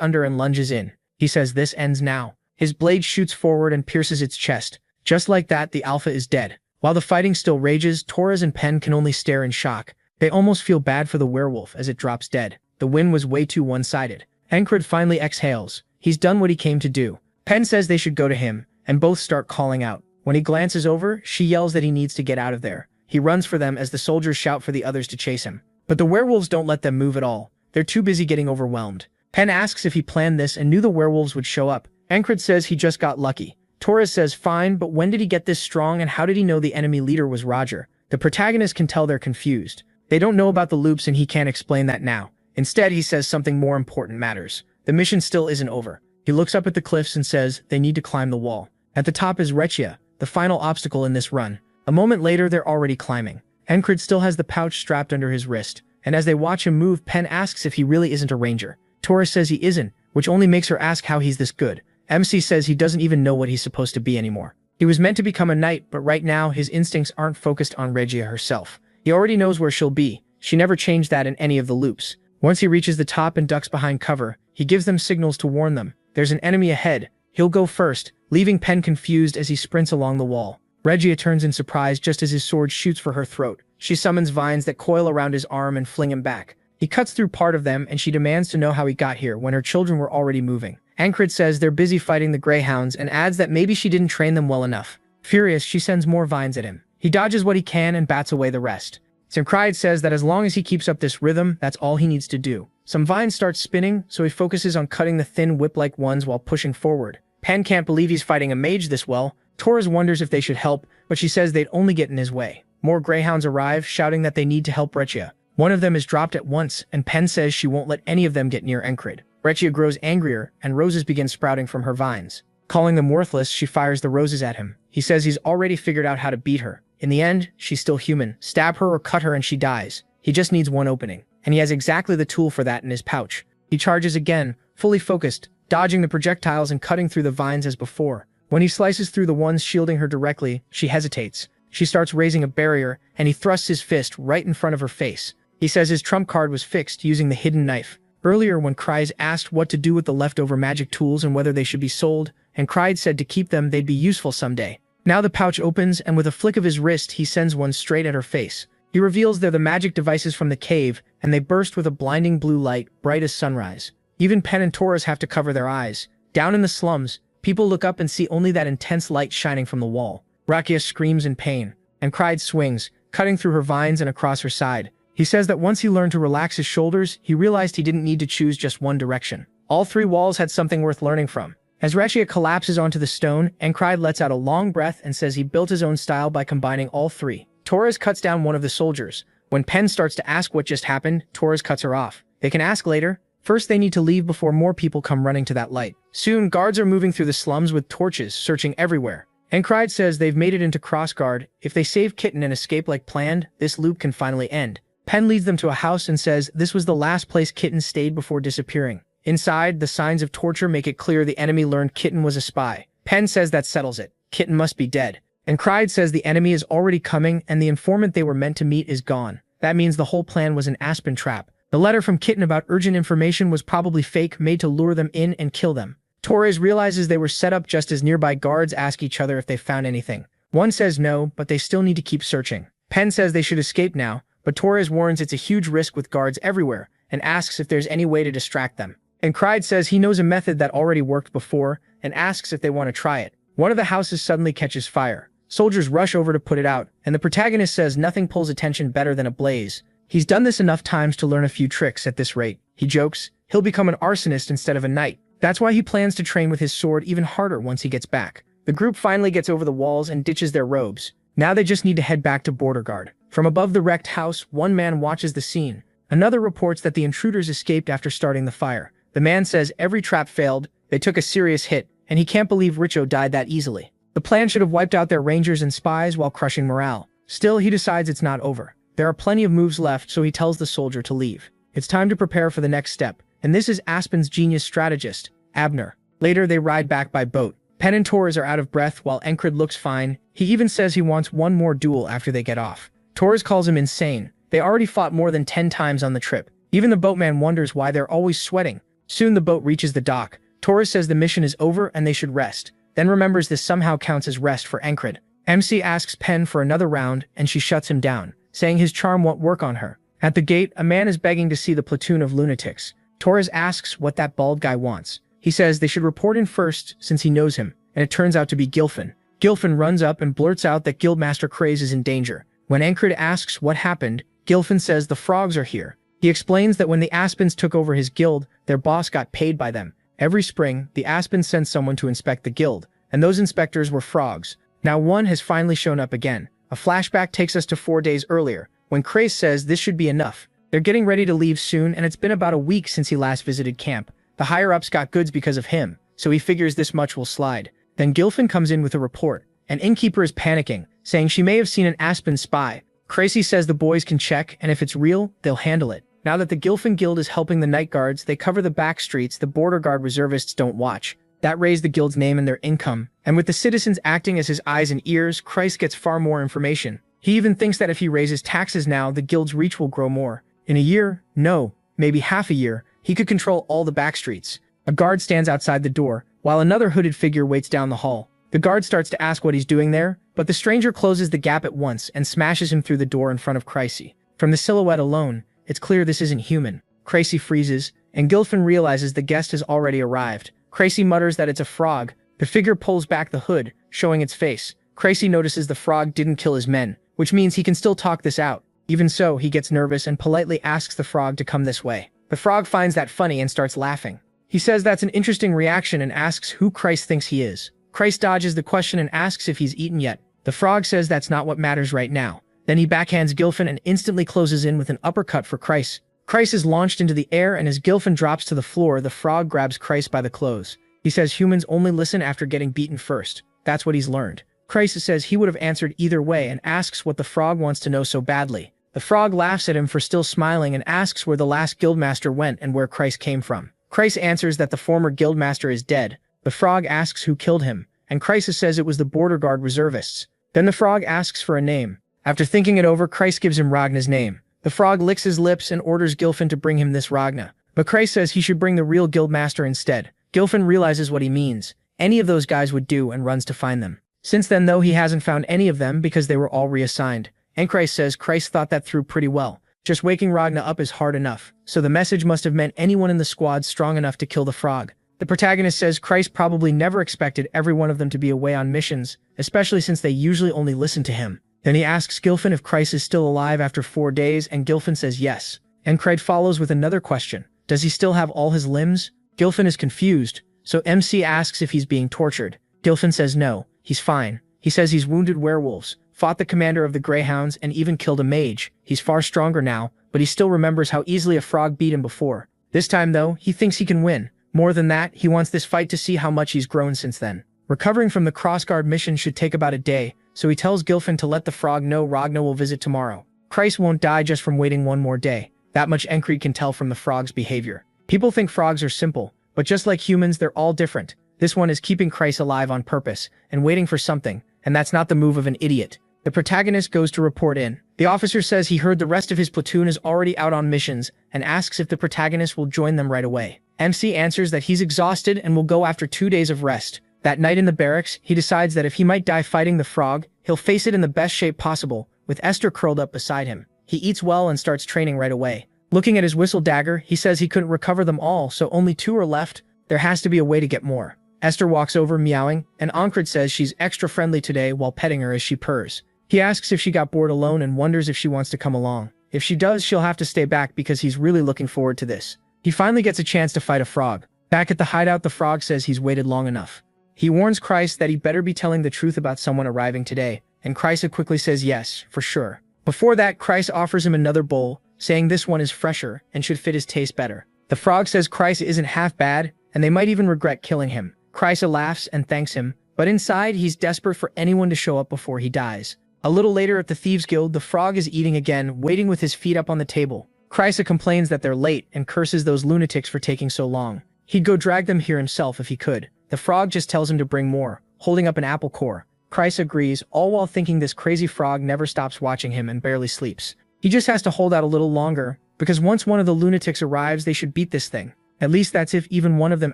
under and lunges in. He says this ends now. His blade shoots forward and pierces its chest. Just like that, the Alpha is dead. While the fighting still rages, Torres and Pen can only stare in shock. They almost feel bad for the werewolf as it drops dead. The win was way too one-sided. Encred finally exhales. He's done what he came to do. Pen says they should go to him, and both start calling out. When he glances over, she yells that he needs to get out of there. He runs for them as the soldiers shout for the others to chase him. But the werewolves don't let them move at all. They're too busy getting overwhelmed. Pen asks if he planned this and knew the werewolves would show up. Encred says he just got lucky. Torres says fine, but when did he get this strong and how did he know the enemy leader was Roger? The protagonist can tell they're confused. They don't know about the loops and he can't explain that now. Instead, he says something more important matters. The mission still isn't over. He looks up at the cliffs and says they need to climb the wall. At the top is Recap, the final obstacle in this run. A moment later, they're already climbing. Encred still has the pouch strapped under his wrist, and as they watch him move, Pen asks if he really isn't a ranger. Torres says he isn't, which only makes her ask how he's this good. MC says he doesn't even know what he's supposed to be anymore. He was meant to become a knight, but right now his instincts aren't focused on Regia herself. He already knows where she'll be. She never changed that in any of the loops. Once he reaches the top and ducks behind cover, he gives them signals to warn them. There's an enemy ahead. He'll go first, leaving Pen confused as he sprints along the wall. Regia turns in surprise just as his sword shoots for her throat. She summons vines that coil around his arm and fling him back. He cuts through part of them and she demands to know how he got here when her children were already moving. Encred says they're busy fighting the greyhounds and adds that maybe she didn't train them well enough. Furious, she sends more vines at him. He dodges what he can and bats away the rest. Encred says that as long as he keeps up this rhythm, that's all he needs to do. Some vines start spinning, so he focuses on cutting the thin whip-like ones while pushing forward. Pen can't believe he's fighting a mage this well. Torres wonders if they should help, but she says they'd only get in his way. More greyhounds arrive, shouting that they need to help Regia. One of them is dropped at once, and Pen says she won't let any of them get near Encred. Regia grows angrier, and roses begin sprouting from her vines. Calling them worthless, she fires the roses at him. He says he's already figured out how to beat her. In the end, she's still human. Stab her or cut her and she dies. He just needs one opening, and he has exactly the tool for that in his pouch. He charges again, fully focused, dodging the projectiles and cutting through the vines as before. When he slices through the ones shielding her directly, she hesitates. She starts raising a barrier, and he thrusts his fist right in front of her face. He says his trump card was fixed using the hidden knife. Earlier, when Kryze asked what to do with the leftover magic tools and whether they should be sold, and Kryze said to keep them, they'd be useful someday. Now the pouch opens, and with a flick of his wrist, he sends one straight at her face. He reveals they're the magic devices from the cave, and they burst with a blinding blue light, bright as sunrise. Even Pen and Torres have to cover their eyes. Down in the slums, people look up and see only that intense light shining from the wall. Rakia screams in pain, and Kryze swings, cutting through her vines and across her side. He says that once he learned to relax his shoulders, he realized he didn't need to choose just one direction. All three walls had something worth learning from. As Regia collapses onto the stone, Encred lets out a long breath and says he built his own style by combining all three. Torres cuts down one of the soldiers. When Pen starts to ask what just happened, Torres cuts her off. They can ask later. First, they need to leave before more people come running to that light. Soon, guards are moving through the slums with torches, searching everywhere. Encred says they've made it into Crossguard. If they save Kitten and escape like planned, this loop can finally end. Pen leads them to a house and says this was the last place Kitten stayed before disappearing. Inside, the signs of torture make it clear the enemy learned Kitten was a spy. Pen says that settles it. Kitten must be dead. Encred says the enemy is already coming and the informant they were meant to meet is gone. That means the whole plan was an aspen trap. The letter from Kitten about urgent information was probably fake, made to lure them in and kill them. Torres realizes they were set up just as nearby guards ask each other if they found anything. One says no, but they still need to keep searching. Pen says they should escape now, but Torres warns it's a huge risk with guards everywhere and asks if there's any way to distract them. Encred says he knows a method that already worked before and asks if they want to try it. One of the houses suddenly catches fire. Soldiers rush over to put it out, and the protagonist says nothing pulls attention better than a blaze. He's done this enough times to learn a few tricks at this rate. He jokes, he'll become an arsonist instead of a knight. That's why he plans to train with his sword even harder once he gets back. The group finally gets over the walls and ditches their robes. Now they just need to head back to Border Guard. From above the wrecked house, one man watches the scene. Another reports that the intruders escaped after starting the fire. The man says every trap failed, they took a serious hit, and he can't believe Richo died that easily. The plan should have wiped out their rangers and spies while crushing morale. Still, he decides it's not over. There are plenty of moves left, so he tells the soldier to leave. It's time to prepare for the next step, and this is Aspen's genius strategist, Abner. Later, they ride back by boat. Pen and Torres are out of breath while Encred looks fine. He even says he wants one more duel after they get off. Torres calls him insane. They already fought more than 10 times on the trip. Even the boatman wonders why they're always sweating. Soon the boat reaches the dock. Torres says the mission is over and they should rest, then remembers this somehow counts as rest for Encred. MC asks Pen for another round and she shuts him down, saying his charm won't work on her. At the gate, a man is begging to see the platoon of lunatics. Torres asks what that bald guy wants. He says they should report in first since he knows him, and it turns out to be Gilfin. Gilfin runs up and blurts out that Guildmaster Craze is in danger. When Encred asks what happened, Gilfin says the frogs are here. He explains that when the Aspens took over his guild, their boss got paid by them. Every spring, the Aspens sent someone to inspect the guild, and those inspectors were frogs. Now one has finally shown up again. A flashback takes us to 4 days earlier, when Craze says this should be enough. They're getting ready to leave soon, and it's been about a week since he last visited camp. The higher-ups got goods because of him, so he figures this much will slide. Then Gilfin comes in with a report. An innkeeper is panicking, saying she may have seen an Aspen spy. Crazy says the boys can check, and if it's real, they'll handle it. Now that the Gilfin Guild is helping the night guards, they cover the back streets the border guard reservists don't watch. That raised the guild's name and their income, and with the citizens acting as his eyes and ears, Christ gets far more information. He even thinks that if he raises taxes now, the guild's reach will grow more. In a year, no, maybe half a year, he could control all the back streets. A guard stands outside the door, while another hooded figure waits down the hall. The guard starts to ask what he's doing there, but the stranger closes the gap at once and smashes him through the door in front of Cricey. From the silhouette alone, it's clear this isn't human. Cricey freezes, and Gilfin realizes the guest has already arrived. Cricey mutters that it's a frog. The figure pulls back the hood, showing its face. Cricey notices the frog didn't kill his men, which means he can still talk this out. Even so, he gets nervous and politely asks the frog to come this way. The frog finds that funny and starts laughing. He says that's an interesting reaction and asks who Christ thinks he is. Christ dodges the question and asks if he's eaten yet. The frog says that's not what matters right now. Then he backhands Gilfin and instantly closes in with an uppercut for Christ. Christ is launched into the air, and as Gilfin drops to the floor, the frog grabs Christ by the clothes. He says humans only listen after getting beaten first. That's what he's learned. Christ says he would have answered either way and asks what the frog wants to know so badly. The frog laughs at him for still smiling and asks where the last guildmaster went and where Christ came from. Christ answers that the former guildmaster is dead. The frog asks who killed him, and Christ says it was the border guard reservists. Then the frog asks for a name. After thinking it over, Christ gives him Ragna's name. The frog licks his lips and orders Gilfin to bring him this Ragna. But Christ says he should bring the real guildmaster instead. Gilfin realizes what he means. Any of those guys would do and runs to find them. Since then, though, he hasn't found any of them because they were all reassigned. And Christ says Christ thought that through pretty well. Just waking Ragna up is hard enough, so the message must have meant anyone in the squad strong enough to kill the frog. The protagonist says Christ probably never expected every one of them to be away on missions, especially since they usually only listen to him. Then he asks Gilfin if Christ is still alive after 4 days, and Gilfin says yes. And Craig follows with another question. Does he still have all his limbs? Gilfin is confused, so MC asks if he's being tortured. Gilfin says no, he's fine. He says he's wounded werewolves, fought the commander of the Greyhounds, and even killed a mage. He's far stronger now, but he still remembers how easily a frog beat him before. This time, though, he thinks he can win. More than that, he wants this fight to see how much he's grown since then. Recovering from the crossguard mission should take about a day, so he tells Gilfin to let the frog know Ragna will visit tomorrow. Christ won't die just from waiting one more day. That much Encred can tell from the frog's behavior. People think frogs are simple, but just like humans, they're all different. This one is keeping Christ alive on purpose and waiting for something, and that's not the move of an idiot. The protagonist goes to report in. The officer says he heard the rest of his platoon is already out on missions and asks if the protagonist will join them right away. MC answers that he's exhausted and will go after 2 days of rest. That night in the barracks, he decides that if he might die fighting the frog, he'll face it in the best shape possible, with Esther curled up beside him. He eats well and starts training right away. Looking at his whistle dagger, he says he couldn't recover them all, so only 2 are left. There has to be a way to get more. Esther walks over meowing, and Ancred says she's extra friendly today while petting her as she purrs. He asks if she got bored alone and wonders if she wants to come along. If she does, she'll have to stay back because he's really looking forward to this. He finally gets a chance to fight a frog. Back at the hideout, the frog says he's waited long enough. He warns Christ that he better be telling the truth about someone arriving today, and Christ quickly says yes, for sure. Before that, Christ offers him another bowl, saying this one is fresher and should fit his taste better. The frog says Christ isn't half bad, and they might even regret killing him. Christ laughs and thanks him, but inside he's desperate for anyone to show up before he dies. A little later at the Thieves' Guild, the frog is eating again, waiting with his feet up on the table. Kreisa complains that they're late and curses those lunatics for taking so long. He'd go drag them here himself if he could. The frog just tells him to bring more, holding up an apple core. Kreisa agrees, all while thinking this crazy frog never stops watching him and barely sleeps. He just has to hold out a little longer, because once one of the lunatics arrives, they should beat this thing. At least that's if even one of them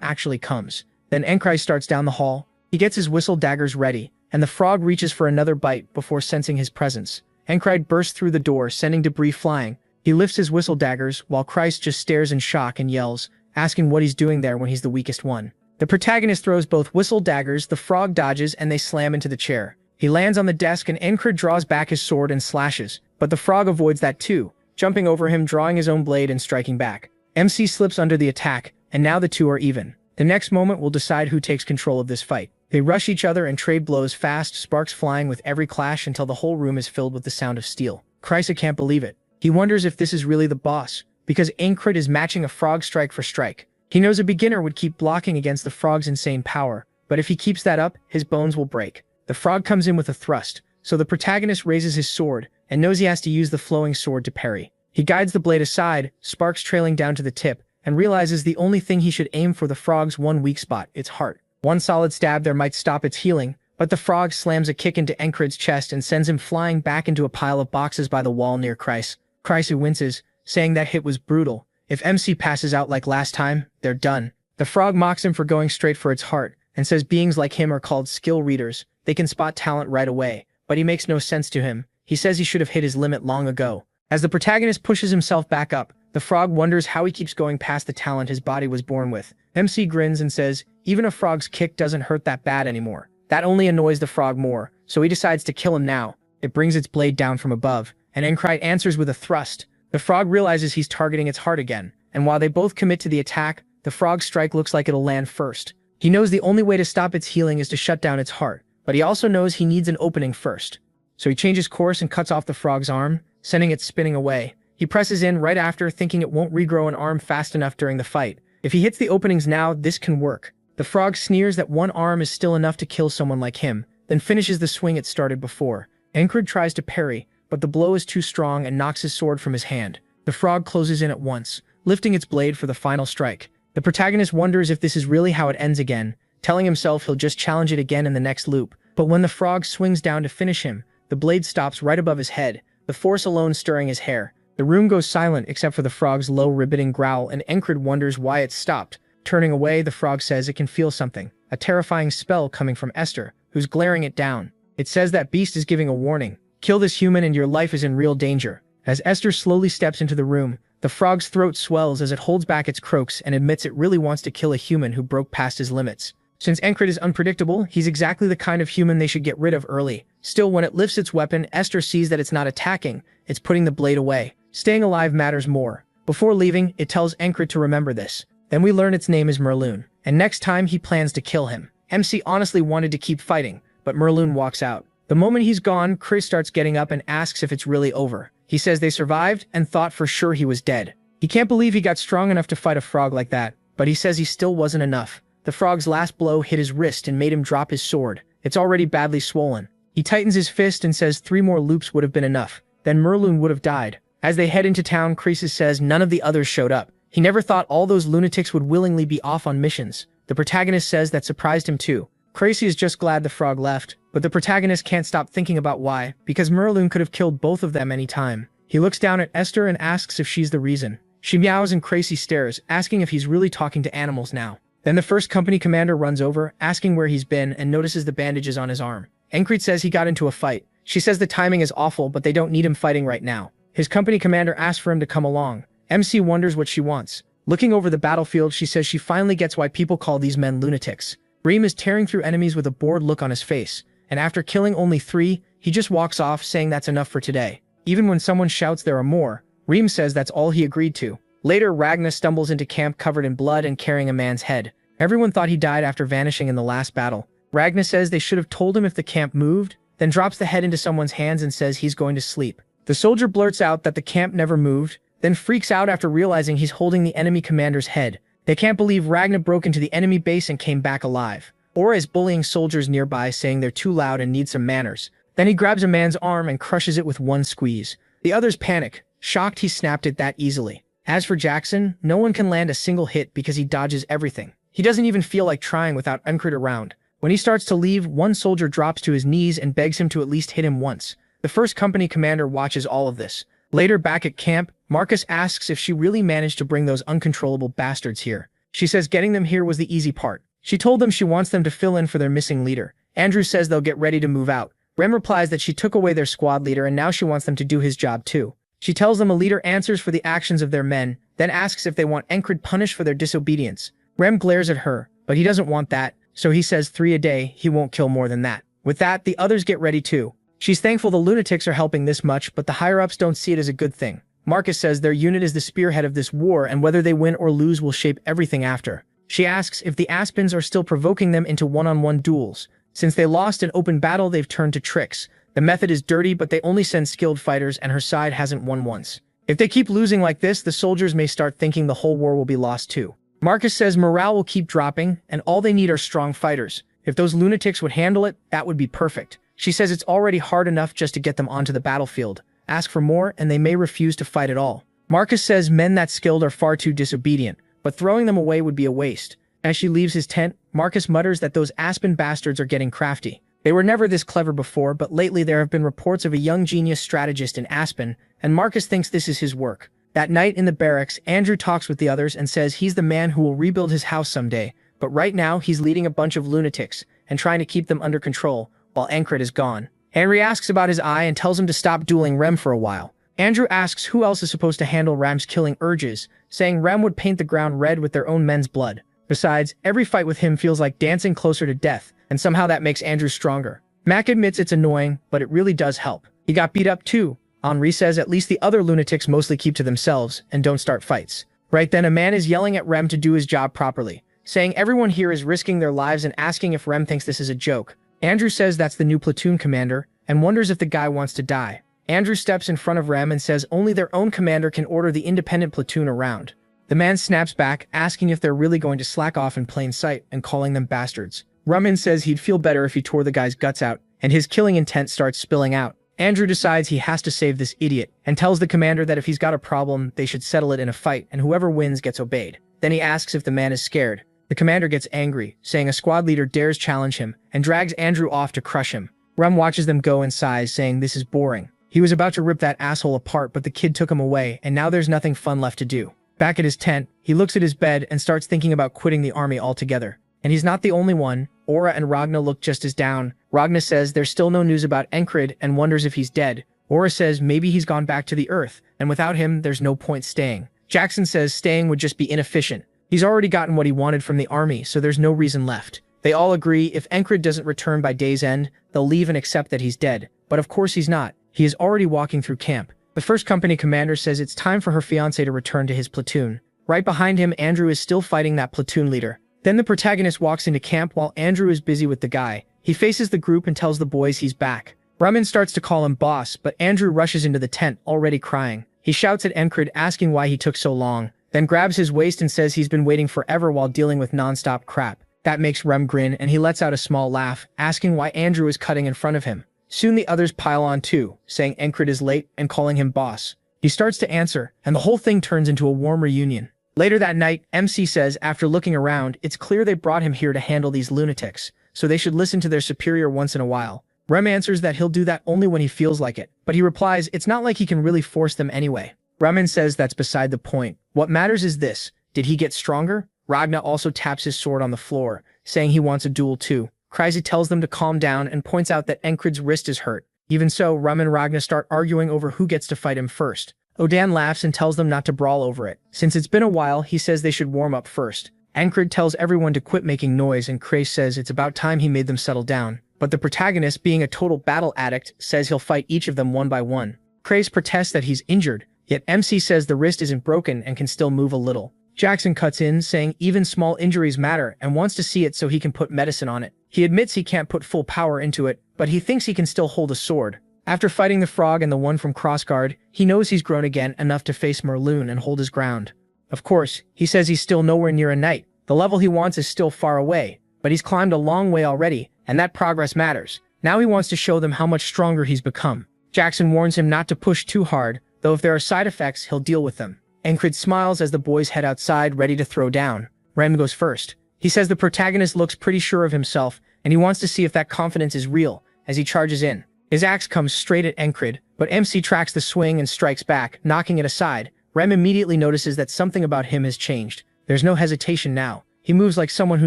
actually comes. Then Enkrai starts down the hall. He gets his whistle daggers ready, and the frog reaches for another bite before sensing his presence. Enkrai bursts through the door, sending debris flying. He lifts his whistle daggers, while Kreis just stares in shock and yells, asking what he's doing there when he's the weakest one. The protagonist throws both whistle daggers, the frog dodges, and they slam into the chair. He lands on the desk and Enkrai draws back his sword and slashes, but the frog avoids that too, jumping over him, drawing his own blade and striking back. MC slips under the attack, and now the two are even. The next moment will decide who takes control of this fight. They rush each other and trade blows fast, sparks flying with every clash until the whole room is filled with the sound of steel. Kreisa can't believe it. He wonders if this is really the boss, because Enkrai is matching a frog strike for strike. He knows a beginner would keep blocking against the frog's insane power, but if he keeps that up, his bones will break. The frog comes in with a thrust, so the protagonist raises his sword and knows he has to use the flowing sword to parry. He guides the blade aside, sparks trailing down to the tip, and realizes the only thing he should aim for the frog's one weak spot, its heart. One solid stab there might stop its healing, but the frog slams a kick into Enkrai's chest and sends him flying back into a pile of boxes by the wall near Kreis. Kreis winces, saying that hit was brutal. If MC passes out like last time, they're done. The frog mocks him for going straight for its heart, and says beings like him are called skill readers. They can spot talent right away, but he makes no sense to him. He says he should have hit his limit long ago. As the protagonist pushes himself back up, the frog wonders how he keeps going past the talent his body was born with. MC grins and says, even a frog's kick doesn't hurt that bad anymore. That only annoys the frog more, so he decides to kill him now. It brings its blade down from above, and Enkrai answers with a thrust. The frog realizes he's targeting its heart again, and while they both commit to the attack, the frog's strike looks like it'll land first. He knows the only way to stop its healing is to shut down its heart, but he also knows he needs an opening first. So he changes course and cuts off the frog's arm, sending it spinning away. He presses in right after, thinking it won't regrow an arm fast enough during the fight. If he hits the openings now, this can work. The frog sneers that one arm is still enough to kill someone like him, then finishes the swing it started before. Enkrai tries to parry, but the blow is too strong and knocks his sword from his hand. The frog closes in at once, lifting its blade for the final strike. The protagonist wonders if this is really how it ends again, telling himself he'll just challenge it again in the next loop. But when the frog swings down to finish him, the blade stops right above his head, the force alone stirring his hair. The room goes silent except for the frog's low ribbiting growl, and Enkrai wonders why it stopped. Turning away, the frog says it can feel something, a terrifying spell coming from Esther, who's glaring it down. It says that beast is giving a warning. Kill this human and your life is in real danger. As Esther slowly steps into the room, the frog's throat swells as it holds back its croaks and admits it really wants to kill a human who broke past his limits. Since Enkrai is unpredictable, he's exactly the kind of human they should get rid of early. Still, when it lifts its weapon, Esther sees that it's not attacking, it's putting the blade away. Staying alive matters more. Before leaving, it tells Enkrai to remember this. Then we learn its name is Merlun, and next time he plans to kill him. MC honestly wanted to keep fighting, but Merlun walks out. The moment he's gone, Chris starts getting up and asks if it's really over. He says they survived and thought for sure he was dead. He can't believe he got strong enough to fight a frog like that, but he says he still wasn't enough. The frog's last blow hit his wrist and made him drop his sword. It's already badly swollen. He tightens his fist and says 3 more loops would have been enough. Then Merlun would have died. As they head into town, Croesus says none of the others showed up. He never thought all those lunatics would willingly be off on missions. The protagonist says that surprised him too. Croesus is just glad the frog left, but the protagonist can't stop thinking about why, because Merlun could have killed both of them any time. He looks down at Esther and asks if she's the reason. She meows and Croesus stares, asking if he's really talking to animals now. Then the first company commander runs over, asking where he's been, and notices the bandages on his arm. Enkrai says he got into a fight. She says the timing is awful, but they don't need him fighting right now. His company commander asks for him to come along. MC wonders what she wants. Looking over the battlefield, she says she finally gets why people call these men lunatics. Reem is tearing through enemies with a bored look on his face, and after killing only 3, he just walks off saying that's enough for today. Even when someone shouts there are more, Reem says that's all he agreed to. Later, Ragna stumbles into camp covered in blood and carrying a man's head. Everyone thought he died after vanishing in the last battle. Ragna says they should have told him if the camp moved, then drops the head into someone's hands and says he's going to sleep. The soldier blurts out that the camp never moved, then freaks out after realizing he's holding the enemy commander's head. They can't believe Ragna broke into the enemy base and came back alive. Aura is bullying soldiers nearby, saying they're too loud and need some manners. Then he grabs a man's arm and crushes it with one squeeze. The others panic, Shocked he snapped it that easily. As for Jackson, no one can land a single hit because he dodges everything. He doesn't even feel like trying without Uncrit around. When he starts to leave, one soldier drops to his knees and begs him to at least hit him once. The first company commander watches all of this. Later, back at camp, Marcus asks if she really managed to bring those uncontrollable bastards here. She says getting them here was the easy part. She told them she wants them to fill in for their missing leader. Andrew says they'll get ready to move out. Rem replies that she took away their squad leader and now she wants them to do his job too. She tells them a leader answers for the actions of their men, then asks if they want Encred punished for their disobedience. Rem glares at her, but he doesn't want that, so he says 3 a day, he won't kill more than that. With that, the others get ready too. She's thankful the lunatics are helping this much, but the higher-ups don't see it as a good thing. Marcus says their unit is the spearhead of this war and whether they win or lose will shape everything after. She asks if the Aspens are still provoking them into one-on-one duels. Since they lost in open battle, they've turned to tricks. The method is dirty, but they only send skilled fighters and her side hasn't won once. If they keep losing like this, the soldiers may start thinking the whole war will be lost too. Marcus says morale will keep dropping, and all they need are strong fighters. If those lunatics would handle it, that would be perfect. She says it's already hard enough just to get them onto the battlefield. Ask for more, and they may refuse to fight at all. Marcus says men that skilled are far too disobedient, but throwing them away would be a waste. As she leaves his tent, Marcus mutters that those Aspen bastards are getting crafty. They were never this clever before, but lately there have been reports of a young genius strategist in Aspen, and Marcus thinks this is his work. That night in the barracks, Andrew talks with the others and says he's the man who will rebuild his house someday, but right now he's leading a bunch of lunatics and trying to keep them under control, while Encred is gone. Henry asks about his eye and tells him to stop dueling Rem for a while. Andrew asks who else is supposed to handle Ram's killing urges, saying Rem would paint the ground red with their own men's blood. Besides, every fight with him feels like dancing closer to death, and somehow that makes Andrew stronger. Mac admits it's annoying, but it really does help. He got beat up too. Henri says at least the other lunatics mostly keep to themselves and don't start fights. Right then a man is yelling at Rem to do his job properly, saying everyone here is risking their lives and asking if Rem thinks this is a joke. Andrew says that's the new platoon commander, and wonders if the guy wants to die. Andrew steps in front of Rem and says only their own commander can order the independent platoon around. The man snaps back, asking if they're really going to slack off in plain sight and calling them bastards. Ramin says he'd feel better if he tore the guy's guts out, and his killing intent starts spilling out. Andrew decides he has to save this idiot, and tells the commander that if he's got a problem, they should settle it in a fight, and whoever wins gets obeyed. Then he asks if the man is scared. The commander gets angry, saying a squad leader dares challenge him, and drags Andrew off to crush him. Rum watches them go and sighs, saying this is boring. He was about to rip that asshole apart, but the kid took him away, and now there's nothing fun left to do. Back at his tent, he looks at his bed and starts thinking about quitting the army altogether. And he's not the only one. Aura and Ragna look just as down. Ragna says there's still no news about Encred and wonders if he's dead. Aura says maybe he's gone back to the Earth, and without him, there's no point staying. Jackson says staying would just be inefficient. He's already gotten what he wanted from the army, so there's no reason left. They all agree if Encred doesn't return by day's end, they'll leave and accept that he's dead. But of course he's not. He is already walking through camp. The first company commander says it's time for her fiancé to return to his platoon. Right behind him, Andrew is still fighting that platoon leader. Then the protagonist walks into camp while Andrew is busy with the guy. He faces the group and tells the boys he's back. Ramin starts to call him boss, but Andrew rushes into the tent, already crying. He shouts at Encred, asking why he took so long, then grabs his waist and says he's been waiting forever while dealing with non-stop crap. That makes Rem grin, and he lets out a small laugh, asking why Andrew is cutting in front of him. Soon the others pile on too, saying Encred is late and calling him boss. He starts to answer, and the whole thing turns into a warm reunion. Later that night, MC says after looking around, it's clear they brought him here to handle these lunatics, so they should listen to their superior once in a while. Rem answers that he'll do that only when he feels like it, but he replies it's not like he can really force them anyway. Ramin says that's beside the point. What matters is this: did he get stronger? Ragna also taps his sword on the floor, saying he wants a duel too. Kryzy tells them to calm down and points out that Encred's wrist is hurt. Even so, Rum and Ragna start arguing over who gets to fight him first. Odan laughs and tells them not to brawl over it. Since it's been a while, he says they should warm up first. Encred tells everyone to quit making noise, and Krace says it's about time he made them settle down. But the protagonist, being a total battle addict, says he'll fight each of them one by one. Krace protests that he's injured, yet MC says the wrist isn't broken and can still move a little. Jackson cuts in, saying even small injuries matter and wants to see it so he can put medicine on it. He admits he can't put full power into it, but he thinks he can still hold a sword. After fighting the frog and the one from Crossguard, he knows he's grown again enough to face Merloon and hold his ground. Of course, he says he's still nowhere near a knight. The level he wants is still far away, but he's climbed a long way already, and that progress matters. Now he wants to show them how much stronger he's become. Jackson warns him not to push too hard, though if there are side effects, he'll deal with them. Encrid smiles as the boys head outside, ready to throw down. Rem goes first. He says the protagonist looks pretty sure of himself, and he wants to see if that confidence is real as he charges in. His axe comes straight at Encrid, but MC tracks the swing and strikes back, knocking it aside. Rem immediately notices that something about him has changed. There's no hesitation now. He moves like someone who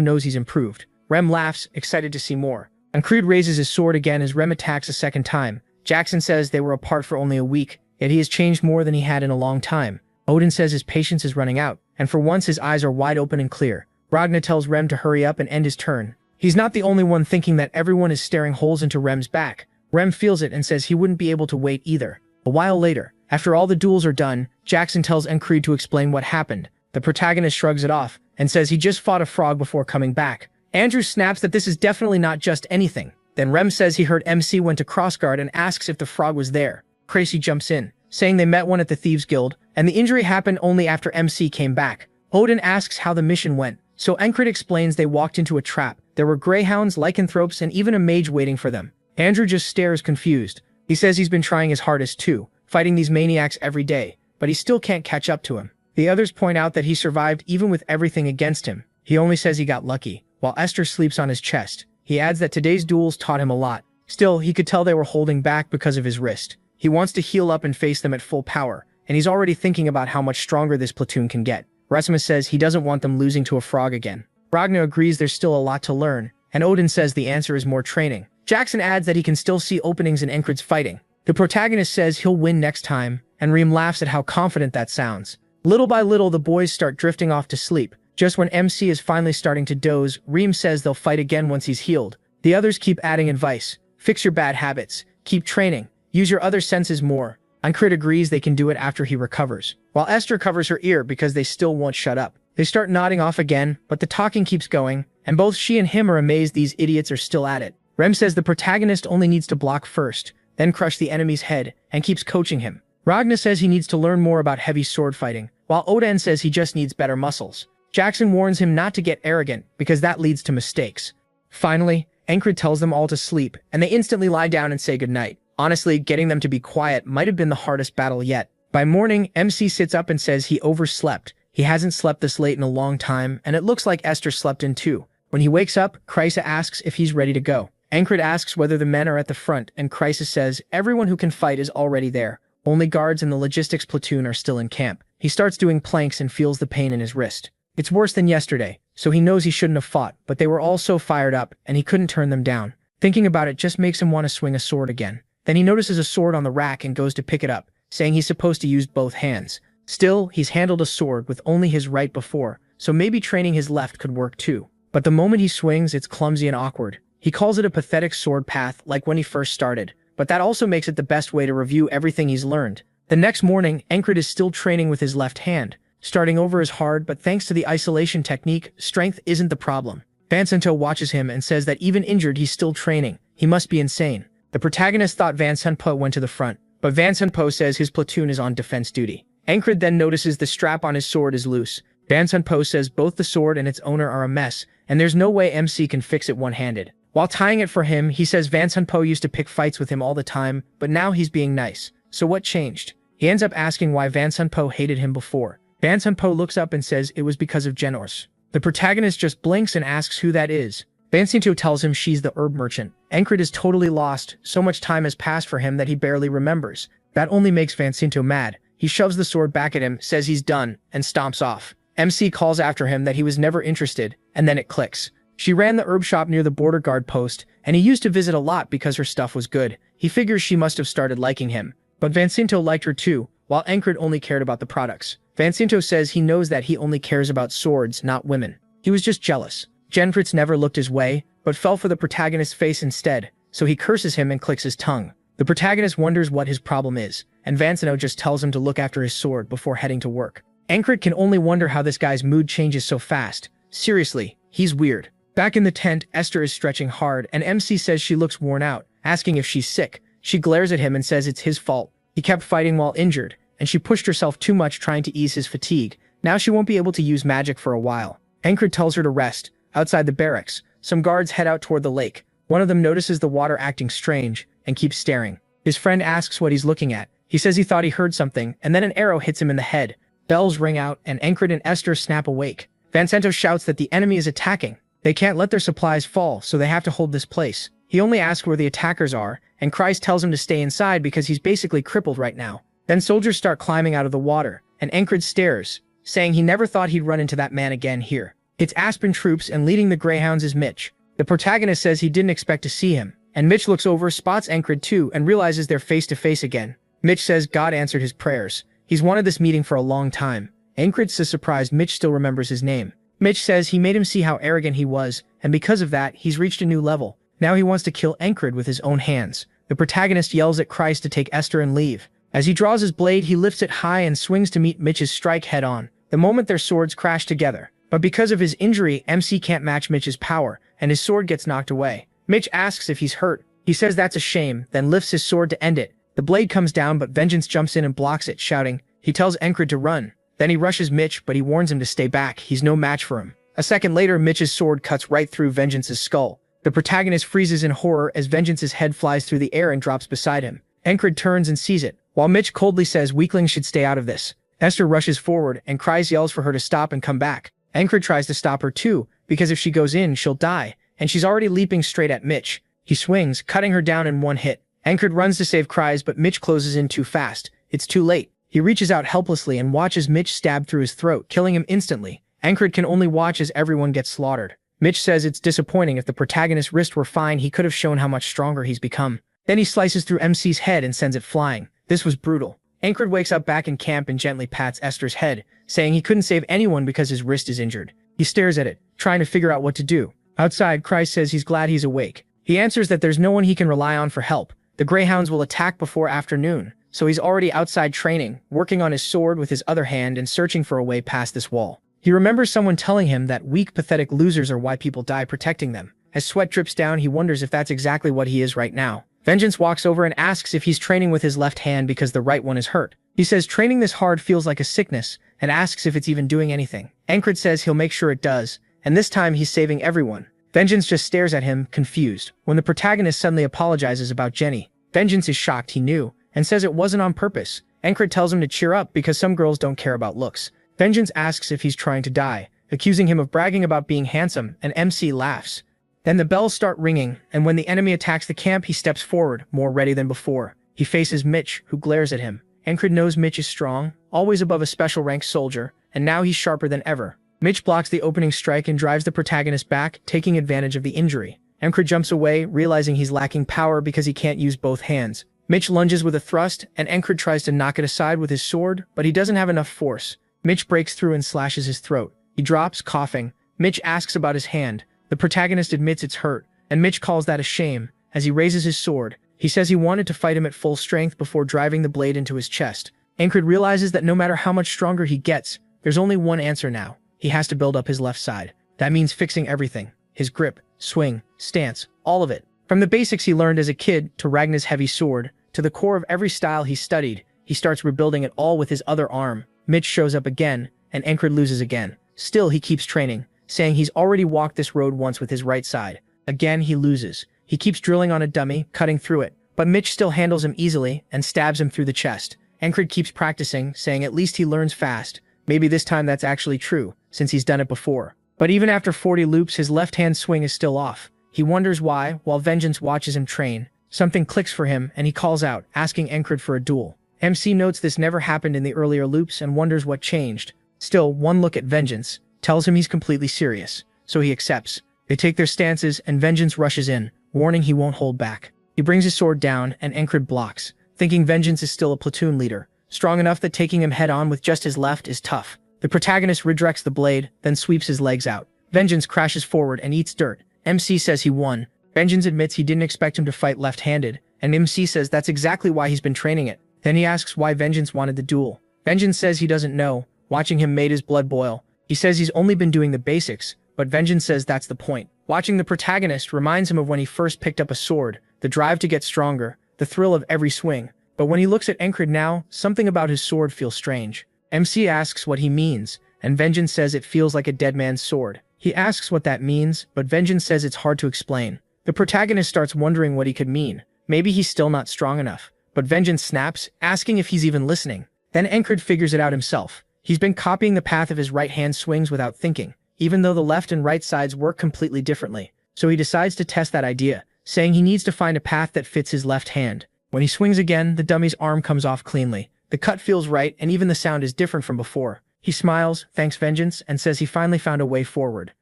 knows he's improved. Rem laughs, excited to see more. Encrid raises his sword again as Rem attacks a second time. Jackson says they were apart for only a week, yet he has changed more than he had in a long time. Odin says his patience is running out, and for once his eyes are wide open and clear. Ragna tells Rem to hurry up and end his turn. He's not the only one thinking that everyone is staring holes into Rem's back. Rem feels it and says he wouldn't be able to wait either. A while later, after all the duels are done, Jackson tells Encrid to explain what happened. The protagonist shrugs it off and says he just fought a frog before coming back. Andrew snaps that this is definitely not just anything. Then Rem says he heard MC went to Crossguard and asks if the frog was there. Crazy jumps in, saying they met one at the Thieves Guild, and the injury happened only after MC came back. Odin asks how the mission went, so Encrid explains they walked into a trap. There were greyhounds, lycanthropes, and even a mage waiting for them. Andrew just stares confused. He says he's been trying his hardest too, fighting these maniacs every day, but he still can't catch up to him. The others point out that he survived even with everything against him. He only says he got lucky, while Esther sleeps on his chest. He adds that today's duels taught him a lot. Still, he could tell they were holding back because of his wrist. He wants to heal up and face them at full power, and he's already thinking about how much stronger this platoon can get. Rasmus says he doesn't want them losing to a frog again. Ragnar agrees there's still a lot to learn, and Odin says the answer is more training. Jackson adds that he can still see openings in Encrid's fighting. The protagonist says he'll win next time, and Reem laughs at how confident that sounds. Little by little, the boys start drifting off to sleep. Just when MC is finally starting to doze, Reem says they'll fight again once he's healed. The others keep adding advice. Fix your bad habits. Keep training. Use your other senses more. Encrid agrees they can do it after he recovers, while Esther covers her ear because they still won't shut up. They start nodding off again, but the talking keeps going, and both she and him are amazed these idiots are still at it. Rem says the protagonist only needs to block first, then crush the enemy's head, and keeps coaching him. Ragna says he needs to learn more about heavy sword fighting, while Oden says he just needs better muscles. Jackson warns him not to get arrogant, because that leads to mistakes. Finally, Encrid tells them all to sleep, and they instantly lie down and say goodnight. Honestly, getting them to be quiet might have been the hardest battle yet. By morning, MC sits up and says he overslept. He hasn't slept this late in a long time, and it looks like Esther slept in too. When he wakes up, Krysa asks if he's ready to go. Encrid asks whether the men are at the front, and Krysa says everyone who can fight is already there. Only guards and the logistics platoon are still in camp. He starts doing planks and feels the pain in his wrist. It's worse than yesterday, so he knows he shouldn't have fought, but they were all so fired up, and he couldn't turn them down. Thinking about it just makes him want to swing a sword again. Then he notices a sword on the rack and goes to pick it up, saying he's supposed to use both hands. Still, he's handled a sword with only his right before, so maybe training his left could work too. But the moment he swings, it's clumsy and awkward. He calls it a pathetic sword path like when he first started, but that also makes it the best way to review everything he's learned. The next morning, Encrid is still training with his left hand. Starting over is hard, but thanks to the isolation technique, strength isn't the problem. Vincento watches him and says that even injured, he's still training. He must be insane. The protagonist thought Vincento went to the front, but Vincento says his platoon is on defense duty. Encrid then notices the strap on his sword is loose. Vincento says both the sword and its owner are a mess, and there's no way MC can fix it one-handed. While tying it for him, he says Vincento used to pick fights with him all the time, but now he's being nice. So what changed? He ends up asking why Vincento hated him before. Vincento looks up and says it was because of Genors. The protagonist just blinks and asks who that is. Vincento tells him she's the herb merchant. Encrid is totally lost. So much time has passed for him that he barely remembers. That only makes Vincento mad. He shoves the sword back at him, says he's done, and stomps off. MC calls after him that he was never interested, and then it clicks. She ran the herb shop near the border guard post, and he used to visit a lot because her stuff was good. He figures she must have started liking him. But Vincento liked her too, while Encrid only cared about the products. Vincento says he knows that he only cares about swords, not women. He was just jealous. Genfritz never looked his way, but fell for the protagonist's face instead, so he curses him and clicks his tongue. The protagonist wonders what his problem is, and Vincento just tells him to look after his sword before heading to work. Encrid can only wonder how this guy's mood changes so fast. Seriously, he's weird. Back in the tent, Esther is stretching hard, and MC says she looks worn out, asking if she's sick. She glares at him and says it's his fault. He kept fighting while injured, and she pushed herself too much trying to ease his fatigue. Now she won't be able to use magic for a while. Encrid tells her to rest. Outside the barracks, some guards head out toward the lake. One of them notices the water acting strange and keeps staring. His friend asks what he's looking at, He says he thought he heard something, and then an arrow hits him in the head. Bells ring out, and Ancred and Esther snap awake. Vincento shouts that the enemy is attacking. They can't let their supplies fall, so they have to hold this place. He only asks where the attackers are, and Christ tells him to stay inside because he's basically crippled right now. Then soldiers start climbing out of the water, and Ancred stares, saying he never thought he'd run into that man again here. It's Aspen troops, and leading the Greyhounds is Mitch. The protagonist says he didn't expect to see him, and Mitch looks over, spots Ancred too, and realizes they're face to face again. Mitch says God answered his prayers. He's wanted this meeting for a long time. Ancred says surprised Mitch still remembers his name. Mitch says he made him see how arrogant he was, and because of that, he's reached a new level. Now he wants to kill Ancred with his own hands. The protagonist yells at Christ to take Esther and leave. As he draws his blade, he lifts it high and swings to meet Mitch's strike head-on. The moment their swords crash together. But because of his injury, MC can't match Mitch's power, and his sword gets knocked away. Mitch asks if he's hurt. He says that's a shame, then lifts his sword to end it. The blade comes down, but Vengeance jumps in and blocks it, shouting. He tells Ancred to run. Then he rushes Mitch, but he warns him to stay back. He's no match for him. A second later, Mitch's sword cuts right through Vengeance's skull. The protagonist freezes in horror as Vengeance's head flies through the air and drops beside him. Ancred turns and sees it, while Mitch coldly says weaklings should stay out of this. Esther rushes forward, and Christ yells for her to stop and come back. Ancred tries to stop her too, because if she goes in, she'll die, and she's already leaping straight at Mitch. He swings, cutting her down in one hit. Ancred runs to save Christ, but Mitch closes in too fast. It's too late. He reaches out helplessly and watches Mitch stab through his throat, killing him instantly. Ancred can only watch as everyone gets slaughtered. Mitch says it's disappointing. If the protagonist's wrist were fine, he could have shown how much stronger he's become. Then he slices through MC's head and sends it flying. This was brutal. Ancred wakes up back in camp and gently pats Esther's head, saying he couldn't save anyone because his wrist is injured. He stares at it, trying to figure out what to do. Outside, Christ says he's glad he's awake. He answers that there's no one he can rely on for help. The Greyhounds will attack before afternoon, so he's already outside training, working on his sword with his other hand and searching for a way past this wall. He remembers someone telling him that weak, pathetic losers are why people die protecting them. As sweat drips down, he wonders if that's exactly what he is right now. Vengeance walks over and asks if he's training with his left hand because the right one is hurt. He says training this hard feels like a sickness, and asks if it's even doing anything. Ancred says he'll make sure it does, and this time he's saving everyone. Vengeance just stares at him, confused. When the protagonist suddenly apologizes about Jenny, Vengeance is shocked he knew, and says it wasn't on purpose. Ancred tells him to cheer up because some girls don't care about looks. Vengeance asks if he's trying to die, accusing him of bragging about being handsome, and MC laughs. Then the bells start ringing, and when the enemy attacks the camp, he steps forward, more ready than before. He faces Mitch, who glares at him. Ancred knows Mitch is strong, always above a special-ranked soldier, and now he's sharper than ever. Mitch blocks the opening strike and drives the protagonist back, taking advantage of the injury. Ancred jumps away, realizing he's lacking power because he can't use both hands. Mitch lunges with a thrust, and Ancred tries to knock it aside with his sword, but he doesn't have enough force. Mitch breaks through and slashes his throat. He drops, coughing. Mitch asks about his hand. The protagonist admits it's hurt, and Mitch calls that a shame. As he raises his sword, he says he wanted to fight him at full strength before driving the blade into his chest. Ancred realizes that no matter how much stronger he gets, there's only one answer now. He has to build up his left side. That means fixing everything. His grip, swing, stance, all of it. From the basics he learned as a kid, to Ragnar's heavy sword, to the core of every style he studied, he starts rebuilding it all with his other arm. Mitch shows up again, and Ancred loses again. Still, he keeps training, saying he's already walked this road once with his right side. Again, he loses. He keeps drilling on a dummy, cutting through it, but Mitch still handles him easily and stabs him through the chest. Ancred keeps practicing, saying at least he learns fast. Maybe this time that's actually true, since he's done it before. But even after 40 loops, his left-hand swing is still off. He wonders why, while Vengeance watches him train. Something clicks for him, and he calls out, asking Ancred for a duel. MC notes this never happened in the earlier loops and wonders what changed. Still, one look at Vengeance tells him he's completely serious, so he accepts. They take their stances, and Vengeance rushes in, warning he won't hold back. He brings his sword down, and Ancred blocks, thinking Vengeance is still a platoon leader, strong enough that taking him head-on with just his left is tough. The protagonist redirects the blade, then sweeps his legs out. Vengeance crashes forward and eats dirt. MC says he won. Vengeance admits he didn't expect him to fight left-handed, and MC says that's exactly why he's been training it. Then he asks why Vengeance wanted the duel. Vengeance says he doesn't know. Watching him made his blood boil. He says he's only been doing the basics, but Vengeance says that's the point. Watching the protagonist reminds him of when he first picked up a sword, the drive to get stronger, the thrill of every swing. But when he looks at Ancred now, something about his sword feels strange. MC asks what he means, and Vengeance says it feels like a dead man's sword. He asks what that means, but Vengeance says it's hard to explain. The protagonist starts wondering what he could mean. Maybe he's still not strong enough. but Vengeance snaps, asking if he's even listening. Then Encred figures it out himself. He's been copying the path of his right-hand swings without thinking, even though the left and right sides work completely differently. So he decides to test that idea, saying he needs to find a path that fits his left hand. When he swings again, the dummy's arm comes off cleanly. The cut feels right, and even the sound is different from before. He smiles, thanks Vengeance, and says he finally found a way forward.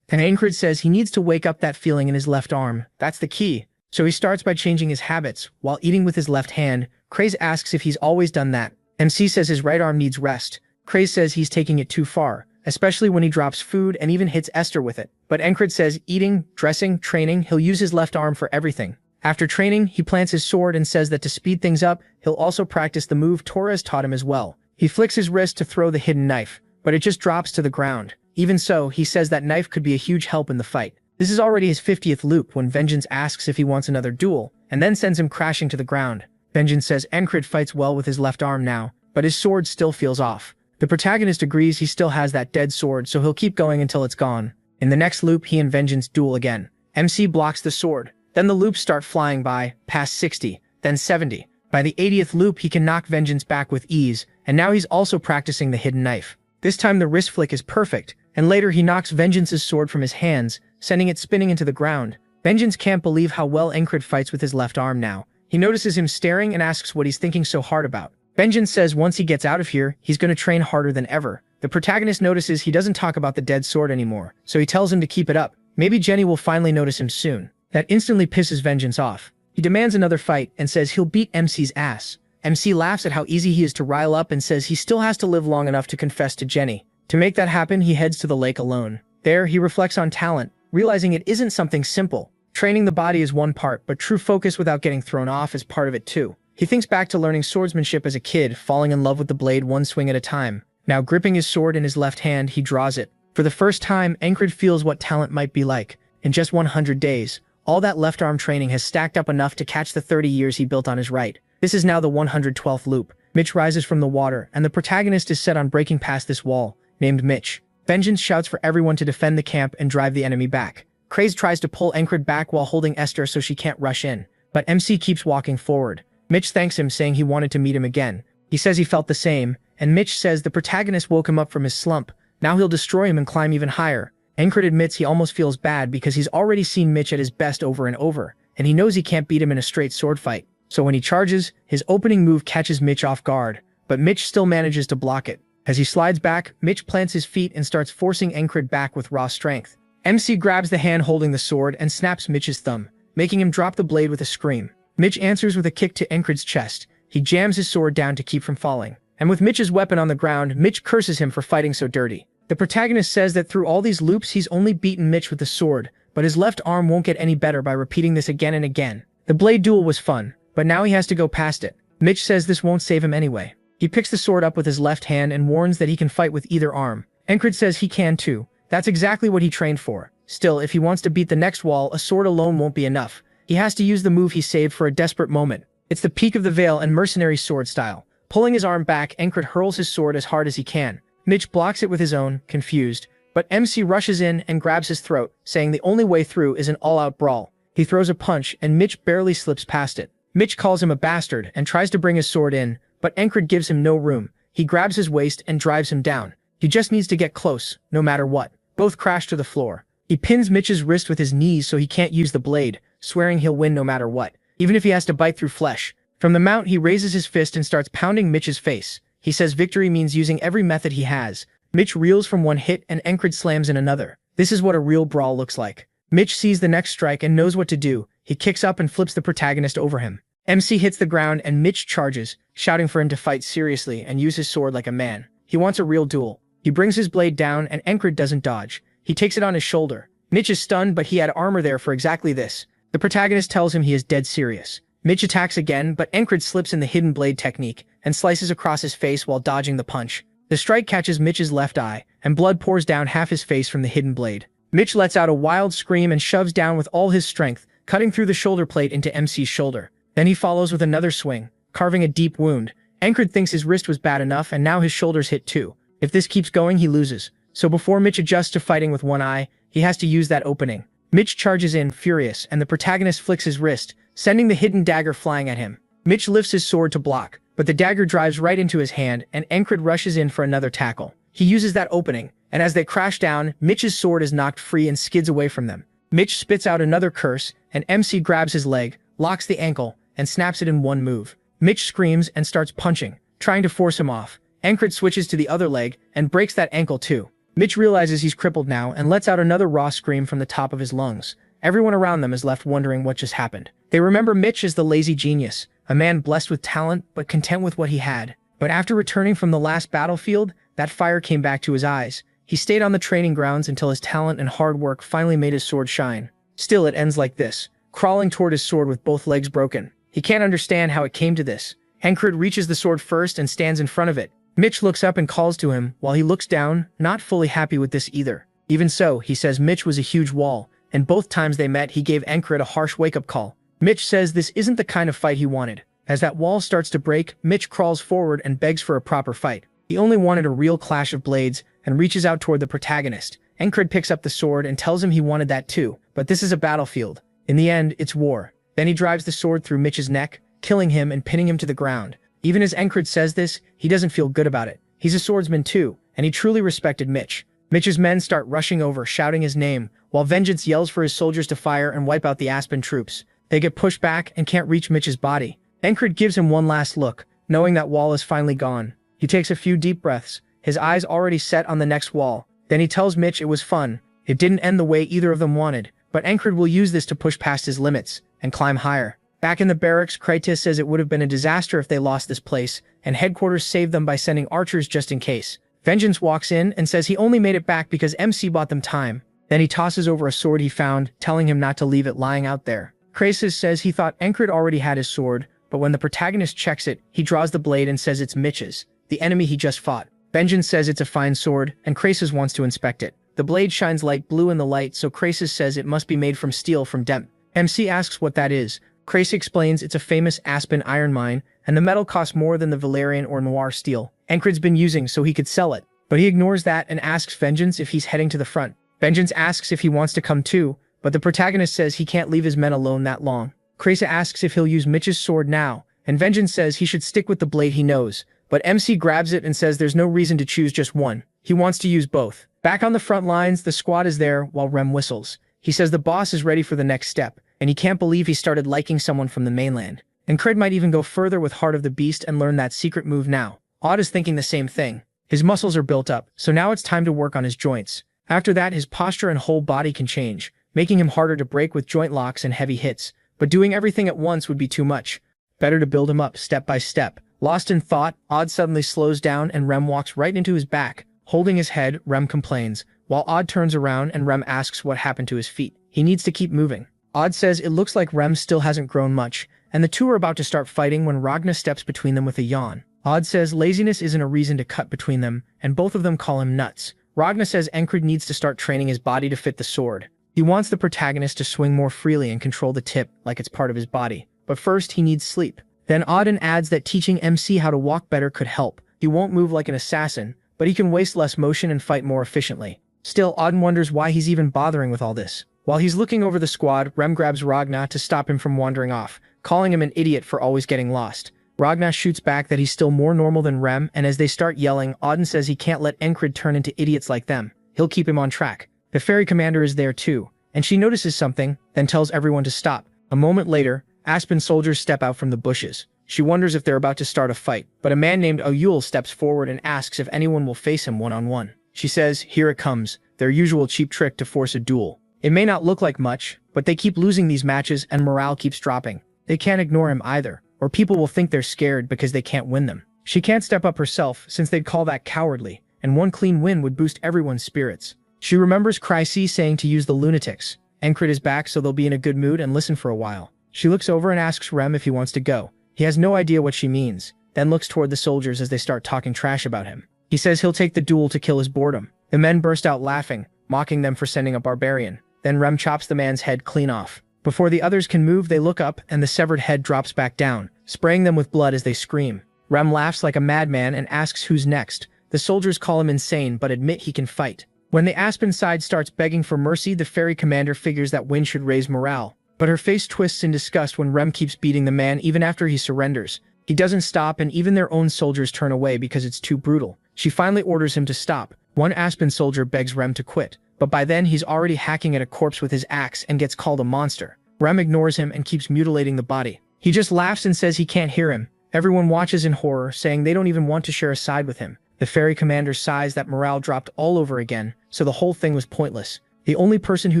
And Encred says he needs to wake up that feeling in his left arm. That's the key. So he starts by changing his habits. While eating with his left hand, Craze asks if he's always done that. MC says his right arm needs rest. Craze says he's taking it too far, especially when he drops food and even hits Esther with it. But Encred says eating, dressing, training, he'll use his left arm for everything. After training, he plants his sword and says that to speed things up, he'll also practice the move Torres taught him as well. He flicks his wrist to throw the hidden knife, but it just drops to the ground. Even so, he says that knife could be a huge help in the fight. This is already his 50th loop when Vengeance asks if he wants another duel, and then sends him crashing to the ground. Vengeance says Encred fights well with his left arm now, but his sword still feels off. The protagonist agrees he still has that dead sword, so he'll keep going until it's gone. In the next loop, he and Vengeance duel again. MC blocks the sword. Then the loops start flying by, past 60, then 70. By the 80th loop, he can knock Vengeance back with ease, and now he's also practicing the hidden knife. This time the wrist flick is perfect, and later he knocks Vengeance's sword from his hands, sending it spinning into the ground. Vengeance can't believe how well Encred fights with his left arm now. He notices him staring and asks what he's thinking so hard about. Vengeance says once he gets out of here, he's going to train harder than ever. The protagonist notices he doesn't talk about the dead sword anymore, so he tells him to keep it up. Maybe Jenny will finally notice him soon. That instantly pisses Vengeance off. He demands another fight and says he'll beat MC's ass. MC laughs at how easy he is to rile up and says he still has to live long enough to confess to Jenny. To make that happen, he heads to the lake alone. There, he reflects on talent, realizing it isn't something simple. Training the body is one part, but true focus without getting thrown off is part of it too. He thinks back to learning swordsmanship as a kid, falling in love with the blade one swing at a time. Now gripping his sword in his left hand, he draws it. For the first time, Encred feels what talent might be like. In just 100 days, all that left arm training has stacked up enough to catch the 30 years he built on his right. This is now the 112th loop. Mitch rises from the water, and the protagonist is set on breaking past this wall, named Mitch. Vengeance shouts for everyone to defend the camp and drive the enemy back. Craze tries to pull Encred back while holding Esther so she can't rush in, but MC keeps walking forward. Mitch thanks him, saying he wanted to meet him again. He says he felt the same, and Mitch says the protagonist woke him up from his slump. Now he'll destroy him and climb even higher. Encred admits he almost feels bad because he's already seen Mitch at his best over and over, and he knows he can't beat him in a straight sword fight. So when he charges, his opening move catches Mitch off guard, but Mitch still manages to block it. As he slides back, Mitch plants his feet and starts forcing Encred back with raw strength. MC grabs the hand holding the sword and snaps Mitch's thumb, making him drop the blade with a scream. Mitch answers with a kick to Encred's chest. He jams his sword down to keep from falling. And with Mitch's weapon on the ground, Mitch curses him for fighting so dirty. The protagonist says that through all these loops he's only beaten Mitch with the sword, but his left arm won't get any better by repeating this again and again. The blade duel was fun, but now he has to go past it. Mitch says this won't save him anyway. He picks the sword up with his left hand and warns that he can fight with either arm. Encred says he can too. That's exactly what he trained for. Still, if he wants to beat the next wall, a sword alone won't be enough. He has to use the move he saved for a desperate moment. It's the peak of the veil and mercenary sword style. Pulling his arm back, Encred hurls his sword as hard as he can. Mitch blocks it with his own, confused, but MC rushes in and grabs his throat, saying the only way through is an all-out brawl. He throws a punch, and Mitch barely slips past it. Mitch calls him a bastard and tries to bring his sword in, but Encred gives him no room. He grabs his waist and drives him down. He just needs to get close, no matter what. Both crash to the floor. He pins Mitch's wrist with his knees so he can't use the blade, swearing he'll win no matter what, even if he has to bite through flesh. From the mount, he raises his fist and starts pounding Mitch's face. He says victory means using every method he has. Mitch reels from one hit and Encred slams in another. This is what a real brawl looks like. Mitch sees the next strike and knows what to do. He kicks up and flips the protagonist over him. MC hits the ground and Mitch charges, shouting for him to fight seriously and use his sword like a man. He wants a real duel. He brings his blade down and Encred doesn't dodge. He takes it on his shoulder. Mitch is stunned, but he had armor there for exactly this. The protagonist tells him he is dead serious. Mitch attacks again, but Encred slips in the hidden blade technique and slices across his face while dodging the punch. The strike catches Mitch's left eye, and blood pours down half his face from the hidden blade. Mitch lets out a wild scream and shoves down with all his strength, cutting through the shoulder plate into MC's shoulder. Then he follows with another swing, carving a deep wound. Encred thinks his wrist was bad enough, and now his shoulder's hit too. If this keeps going, he loses. So before Mitch adjusts to fighting with one eye, he has to use that opening. Mitch charges in, furious, and the protagonist flicks his wrist, sending the hidden dagger flying at him. Mitch lifts his sword to block, but the dagger drives right into his hand and Encred rushes in for another tackle. He uses that opening, and as they crash down, Mitch's sword is knocked free and skids away from them. Mitch spits out another curse, and MC grabs his leg, locks the ankle, and snaps it in one move. Mitch screams and starts punching, trying to force him off. Encred switches to the other leg and breaks that ankle too. Mitch realizes he's crippled now and lets out another raw scream from the top of his lungs. Everyone around them is left wondering what just happened. They remember Mitch as the lazy genius, a man blessed with talent but content with what he had. But after returning from the last battlefield, that fire came back to his eyes. He stayed on the training grounds until his talent and hard work finally made his sword shine. Still, it ends like this, crawling toward his sword with both legs broken. He can't understand how it came to this. Encred reaches the sword first and stands in front of it. Mitch looks up and calls to him, while he looks down, not fully happy with this either. Even so, he says Mitch was a huge wall, and both times they met he gave Encred a harsh wake-up call. Mitch says this isn't the kind of fight he wanted. As that wall starts to break, Mitch crawls forward and begs for a proper fight. He only wanted a real clash of blades, and reaches out toward the protagonist. Encred picks up the sword and tells him he wanted that too, but this is a battlefield. In the end, it's war. Then he drives the sword through Mitch's neck, killing him and pinning him to the ground. Even as Encred says this, he doesn't feel good about it. He's a swordsman too, and he truly respected Mitch. Mitch's men start rushing over, shouting his name, while Vengeance yells for his soldiers to fire and wipe out the Aspen troops. They get pushed back and can't reach Mitch's body. Encred gives him one last look, knowing that wall is finally gone. He takes a few deep breaths, his eyes already set on the next wall. Then he tells Mitch it was fun. It didn't end the way either of them wanted, but Encred will use this to push past his limits and climb higher. Back in the barracks, Kratos says it would have been a disaster if they lost this place, and headquarters saved them by sending archers just in case. Vengeance walks in and says he only made it back because MC bought them time. Then he tosses over a sword he found, telling him not to leave it lying out there. Kratos says he thought Encred already had his sword, but when the protagonist checks it, he draws the blade and says it's Mitch's, the enemy he just fought. Vengeance says it's a fine sword, and Kratos wants to inspect it. The blade shines light blue in the light, so Kratos says it must be made from steel from Demp. MC asks what that is. Kratos explains it's a famous Aspen iron mine, and the metal costs more than the Valerian or Noir steel Encred's been using so he could sell it. But he ignores that and asks Vengeance if he's heading to the front. Vengeance asks if he wants to come too, but the protagonist says he can't leave his men alone that long. Kratos asks if he'll use Mitch's sword now, and Vengeance says he should stick with the blade he knows. But MC grabs it and says there's no reason to choose just one. He wants to use both. Back on the front lines, the squad is there while Rem whistles. He says the boss is ready for the next step, and he can't believe he started liking someone from the mainland. And Cred might even go further with Heart of the Beast and learn that secret move now. Odd is thinking the same thing. His muscles are built up, so now it's time to work on his joints. After that, his posture and whole body can change, making him harder to break with joint locks and heavy hits. But doing everything at once would be too much. Better to build him up step by step. Lost in thought, Odd suddenly slows down and Rem walks right into his back. Holding his head, Rem complains, while Odd turns around and Rem asks what happened to his feet. He needs to keep moving. Odd says it looks like Rem still hasn't grown much, and the two are about to start fighting when Ragna steps between them with a yawn. Odd says laziness isn't a reason to cut between them, and both of them call him nuts. Ragna says Encred needs to start training his body to fit the sword. He wants the protagonist to swing more freely and control the tip like it's part of his body. But first, he needs sleep. Then Auden adds that teaching MC how to walk better could help. He won't move like an assassin, but he can waste less motion and fight more efficiently. Still, Auden wonders why he's even bothering with all this. While he's looking over the squad, Rem grabs Ragna to stop him from wandering off, calling him an idiot for always getting lost. Ragna shoots back that he's still more normal than Rem, and as they start yelling, Auden says he can't let Encred turn into idiots like them. He'll keep him on track. The ferry commander is there too, and she notices something, then tells everyone to stop. A moment later, Aspen soldiers step out from the bushes. She wonders if they're about to start a fight, but a man named Oyul steps forward and asks if anyone will face him one-on-one. She says, here it comes, their usual cheap trick to force a duel. It may not look like much, but they keep losing these matches and morale keeps dropping. They can't ignore him either, or people will think they're scared because they can't win them. She can't step up herself since they'd call that cowardly, and one clean win would boost everyone's spirits. She remembers Chryse saying to use the lunatics. Encred is back so they'll be in a good mood and listen for a while. She looks over and asks Rem if he wants to go. He has no idea what she means, then looks toward the soldiers as they start talking trash about him. He says he'll take the duel to kill his boredom. The men burst out laughing, mocking them for sending a barbarian. Then Rem chops the man's head clean off. Before the others can move, they look up and the severed head drops back down, spraying them with blood as they scream. Rem laughs like a madman and asks who's next. The soldiers call him insane but admit he can fight. When the Aspen side starts begging for mercy, the ferry commander figures that win should raise morale. But her face twists in disgust when Rem keeps beating the man even after he surrenders. He doesn't stop, and even their own soldiers turn away because it's too brutal. She finally orders him to stop. One Aspen soldier begs Rem to quit, but by then he's already hacking at a corpse with his axe and gets called a monster. Rem ignores him and keeps mutilating the body. He just laughs and says he can't hear him. Everyone watches in horror, saying they don't even want to share a side with him. The ferry commander sighs that morale dropped all over again, so the whole thing was pointless. The only person who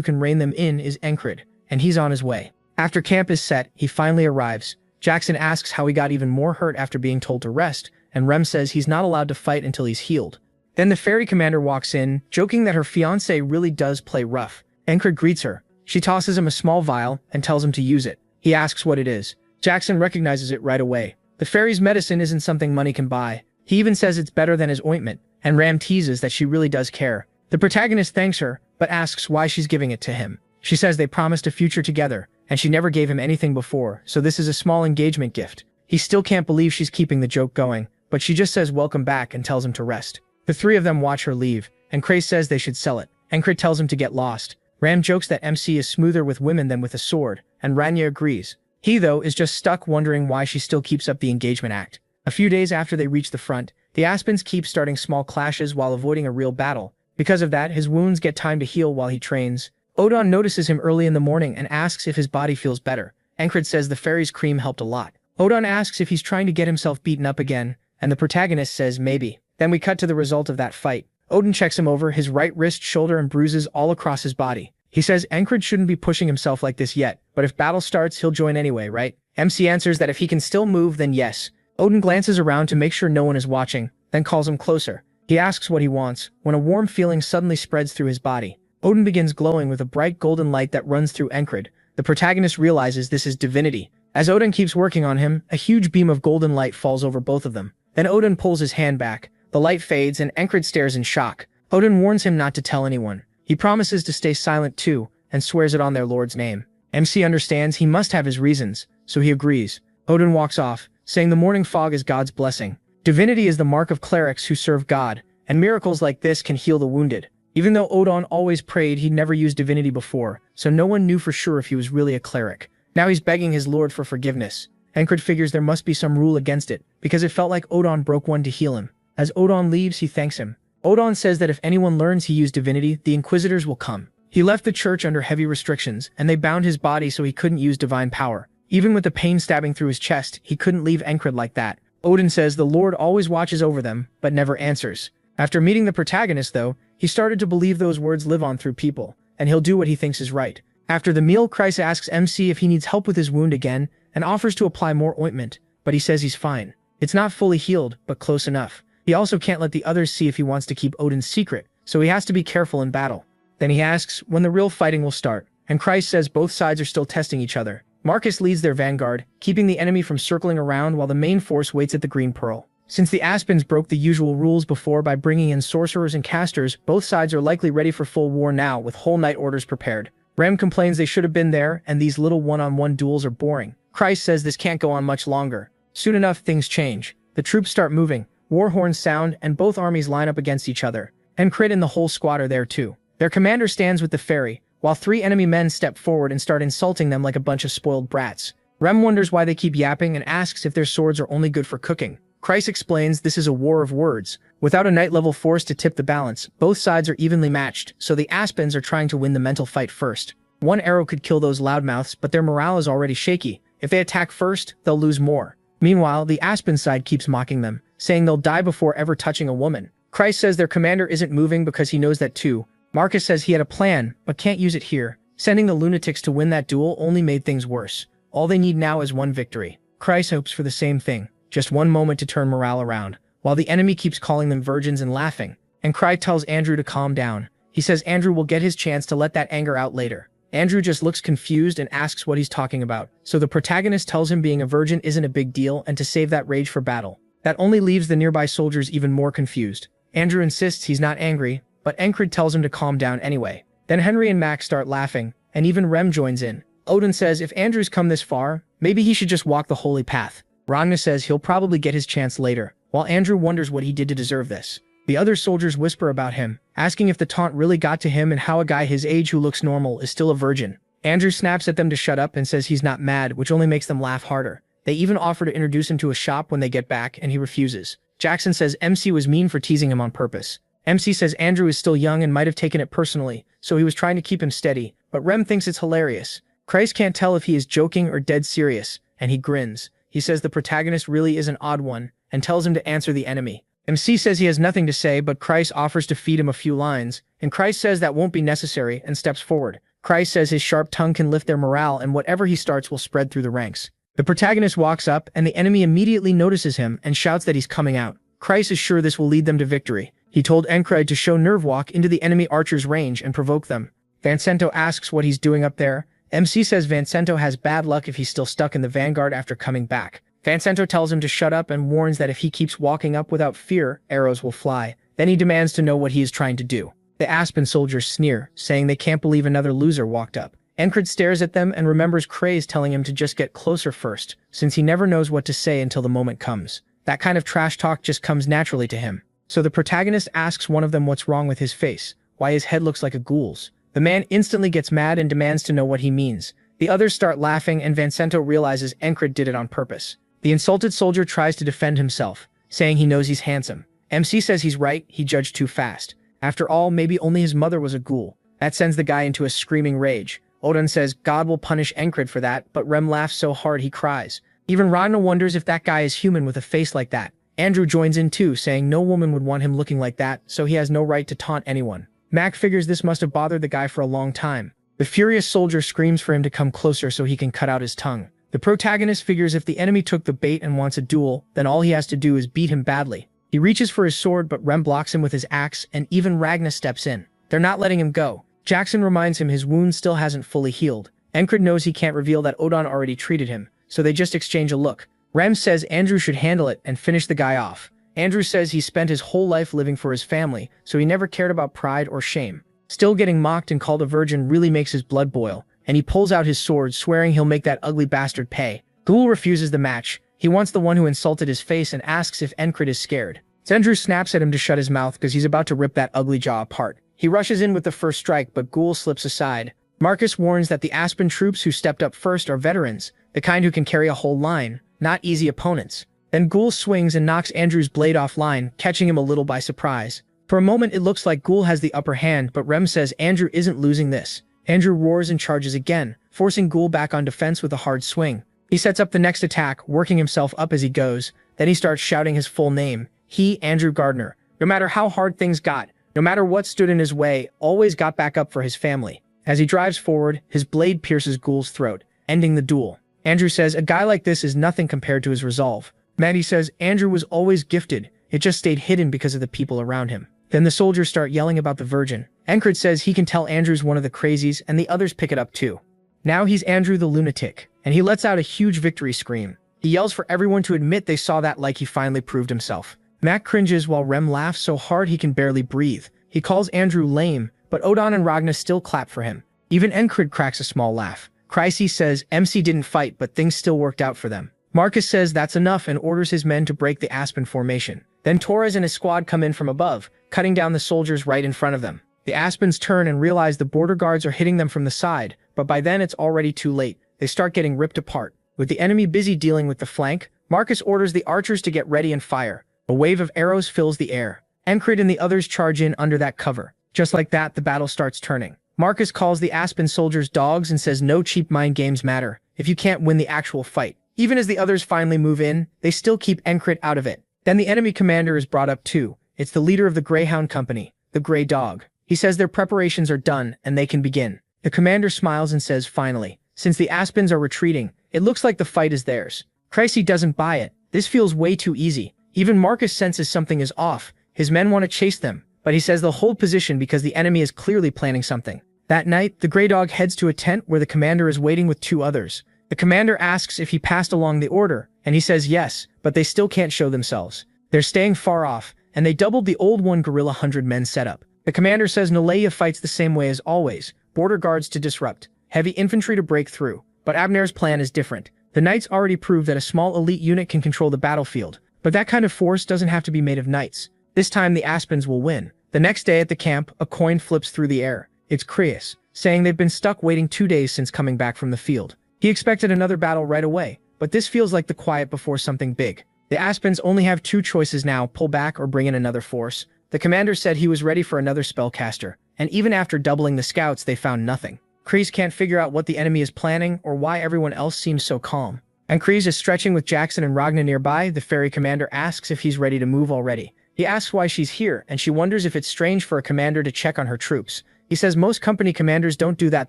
can rein them in is Encred, and he's on his way. After camp is set, he finally arrives. Jackson asks how he got even more hurt after being told to rest, and Rem says he's not allowed to fight until he's healed. Then the ferry commander walks in, joking that her fiancé really does play rough. Encred greets her. She tosses him a small vial and tells him to use it. He asks what it is. Jackson recognizes it right away. The ferry's medicine isn't something money can buy. He even says it's better than his ointment, and Ram teases that she really does care. The protagonist thanks her, but asks why she's giving it to him. She says they promised a future together, and she never gave him anything before, so this is a small engagement gift. He still can't believe she's keeping the joke going, but she just says welcome back and tells him to rest. The three of them watch her leave, and Cray says they should sell it. Encred tells him to get lost. Ram jokes that MC is smoother with women than with a sword, and Rania agrees. He, though, is just stuck wondering why she still keeps up the engagement act. A few days after they reach the front, the Aspens keep starting small clashes while avoiding a real battle. Because of that, his wounds get time to heal while he trains. Odon notices him early in the morning and asks if his body feels better. Encred says the fairy's cream helped a lot. Odon asks if he's trying to get himself beaten up again, and the protagonist says maybe. Then we cut to the result of that fight. Odin checks him over, his right wrist, shoulder, and bruises all across his body. He says Encred shouldn't be pushing himself like this yet, but if battle starts, he'll join anyway, right? MC answers that if he can still move, then yes. Odin glances around to make sure no one is watching, then calls him closer. He asks what he wants, when a warm feeling suddenly spreads through his body. Odin begins glowing with a bright golden light that runs through Encred. The protagonist realizes this is divinity. As Odin keeps working on him, a huge beam of golden light falls over both of them. Then Odin pulls his hand back. The light fades and Encred stares in shock. Odin warns him not to tell anyone. He promises to stay silent too, and swears it on their lord's name. MC understands he must have his reasons, so he agrees. Odin walks off, saying the morning fog is God's blessing. Divinity is the mark of clerics who serve God, and miracles like this can heal the wounded. Even though Odin always prayed, he'd never used divinity before, so no one knew for sure if he was really a cleric. Now he's begging his lord for forgiveness. Encred figures there must be some rule against it, because it felt like Odin broke one to heal him. As Odin leaves, he thanks him. Odin says that if anyone learns he used divinity, the Inquisitors will come. He left the church under heavy restrictions, and they bound his body so he couldn't use divine power. Even with the pain stabbing through his chest, he couldn't leave Encred like that. Odin says the Lord always watches over them, but never answers. After meeting the protagonist, though, he started to believe those words live on through people, and he'll do what he thinks is right. After the meal, Kreis asks MC if he needs help with his wound again, and offers to apply more ointment, but he says he's fine. It's not fully healed, but close enough. He also can't let the others see if he wants to keep Odin's secret, so he has to be careful in battle. Then he asks when the real fighting will start, and Kreis says both sides are still testing each other. Marcus leads their vanguard, keeping the enemy from circling around while the main force waits at the Green Pearl. Since the Aspens broke the usual rules before by bringing in sorcerers and casters, both sides are likely ready for full war now with whole night orders prepared. Rem complains they should have been there, and these little one-on-one duels are boring. Kreis says this can't go on much longer. Soon enough, things change. The troops start moving, war horns sound, and both armies line up against each other. Encred and the whole squad are there too. Their commander stands with the ferry, while three enemy men step forward and start insulting them like a bunch of spoiled brats. Rem wonders why they keep yapping and asks if their swords are only good for cooking. Kreis explains this is a war of words. Without a night-level force to tip the balance, both sides are evenly matched, so the Aspens are trying to win the mental fight first. One arrow could kill those loudmouths, but their morale is already shaky. If they attack first, they'll lose more. Meanwhile, the Aspen side keeps mocking them, saying they'll die before ever touching a woman. Kreis says their commander isn't moving because he knows that too. Marcus says he had a plan, but can't use it here. Sending the lunatics to win that duel only made things worse. All they need now is one victory. Kreis hopes for the same thing. Just one moment to turn morale around, while the enemy keeps calling them virgins and laughing. And Kreis tells Andrew to calm down. He says Andrew will get his chance to let that anger out later. Andrew just looks confused and asks what he's talking about, so the protagonist tells him being a virgin isn't a big deal and to save that rage for battle. That only leaves the nearby soldiers even more confused. Andrew insists he's not angry, but Encred tells him to calm down anyway. Then Henry and Max start laughing, and even Rem joins in. Odin says if Andrew's come this far, maybe he should just walk the holy path. Ragnar says he'll probably get his chance later, while Andrew wonders what he did to deserve this. The other soldiers whisper about him, asking if the taunt really got to him and how a guy his age who looks normal is still a virgin. Andrew snaps at them to shut up and says he's not mad, which only makes them laugh harder. They even offer to introduce him to a shop when they get back, and he refuses. Jackson says MC was mean for teasing him on purpose. MC says Andrew is still young and might have taken it personally, so he was trying to keep him steady, but Rem thinks it's hilarious. Christ can't tell if he is joking or dead serious, and he grins. He says the protagonist really is an odd one, and tells him to answer the enemy. MC says he has nothing to say, but Christ offers to feed him a few lines, and Christ says that won't be necessary and steps forward. Christ says his sharp tongue can lift their morale, and whatever he starts will spread through the ranks. The protagonist walks up, and the enemy immediately notices him and shouts that he's coming out. Christ is sure this will lead them to victory. He told Encred to show Nerve Walk into the enemy archer's range and provoke them. Vancento asks what he's doing up there. MC says Vancento has bad luck if he's still stuck in the vanguard after coming back. Vancento tells him to shut up and warns that if he keeps walking up without fear, arrows will fly. Then he demands to know what he is trying to do. The Aspen soldiers sneer, saying they can't believe another loser walked up. Encred stares at them and remembers Craze telling him to just get closer first, since he never knows what to say until the moment comes. That kind of trash talk just comes naturally to him. So the protagonist asks one of them what's wrong with his face, why his head looks like a ghoul's. The man instantly gets mad and demands to know what he means. The others start laughing and Vancento realizes Encred did it on purpose. The insulted soldier tries to defend himself, saying he knows he's handsome. MC says he's right, he judged too fast. After all, maybe only his mother was a ghoul. That sends the guy into a screaming rage. Odin says God will punish Encred for that, but Rem laughs so hard he cries. Even Ragna wonders if that guy is human with a face like that. Andrew joins in too, saying no woman would want him looking like that, so he has no right to taunt anyone. Mac figures this must have bothered the guy for a long time. The furious soldier screams for him to come closer so he can cut out his tongue. The protagonist figures if the enemy took the bait and wants a duel, then all he has to do is beat him badly. He reaches for his sword, but Rem blocks him with his axe, and even Ragna steps in. They're not letting him go. Jackson reminds him his wound still hasn't fully healed. Encred knows he can't reveal that Odin already treated him, so they just exchange a look. Rem says Andrew should handle it and finish the guy off. Andrew says he spent his whole life living for his family, so he never cared about pride or shame. Still getting mocked and called a virgin really makes his blood boil, and he pulls out his sword, swearing he'll make that ugly bastard pay. Ghoul refuses the match. He wants the one who insulted his face and asks if Encred is scared. Andrew snaps at him to shut his mouth because he's about to rip that ugly jaw apart. He rushes in with the first strike, but Ghoul slips aside. Marcus warns that the Aspen troops who stepped up first are veterans, the kind who can carry a whole line, not easy opponents. Then Ghoul swings and knocks Andrew's blade offline, catching him a little by surprise. For a moment it looks like Ghoul has the upper hand, but Rem says Andrew isn't losing this. Andrew roars and charges again, forcing Ghoul back on defense with a hard swing. He sets up the next attack, working himself up as he goes. Then he starts shouting his full name. He, Andrew Gardner. No matter how hard things got, no matter what stood in his way, always got back up for his family. As he drives forward, his blade pierces Ghoul's throat, ending the duel. Andrew says a guy like this is nothing compared to his resolve. Maddie says Andrew was always gifted, it just stayed hidden because of the people around him. Then the soldiers start yelling about the virgin. Encred says he can tell Andrew's one of the crazies, and the others pick it up too. Now he's Andrew the lunatic, and he lets out a huge victory scream. He yells for everyone to admit they saw that like he finally proved himself. Mac cringes while Rem laughs so hard he can barely breathe. He calls Andrew lame, but Odin and Ragna still clap for him. Even Encred cracks a small laugh. Chryse says MC didn't fight, but things still worked out for them. Marcus says that's enough and orders his men to break the Aspen formation. Then Torres and his squad come in from above, cutting down the soldiers right in front of them. The Aspens turn and realize the border guards are hitting them from the side, but by then it's already too late. They start getting ripped apart. With the enemy busy dealing with the flank, Marcus orders the archers to get ready and fire. A wave of arrows fills the air. Encred and the others charge in under that cover. Just like that, the battle starts turning. Marcus calls the Aspen soldiers dogs and says no cheap mind games matter if you can't win the actual fight. Even as the others finally move in, they still keep Encred out of it. Then the enemy commander is brought up too. It's the leader of the Greyhound Company, the Grey Dog. He says their preparations are done and they can begin. The commander smiles and says finally, since the Aspens are retreating, it looks like the fight is theirs. Chryse doesn't buy it. This feels way too easy. Even Marcus senses something is off. His men want to chase them, but he says they'll hold position because the enemy is clearly planning something. That night, the Grey Dog heads to a tent where the commander is waiting with two others. The commander asks if he passed along the order, and he says yes, but they still can't show themselves. They're staying far off, and they doubled the old one guerrilla 100-men setup. The commander says Nalea fights the same way as always, border guards to disrupt, heavy infantry to break through, but Abner's plan is different. The knights already proved that a small elite unit can control the battlefield, but that kind of force doesn't have to be made of knights. This time the Aspens will win. The next day at the camp, a coin flips through the air. It's Creus. saying they've been stuck waiting 2 days since coming back from the field. He expected another battle right away, but this feels like the quiet before something big. The Aspens only have 2 choices now: pull back or bring in another force. The commander said he was ready for another spellcaster, and even after doubling the scouts they found nothing. Kreese can't figure out what the enemy is planning or why everyone else seems so calm. And Kreese is stretching with Jackson and Ragna nearby. The ferry commander asks if he's ready to move already. He asks why she's here, and she wonders if it's strange for a commander to check on her troops. He says most company commanders don't do that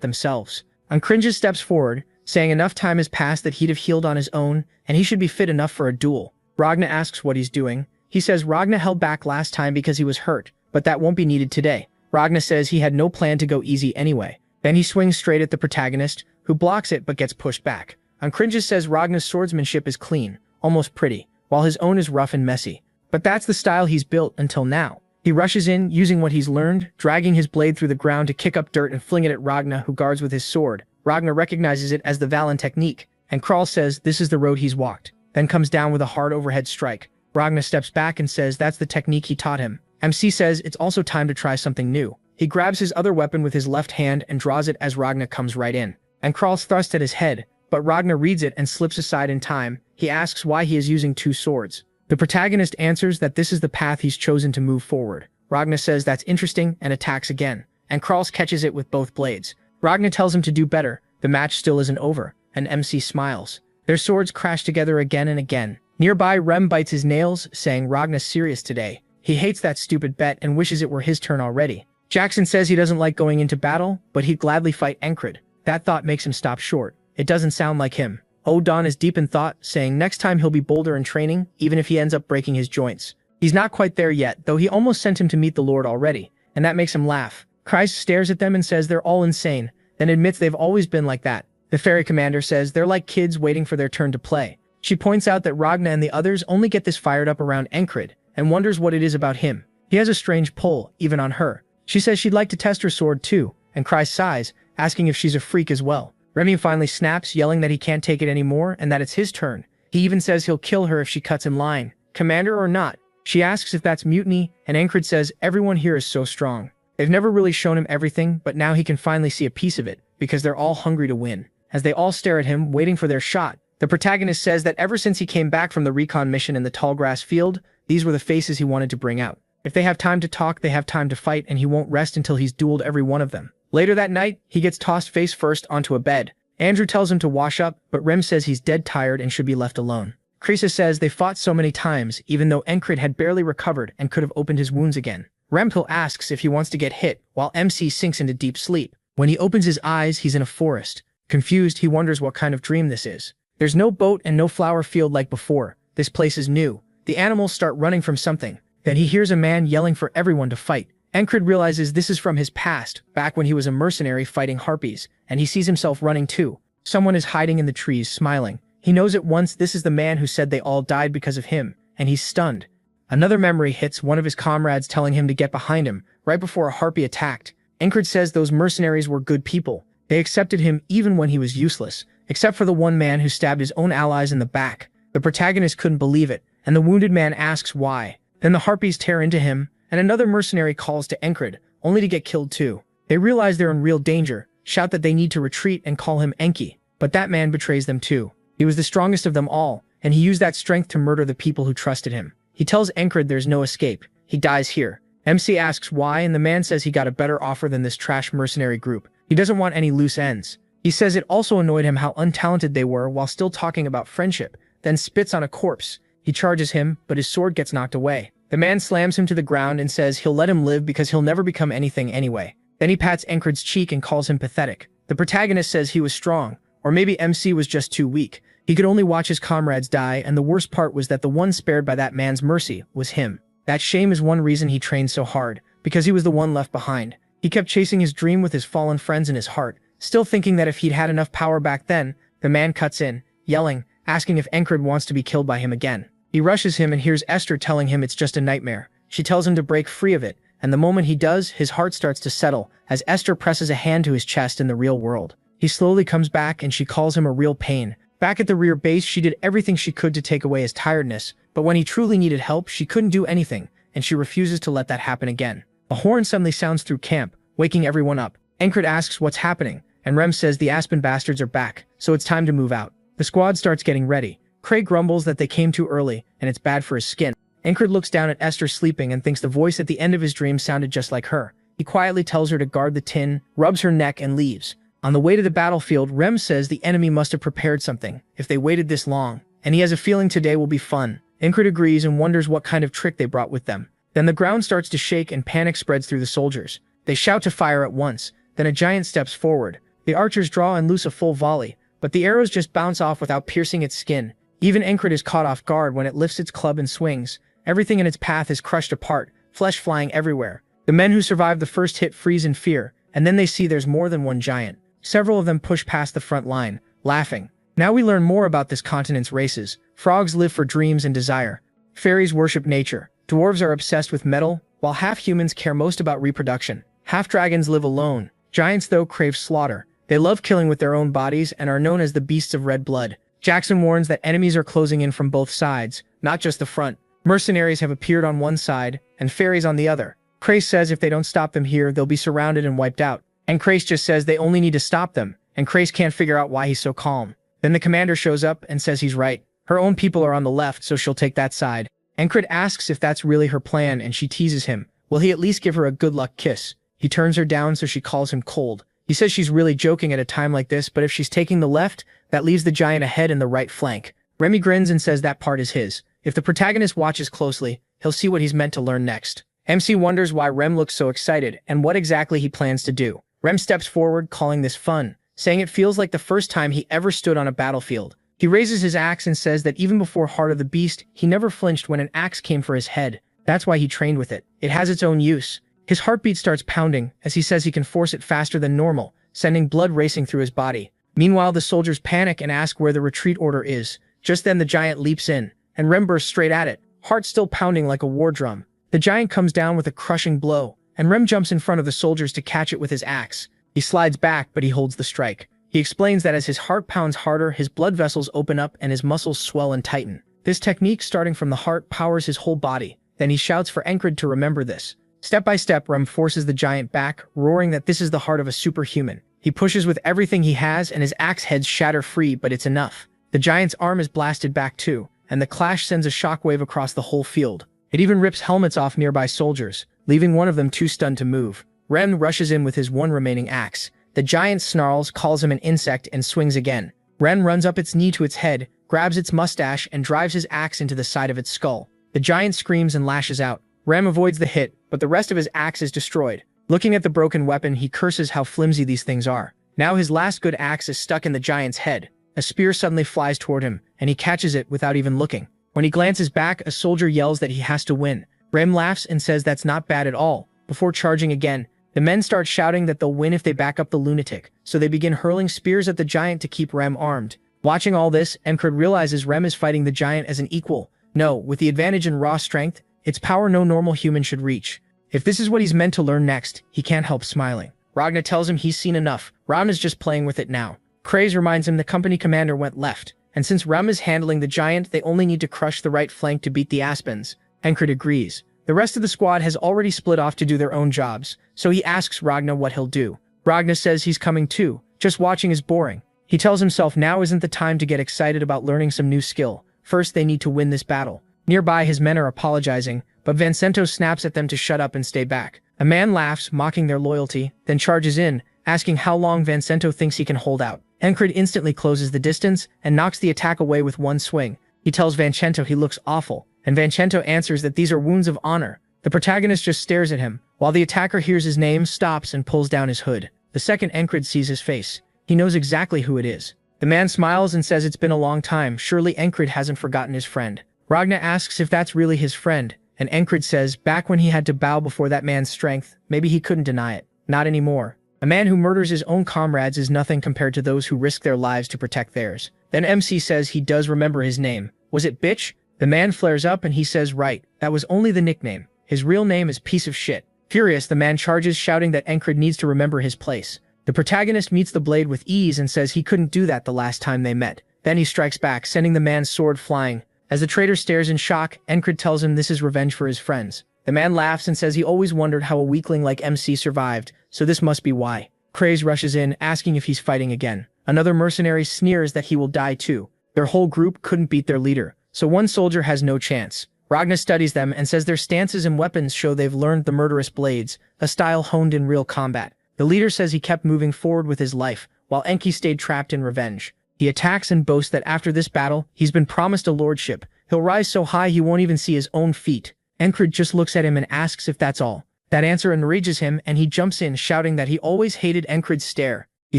themselves. And Cringes steps forward, saying enough time has passed that he'd have healed on his own, and he should be fit enough for a duel. Ragna asks what he's doing. He says Ragna held back last time because he was hurt, but that won't be needed today. Ragna says he had no plan to go easy anyway. Then he swings straight at the protagonist, who blocks it but gets pushed back. And Cringes says Ragna's swordsmanship is clean, almost pretty, while his own is rough and messy. But that's the style he's built until now. He rushes in, using what he's learned, dragging his blade through the ground to kick up dirt and fling it at Ragna, who guards with his sword. Ragna recognizes it as the Valen technique, and Kral says this is the road he's walked, then comes down with a hard overhead strike. Ragna steps back and says that's the technique he taught him. MC says it's also time to try something new. He grabs his other weapon with his left hand and draws it as Ragna comes right in. And Kral's thrust at his head, but Ragna reads it and slips aside in time. He asks why he is using 2 swords. The protagonist answers that this is the path he's chosen to move forward. Ragna says that's interesting and attacks again, and Kral's catches it with both blades. Ragna tells him to do better. The match still isn't over, and MC smiles. Their swords crash together again and again. Nearby, Rem bites his nails, saying Ragna's serious today. He hates that stupid bet and wishes it were his turn already. Jackson says he doesn't like going into battle, but he'd gladly fight Encred. That thought makes him stop short. It doesn't sound like him. Odon is deep in thought, saying next time he'll be bolder in training, even if he ends up breaking his joints. He's not quite there yet, though he almost sent him to meet the Lord already, and that makes him laugh. Kreis stares at them and says they're all insane, then admits they've always been like that. The ferry commander says they're like kids waiting for their turn to play. She points out that Ragna and the others only get this fired up around Encred, and wonders what it is about him. He has a strange pull, even on her. She says she'd like to test her sword too, and Kreis sighs, asking if she's a freak as well. Remy finally snaps, yelling that he can't take it anymore and that it's his turn. He even says he'll kill her if she cuts in line, commander or not. She asks if that's mutiny, and Encred says everyone here is so strong. They've never really shown him everything, but now he can finally see a piece of it, because they're all hungry to win. As they all stare at him, waiting for their shot, the protagonist says that ever since he came back from the recon mission in the tall grass field, these were the faces he wanted to bring out. If they have time to talk, they have time to fight, and he won't rest until he's dueled every one of them. Later that night, he gets tossed face first onto a bed. Andrew tells him to wash up, but Rem says he's dead tired and should be left alone. Kreese says they fought so many times, even though Encred had barely recovered and could have opened his wounds again. Rempel asks if he wants to get hit, while MC sinks into deep sleep. When he opens his eyes, he's in a forest. Confused, he wonders what kind of dream this is. There's no boat and no flower field like before. This place is new. The animals start running from something. Then he hears a man yelling for everyone to fight. Encred realizes this is from his past, back when he was a mercenary fighting harpies, and he sees himself running too. Someone is hiding in the trees, smiling. He knows at once this is the man who said they all died because of him, and he's stunned. Another memory hits, one of his comrades telling him to get behind him, right before a harpy attacked. Encred says those mercenaries were good people. They accepted him even when he was useless, except for the one man who stabbed his own allies in the back. The protagonist couldn't believe it, and the wounded man asks why. Then the harpies tear into him, and another mercenary calls to Encred, only to get killed too. They realize they're in real danger, shout that they need to retreat and call him Enki, but that man betrays them too. He was the strongest of them all, and he used that strength to murder the people who trusted him. He tells Encred there's no escape. He dies here. MC asks why, and the man says he got a better offer than this trash mercenary group. He doesn't want any loose ends. He says it also annoyed him how untalented they were while still talking about friendship, then spits on a corpse. He charges him, but his sword gets knocked away. The man slams him to the ground and says he'll let him live because he'll never become anything anyway. Then he pats Encred's cheek and calls him pathetic. The protagonist says he was strong, or maybe MC was just too weak. He could only watch his comrades die, and the worst part was that the one spared by that man's mercy was him. That shame is one reason he trained so hard, because he was the one left behind. He kept chasing his dream with his fallen friends in his heart, still thinking that if he'd had enough power back then. The man cuts in, yelling, asking if Encred wants to be killed by him again. He rushes him and hears Esther telling him it's just a nightmare. She tells him to break free of it, and the moment he does, his heart starts to settle, as Esther presses a hand to his chest in the real world. He slowly comes back and she calls him a real pain. Back at the rear base, she did everything she could to take away his tiredness, but when he truly needed help, she couldn't do anything, and she refuses to let that happen again. A horn suddenly sounds through camp, waking everyone up. Encred asks what's happening, and Rem says the Aspen bastards are back, so it's time to move out. The squad starts getting ready. Craig grumbles that they came too early, and it's bad for his skin. Encred looks down at Esther sleeping and thinks the voice at the end of his dream sounded just like her. He quietly tells her to guard the tin, rubs her neck, and leaves. On the way to the battlefield, Rem says the enemy must have prepared something, if they waited this long, and he has a feeling today will be fun. Encred agrees and wonders what kind of trick they brought with them. Then the ground starts to shake and panic spreads through the soldiers. They shout to fire at once. Then a giant steps forward. The archers draw and loose a full volley, but the arrows just bounce off without piercing its skin. Even Encred is caught off guard when it lifts its club and swings. Everything in its path is crushed apart, flesh flying everywhere. The men who survive the first hit freeze in fear, and then they see there's more than one giant. Several of them push past the front line, laughing. Now we learn more about this continent's races. Frogs live for dreams and desire. Fairies worship nature. Dwarves are obsessed with metal, while half-humans care most about reproduction. Half-dragons live alone. Giants, though, crave slaughter. They love killing with their own bodies and are known as the beasts of red blood. Jackson warns that enemies are closing in from both sides, not just the front. Mercenaries have appeared on one side, and fairies on the other. Crace says if they don't stop them here, they'll be surrounded and wiped out. And Crace just says they only need to stop them, and Crace can't figure out why he's so calm. Then the commander shows up and says he's right. Her own people are on the left, so she'll take that side. Encred asks if that's really her plan, and she teases him. Will he at least give her a good luck kiss? He turns her down, so she calls him cold. He says she's really joking at a time like this, but if she's taking the left, that leaves the giant ahead in the right flank. Remy grins and says that part is his. If the protagonist watches closely, he'll see what he's meant to learn next. MC wonders why Rem looks so excited, and what exactly he plans to do. Rem steps forward, calling this fun, saying it feels like the first time he ever stood on a battlefield. He raises his axe and says that even before Heart of the Beast, he never flinched when an axe came for his head. That's why he trained with it. It has its own use. His heartbeat starts pounding, as he says he can force it faster than normal, sending blood racing through his body. Meanwhile, the soldiers panic and ask where the retreat order is. Just then the giant leaps in, and Rem bursts straight at it, heart still pounding like a war drum. The giant comes down with a crushing blow, and Rem jumps in front of the soldiers to catch it with his axe. He slides back, but he holds the strike. He explains that as his heart pounds harder, his blood vessels open up and his muscles swell and tighten. This technique, starting from the heart, powers his whole body. Then he shouts for Encred to remember this. Step by step, Rem forces the giant back, roaring that this is the heart of a superhuman. He pushes with everything he has, and his axe heads shatter free, but it's enough. The giant's arm is blasted back too, and the clash sends a shockwave across the whole field. It even rips helmets off nearby soldiers, leaving one of them too stunned to move. Rem rushes in with his one remaining axe. The giant snarls, calls him an insect, and swings again. Rem runs up its knee to its head, grabs its mustache, and drives his axe into the side of its skull. The giant screams and lashes out. Rem avoids the hit, but the rest of his axe is destroyed. Looking at the broken weapon, he curses how flimsy these things are. Now his last good axe is stuck in the giant's head. A spear suddenly flies toward him, and he catches it without even looking. When he glances back, a soldier yells that he has to win. Rem laughs and says that's not bad at all. Before charging again, the men start shouting that they'll win if they back up the lunatic, so they begin hurling spears at the giant to keep Rem armed. Watching all this, Encred realizes Rem is fighting the giant as an equal. No, with the advantage in raw strength, its power no normal human should reach. If this is what he's meant to learn next, he can't help smiling. Ragna tells him he's seen enough. Ram is just playing with it now. Craze reminds him the company commander went left, and since Ram is handling the giant, they only need to crush the right flank to beat the Aspens. Encred agrees. The rest of the squad has already split off to do their own jobs, so he asks Ragna what he'll do. Ragna says he's coming too. Just watching is boring. He tells himself now isn't the time to get excited about learning some new skill. First, they need to win this battle. Nearby, his men are apologizing, but Vincento snaps at them to shut up and stay back. A man laughs, mocking their loyalty, then charges in, asking how long Vincento thinks he can hold out. Encred instantly closes the distance and knocks the attack away with one swing. He tells Vincento he looks awful, and Vincento answers that these are wounds of honor. The protagonist just stares at him, while the attacker hears his name, stops, and pulls down his hood. The second Encred sees his face, he knows exactly who it is. The man smiles and says it's been a long time, surely Encred hasn't forgotten his friend. Ragna asks if that's really his friend, and Encred says back when he had to bow before that man's strength, maybe he couldn't deny it. Not anymore. A man who murders his own comrades is nothing compared to those who risk their lives to protect theirs. Then MC says he does remember his name. Was it bitch? The man flares up and he says right, that was only the nickname. His real name is piece of shit. Furious, the man charges, shouting that Encred needs to remember his place. The protagonist meets the blade with ease and says he couldn't do that the last time they met. Then he strikes back, sending the man's sword flying. As the traitor stares in shock, Encred tells him this is revenge for his friends. The man laughs and says he always wondered how a weakling like MC survived, so this must be why. Kraze rushes in, asking if he's fighting again. Another mercenary sneers that he will die too. Their whole group couldn't beat their leader, so one soldier has no chance. Ragna studies them and says their stances and weapons show they've learned the murderous blades, a style honed in real combat. The leader says he kept moving forward with his life, while Enki stayed trapped in revenge. He attacks and boasts that after this battle, he's been promised a lordship. He'll rise so high he won't even see his own feet. Encred just looks at him and asks if that's all. That answer enrages him, and he jumps in, shouting that he always hated Encred's stare. He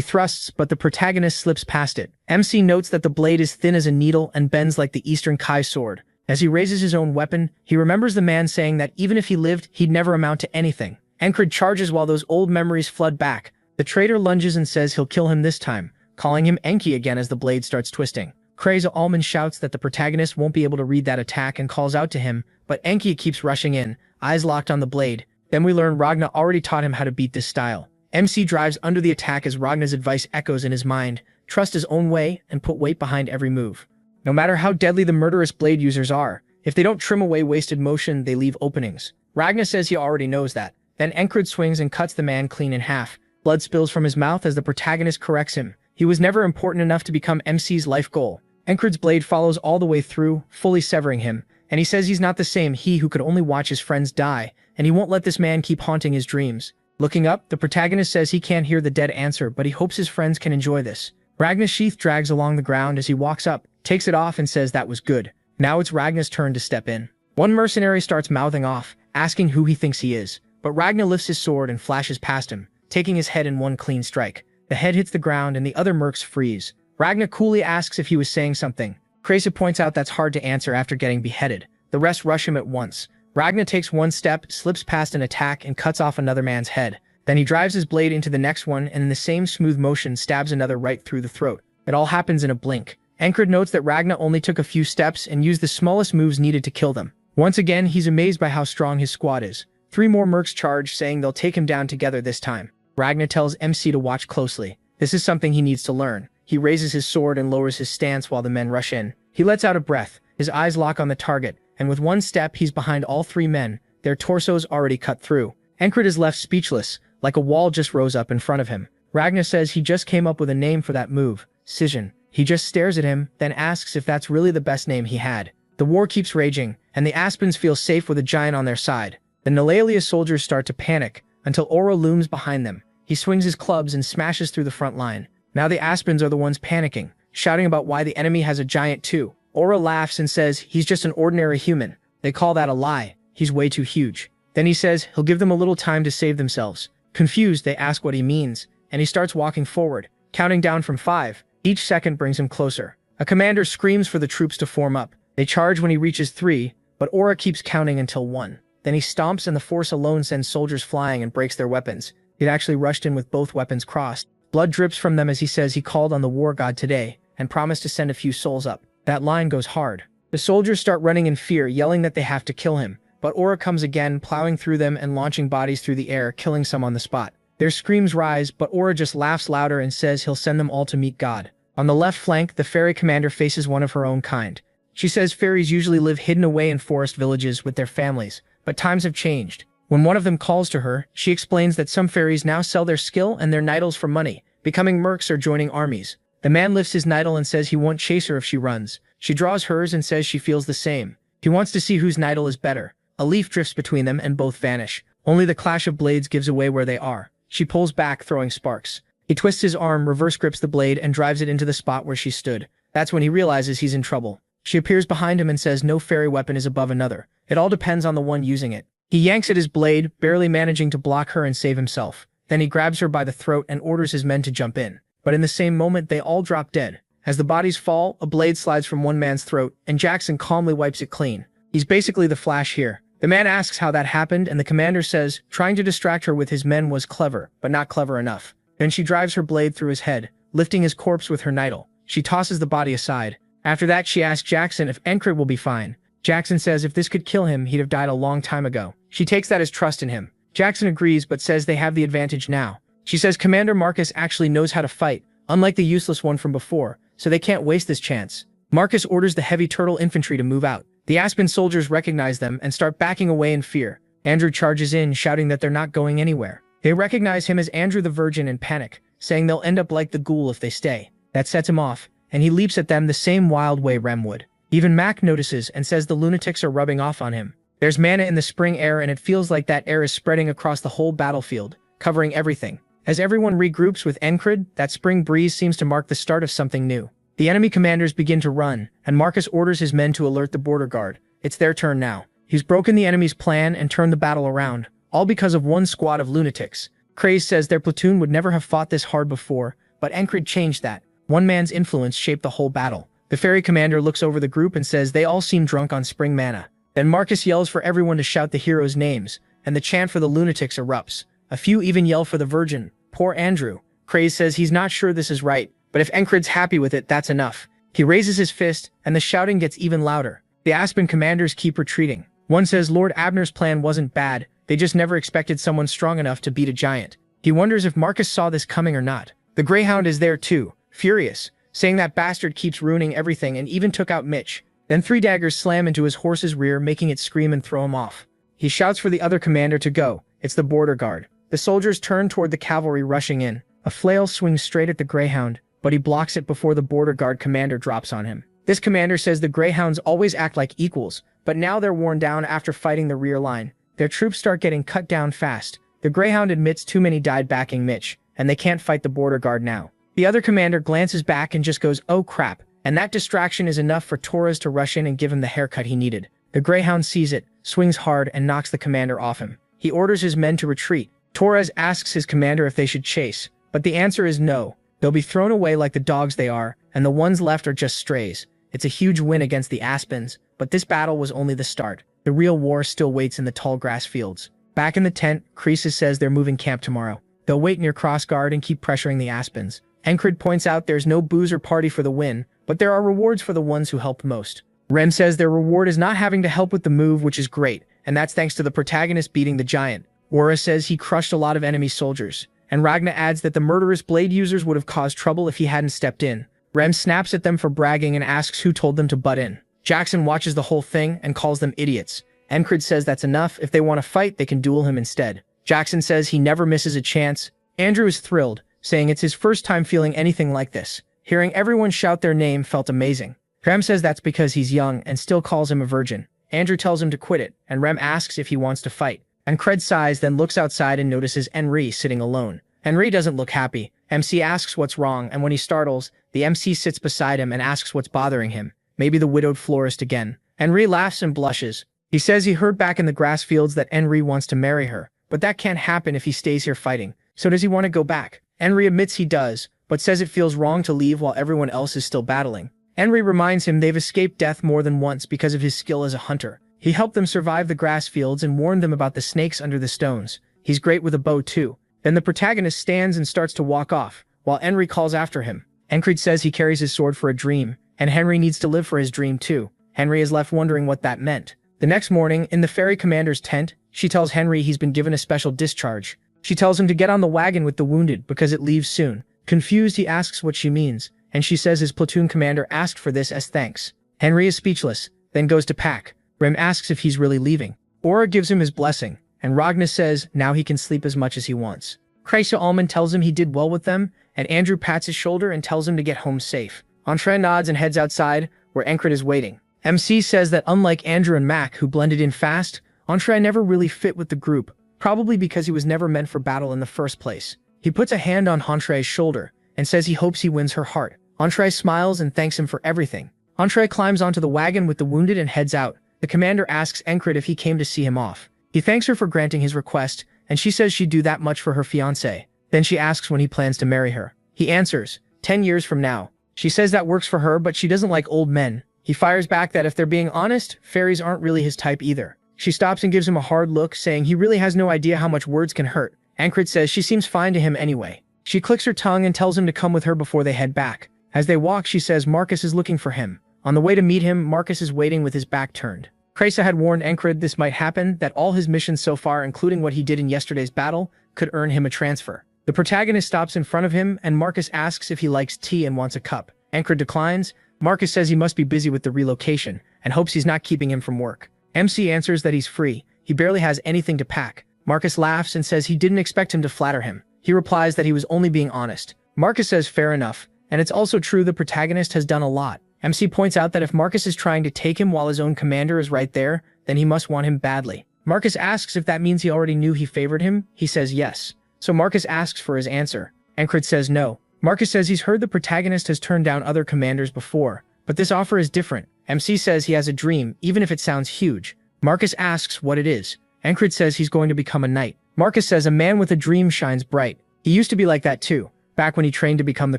thrusts, but the protagonist slips past it. MC notes that the blade is thin as a needle and bends like the Eastern Kai sword. As he raises his own weapon, he remembers the man saying that even if he lived, he'd never amount to anything. Encred charges while those old memories flood back. The traitor lunges and says he'll kill him this time, calling him Enki again as the blade starts twisting. Kraze Almond shouts that the protagonist won't be able to read that attack and calls out to him, but Enki keeps rushing in, eyes locked on the blade. Then we learn Ragna already taught him how to beat this style. MC drives under the attack as Ragna's advice echoes in his mind: trust his own way and put weight behind every move. No matter how deadly the murderous blade users are, if they don't trim away wasted motion, they leave openings. Ragna says he already knows that. Then Encred swings and cuts the man clean in half. Blood spills from his mouth as the protagonist corrects him. He was never important enough to become MC's life goal. Encred's blade follows all the way through, fully severing him, and he says he's not the same he who could only watch his friends die, and he won't let this man keep haunting his dreams. Looking up, the protagonist says he can't hear the dead answer, but he hopes his friends can enjoy this. Ragna's sheath drags along the ground as he walks up, takes it off and says that was good. Now it's Ragna's turn to step in. One mercenary starts mouthing off, asking who he thinks he is, but Ragna lifts his sword and flashes past him, taking his head in one clean strike. The head hits the ground and the other mercs freeze. Ragna coolly asks if he was saying something. Kraze points out that's hard to answer after getting beheaded. The rest rush him at once. Ragna takes one step, slips past an attack, and cuts off another man's head. Then he drives his blade into the next one and in the same smooth motion stabs another right through the throat. It all happens in a blink. Encred notes that Ragna only took a few steps and used the smallest moves needed to kill them. Once again, he's amazed by how strong his squad is. 3 more mercs charge, saying they'll take him down together this time. Ragna tells MC to watch closely. This is something he needs to learn. He raises his sword and lowers his stance while the men rush in. He lets out a breath. His eyes lock on the target, and with one step he's behind all 3 men, their torsos already cut through. Encred is left speechless, like a wall just rose up in front of him. Ragna says he just came up with a name for that move, Scission. He just stares at him, then asks if that's really the best name he had. The war keeps raging, and the Aspens feel safe with a giant on their side. The Nalalia soldiers start to panic, until Ora looms behind them. He swings his clubs and smashes through the front line. Now the Aspens are the ones panicking, shouting about why the enemy has a giant too. Ora laughs and says he's just an ordinary human. They call that a lie. He's way too huge. Then he says he'll give them a little time to save themselves. Confused, they ask what he means, and he starts walking forward, counting down from 5. Each second brings him closer. A commander screams for the troops to form up. They charge when he reaches 3, but Ora keeps counting until 1. Then he stomps and the force alone sends soldiers flying and breaks their weapons. He'd actually rushed in with both weapons crossed. Blood drips from them as he says he called on the war god today and promised to send a few souls up. That line goes hard. The soldiers start running in fear, yelling that they have to kill him. But Ora comes again, plowing through them and launching bodies through the air, killing some on the spot. Their screams rise, but Ora just laughs louder and says he'll send them all to meet God. On the left flank, the fairy commander faces one of her own kind. She says fairies usually live hidden away in forest villages with their families, but times have changed. When one of them calls to her, she explains that some fairies now sell their skill and their nidals for money, becoming mercs or joining armies. The man lifts his nidal and says he won't chase her if she runs. She draws hers and says she feels the same. He wants to see whose nidal is better. A leaf drifts between them and both vanish. Only the clash of blades gives away where they are. She pulls back, throwing sparks. He twists his arm, reverse grips the blade, and drives it into the spot where she stood. That's when he realizes he's in trouble. She appears behind him and says no fairy weapon is above another. It all depends on the one using it. He yanks at his blade, barely managing to block her and save himself. Then he grabs her by the throat and orders his men to jump in. But in the same moment, they all drop dead. As the bodies fall, a blade slides from one man's throat, and Jackson calmly wipes it clean. He's basically the Flash here. The man asks how that happened, and the commander says trying to distract her with his men was clever, but not clever enough. Then she drives her blade through his head, lifting his corpse with her nidal. She tosses the body aside. After that, she asks Jackson if Encred will be fine. Jackson says if this could kill him, he'd have died a long time ago. She takes that as trust in him. Jackson agrees, but says they have the advantage now. She says Commander Marcus actually knows how to fight, unlike the useless one from before, so they can't waste this chance. Marcus orders the heavy turtle infantry to move out. The Aspen soldiers recognize them and start backing away in fear. Andrew charges in, shouting that they're not going anywhere. They recognize him as Andrew the Virgin and panic, saying they'll end up like the ghoul if they stay. That sets him off, and he leaps at them the same wild way Rem would. Even Mac notices and says the lunatics are rubbing off on him. There's mana in the spring air, and it feels like that air is spreading across the whole battlefield, covering everything. As everyone regroups with Encred, that spring breeze seems to mark the start of something new. The enemy commanders begin to run, and Marcus orders his men to alert the border guard. It's their turn now. He's broken the enemy's plan and turned the battle around, all because of one squad of lunatics. Craze says their platoon would never have fought this hard before, but Encred changed that. One man's influence shaped the whole battle. The ferry commander looks over the group and says they all seem drunk on spring mana. Then Marcus yells for everyone to shout the heroes' names, and the chant for the lunatics erupts. A few even yell for the Virgin. Poor Andrew. Craze says he's not sure this is right, but if Encred's happy with it, that's enough. He raises his fist, and the shouting gets even louder. The Aspen commanders keep retreating. One says Lord Abner's plan wasn't bad, they just never expected someone strong enough to beat a giant. He wonders if Marcus saw this coming or not. The Greyhound is there too, furious, saying that bastard keeps ruining everything and even took out Mitch. Then 3 daggers slam into his horse's rear, making it scream and throw him off. He shouts for the other commander to go. It's the border guard. The soldiers turn toward the cavalry rushing in. A flail swings straight at the Greyhound, but he blocks it before the border guard commander drops on him. This commander says the Greyhounds always act like equals, but now they're worn down after fighting the rear line. Their troops start getting cut down fast. The Greyhound admits too many died backing Mitch, and they can't fight the border guard now. The other commander glances back and just goes, oh crap, and that distraction is enough for Torres to rush in and give him the haircut he needed. The Greyhound sees it, swings hard, and knocks the commander off him. He orders his men to retreat. Torres asks his commander if they should chase, but the answer is no. They'll be thrown away like the dogs they are, and the ones left are just strays. It's a huge win against the Aspens, but this battle was only the start. The real war still waits in the tall grass fields. Back in the tent, Croesus says they're moving camp tomorrow. They'll wait near Crossguard and keep pressuring the Aspens. Encred points out there's no booze or party for the win, but there are rewards for the ones who helped most. Rem says their reward is not having to help with the move, which is great, and that's thanks to the protagonist beating the giant. Aura says he crushed a lot of enemy soldiers, and Ragna adds that the murderous blade users would have caused trouble if he hadn't stepped in. Rem snaps at them for bragging and asks who told them to butt in. Jackson watches the whole thing and calls them idiots. Encred says that's enough. If they want to fight, they can duel him instead. Jackson says he never misses a chance. Andrew is thrilled, saying it's his first time feeling anything like this. Hearing everyone shout their name felt amazing. Rem says that's because he's young and still calls him a virgin. Andrew tells him to quit it, and Rem asks if he wants to fight. Encred sighs, then looks outside and notices Henri sitting alone. Henri doesn't look happy. MC asks what's wrong, and when he startles, the MC sits beside him and asks what's bothering him. Maybe the widowed florist again. Henri laughs and blushes. He says he heard back in the grass fields that Henri wants to marry her, but that can't happen if he stays here fighting. So does he want to go back? Henri admits he does, but says it feels wrong to leave while everyone else is still battling. Henri reminds him they've escaped death more than once because of his skill as a hunter. He helped them survive the grass fields and warned them about the snakes under the stones. He's great with a bow too. Then the protagonist stands and starts to walk off, while Henri calls after him. Encred says he carries his sword for a dream, and Henri needs to live for his dream too. Henri is left wondering what that meant. The next morning, in the ferry commander's tent, she tells Henri he's been given a special discharge. She tells him to get on the wagon with the wounded because it leaves soon. Confused, he asks what she means, and she says his platoon commander asked for this as thanks. Henri is speechless, then goes to pack. Rem asks if he's really leaving. Aura gives him his blessing, and Ragna says now he can sleep as much as he wants. Kreisha Allman tells him he did well with them, and Andrew pats his shoulder and tells him to get home safe. Entree nods and heads outside, where Encred is waiting. MC says that unlike Andrew and Mac, who blended in fast, Entree never really fit with the group, probably because he was never meant for battle in the first place. He puts a hand on Entree's shoulder, and says he hopes he wins her heart. Entree smiles and thanks him for everything. Entree climbs onto the wagon with the wounded and heads out. The commander asks Encred if he came to see him off. He thanks her for granting his request, and she says she'd do that much for her fiancé. Then she asks when he plans to marry her. He answers, 10 years from now. She says that works for her, but she doesn't like old men. He fires back that if they're being honest, fairies aren't really his type either. She stops and gives him a hard look, saying he really has no idea how much words can hurt. Encred says she seems fine to him anyway. She clicks her tongue and tells him to come with her before they head back. As they walk, she says Marcus is looking for him. On the way to meet him, Marcus is waiting with his back turned. Kreisa had warned Encred this might happen, that all his missions so far, including what he did in yesterday's battle, could earn him a transfer. The protagonist stops in front of him, and Marcus asks if he likes tea and wants a cup. Encred declines. Marcus says he must be busy with the relocation, and hopes he's not keeping him from work. MC answers that he's free. He barely has anything to pack. Marcus laughs and says he didn't expect him to flatter him. He replies that he was only being honest. Marcus says fair enough, and it's also true the protagonist has done a lot. MC points out that if Marcus is trying to take him while his own commander is right there, then he must want him badly. Marcus asks if that means he already knew he favored him. He says yes. So Marcus asks for his answer. Ancred says no. Marcus says he's heard the protagonist has turned down other commanders before, but this offer is different. MC says he has a dream, even if it sounds huge. Marcus asks what it is. Ancred says he's going to become a knight. Marcus says a man with a dream shines bright. He used to be like that too, back when he trained to become the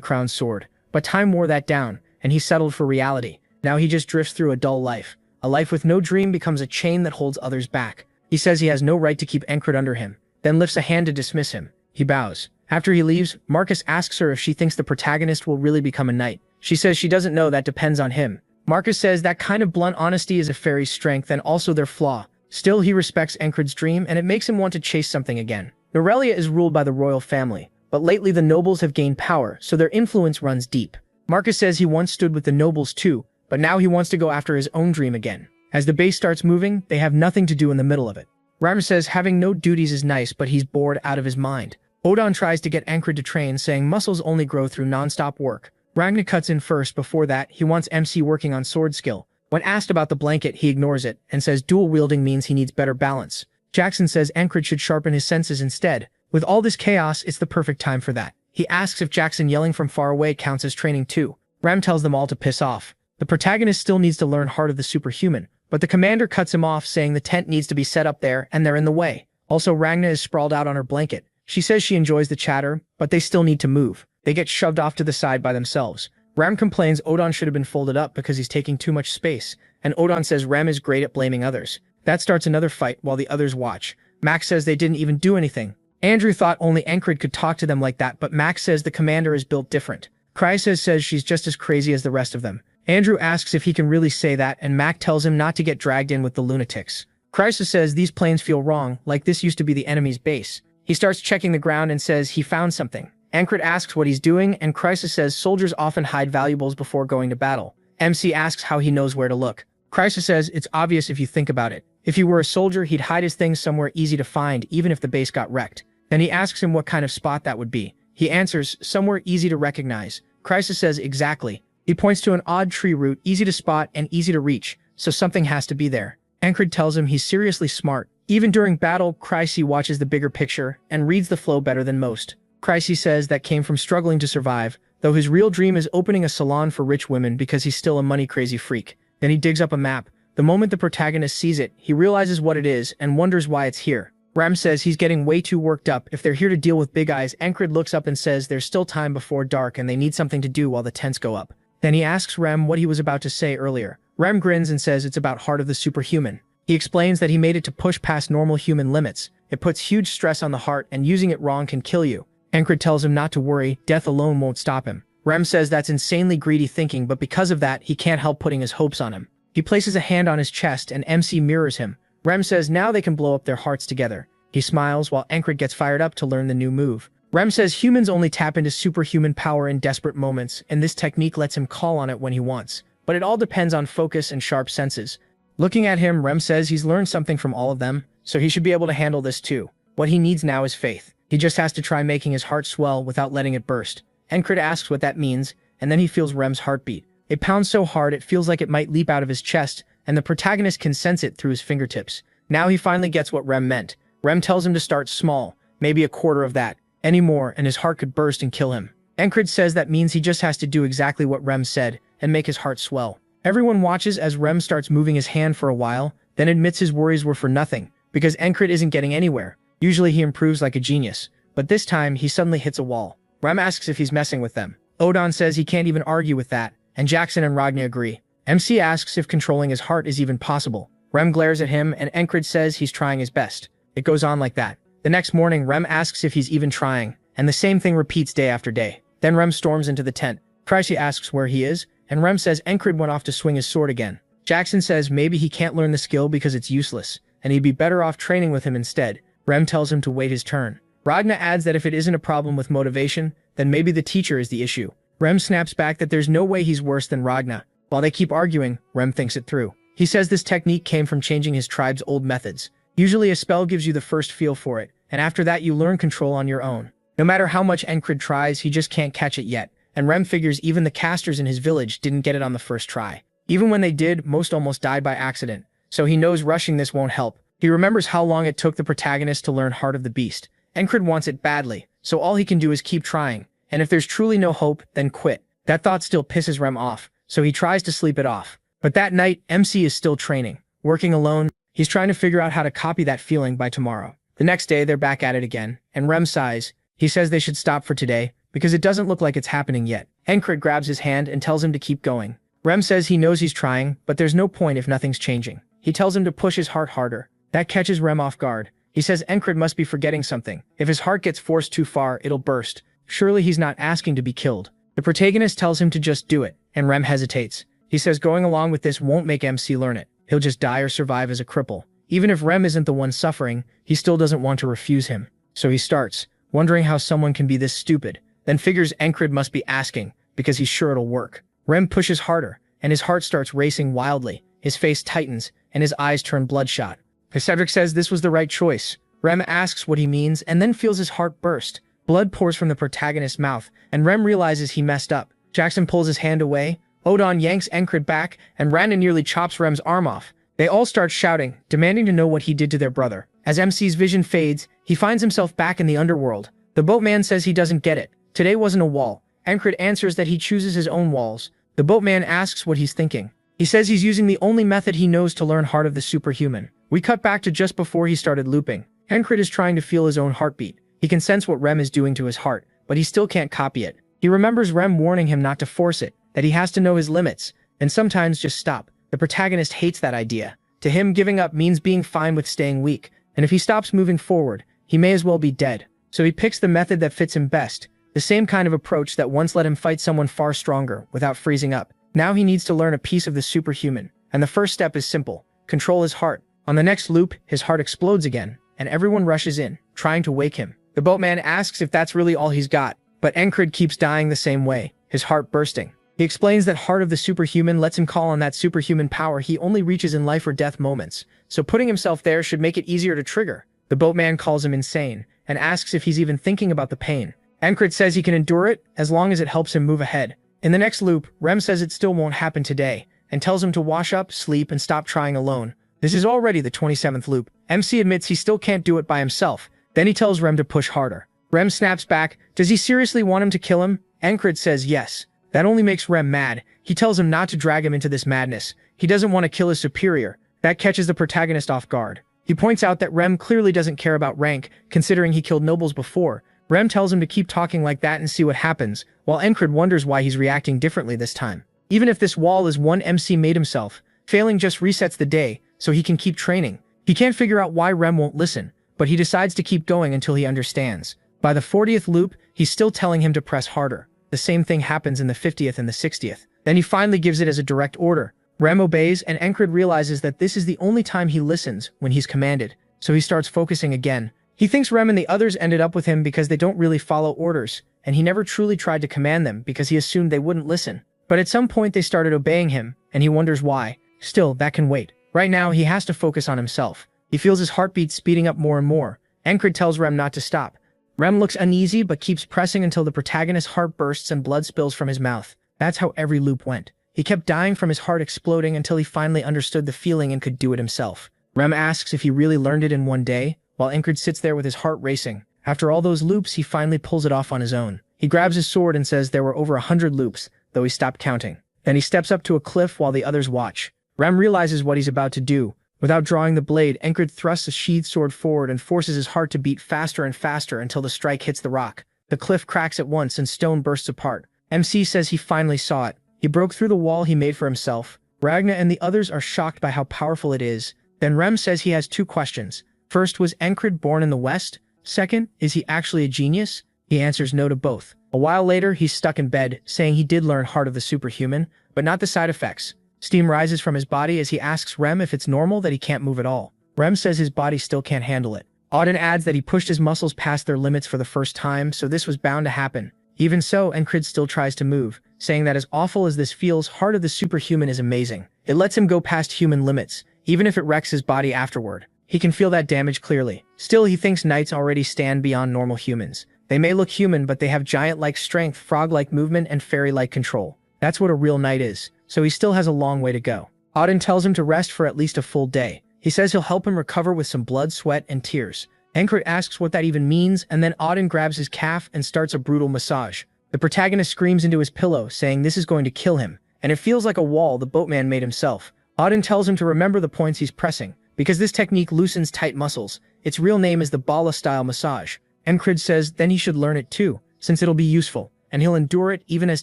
crown sword. But time wore that down, and he settled for reality. Now he just drifts through a dull life. A life with no dream becomes a chain that holds others back. He says he has no right to keep Ancred under him, then lifts a hand to dismiss him. He bows. After he leaves, Marcus asks her if she thinks the protagonist will really become a knight. She says she doesn't know, that depends on him. Marcus says that kind of blunt honesty is a fairy's strength and also their flaw. Still, he respects Ancred's dream, and it makes him want to chase something again. Norelia is ruled by the royal family, but lately the nobles have gained power, so their influence runs deep. Marcus says he once stood with the nobles too, but now he wants to go after his own dream again. As the base starts moving, they have nothing to do in the middle of it. Ram says having no duties is nice, but he's bored out of his mind. Odon tries to get Ancred to train, saying muscles only grow through non-stop work. Ragnar cuts in first. Before that, he wants MC working on sword skill. When asked about the blanket, he ignores it and says dual wielding means he needs better balance. Jackson says Ancred should sharpen his senses instead. With all this chaos, it's the perfect time for that. He asks if Jackson yelling from far away counts as training too. Ram tells them all to piss off. The protagonist still needs to learn Heart of the Superhuman, but the commander cuts him off, saying the tent needs to be set up there and they're in the way. Also, Ragna is sprawled out on her blanket. She says she enjoys the chatter, but they still need to move. They get shoved off to the side by themselves. Ram complains Odon should have been folded up because he's taking too much space, and Odon says Ram is great at blaming others. That starts another fight while the others watch. Max says they didn't even do anything. Andrew thought only Ancred could talk to them like that, but Max says the commander is built different. Chrysis says she's just as crazy as the rest of them. Andrew asks if he can really say that, and Mac tells him not to get dragged in with the lunatics. Chrysis says these planes feel wrong, like this used to be the enemy's base. He starts checking the ground and says he found something. Ancred asks what he's doing, and Chrysis says soldiers often hide valuables before going to battle. MC asks how he knows where to look. Chrysis says it's obvious if you think about it. If he were a soldier, he'd hide his things somewhere easy to find, even if the base got wrecked. Then he asks him what kind of spot that would be. He answers, somewhere easy to recognize. Chrysis says exactly. He points to an odd tree root, easy to spot and easy to reach, so something has to be there. Ancred tells him he's seriously smart. Even during battle, Chrysis watches the bigger picture and reads the flow better than most. Chrysis says that came from struggling to survive, though his real dream is opening a salon for rich women because he's still a money-crazy freak. Then he digs up a map. The moment the protagonist sees it, he realizes what it is and wonders why it's here. Ram says he's getting way too worked up. If they're here to deal with Big Eyes, Ancred looks up and says there's still time before dark and they need something to do while the tents go up. Then he asks Rem what he was about to say earlier. Rem grins and says it's about Heart of the Superhuman. He explains that he made it to push past normal human limits. It puts huge stress on the heart, and using it wrong can kill you. Ancred tells him not to worry, death alone won't stop him. Rem says that's insanely greedy thinking, but because of that, he can't help putting his hopes on him. He places a hand on his chest and MC mirrors him. Rem says now they can blow up their hearts together. He smiles while Ancred gets fired up to learn the new move. Rem says humans only tap into superhuman power in desperate moments, and this technique lets him call on it when he wants. But it all depends on focus and sharp senses. Looking at him, Rem says he's learned something from all of them, so he should be able to handle this too. What he needs now is faith. He just has to try making his heart swell without letting it burst. Ancred asks what that means, and then he feels Rem's heartbeat. It pounds so hard it feels like it might leap out of his chest, and the protagonist can sense it through his fingertips. Now he finally gets what Rem meant. Rem tells him to start small, maybe a quarter of that. Any more, and his heart could burst and kill him. Ancred says that means he just has to do exactly what Rem said, and make his heart swell. Everyone watches as Rem starts moving his hand for a while, then admits his worries were for nothing, because Ancred isn't getting anywhere. Usually he improves like a genius, but this time he suddenly hits a wall. Rem asks if he's messing with them. Odon says he can't even argue with that, and Jackson and Ragna agree. MC asks if controlling his heart is even possible. Rem glares at him, and Ancred says he's trying his best. It goes on like that. The next morning, Rem asks if he's even trying, and the same thing repeats day after day. Then Rem storms into the tent. Chrysis asks where he is, and Rem says Ancred went off to swing his sword again. Jackson says maybe he can't learn the skill because it's useless, and he'd be better off training with him instead. Rem tells him to wait his turn. Ragna adds that if it isn't a problem with motivation, then maybe the teacher is the issue. Rem snaps back that there's no way he's worse than Ragna. While they keep arguing, Rem thinks it through. He says this technique came from changing his tribe's old methods. Usually a spell gives you the first feel for it, and after that you learn control on your own. No matter how much Encred tries, he just can't catch it yet, and Rem figures even the casters in his village didn't get it on the first try. Even when they did, most almost died by accident, so he knows rushing this won't help. He remembers how long it took the protagonist to learn Heart of the Beast. Encred wants it badly, so all he can do is keep trying, and if there's truly no hope, then quit. That thought still pisses Rem off, so he tries to sleep it off. But that night, MC is still training. Working alone, he's trying to figure out how to copy that feeling by tomorrow. The next day, they're back at it again, and Rem sighs. He says they should stop for today, because it doesn't look like it's happening yet. Encred grabs his hand and tells him to keep going. Rem says he knows he's trying, but there's no point if nothing's changing. He tells him to push his heart harder. That catches Rem off guard. He says Encred must be forgetting something. If his heart gets forced too far, it'll burst. Surely he's not asking to be killed. The protagonist tells him to just do it, and Rem hesitates. He says going along with this won't make MC learn it. He'll just die or survive as a cripple. Even if Rem isn't the one suffering, he still doesn't want to refuse him. So he starts, wondering how someone can be this stupid, then figures Encred must be asking, because he's sure it'll work. Rem pushes harder, and his heart starts racing wildly. His face tightens, and his eyes turn bloodshot. Cedric says this was the right choice. Rem asks what he means, and then feels his heart burst. Blood pours from the protagonist's mouth, and Rem realizes he messed up. Jackson pulls his hand away, Odon yanks Encred back, and Randa nearly chops Rem's arm off. They all start shouting, demanding to know what he did to their brother. As MC's vision fades, he finds himself back in the underworld. The boatman says he doesn't get it. Today wasn't a wall. Encred answers that he chooses his own walls. The boatman asks what he's thinking. He says he's using the only method he knows to learn Heart of the Superhuman. We cut back to just before he started looping. Encred is trying to feel his own heartbeat. He can sense what Rem is doing to his heart, but he still can't copy it. He remembers Rem warning him not to force it, that he has to know his limits, and sometimes just stop. The protagonist hates that idea. To him, giving up means being fine with staying weak, and if he stops moving forward, he may as well be dead. So he picks the method that fits him best, the same kind of approach that once let him fight someone far stronger without freezing up. Now he needs to learn a piece of the superhuman, and the first step is simple: control his heart. On the next loop, his heart explodes again, and everyone rushes in, trying to wake him. The boatman asks if that's really all he's got, but Encred keeps dying the same way, his heart bursting. He explains that Heart of the Superhuman lets him call on that superhuman power he only reaches in life or death moments, so putting himself there should make it easier to trigger. The boatman calls him insane, and asks if he's even thinking about the pain. Encred says he can endure it, as long as it helps him move ahead. In the next loop, Rem says it still won't happen today, and tells him to wash up, sleep, and stop trying alone. This is already the 27th loop. MC admits he still can't do it by himself. Then he tells Rem to push harder. Rem snaps back. Does he seriously want him to kill him? Encred says yes. That only makes Rem mad. He tells him not to drag him into this madness. He doesn't want to kill his superior. That catches the protagonist off guard. He points out that Rem clearly doesn't care about rank, considering he killed nobles before. Rem tells him to keep talking like that and see what happens, while Encred wonders why he's reacting differently this time. Even if this wall is one MC made himself, failing just resets the day, so he can keep training. He can't figure out why Rem won't listen, but he decides to keep going until he understands. By the 40th loop, he's still telling him to press harder. The same thing happens in the 50th and the 60th. Then he finally gives it as a direct order. Rem obeys, and Encred realizes that this is the only time he listens when he's commanded, so he starts focusing again. He thinks Rem and the others ended up with him because they don't really follow orders, and he never truly tried to command them because he assumed they wouldn't listen. But at some point they started obeying him, and he wonders why. Still, that can wait. Right now, he has to focus on himself. He feels his heartbeat speeding up more and more. Encred tells Rem not to stop. Rem looks uneasy but keeps pressing until the protagonist's heart bursts and blood spills from his mouth. That's how every loop went. He kept dying from his heart exploding until he finally understood the feeling and could do it himself. Rem asks if he really learned it in one day, while Encred sits there with his heart racing. After all those loops, he finally pulls it off on his own. He grabs his sword and says there were over 100 loops, though he stopped counting. Then he steps up to a cliff while the others watch. Rem realizes what he's about to do. Without drawing the blade, Encred thrusts a sheathed sword forward and forces his heart to beat faster and faster until the strike hits the rock. The cliff cracks at once and stone bursts apart. MC says he finally saw it. He broke through the wall he made for himself. Ragna and the others are shocked by how powerful it is. Then Rem says he has two questions. First, was Encred born in the West? Second, is he actually a genius? He answers no to both. A while later, he's stuck in bed, saying he did learn Heart of the Superhuman, but not the side effects. Steam rises from his body as he asks Rem if it's normal that he can't move at all. Rem says his body still can't handle it. Auden adds that he pushed his muscles past their limits for the first time, so this was bound to happen. Even so, Encred still tries to move, saying that as awful as this feels, Heart of the Superhuman is amazing. It lets him go past human limits, even if it wrecks his body afterward. He can feel that damage clearly. Still, he thinks knights already stand beyond normal humans. They may look human, but they have giant-like strength, frog-like movement, and fairy-like control. That's what a real knight is, so he still has a long way to go. Odin tells him to rest for at least a full day. He says he'll help him recover with some blood, sweat, and tears. Encred asks what that even means, and then Odin grabs his calf and starts a brutal massage. The protagonist screams into his pillow, saying this is going to kill him, and it feels like a wall the boatman made himself. Odin tells him to remember the points he's pressing, because this technique loosens tight muscles. Its real name is the Bala-style massage. Encred says then he should learn it too, since it'll be useful, and he'll endure it even as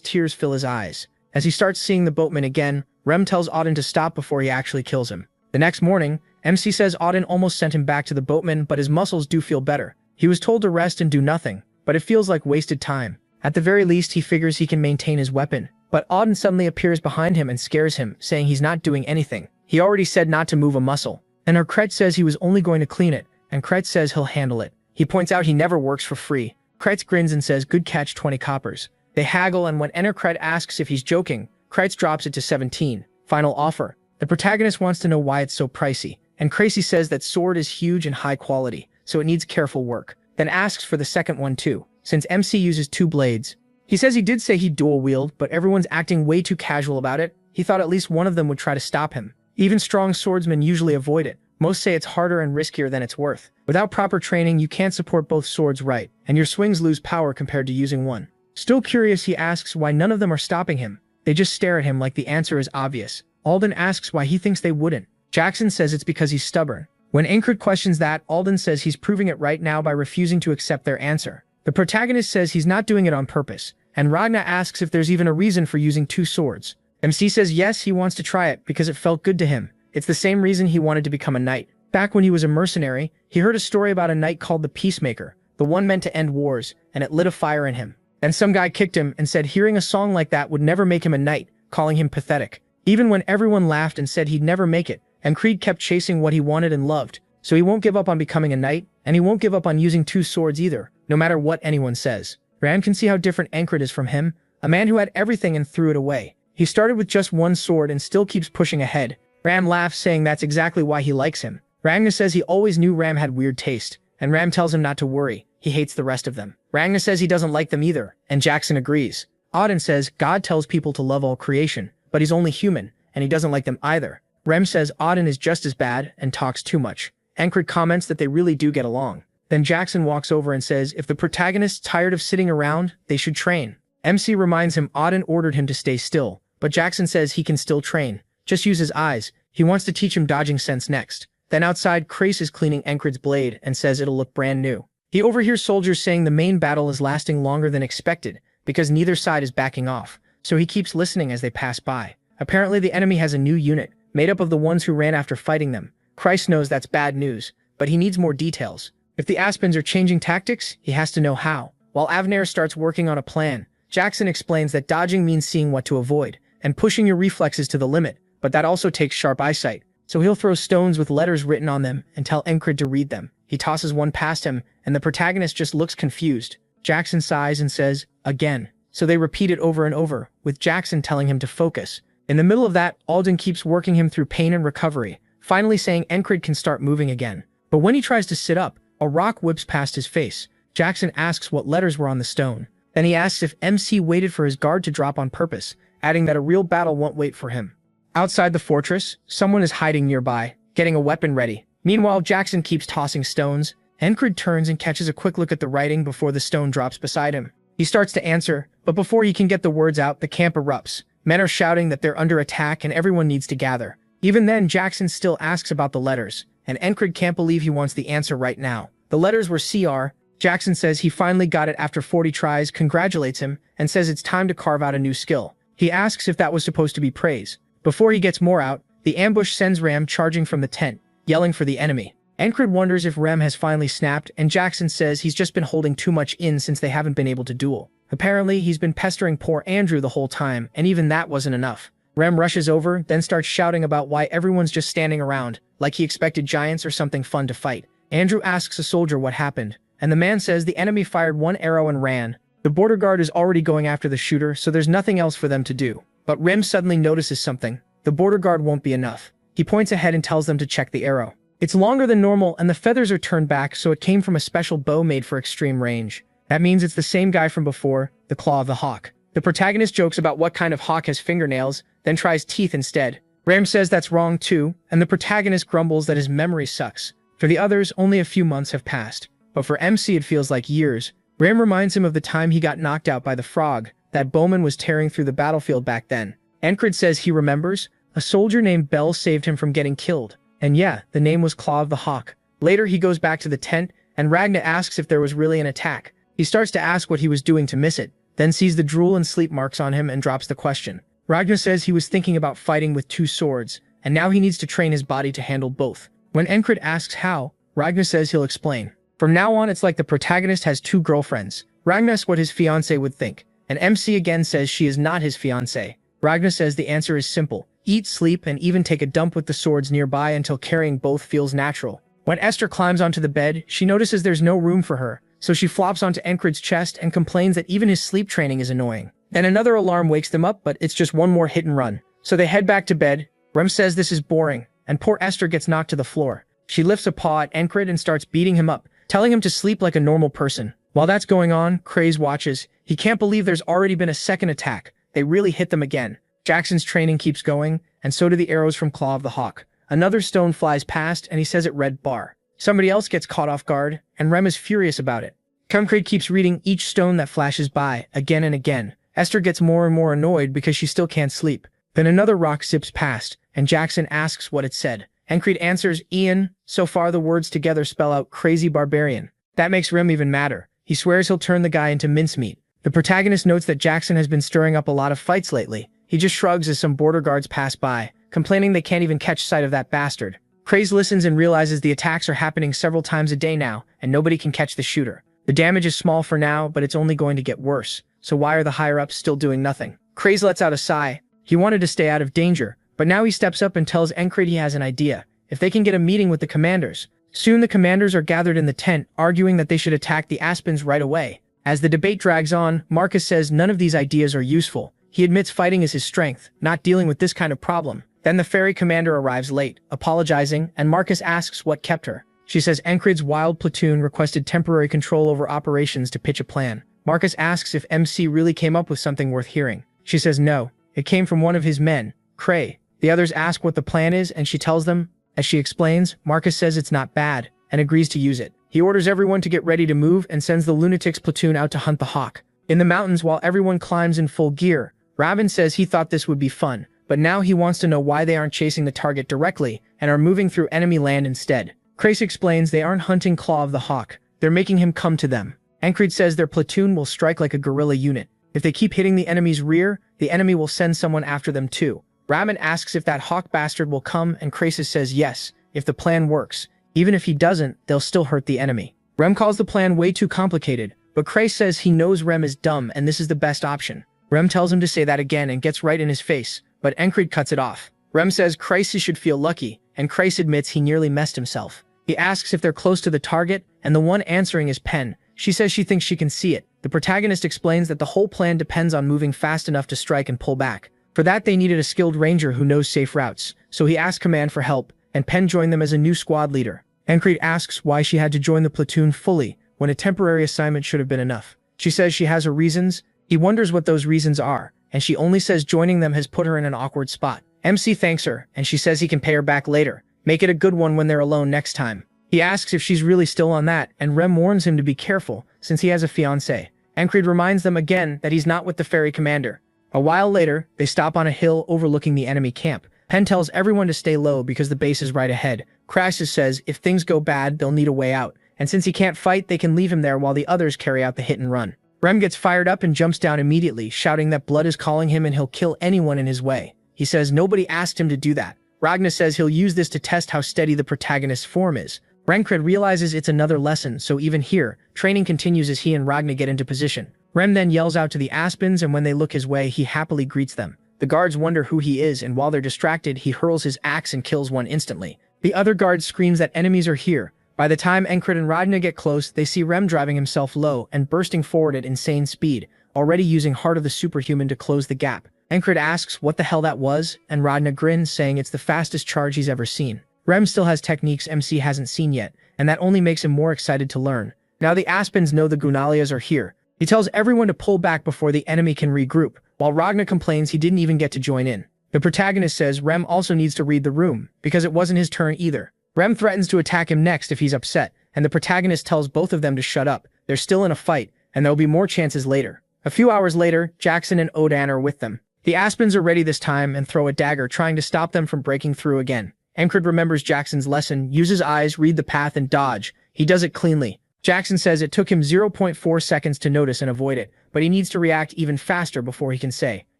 tears fill his eyes. As he starts seeing the boatman again, Rem tells Odin to stop before he actually kills him. The next morning, MC says Odin almost sent him back to the boatman, but his muscles do feel better. He was told to rest and do nothing, but it feels like wasted time. At the very least, he figures he can maintain his weapon. But Odin suddenly appears behind him and scares him, saying he's not doing anything. He already said not to move a muscle. And Kretz says he was only going to clean it, and Kretz says he'll handle it. He points out he never works for free. Kretz grins and says good catch, 20 coppers. They haggle, and when Kretz asks if he's joking, Kretz drops it to 17. Final offer. The protagonist wants to know why it's so pricey, and Crazy says that sword is huge and high quality, so it needs careful work. Then asks for the second one too, since MC uses 2 blades. He says he did say he'd dual wield, but everyone's acting way too casual about it. He thought at least one of them would try to stop him. Even strong swordsmen usually avoid it. Most say it's harder and riskier than it's worth. Without proper training, you can't support both swords right, and your swings lose power compared to using one. Still curious, he asks why none of them are stopping him. They just stare at him like the answer is obvious. Alden asks why he thinks they wouldn't. Jackson says it's because he's stubborn. When Encred questions that, Alden says he's proving it right now by refusing to accept their answer. The protagonist says he's not doing it on purpose, and Ragna asks if there's even a reason for using 2 swords. MC says yes, he wants to try it because it felt good to him. It's the same reason he wanted to become a knight. Back when he was a mercenary, he heard a story about a knight called the Peacemaker, the one meant to end wars, and it lit a fire in him. Then some guy kicked him and said hearing a song like that would never make him a knight, calling him pathetic. Even when everyone laughed and said he'd never make it, and Creed kept chasing what he wanted and loved. So he won't give up on becoming a knight, and he won't give up on using 2 swords either, no matter what anyone says. Ram can see how different Encred is from him, a man who had everything and threw it away. He started with just 1 sword and still keeps pushing ahead. Ram laughs, saying that's exactly why he likes him. Ragna says he always knew Ram had weird taste, and Ram tells him not to worry, he hates the rest of them. Ragna says he doesn't like them either, and Jackson agrees. Odin says God tells people to love all creation, but he's only human, and he doesn't like them either. Rem says Odin is just as bad and talks too much. Encred comments that they really do get along. Then Jackson walks over and says if the protagonist's tired of sitting around, they should train. MC reminds him Odin ordered him to stay still, but Jackson says he can still train. Just use his eyes. He wants to teach him dodging sense next. Then outside, Crace is cleaning Encred's blade and says it'll look brand new. He overhears soldiers saying the main battle is lasting longer than expected because neither side is backing off, so he keeps listening as they pass by. Apparently the enemy has a new unit, made up of the ones who ran after fighting them. Christ knows that's bad news, but he needs more details. If the Aspens are changing tactics, he has to know how. While Avner starts working on a plan, Jackson explains that dodging means seeing what to avoid and pushing your reflexes to the limit, but that also takes sharp eyesight. So he'll throw stones with letters written on them and tell Encred to read them. He tosses one past him, and the protagonist just looks confused. Jackson sighs and says, again. So they repeat it over and over, with Jackson telling him to focus. In the middle of that, Alden keeps working him through pain and recovery, finally saying Encred can start moving again. But when he tries to sit up, a rock whips past his face. Jackson asks what letters were on the stone. Then he asks if MC waited for his guard to drop on purpose, adding that a real battle won't wait for him. Outside the fortress, someone is hiding nearby, getting a weapon ready. Meanwhile, Jackson keeps tossing stones. Encred turns and catches a quick look at the writing before the stone drops beside him. He starts to answer, but before he can get the words out, the camp erupts. Men are shouting that they're under attack and everyone needs to gather. Even then, Jackson still asks about the letters, and Encred can't believe he wants the answer right now. The letters were CR. Jackson says he finally got it after 40 tries, congratulates him, and says it's time to carve out a new skill. He asks if that was supposed to be praise. Before he gets more out, the ambush sends Ram charging from the tent, yelling for the enemy. Encred wonders if Rem has finally snapped, and Jackson says he's just been holding too much in since they haven't been able to duel. Apparently, he's been pestering poor Andrew the whole time, and even that wasn't enough. Rem rushes over, then starts shouting about why everyone's just standing around, like he expected giants or something fun to fight. Andrew asks a soldier what happened, and the man says the enemy fired 1 arrow and ran. The border guard is already going after the shooter, so there's nothing else for them to do. But Rem suddenly notices something. The border guard won't be enough. He points ahead and tells them to check the arrow. It's longer than normal and the feathers are turned back so it came from a special bow made for extreme range. That means it's the same guy from before, the claw of the hawk. The protagonist jokes about what kind of hawk has fingernails, then tries teeth instead. Ram says that's wrong too, and the protagonist grumbles that his memory sucks. For the others, only a few months have passed. But for MC it feels like years. Ram reminds him of the time he got knocked out by the frog. That bowman was tearing through the battlefield back then. Encred says he remembers. A soldier named Bell saved him from getting killed. And yeah, the name was Claw of the Hawk. Later he goes back to the tent, and Ragna asks if there was really an attack. He starts to ask what he was doing to miss it, then sees the drool and sleep marks on him and drops the question. Ragna says he was thinking about fighting with 2 swords, and now he needs to train his body to handle both. When Encred asks how, Ragna says he'll explain. From now on, it's like the protagonist has 2 girlfriends. Ragna asks what his fiancée would think, and MC again says she is not his fiancée. Ragna says the answer is simple. Eat, sleep, and even take a dump with the swords nearby until carrying both feels natural. When Esther climbs onto the bed, she notices there's no room for her, so she flops onto Encred's chest and complains that even his sleep training is annoying. Then another alarm wakes them up, but it's just one more hit and run. So they head back to bed. Rem says this is boring, and poor Esther gets knocked to the floor. She lifts a paw at Encred and starts beating him up, telling him to sleep like a normal person. While that's going on, Craze watches. He can't believe there's already been a second attack. They really hit them again. Jackson's training keeps going, and so do the arrows from Claw of the Hawk. Another stone flies past, and he says it read bar. Somebody else gets caught off guard, and Rem is furious about it. Cumcrade keeps reading each stone that flashes by, again and again. Esther gets more and more annoyed because she still can't sleep. Then another rock zips past, and Jackson asks what it said. Encred answers, Ian. So far the words together spell out crazy barbarian. That makes Rem even madder. He swears he'll turn the guy into mincemeat. The protagonist notes that Jackson has been stirring up a lot of fights lately. He just shrugs as some border guards pass by, complaining they can't even catch sight of that bastard. Craze listens and realizes the attacks are happening several times a day now, and nobody can catch the shooter. The damage is small for now, but it's only going to get worse. So why are the higher-ups still doing nothing? Craze lets out a sigh. He wanted to stay out of danger, but now he steps up and tells Encred he has an idea. If they can get a meeting with the commanders. Soon the commanders are gathered in the tent, arguing that they should attack the Aspens right away. As the debate drags on, Marcus says none of these ideas are useful. He admits fighting is his strength, not dealing with this kind of problem. Then the ferry commander arrives late, apologizing, and Marcus asks what kept her. She says Encred's wild platoon requested temporary control over operations to pitch a plan. Marcus asks if MC really came up with something worth hearing. She says no, it came from one of his men, Cray. The others ask what the plan is, and she tells them. As she explains, Marcus says it's not bad, and agrees to use it. He orders everyone to get ready to move and sends the Lunatics platoon out to hunt the hawk. In the mountains, while everyone climbs in full gear, Rabin says he thought this would be fun, but now he wants to know why they aren't chasing the target directly and are moving through enemy land instead. Crace explains they aren't hunting Claw of the Hawk, they're making him come to them. Encred says their platoon will strike like a guerrilla unit. If they keep hitting the enemy's rear, the enemy will send someone after them too. Rabin asks if that hawk bastard will come, and Crasus says yes, if the plan works. Even if he doesn't, they'll still hurt the enemy. Rem calls the plan way too complicated, but Crace says he knows Rem is dumb and this is the best option. Rem tells him to say that again and gets right in his face, but Encred cuts it off. Rem says Crace should feel lucky, and Crace admits he nearly messed himself. He asks if they're close to the target, and the one answering is Pen. She says she thinks she can see it. The protagonist explains that the whole plan depends on moving fast enough to strike and pull back. For that, they needed a skilled ranger who knows safe routes, so he asks Command for help, and Pen joined them as a new squad leader. Encred asks why she had to join the platoon fully, when a temporary assignment should have been enough. She says she has her reasons. He wonders what those reasons are, and she only says joining them has put her in an awkward spot. MC thanks her, and she says he can pay her back later. Make it a good one when they're alone next time. He asks if she's really still on that, and Rem warns him to be careful, since he has a fiancée. Encred reminds them again that he's not with the ferry commander. A while later, they stop on a hill overlooking the enemy camp. Pen tells everyone to stay low because the base is right ahead. Crassus says if things go bad, they'll need a way out, and since he can't fight, they can leave him there while the others carry out the hit and run. Rem gets fired up and jumps down immediately, shouting that blood is calling him and he'll kill anyone in his way. He says nobody asked him to do that. Ragna says he'll use this to test how steady the protagonist's form is. Rencred realizes it's another lesson, so even here, training continues as he and Ragna get into position. Rem then yells out to the Aspens, and when they look his way, he happily greets them. The guards wonder who he is, and while they're distracted, he hurls his axe and kills one instantly. The other guard screams that enemies are here. By the time Encred and Ragna get close, they see Rem driving himself low and bursting forward at insane speed, already using Heart of the Superhuman to close the gap. Encred asks what the hell that was, and Ragna grins, saying it's the fastest charge he's ever seen. Rem still has techniques MC hasn't seen yet, and that only makes him more excited to learn. Now the Aspens know the Gunalias are here. He tells everyone to pull back before the enemy can regroup, while Ragna complains he didn't even get to join in. The protagonist says Rem also needs to read the room, because it wasn't his turn either. Rem threatens to attack him next if he's upset, and the protagonist tells both of them to shut up. They're still in a fight, and there'll be more chances later. A few hours later, Jackson and Odan are with them. The Aspens are ready this time and throw a dagger trying to stop them from breaking through again. Encred remembers Jackson's lesson, use his eyes, read the path, and dodge. He does it cleanly. Jackson says it took him 0.4 seconds to notice and avoid it, but he needs to react even faster before he can say.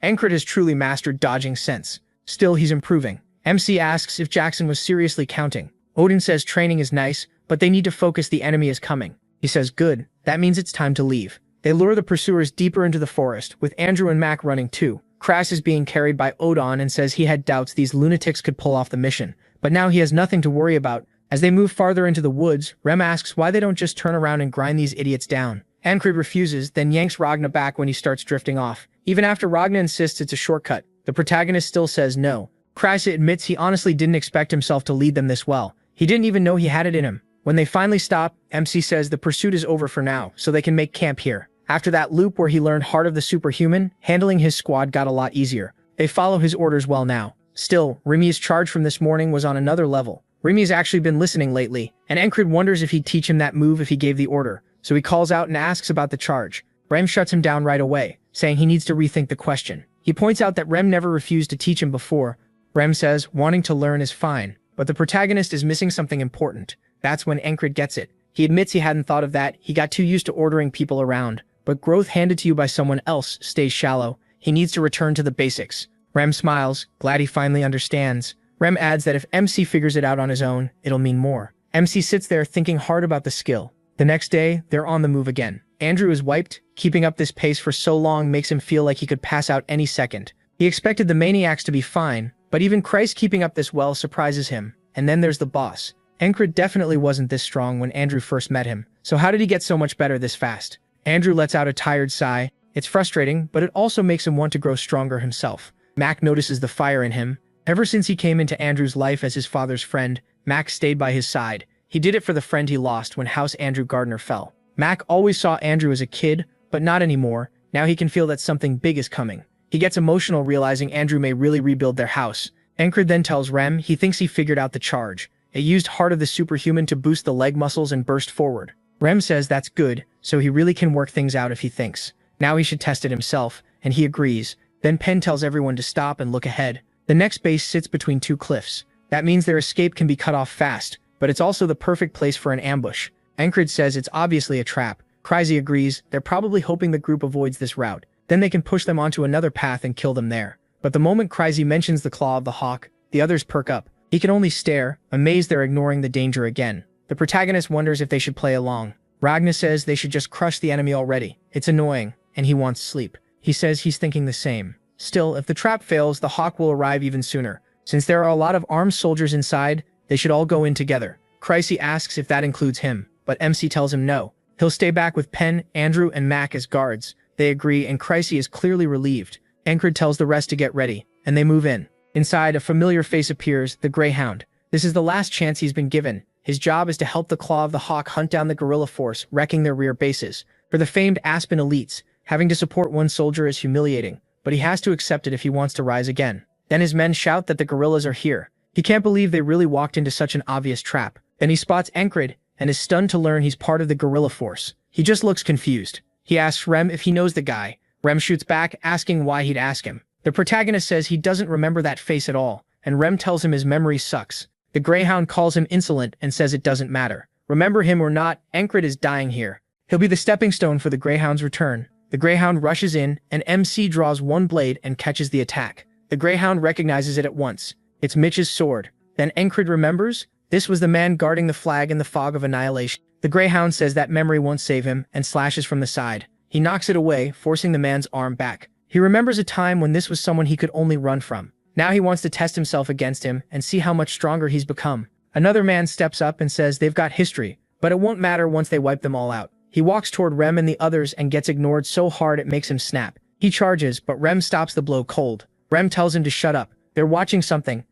Encred has truly mastered dodging sense. Still, he's improving. MC asks if Jackson was seriously counting. Odin says training is nice, but they need to focus, the enemy is coming. He says good, that means it's time to leave. They lure the pursuers deeper into the forest, with Andrew and Mac running too. Kras is being carried by Odon and says he had doubts these lunatics could pull off the mission, but now he has nothing to worry about. As they move farther into the woods, Rem asks why they don't just turn around and grind these idiots down. Ancred refuses, then yanks Ragna back when he starts drifting off. Even after Ragna insists it's a shortcut, the protagonist still says no. Kras admits he honestly didn't expect himself to lead them this well. He didn't even know he had it in him. When they finally stop, MC says the pursuit is over for now, so they can make camp here. After that loop where he learned Heart of the Superhuman, handling his squad got a lot easier. They follow his orders well now. Still, Remy's charge from this morning was on another level. Remy's actually been listening lately, and Encred wonders if he'd teach him that move if he gave the order, so he calls out and asks about the charge. Rem shuts him down right away, saying he needs to rethink the question. He points out that Rem never refused to teach him before. Rem says wanting to learn is fine, but the protagonist is missing something important. That's when Encred gets it. He admits he hadn't thought of that, he got too used to ordering people around. But growth handed to you by someone else stays shallow. He needs to return to the basics. Rem smiles, glad he finally understands. Rem adds that if MC figures it out on his own, it'll mean more. MC sits there thinking hard about the skill. The next day, they're on the move again. Andrew is wiped. Keeping up this pace for so long makes him feel like he could pass out any second. He expected the maniacs to be fine, but even Christ keeping up this well surprises him. And then there's the boss. Encred definitely wasn't this strong when Andrew first met him. So how did he get so much better this fast? Andrew lets out a tired sigh. It's frustrating, but it also makes him want to grow stronger himself. Mac notices the fire in him. Ever since he came into Andrew's life as his father's friend, Mac stayed by his side. He did it for the friend he lost when House Andrew Gardner fell. Mac always saw Andrew as a kid, but not anymore. Now he can feel that something big is coming. He gets emotional realizing Andrew may really rebuild their house. Encred then tells Rem he thinks he figured out the charge. It used Heart of the Superhuman to boost the leg muscles and burst forward. Rem says that's good, so he really can work things out if he thinks. Now he should test it himself, and he agrees. Then Penn tells everyone to stop and look ahead. The next base sits between two cliffs. That means their escape can be cut off fast, but it's also the perfect place for an ambush. Encred says it's obviously a trap. Kryzy agrees, they're probably hoping the group avoids this route. Then they can push them onto another path and kill them there. But the moment Kryzy mentions the Claw of the Hawk, the others perk up. He can only stare, amazed they're ignoring the danger again. The protagonist wonders if they should play along. Ragna says they should just crush the enemy already. It's annoying, and he wants sleep. He says he's thinking the same. Still, if the trap fails, the Hawk will arrive even sooner. Since there are a lot of armed soldiers inside, they should all go in together. Kryzy asks if that includes him, but MC tells him no. He'll stay back with Penn, Andrew, and Mac as guards. They agree, and Kryzy is clearly relieved. Encred tells the rest to get ready, and they move in. Inside, a familiar face appears, the Greyhound. This is the last chance he's been given. His job is to help the Claw of the Hawk hunt down the guerrilla force, wrecking their rear bases. For the famed Aspen elites, having to support one soldier is humiliating, but he has to accept it if he wants to rise again. Then his men shout that the guerrillas are here. He can't believe they really walked into such an obvious trap. Then he spots Encred, and is stunned to learn he's part of the guerrilla force. He just looks confused. He asks Rem if he knows the guy. Rem shoots back, asking why he'd ask him. The protagonist says he doesn't remember that face at all, and Rem tells him his memory sucks. The Greyhound calls him insolent and says it doesn't matter. Remember him or not, Encred is dying here. He'll be the stepping stone for the Greyhound's return. The Greyhound rushes in, and MC draws one blade and catches the attack. The Greyhound recognizes it at once. It's Mitch's sword. Then Encred remembers, this was the man guarding the flag in the fog of annihilation. The Greyhound says that memory won't save him, and slashes from the side. He knocks it away, forcing the man's arm back. He remembers a time when this was someone he could only run from. Now he wants to test himself against him and see how much stronger he's become. Another man steps up and says they've got history, but it won't matter once they wipe them all out. He walks toward Rem and the others and gets ignored so hard it makes him snap. He charges, but Rem stops the blow cold. Rem tells him to shut up. They're watching something.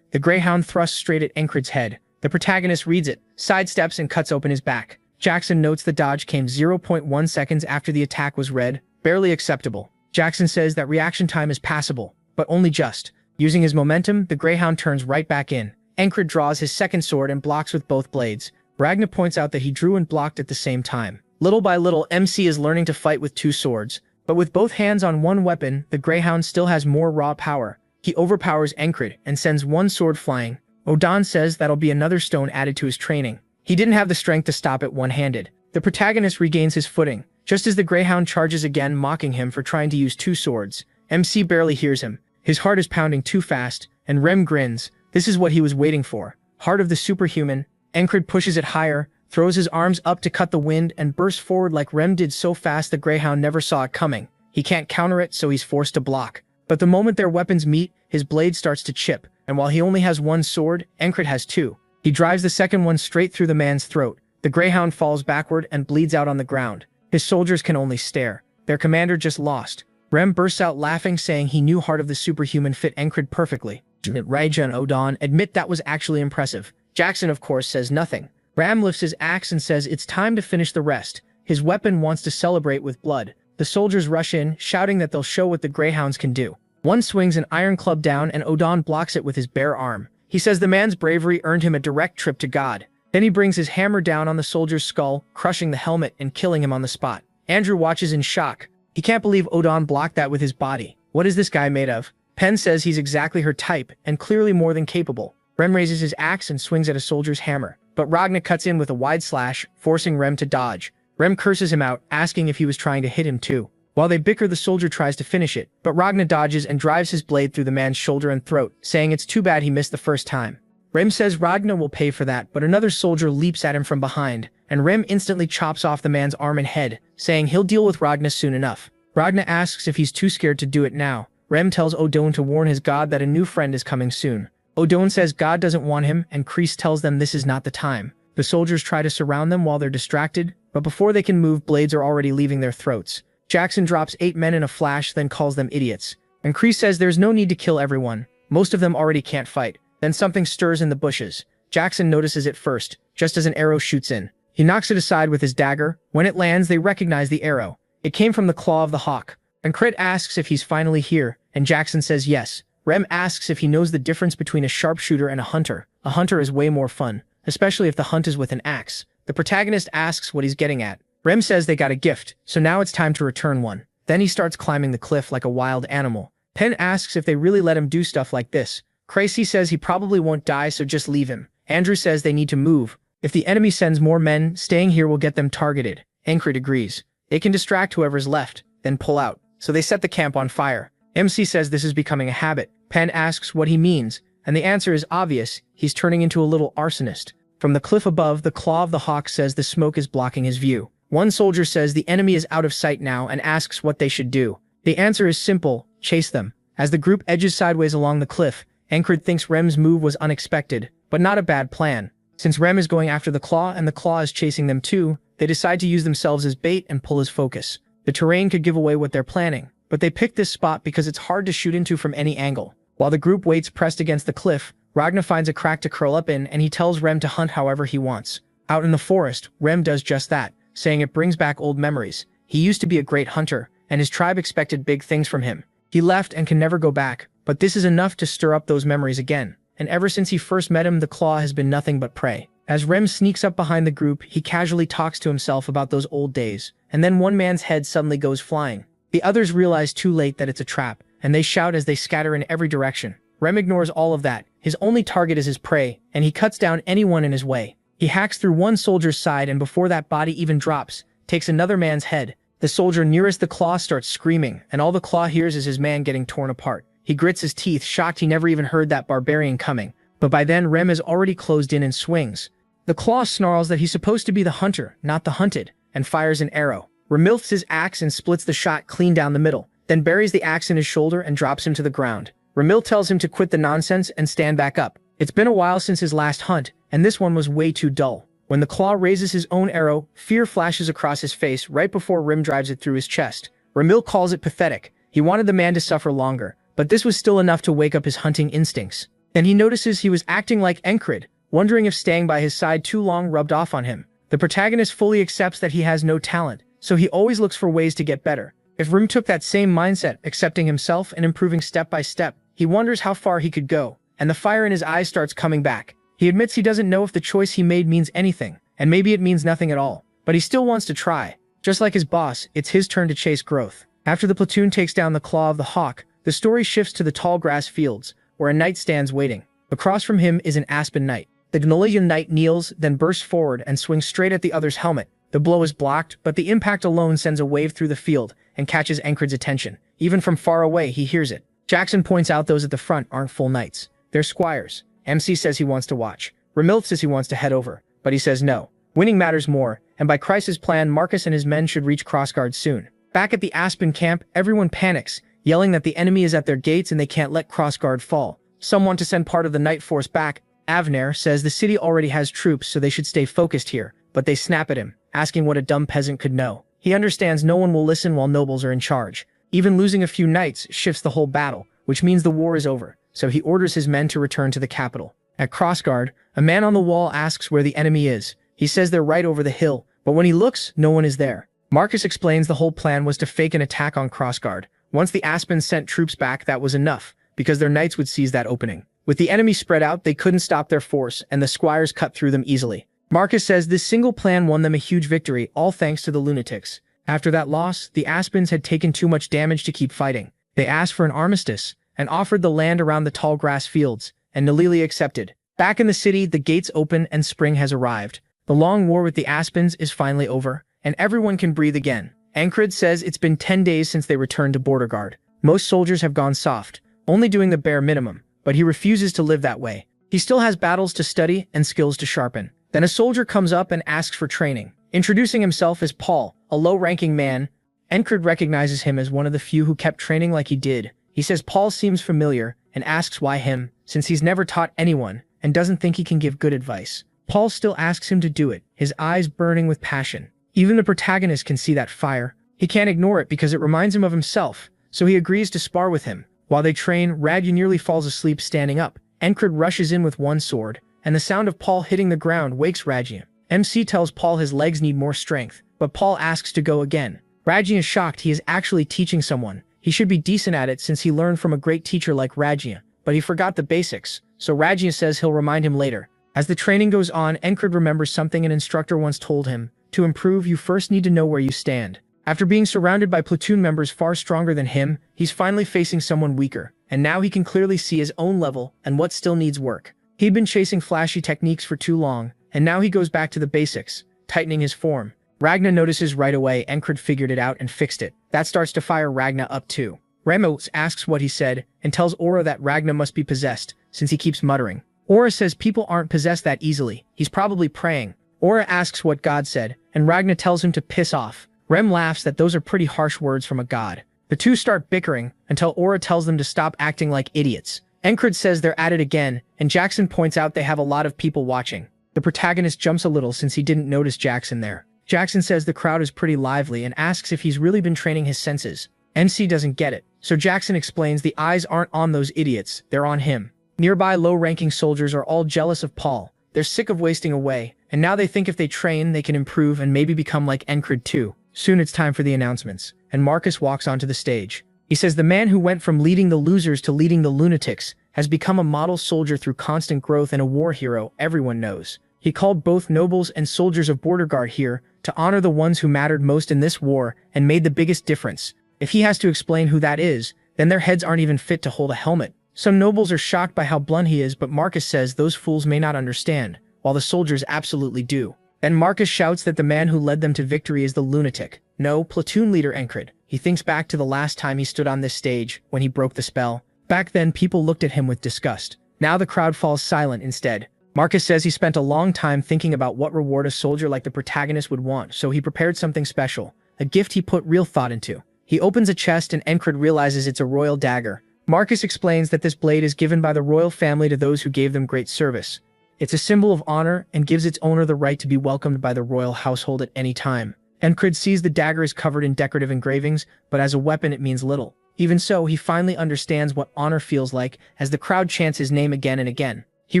The greyhound thrusts straight at Encred's head. The protagonist reads it, sidesteps, and cuts open his back. Jackson notes the dodge came 0.1 seconds after the attack was read, barely acceptable. Jackson says that reaction time is passable, but only just. Using his momentum, the greyhound turns right back in. Encred draws his second sword and blocks with both blades. Ragna points out that he drew and blocked at the same time. Little by little, MC is learning to fight with two swords, but with both hands on one weapon, the greyhound still has more raw power. He overpowers Encred and sends one sword flying. Odon says that'll be another stone added to his training. He didn't have the strength to stop it one-handed. The protagonist regains his footing, just as the greyhound charges again, mocking him for trying to use two swords. MC barely hears him. His heart is pounding too fast, and Rem grins. This is what he was waiting for. Heart of the superhuman. Encred pushes it higher, throws his arms up to cut the wind, and bursts forward like Rem did so fast the greyhound never saw it coming. He can't counter it, so he's forced to block. But the moment their weapons meet, his blade starts to chip, and while he only has one sword, Encred has two. He drives the second one straight through the man's throat. The greyhound falls backward and bleeds out on the ground. His soldiers can only stare. Their commander just lost. Rem bursts out laughing, saying he knew Heart of the Superhuman fit Encred perfectly. Raja and Odon admit that was actually impressive. Jackson, of course, says nothing. Ram lifts his axe and says it's time to finish the rest. His weapon wants to celebrate with blood. The soldiers rush in, shouting that they'll show what the greyhounds can do. One swings an iron club down and Odon blocks it with his bare arm. He says the man's bravery earned him a direct trip to God. Then he brings his hammer down on the soldier's skull, crushing the helmet and killing him on the spot. Andrew watches in shock. He can't believe Odon blocked that with his body. What is this guy made of? Penn says he's exactly her type, and clearly more than capable. Rem raises his axe and swings at a soldier's hammer, but Ragna cuts in with a wide slash, forcing Rem to dodge. Rem curses him out, asking if he was trying to hit him too. While they bicker, the soldier tries to finish it, but Ragna dodges and drives his blade through the man's shoulder and throat, saying it's too bad he missed the first time. Rem says Ragna will pay for that, but another soldier leaps at him from behind, and Rem instantly chops off the man's arm and head, saying he'll deal with Ragna soon enough. Ragna asks if he's too scared to do it now. Rem tells Odon to warn his god that a new friend is coming soon. Odon says God doesn't want him, and Kreese tells them this is not the time. The soldiers try to surround them while they're distracted, but before they can move, blades are already leaving their throats. Jackson drops 8 men in a flash, then calls them idiots. And Kreese says there's no need to kill everyone. Most of them already can't fight. Then something stirs in the bushes. Jackson notices it first, just as an arrow shoots in. He knocks it aside with his dagger. When it lands, they recognize the arrow. It came from the claw of the hawk. Encred asks if he's finally here, and Jackson says yes. Rem asks if he knows the difference between a sharpshooter and a hunter. A hunter is way more fun, especially if the hunt is with an axe. The protagonist asks what he's getting at. Rem says they got a gift, so now it's time to return one. Then he starts climbing the cliff like a wild animal. Penn asks if they really let him do stuff like this. Crazy says he probably won't die, so just leave him. Andrew says they need to move. If the enemy sends more men, staying here will get them targeted. Encred agrees. They can distract whoever's left, then pull out. So they set the camp on fire. MC says this is becoming a habit. Penn asks what he means, and the answer is obvious. He's turning into a little arsonist. From the cliff above, the claw of the hawk says the smoke is blocking his view. One soldier says the enemy is out of sight now and asks what they should do. The answer is simple: chase them. As the group edges sideways along the cliff, Encred thinks Rem's move was unexpected, but not a bad plan. Since Rem is going after the claw and the claw is chasing them too, they decide to use themselves as bait and pull his focus. The terrain could give away what they're planning, but they pick this spot because it's hard to shoot into from any angle. While the group waits pressed against the cliff, Ragna finds a crack to curl up in and he tells Rem to hunt however he wants. Out in the forest, Rem does just that, saying it brings back old memories. He used to be a great hunter, and his tribe expected big things from him. He left and can never go back, but this is enough to stir up those memories again. And ever since he first met him, the claw has been nothing but prey. As Rem sneaks up behind the group, he casually talks to himself about those old days, and then one man's head suddenly goes flying. The others realize too late that it's a trap, and they shout as they scatter in every direction. Rem ignores all of that. His only target is his prey, and he cuts down anyone in his way. He hacks through one soldier's side, and before that body even drops, takes another man's head. The soldier nearest the claw starts screaming, and all the claw hears is his man getting torn apart. He grits his teeth, shocked he never even heard that barbarian coming. But by then, Rem is already closed in and swings. The claw snarls that he's supposed to be the hunter, not the hunted, and fires an arrow. Remilfs his axe and splits the shot clean down the middle, then buries the axe in his shoulder and drops him to the ground. Ramil tells him to quit the nonsense and stand back up. It's been a while since his last hunt, and this one was way too dull. When the claw raises his own arrow, fear flashes across his face right before Rem drives it through his chest. Ramil calls it pathetic. He wanted the man to suffer longer, but this was still enough to wake up his hunting instincts. Then he notices he was acting like Encred, wondering if staying by his side too long rubbed off on him. The protagonist fully accepts that he has no talent, so he always looks for ways to get better. If Rim took that same mindset, accepting himself and improving step by step, he wonders how far he could go, and the fire in his eyes starts coming back. He admits he doesn't know if the choice he made means anything, and maybe it means nothing at all, but he still wants to try. Just like his boss, it's his turn to chase growth. After the platoon takes down the Claw of the Hawk, the story shifts to the tall grass fields, where a knight stands waiting. Across from him is an Aspen knight. The Gnolian knight kneels, then bursts forward and swings straight at the other's helmet. The blow is blocked, but the impact alone sends a wave through the field and catches Encred's attention. Even from far away, he hears it. Jackson points out those at the front aren't full knights. They're squires. MC says he wants to watch. Ramilth says he wants to head over, but he says no. Winning matters more, and by Chrysa's plan, Marcus and his men should reach Crossguard soon. Back at the Aspen camp, everyone panics, yelling that the enemy is at their gates and they can't let Crossguard fall. Some want to send part of the Night Force back. Avner says the city already has troops, so they should stay focused here, but they snap at him, asking what a dumb peasant could know. He understands no one will listen while nobles are in charge. Even losing a few knights shifts the whole battle, which means the war is over, so he orders his men to return to the capital. At Crossguard, a man on the wall asks where the enemy is. He says they're right over the hill, but when he looks, no one is there. Marcus explains the whole plan was to fake an attack on Crossguard. Once the Aspens sent troops back, that was enough, because their knights would seize that opening. With the enemy spread out, they couldn't stop their force, and the squires cut through them easily. Marcus says this single plan won them a huge victory, all thanks to the lunatics. After that loss, the Aspens had taken too much damage to keep fighting. They asked for an armistice, and offered the land around the tall grass fields, and Nalili accepted. Back in the city, the gates open and spring has arrived. The long war with the Aspens is finally over, and everyone can breathe again. Encred says it's been 10 days since they returned to Border Guard. Most soldiers have gone soft, only doing the bare minimum, but he refuses to live that way. He still has battles to study and skills to sharpen. Then a soldier comes up and asks for training. Introducing himself as Paul, a low-ranking man, Encred recognizes him as one of the few who kept training like he did. He says Paul seems familiar and asks why him, since he's never taught anyone and doesn't think he can give good advice. Paul still asks him to do it, his eyes burning with passion. Even the protagonist can see that fire. He can't ignore it because it reminds him of himself, so he agrees to spar with him. While they train, Radya nearly falls asleep standing up. Encred rushes in with one sword, and the sound of Paul hitting the ground wakes Radya. MC tells Paul his legs need more strength, but Paul asks to go again. Radya is shocked he is actually teaching someone. He should be decent at it since he learned from a great teacher like Radya, but he forgot the basics, so Radya says he'll remind him later. As the training goes on, Encred remembers something an instructor once told him. To improve, you first need to know where you stand. After being surrounded by platoon members far stronger than him, he's finally facing someone weaker, and now he can clearly see his own level and what still needs work. He'd been chasing flashy techniques for too long, and now he goes back to the basics, tightening his form. Ragna notices right away Encred figured it out and fixed it. That starts to fire Ragna up too. Ramos asks what he said, and tells Aura that Ragna must be possessed, since he keeps muttering. Aura says people aren't possessed that easily. He's probably praying. Aura asks what God said, and Ragna tells him to piss off. Rem laughs that those are pretty harsh words from a god. The two start bickering until Aura tells them to stop acting like idiots. Encred says they're at it again, and Jackson points out they have a lot of people watching. The protagonist jumps a little since he didn't notice Jackson there. Jackson says the crowd is pretty lively and asks if he's really been training his senses. MC doesn't get it, so Jackson explains the eyes aren't on those idiots, they're on him. Nearby low-ranking soldiers are all jealous of Paul. They're sick of wasting away, and now they think if they train, they can improve and maybe become like Encred too. Soon it's time for the announcements, and Marcus walks onto the stage. He says the man who went from leading the losers to leading the lunatics has become a model soldier through constant growth and a war hero everyone knows. He called both nobles and soldiers of Border Guard here to honor the ones who mattered most in this war and made the biggest difference. If he has to explain who that is, then their heads aren't even fit to hold a helmet. Some nobles are shocked by how blunt he is, but Marcus says those fools may not understand, while the soldiers absolutely do. Then Marcus shouts that the man who led them to victory is the lunatic. No, platoon leader Encred. He thinks back to the last time he stood on this stage, when he broke the spell. Back then, people looked at him with disgust. Now the crowd falls silent instead. Marcus says he spent a long time thinking about what reward a soldier like the protagonist would want, so he prepared something special, a gift he put real thought into. He opens a chest and Encred realizes it's a royal dagger. Marcus explains that this blade is given by the royal family to those who gave them great service. It's a symbol of honor and gives its owner the right to be welcomed by the royal household at any time. Encred sees the dagger is covered in decorative engravings, but as a weapon it means little. Even so, he finally understands what honor feels like as the crowd chants his name again and again. He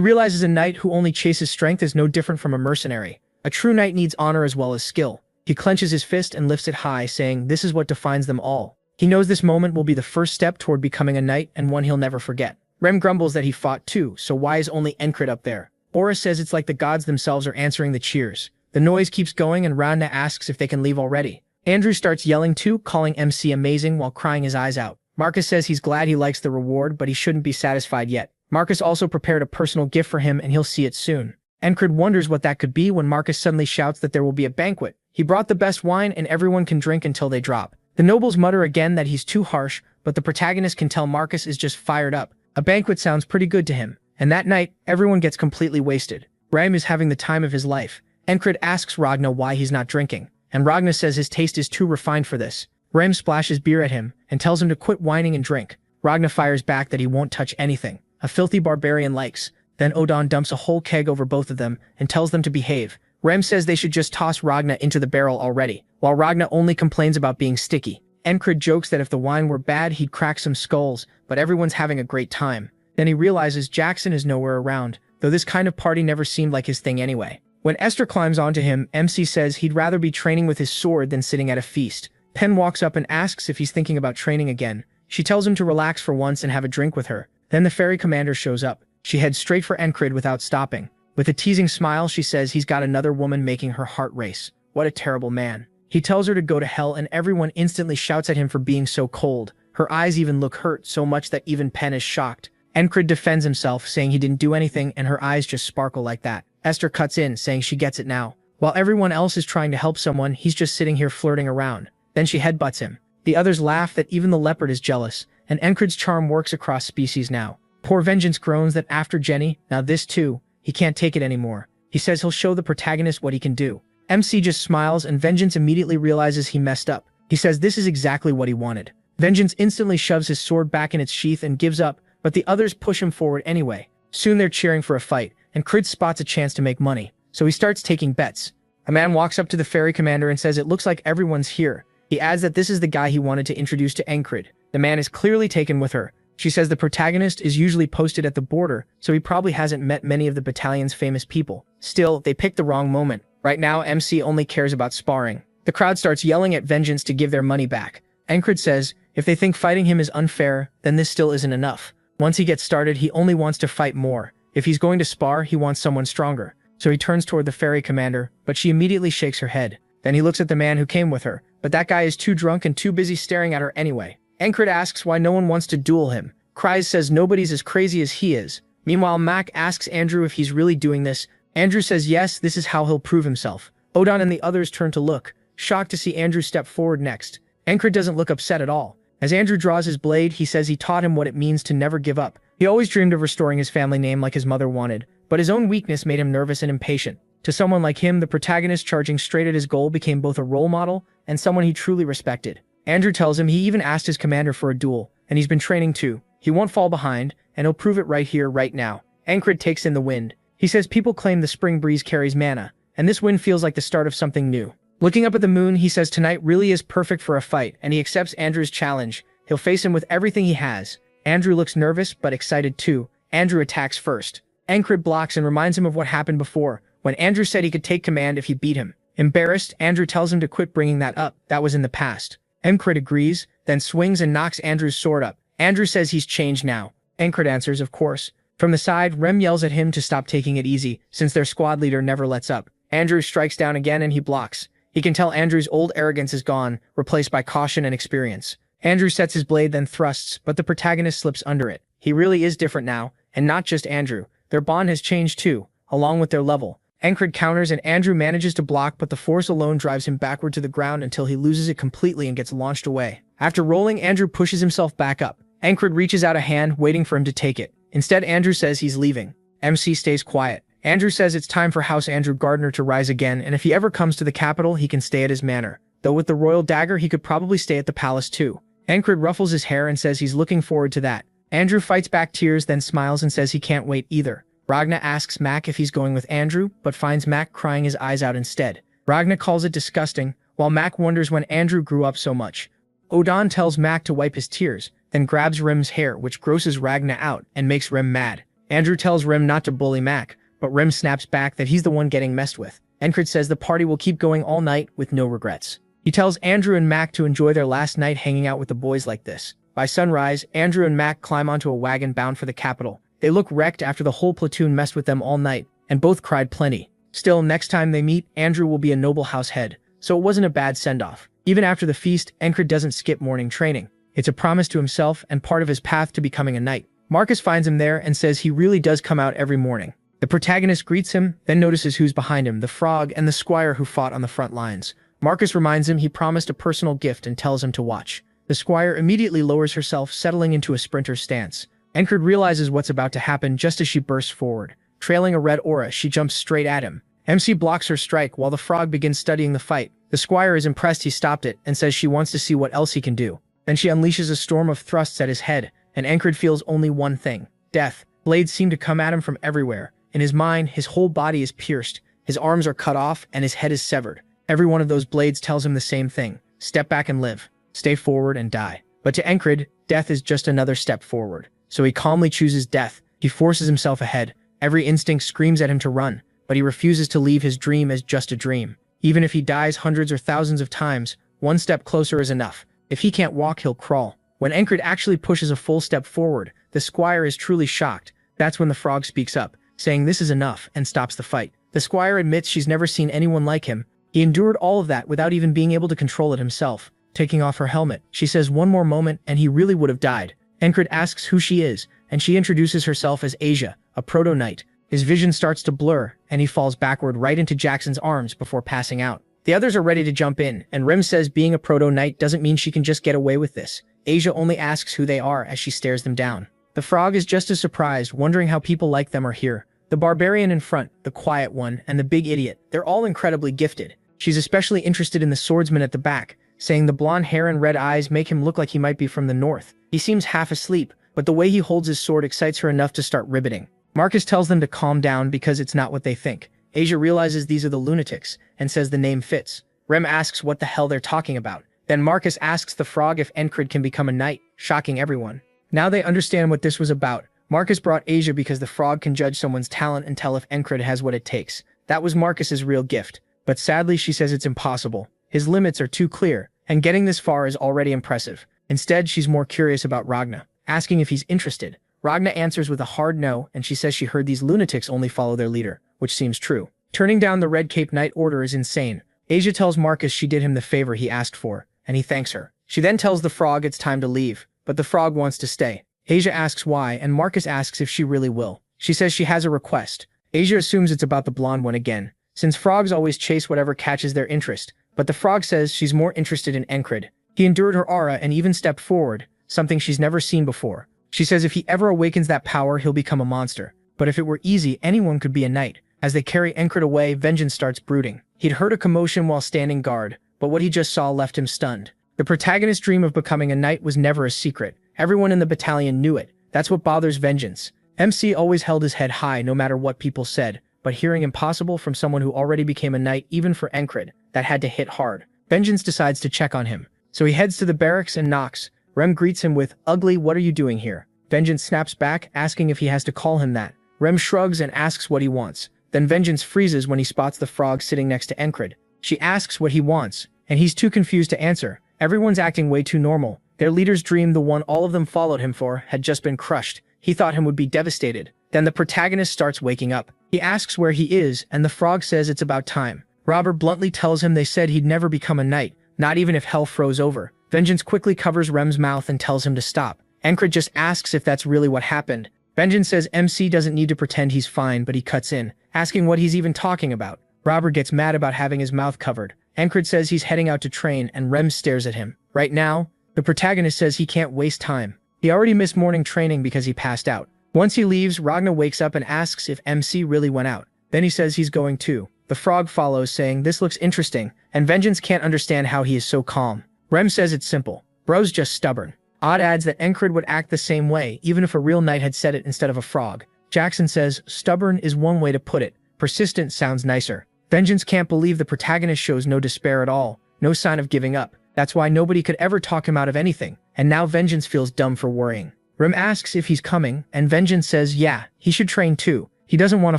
realizes a knight who only chases strength is no different from a mercenary. A true knight needs honor as well as skill. He clenches his fist and lifts it high, saying, "This is what defines them all." He knows this moment will be the first step toward becoming a knight and one he'll never forget. Rem grumbles that he fought too, so why is only Encred up there? Aura says it's like the gods themselves are answering the cheers. The noise keeps going and Ragna asks if they can leave already. Andrew starts yelling too, calling MC amazing while crying his eyes out. Marcus says he's glad he likes the reward, but he shouldn't be satisfied yet. Marcus also prepared a personal gift for him and he'll see it soon. Encred wonders what that could be when Marcus suddenly shouts that there will be a banquet. He brought the best wine and everyone can drink until they drop. The nobles mutter again that he's too harsh, but the protagonist can tell Marcus is just fired up. A banquet sounds pretty good to him, and that night, everyone gets completely wasted. Rem is having the time of his life. Encred asks Ragna why he's not drinking, and Ragna says his taste is too refined for this. Rem splashes beer at him and tells him to quit whining and drink. Ragna fires back that he won't touch anything. A filthy barbarian likes. Then Odon dumps a whole keg over both of them and tells them to behave. Rem says they should just toss Ragna into the barrel already, while Ragna only complains about being sticky. Encred jokes that if the wine were bad, he'd crack some skulls, but everyone's having a great time. Then he realizes Jackson is nowhere around, though this kind of party never seemed like his thing anyway. When Esther climbs onto him, MC says he'd rather be training with his sword than sitting at a feast. Pen walks up and asks if he's thinking about training again. She tells him to relax for once and have a drink with her. Then the ferry commander shows up. She heads straight for Encred without stopping. With a teasing smile, she says he's got another woman making her heart race. What a terrible man. He tells her to go to hell and everyone instantly shouts at him for being so cold. Her eyes even look hurt so much that even Pen is shocked. Encred defends himself, saying he didn't do anything and her eyes just sparkle like that. Esther cuts in, saying she gets it now. While everyone else is trying to help someone, he's just sitting here flirting around. Then she headbutts him. The others laugh that even the leopard is jealous, and Encred's charm works across species now. Poor Vengeance groans that after Jenny, now this too, he can't take it anymore. He says he'll show the protagonist what he can do. MC just smiles and Vengeance immediately realizes he messed up. He says this is exactly what he wanted. Vengeance instantly shoves his sword back in its sheath and gives up, but the others push him forward anyway. Soon they're cheering for a fight, and Crid spots a chance to make money, so he starts taking bets. A man walks up to the ferry commander and says it looks like everyone's here. He adds that this is the guy he wanted to introduce to Encred. The man is clearly taken with her. She says the protagonist is usually posted at the border, so he probably hasn't met many of the battalion's famous people. Still, they picked the wrong moment. Right now, MC only cares about sparring. The crowd starts yelling at Vengeance to give their money back. Encred says if they think fighting him is unfair, then this still isn't enough. Once he gets started, he only wants to fight more. If he's going to spar, he wants someone stronger. So he turns toward the ferry commander, but she immediately shakes her head. Then he looks at the man who came with her, but that guy is too drunk and too busy staring at her anyway. Encred asks why no one wants to duel him. Cries says nobody's as crazy as he is. Meanwhile, Mac asks Andrew if he's really doing this. Andrew says yes, this is how he'll prove himself. Odon and the others turn to look, shocked to see Andrew step forward next. Encred doesn't look upset at all. As Andrew draws his blade, he says he taught him what it means to never give up. He always dreamed of restoring his family name like his mother wanted, but his own weakness made him nervous and impatient. To someone like him, the protagonist charging straight at his goal became both a role model and someone he truly respected. Andrew tells him he even asked his commander for a duel, and he's been training too. He won't fall behind, and he'll prove it right here, right now. Encred takes in the wind. He says people claim the spring breeze carries mana, and this wind feels like the start of something new. Looking up at the moon, he says tonight really is perfect for a fight, and he accepts Andrew's challenge. He'll face him with everything he has. Andrew looks nervous, but excited too. Andrew attacks first. Encred blocks and reminds him of what happened before, when Andrew said he could take command if he beat him. Embarrassed, Andrew tells him to quit bringing that up. That was in the past. Encred agrees, then swings and knocks Andrew's sword up. Andrew says he's changed now. Encred answers, of course. From the side, Rem yells at him to stop taking it easy, since their squad leader never lets up. Andrew strikes down again and he blocks. He can tell Andrew's old arrogance is gone, replaced by caution and experience. Andrew sets his blade then thrusts, but the protagonist slips under it. He really is different now, and not just Andrew. Their bond has changed too, along with their level. Encred counters and Andrew manages to block, but the force alone drives him backward to the ground until he loses it completely and gets launched away. After rolling, Andrew pushes himself back up. Encred reaches out a hand, waiting for him to take it. Instead, Andrew says he's leaving. MC stays quiet. Andrew says it's time for House Andrew Gardner to rise again, and if he ever comes to the capital, he can stay at his manor. Though with the royal dagger, he could probably stay at the palace too. Encred ruffles his hair and says he's looking forward to that. Andrew fights back tears, then smiles and says he can't wait either. Ragna asks Mac if he's going with Andrew, but finds Mac crying his eyes out instead. Ragna calls it disgusting, while Mac wonders when Andrew grew up so much. Odon tells Mac to wipe his tears, then grabs Rem's hair, which grosses Ragna out and makes Rem mad. Andrew tells Rem not to bully Mac, but Rem snaps back that he's the one getting messed with. Encred says the party will keep going all night with no regrets. He tells Andrew and Mac to enjoy their last night hanging out with the boys like this. By sunrise, Andrew and Mac climb onto a wagon bound for the capital. They look wrecked after the whole platoon messed with them all night, and both cried plenty. Still, next time they meet, Andrew will be a noble house head, so it wasn't a bad send-off. Even after the feast, Encred doesn't skip morning training. It's a promise to himself and part of his path to becoming a knight. Marcus finds him there and says he really does come out every morning. The protagonist greets him, then notices who's behind him, the frog and the squire who fought on the front lines. Marcus reminds him he promised a personal gift and tells him to watch. The squire immediately lowers herself, settling into a sprinter's stance. Encred realizes what's about to happen just as she bursts forward. Trailing a red aura, she jumps straight at him. MC blocks her strike while the frog begins studying the fight. The squire is impressed he stopped it and says she wants to see what else he can do. Then she unleashes a storm of thrusts at his head, and Encred feels only one thing: death. Blades seem to come at him from everywhere. In his mind, his whole body is pierced, his arms are cut off, and his head is severed. Every one of those blades tells him the same thing: step back and live. Stay forward and die. But to Encred, death is just another step forward. So he calmly chooses death. He forces himself ahead. Every instinct screams at him to run, but he refuses to leave his dream as just a dream. Even if he dies hundreds or thousands of times, one step closer is enough. If he can't walk, he'll crawl. When Encred actually pushes a full step forward, the squire is truly shocked. That's when the frog speaks up, saying this is enough, and stops the fight. The squire admits she's never seen anyone like him. He endured all of that without even being able to control it himself. Taking off her helmet, she says one more moment and he really would have died. Encred asks who she is, and she introduces herself as Asia, a proto-knight. His vision starts to blur, and he falls backward right into Jackson's arms before passing out. The others are ready to jump in, and Rem says being a proto-knight doesn't mean she can just get away with this. Asia only asks who they are as she stares them down. The frog is just as surprised, wondering how people like them are here. The barbarian in front, the quiet one, and the big idiot, they're all incredibly gifted. She's especially interested in the swordsman at the back, saying the blonde hair and red eyes make him look like he might be from the north. He seems half asleep, but the way he holds his sword excites her enough to start ribbiting. Marcus tells them to calm down because it's not what they think. Asia realizes these are the lunatics, and says the name fits. Rem asks what the hell they're talking about. Then Marcus asks the frog if Encred can become a knight, shocking everyone. Now they understand what this was about. Marcus brought Asia because the frog can judge someone's talent and tell if Encred has what it takes. That was Marcus's real gift. But sadly, she says it's impossible. His limits are too clear, and getting this far is already impressive. Instead, she's more curious about Ragna, asking if he's interested. Ragna answers with a hard no, and she says she heard these lunatics only follow their leader, which seems true. Turning down the Red Cape Knight order is insane. Asia tells Marcus she did him the favor he asked for, and he thanks her. She then tells the frog it's time to leave, but the frog wants to stay. Asia asks why, and Marcus asks if she really will. She says she has a request. Asia assumes it's about the blonde one again, since frogs always chase whatever catches their interest, but the frog says she's more interested in Encred. He endured her aura and even stepped forward, something she's never seen before. She says if he ever awakens that power, he'll become a monster. But if it were easy, anyone could be a knight. As they carry Encred away, vengeance starts brooding. He'd heard a commotion while standing guard, but what he just saw left him stunned. The protagonist's dream of becoming a knight was never a secret. Everyone in the battalion knew it. That's what bothers vengeance. MC always held his head high no matter what people said, but hearing impossible from someone who already became a knight even for Encred, that had to hit hard. Vengeance decides to check on him. So he heads to the barracks and knocks. Rem greets him with, "Ugly, what are you doing here?" Vengeance snaps back, asking if he has to call him that. Rem shrugs and asks what he wants. Then Vengeance freezes when he spots the frog sitting next to Encred. She asks what he wants, and he's too confused to answer. Everyone's acting way too normal. Their leader's dream, the one all of them followed him for, had just been crushed. He thought him would be devastated. Then the protagonist starts waking up. He asks where he is, and the frog says it's about time. Robert bluntly tells him they said he'd never become a knight, not even if hell froze over. Vengeance quickly covers Rem's mouth and tells him to stop. Encred just asks if that's really what happened. Vengeance says MC doesn't need to pretend he's fine, but he cuts in, asking what he's even talking about. Robert gets mad about having his mouth covered. Encred says he's heading out to train, and Rem stares at him. Right now, the protagonist says he can't waste time. He already missed morning training because he passed out. Once he leaves, Ragna wakes up and asks if MC really went out. Then he says he's going too. The frog follows, saying this looks interesting, and Vengeance can't understand how he is so calm. Rem says it's simple. Bro's just stubborn. Odd adds that Encred would act the same way, even if a real knight had said it instead of a frog. Jackson says stubborn is one way to put it. Persistent sounds nicer. Vengeance can't believe the protagonist shows no despair at all, no sign of giving up. That's why nobody could ever talk him out of anything, and now Vengeance feels dumb for worrying. Rem asks if he's coming, and Vengeance says yeah, he should train too. He doesn't want to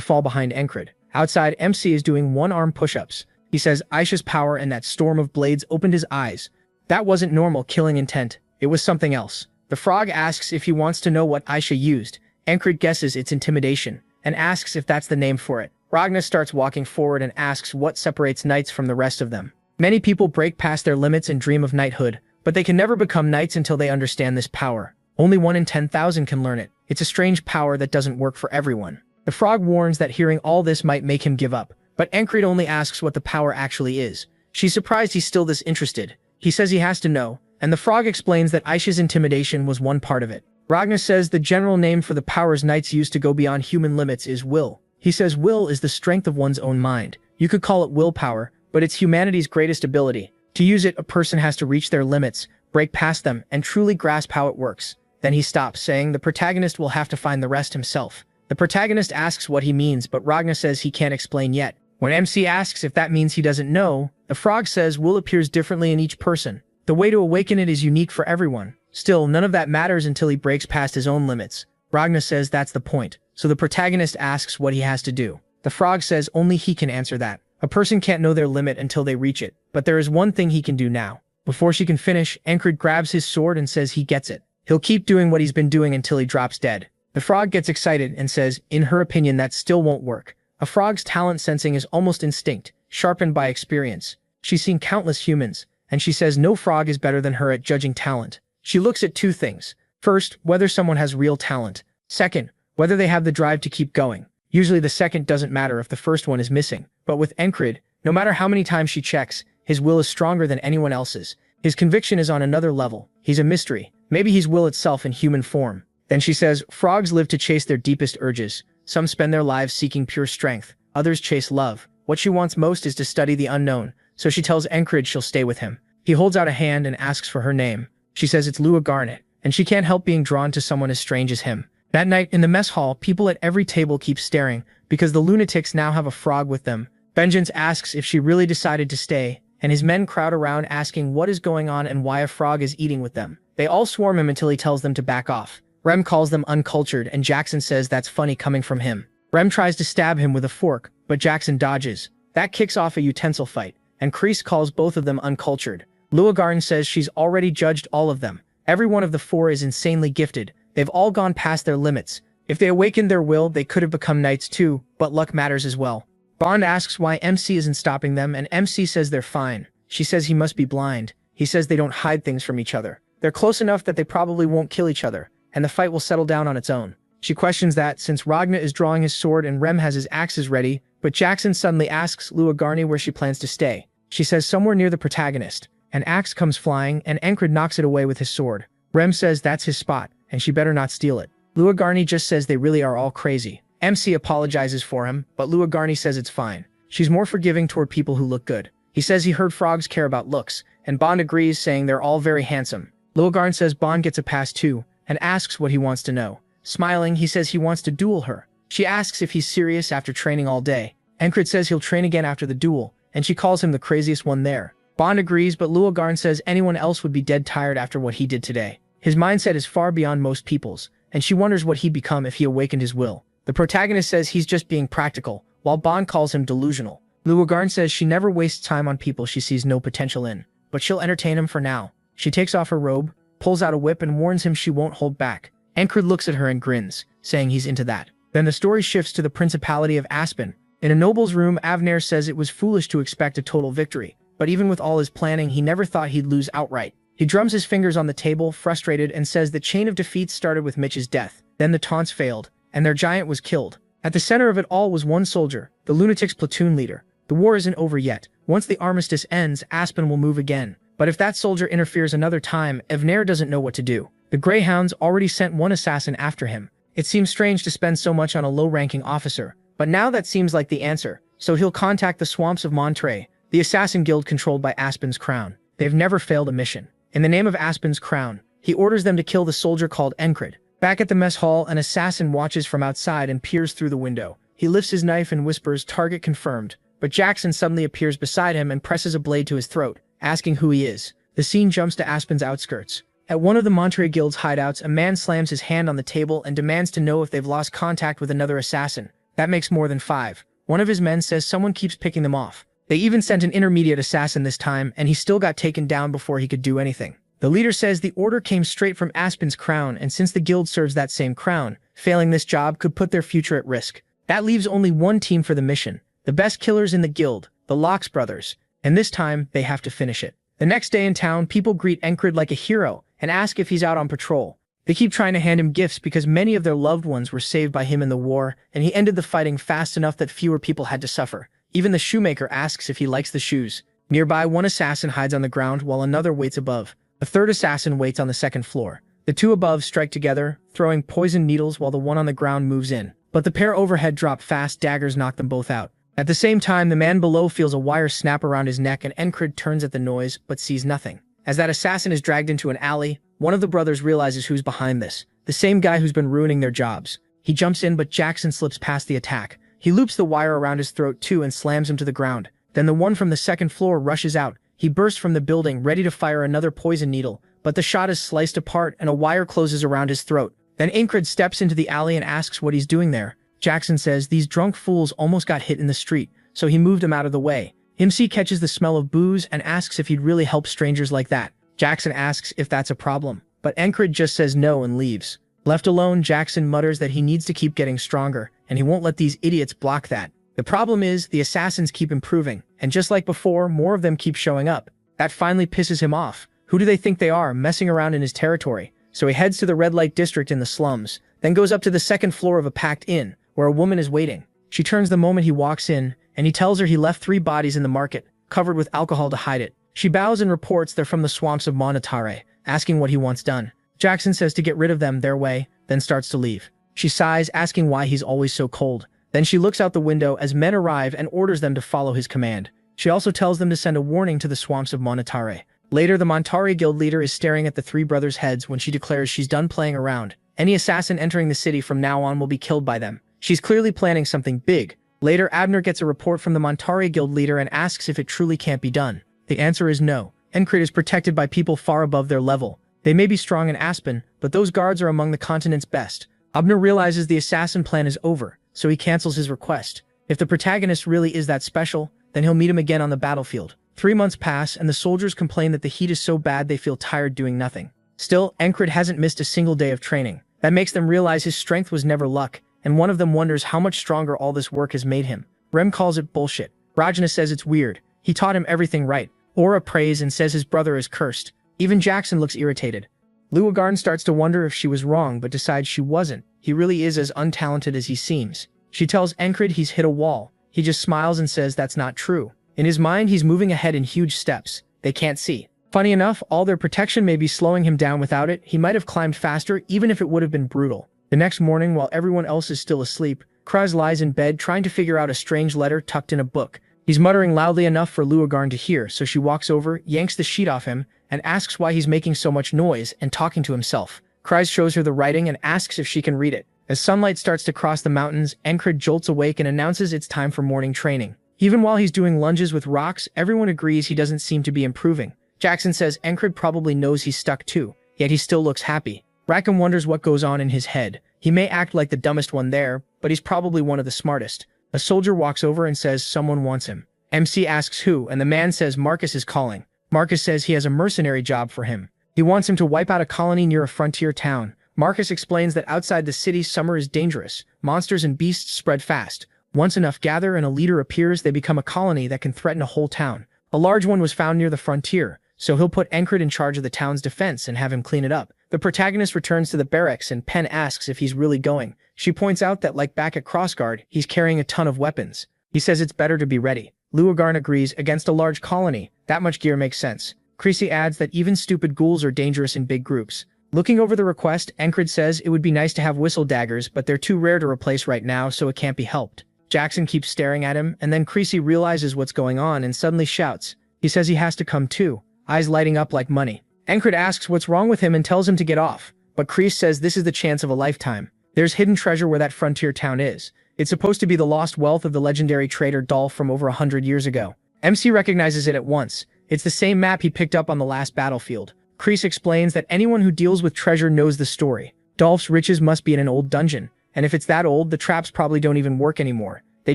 fall behind Encred. Outside, MC is doing one-arm push-ups. He says Aisha's power and that storm of blades opened his eyes. That wasn't normal killing intent, it was something else. The frog asks if he wants to know what Aisha used. Encred guesses it's intimidation, and asks if that's the name for it. Ragna starts walking forward and asks what separates knights from the rest of them. Many people break past their limits and dream of knighthood, but they can never become knights until they understand this power. Only 1 in 10,000 can learn it. It's a strange power that doesn't work for everyone. The frog warns that hearing all this might make him give up, but Encred only asks what the power actually is. She's surprised he's still this interested. He says he has to know, and the frog explains that Aisha's intimidation was one part of it. Ragna says the general name for the powers knights use to go beyond human limits is will. He says will is the strength of one's own mind. You could call it willpower, but it's humanity's greatest ability. To use it, a person has to reach their limits, break past them, and truly grasp how it works. Then he stops, saying the protagonist will have to find the rest himself. The protagonist asks what he means, but Ragna says he can't explain yet. When MC asks if that means he doesn't know, the frog says will appears differently in each person. The way to awaken it is unique for everyone. Still, none of that matters until he breaks past his own limits. Ragna says that's the point, so the protagonist asks what he has to do. The frog says only he can answer that. A person can't know their limit until they reach it, but there is one thing he can do now. Before she can finish, Encred grabs his sword and says he gets it. He'll keep doing what he's been doing until he drops dead. The frog gets excited and says, in her opinion, that still won't work. A frog's talent sensing is almost instinct, sharpened by experience. She's seen countless humans, and she says no frog is better than her at judging talent. She looks at 2 things. First, whether someone has real talent. Second, whether they have the drive to keep going. Usually the second doesn't matter if the first one is missing. But with Encred, no matter how many times she checks, his will is stronger than anyone else's. His conviction is on another level. He's a mystery. Maybe he's will itself in human form. Then she says, frogs live to chase their deepest urges. Some spend their lives seeking pure strength. Others chase love. What she wants most is to study the unknown, so she tells Encred she'll stay with him. He holds out a hand and asks for her name. She says it's Lua Garnet, and she can't help being drawn to someone as strange as him. That night, in the mess hall, people at every table keep staring, because the lunatics now have a frog with them. Vengeance asks if she really decided to stay, and his men crowd around asking what is going on and why a frog is eating with them. They all swarm him until he tells them to back off. Rem calls them uncultured, and Jackson says that's funny coming from him. Rem tries to stab him with a fork, but Jackson dodges. That kicks off a utensil fight, and Kreese calls both of them uncultured. Luagarn says she's already judged all of them. Every one of the 4 is insanely gifted. They've all gone past their limits. If they awakened their will, they could have become knights too, but luck matters as well. Bond asks why MC isn't stopping them, and MC says they're fine. She says he must be blind. He says they don't hide things from each other. They're close enough that they probably won't kill each other, and the fight will settle down on its own. She questions that since Ragna is drawing his sword and Rem has his axes ready, but Jackson suddenly asks Luagarni where she plans to stay. She says somewhere near the protagonist. An axe comes flying, and Encred knocks it away with his sword. Rem says that's his spot, and she better not steal it. Luagarni just says they really are all crazy. MC apologizes for him, but Luagarni says it's fine. She's more forgiving toward people who look good. He says he heard frogs care about looks, and Bond agrees, saying they're all very handsome. Luagarn says Bond gets a pass too, and asks what he wants to know. Smiling, he says he wants to duel her. She asks if he's serious after training all day. Encred says he'll train again after the duel, and she calls him the craziest one there. Bond agrees, but Luagarn says anyone else would be dead tired after what he did today. His mindset is far beyond most people's, and she wonders what he'd become if he awakened his will. The protagonist says he's just being practical, while Bond calls him delusional. Luagarn says she never wastes time on people she sees no potential in, but she'll entertain him for now. She takes off her robe, pulls out a whip, and warns him she won't hold back. Encred looks at her and grins, saying he's into that. Then the story shifts to the Principality of Aspen. In a noble's room, Avner says it was foolish to expect a total victory, but even with all his planning, he never thought he'd lose outright. He drums his fingers on the table, frustrated, and says the chain of defeats started with Mitch's death. Then the taunts failed, and their giant was killed. At the center of it all was one soldier, the Lunatics' platoon leader. The war isn't over yet. Once the armistice ends, Aspen will move again. But if that soldier interferes another time, Evner doesn't know what to do. The Greyhounds already sent one assassin after him. It seems strange to spend so much on a low-ranking officer, but now that seems like the answer, so he'll contact the swamps of Monterey, the assassin guild controlled by Aspen's Crown. They've never failed a mission. In the name of Aspen's Crown, he orders them to kill the soldier called Encred. Back at the mess hall, an assassin watches from outside and peers through the window. He lifts his knife and whispers, "Target confirmed," but Jackson suddenly appears beside him and presses a blade to his throat, asking who he is. The scene jumps to Aspen's outskirts. At one of the Monterey Guild's hideouts, a man slams his hand on the table and demands to know if they've lost contact with another assassin. That makes more than 5. One of his men says someone keeps picking them off. They even sent an intermediate assassin this time, and he still got taken down before he could do anything. The leader says the order came straight from Aspen's crown, and since the guild serves that same crown, failing this job could put their future at risk. That leaves only one team for the mission. The best killers in the guild, the Locks brothers. And this time, they have to finish it. The next day in town, people greet Encred like a hero and ask if he's out on patrol. They keep trying to hand him gifts because many of their loved ones were saved by him in the war, and he ended the fighting fast enough that fewer people had to suffer. Even the shoemaker asks if he likes the shoes. Nearby, one assassin hides on the ground while another waits above. A third assassin waits on the second floor. The two above strike together, throwing poison needles while the one on the ground moves in. But the pair overhead drop fast, daggers knock them both out. At the same time, the man below feels a wire snap around his neck and Encred turns at the noise, but sees nothing. As that assassin is dragged into an alley, one of the brothers realizes who's behind this. The same guy who's been ruining their jobs. He jumps in, but Jackson slips past the attack. He loops the wire around his throat too and slams him to the ground. Then the one from the second floor rushes out. He bursts from the building, ready to fire another poison needle, but the shot is sliced apart and a wire closes around his throat. Then Encred steps into the alley and asks what he's doing there. Jackson says these drunk fools almost got hit in the street, so he moved them out of the way. MC catches the smell of booze and asks if he'd really help strangers like that. Jackson asks if that's a problem, but Encred just says no and leaves. Left alone, Jackson mutters that he needs to keep getting stronger, and he won't let these idiots block that. The problem is, the assassins keep improving, and just like before, more of them keep showing up. That finally pisses him off. Who do they think they are, messing around in his territory? So he heads to the red light district in the slums, then goes up to the second floor of a packed inn, where a woman is waiting. She turns the moment he walks in, and he tells her he left 3 bodies in the market, covered with alcohol to hide it. She bows and reports they're from the swamps of Monterey, asking what he wants done. Jackson says to get rid of them their way, then starts to leave. She sighs, asking why he's always so cold. Then she looks out the window as men arrive and orders them to follow his command. She also tells them to send a warning to the swamps of Monterey. Later, the Monterey Guild leader is staring at the 3 brothers' heads when she declares she's done playing around. Any assassin entering the city from now on will be killed by them. She's clearly planning something big. Later, Abner gets a report from the Monterey Guild leader and asks if it truly can't be done. The answer is no. Encred is protected by people far above their level. They may be strong in Aspen, but those guards are among the continent's best. Abner realizes the assassin plan is over, so he cancels his request. If the protagonist really is that special, then he'll meet him again on the battlefield. 3 months pass, and the soldiers complain that the heat is so bad they feel tired doing nothing. Still, Encred hasn't missed a single day of training. That makes them realize his strength was never luck, and one of them wonders how much stronger all this work has made him. Rem calls it bullshit. Rajana says it's weird. He taught him everything right. Aura prays and says his brother is cursed. Even Jackson looks irritated. Luagarn starts to wonder if she was wrong, but decides she wasn't. He really is as untalented as he seems. She tells Encred he's hit a wall. He just smiles and says that's not true. In his mind, he's moving ahead in huge steps. They can't see. Funny enough, all their protection may be slowing him down. Without it, he might have climbed faster, even if it would have been brutal. The next morning, while everyone else is still asleep, Kraz lies in bed trying to figure out a strange letter tucked in a book. He's muttering loudly enough for Luagarn to hear, so she walks over, yanks the sheet off him, and asks why he's making so much noise and talking to himself. Kraz shows her the writing and asks if she can read it. As sunlight starts to cross the mountains, Encred jolts awake and announces it's time for morning training. Even while he's doing lunges with rocks, everyone agrees he doesn't seem to be improving. Jackson says Encred probably knows he's stuck too, yet he still looks happy. Rackham wonders what goes on in his head. He may act like the dumbest one there, but he's probably one of the smartest. A soldier walks over and says someone wants him. MC asks who, and the man says Marcus is calling. Marcus says he has a mercenary job for him. He wants him to wipe out a colony near a frontier town. Marcus explains that outside the city, summer is dangerous. Monsters and beasts spread fast. Once enough gather and a leader appears, they become a colony that can threaten a whole town. A large one was found near the frontier, so he'll put Encred in charge of the town's defense and have him clean it up. The protagonist returns to the barracks and Penn asks if he's really going. She points out that like back at Crossguard, he's carrying a ton of weapons. He says it's better to be ready. Luagarn agrees. Against a large colony, that much gear makes sense. Creasy adds that even stupid ghouls are dangerous in big groups. Looking over the request, Encred says it would be nice to have whistle daggers, but they're too rare to replace right now, so it can't be helped. Jackson keeps staring at him, and then Creasy realizes what's going on and suddenly shouts. He says he has to come too, eyes lighting up like money. Encred asks what's wrong with him and tells him to get off, but Crease says this is the chance of a lifetime. There's hidden treasure where that frontier town is. It's supposed to be the lost wealth of the legendary trader Dolph from over 100 years ago. MC recognizes it at once. It's the same map he picked up on the last battlefield. Kreese explains that anyone who deals with treasure knows the story. Dolph's riches must be in an old dungeon, and if it's that old, the traps probably don't even work anymore. They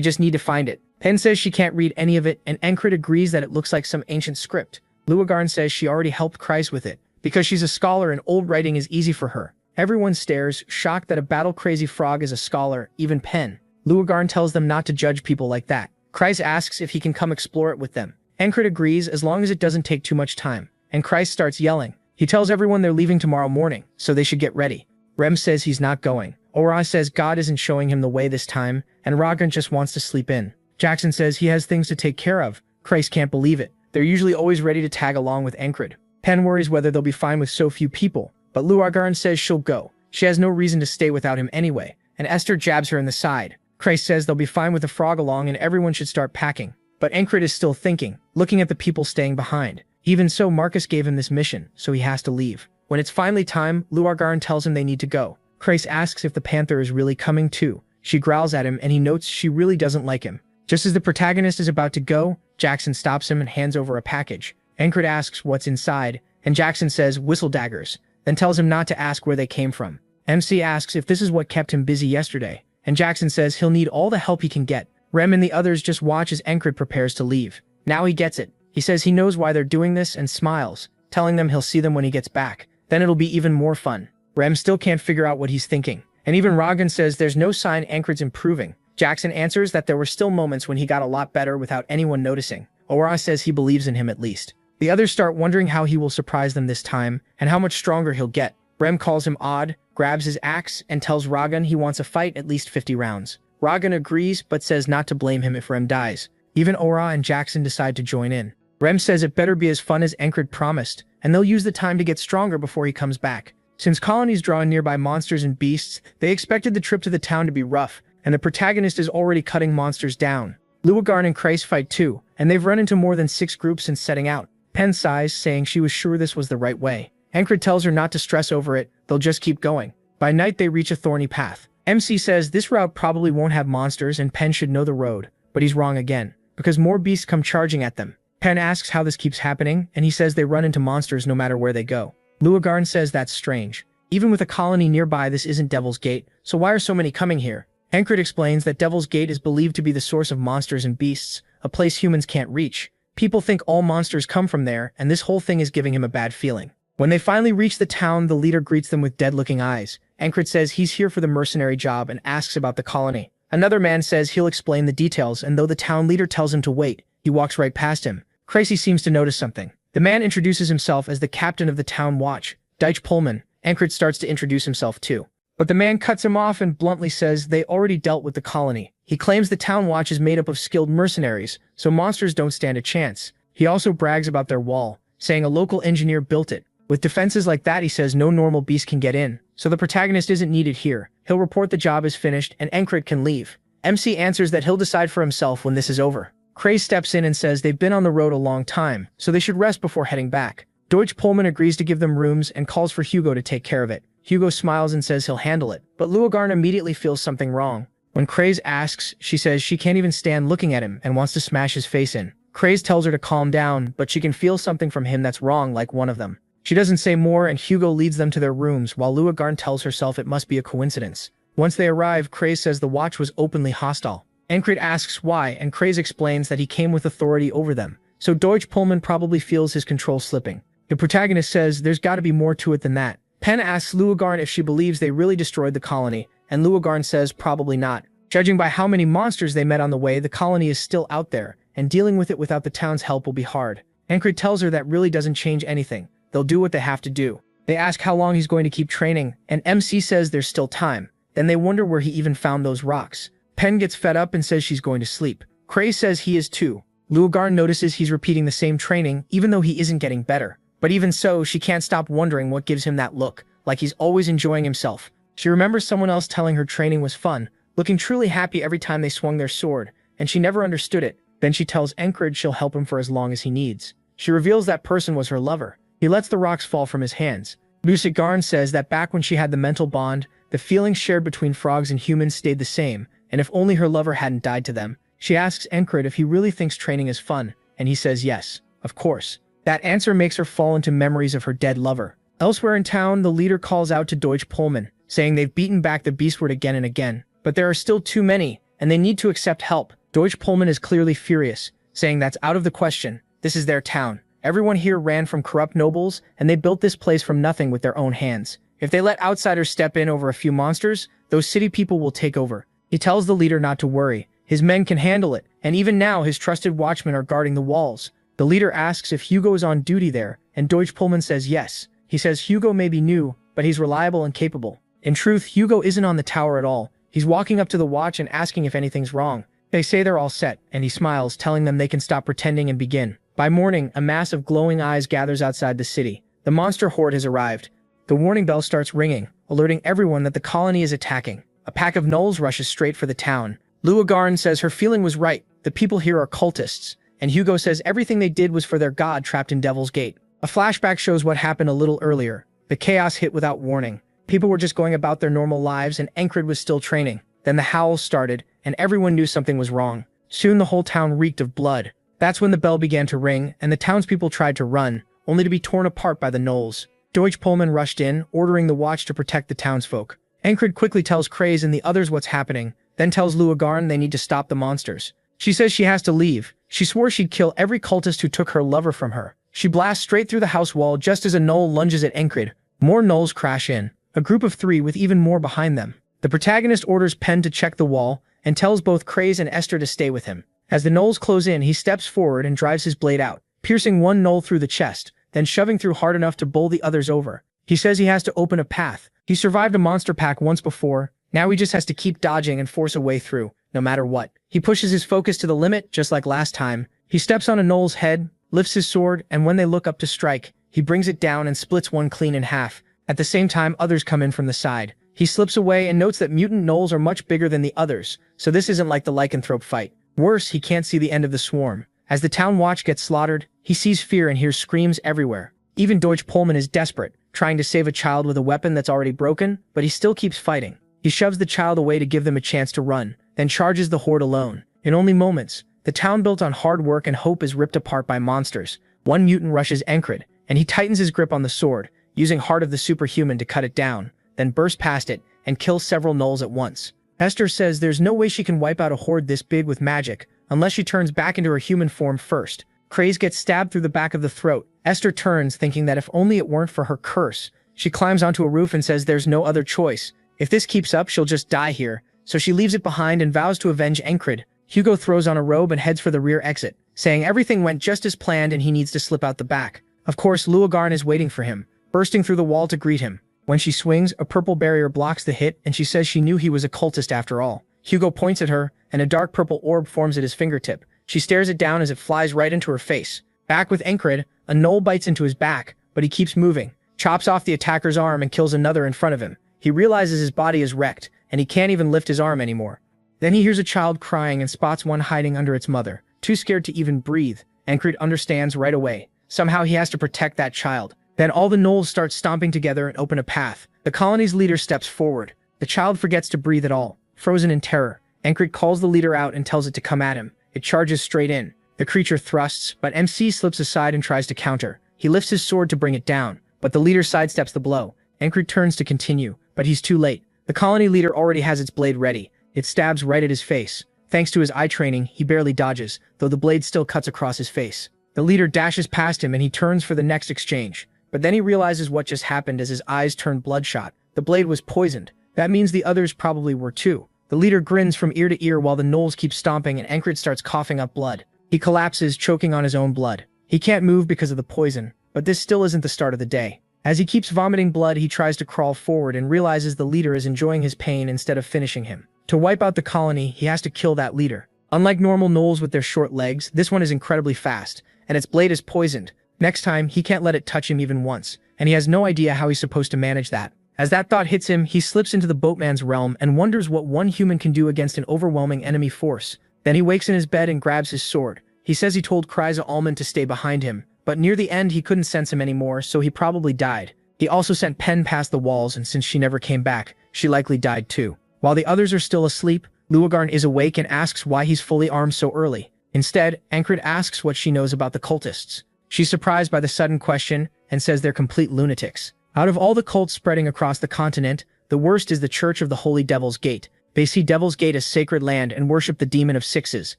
just need to find it. Pen says she can't read any of it, and Encrit agrees that it looks like some ancient script. Luagarn says she already helped Kreise with it, because she's a scholar and old writing is easy for her. Everyone stares, shocked that a battle-crazy frog is a scholar, even Pen. Luagarn tells them not to judge people like that. Kreise asks if he can come explore it with them. Encrit agrees as long as it doesn't take too much time, and Kreise starts yelling. He tells everyone they're leaving tomorrow morning, so they should get ready. Rem says he's not going. Ora says God isn't showing him the way this time, and Ragan just wants to sleep in. Jackson says he has things to take care of. Kreise can't believe it. They're usually always ready to tag along with Encrit. Pen worries whether they'll be fine with so few people, but Luagarn says she'll go. She has no reason to stay without him anyway, and Esther jabs her in the side. Kreise says they'll be fine with the frog along and everyone should start packing. But Encrit is still thinking, looking at the people staying behind. Even so, Marcus gave him this mission, so he has to leave. When it's finally time, Luagarn tells him they need to go. Kreise asks if the panther is really coming too. She growls at him and he notes she really doesn't like him. Just as the protagonist is about to go, Jackson stops him and hands over a package. Encrit asks what's inside, and Jackson says whistle daggers, then tells him not to ask where they came from. MC asks if this is what kept him busy yesterday, and Jackson says he'll need all the help he can get. Rem and the others just watch as Encrit prepares to leave. Now he gets it. He says he knows why they're doing this and smiles, telling them he'll see them when he gets back. Then it'll be even more fun. Rem still can't figure out what he's thinking, and even Ragan says there's no sign Encrit's improving. Jackson answers that there were still moments when he got a lot better without anyone noticing. Ora says he believes in him at least. The others start wondering how he will surprise them this time, and how much stronger he'll get. Rem calls him odd, grabs his axe, and tells Ragan he wants a fight at least 50 rounds. Ragan agrees, but says not to blame him if Rem dies. Even Ora and Jackson decide to join in. Rem says it better be as fun as Encrit promised, and they'll use the time to get stronger before he comes back. Since colonies draw in nearby monsters and beasts, they expected the trip to the town to be rough, and the protagonist is already cutting monsters down. Luagarn and Kreise fight too, and they've run into more than 6 groups since setting out. Pen sighs, saying she was sure this was the right way. Encrit tells her not to stress over it, they'll just keep going. By night they reach a thorny path. MC says this route probably won't have monsters and Pen should know the road, but he's wrong again, because more beasts come charging at them. Pen asks how this keeps happening, and he says they run into monsters no matter where they go. Luagarn says that's strange. Even with a colony nearby, this isn't Devil's Gate, so why are so many coming here? Encrit explains that Devil's Gate is believed to be the source of monsters and beasts, a place humans can't reach. People think all monsters come from there, and this whole thing is giving him a bad feeling. When they finally reach the town, the leader greets them with dead-looking eyes. Encrit says he's here for the mercenary job and asks about the colony. Another man says he'll explain the details, and though the town leader tells him to wait, he walks right past him. Kreise seems to notice something. The man introduces himself as the captain of the town watch, Deitch Pullman. Encrit starts to introduce himself too. But the man cuts him off and bluntly says they already dealt with the colony. He claims the town watch is made up of skilled mercenaries, so monsters don't stand a chance. He also brags about their wall, saying a local engineer built it. With defenses like that, he says no normal beast can get in, so the protagonist isn't needed here. He'll report the job is finished and Encrit can leave. MC answers that he'll decide for himself when this is over. Kreise steps in and says they've been on the road a long time, so they should rest before heading back. Deutsch Pullman agrees to give them rooms and calls for Hugo to take care of it. Hugo smiles and says he'll handle it, but Luagarn immediately feels something wrong. When Kreise asks, she says she can't even stand looking at him and wants to smash his face in. Kreise tells her to calm down, but she can feel something from him that's wrong, like one of them. She doesn't say more, and Hugo leads them to their rooms while Luagarn tells herself it must be a coincidence. Once they arrive, Kreise says the watch was openly hostile. Encrit asks why, and Kreise explains that he came with authority over them, so Deutsch Pullman probably feels his control slipping. The protagonist says there's gotta be more to it than that. Pen asks Luagarn if she believes they really destroyed the colony, and Luagarn says probably not. Judging by how many monsters they met on the way, the colony is still out there, and dealing with it without the town's help will be hard. Encrit tells her that really doesn't change anything. They'll do what they have to do. They ask how long he's going to keep training, and MC says there's still time. Then they wonder where he even found those rocks. Pen gets fed up and says she's going to sleep. Kreise says he is too. Luagarn notices he's repeating the same training, even though he isn't getting better. But even so, she can't stop wondering what gives him that look, like he's always enjoying himself. She remembers someone else telling her training was fun, looking truly happy every time they swung their sword, and she never understood it. Then she tells Encrit she'll help him for as long as he needs. She reveals that person was her lover. He lets the rocks fall from his hands. Lucigarn says that back when she had the mental bond, the feelings shared between frogs and humans stayed the same, and if only her lover hadn't died to them. She asks Encrit if he really thinks training is fun, and he says yes, of course. That answer makes her fall into memories of her dead lover. Elsewhere in town, the leader calls out to Deutsch Pullman, saying they've beaten back the beastward again and again, but there are still too many, and they need to accept help. Deutsch Pullman is clearly furious, saying that's out of the question. This is their town. Everyone here ran from corrupt nobles, and they built this place from nothing with their own hands. If they let outsiders step in over a few monsters, those city people will take over. He tells the leader not to worry. His men can handle it, and even now his trusted watchmen are guarding the walls. The leader asks if Hugo is on duty there, and Deutsch Pullman says yes. He says Hugo may be new, but he's reliable and capable. In truth, Hugo isn't on the tower at all. He's walking up to the watch and asking if anything's wrong. They say they're all set, and he smiles, telling them they can stop pretending and begin. By morning, a mass of glowing eyes gathers outside the city. The monster horde has arrived. The warning bell starts ringing, alerting everyone that the colony is attacking. A pack of gnolls rushes straight for the town. Luagarn says her feeling was right. The people here are cultists. And Hugo says everything they did was for their god trapped in Devil's Gate. A flashback shows what happened a little earlier. The chaos hit without warning. People were just going about their normal lives and Encred was still training. Then the howls started, and everyone knew something was wrong. Soon the whole town reeked of blood. That's when the bell began to ring, and the townspeople tried to run, only to be torn apart by the gnolls. Deutsch Pullman rushed in, ordering the watch to protect the townsfolk. Encred quickly tells Kraze and the others what's happening, then tells Luagarn they need to stop the monsters. She says she has to leave. She swore she'd kill every cultist who took her lover from her. She blasts straight through the house wall just as a gnoll lunges at Encred. More gnolls crash in, a group of 3 with even more behind them. The protagonist orders Penn to check the wall, and tells both Kraze and Esther to stay with him. As the gnolls close in, he steps forward and drives his blade out, piercing one gnoll through the chest, then shoving through hard enough to bowl the others over. He says he has to open a path. He survived a monster pack once before, now he just has to keep dodging and force a way through, no matter what. He pushes his focus to the limit, just like last time. He steps on a gnoll's head, lifts his sword, and when they look up to strike, he brings it down and splits one clean in half. At the same time, others come in from the side. He slips away and notes that mutant gnolls are much bigger than the others, so this isn't like the lycanthrope fight. Worse, he can't see the end of the swarm. As the town watch gets slaughtered, he sees fear and hears screams everywhere. Even Deutsch Pullman is desperate, trying to save a child with a weapon that's already broken, but he still keeps fighting. He shoves the child away to give them a chance to run, then charges the horde alone. In only moments, the town built on hard work and hope is ripped apart by monsters. One mutant rushes Encred, and he tightens his grip on the sword, using Heart of the Superhuman to cut it down, then bursts past it and kills several gnolls at once. Esther says there's no way she can wipe out a horde this big with magic, unless she turns back into her human form first. Kraze gets stabbed through the back of the throat. Esther turns, thinking that if only it weren't for her curse. She climbs onto a roof and says there's no other choice. If this keeps up, she'll just die here. So she leaves it behind and vows to avenge Encred. Hugo throws on a robe and heads for the rear exit, saying everything went just as planned and he needs to slip out the back. Of course, Luagarn is waiting for him, bursting through the wall to greet him. When she swings, a purple barrier blocks the hit, and she says she knew he was a cultist after all. Hugo points at her, and a dark purple orb forms at his fingertip. She stares it down as it flies right into her face. Back with Encred, a gnoll bites into his back, but he keeps moving, chops off the attacker's arm and kills another in front of him. He realizes his body is wrecked, and he can't even lift his arm anymore. Then he hears a child crying and spots one hiding under its mother, too scared to even breathe. Encred understands right away. Somehow he has to protect that child. Then all the gnolls start stomping together and open a path. The colony's leader steps forward. The child forgets to breathe at all, frozen in terror. Encred calls the leader out and tells it to come at him. It charges straight in. The creature thrusts, but MC slips aside and tries to counter. He lifts his sword to bring it down, but the leader sidesteps the blow. Encred turns to continue, but he's too late. The colony leader already has its blade ready. It stabs right at his face. Thanks to his eye training, he barely dodges, though the blade still cuts across his face. The leader dashes past him and he turns for the next exchange. But then he realizes what just happened as his eyes turn bloodshot. The blade was poisoned. That means the others probably were too. The leader grins from ear to ear while the gnolls keep stomping and Encred starts coughing up blood. He collapses, choking on his own blood. He can't move because of the poison, but this still isn't the start of the day. As he keeps vomiting blood, he tries to crawl forward and realizes the leader is enjoying his pain instead of finishing him. To wipe out the colony, he has to kill that leader. Unlike normal gnolls with their short legs, this one is incredibly fast, and its blade is poisoned. Next time, he can't let it touch him even once, and he has no idea how he's supposed to manage that. As that thought hits him, he slips into the boatman's realm and wonders what one human can do against an overwhelming enemy force. Then he wakes in his bed and grabs his sword. He says he told Kryza Almond to stay behind him, but near the end he couldn't sense him anymore, so he probably died. He also sent Penn past the walls, and since she never came back, she likely died too. While the others are still asleep, Luagarn is awake and asks why he's fully armed so early. Instead, Encred asks what she knows about the cultists. She's surprised by the sudden question and says they're complete lunatics. Out of all the cults spreading across the continent, the worst is the Church of the Holy Devil's Gate. They see Devil's Gate as sacred land and worship the Demon of Sixes,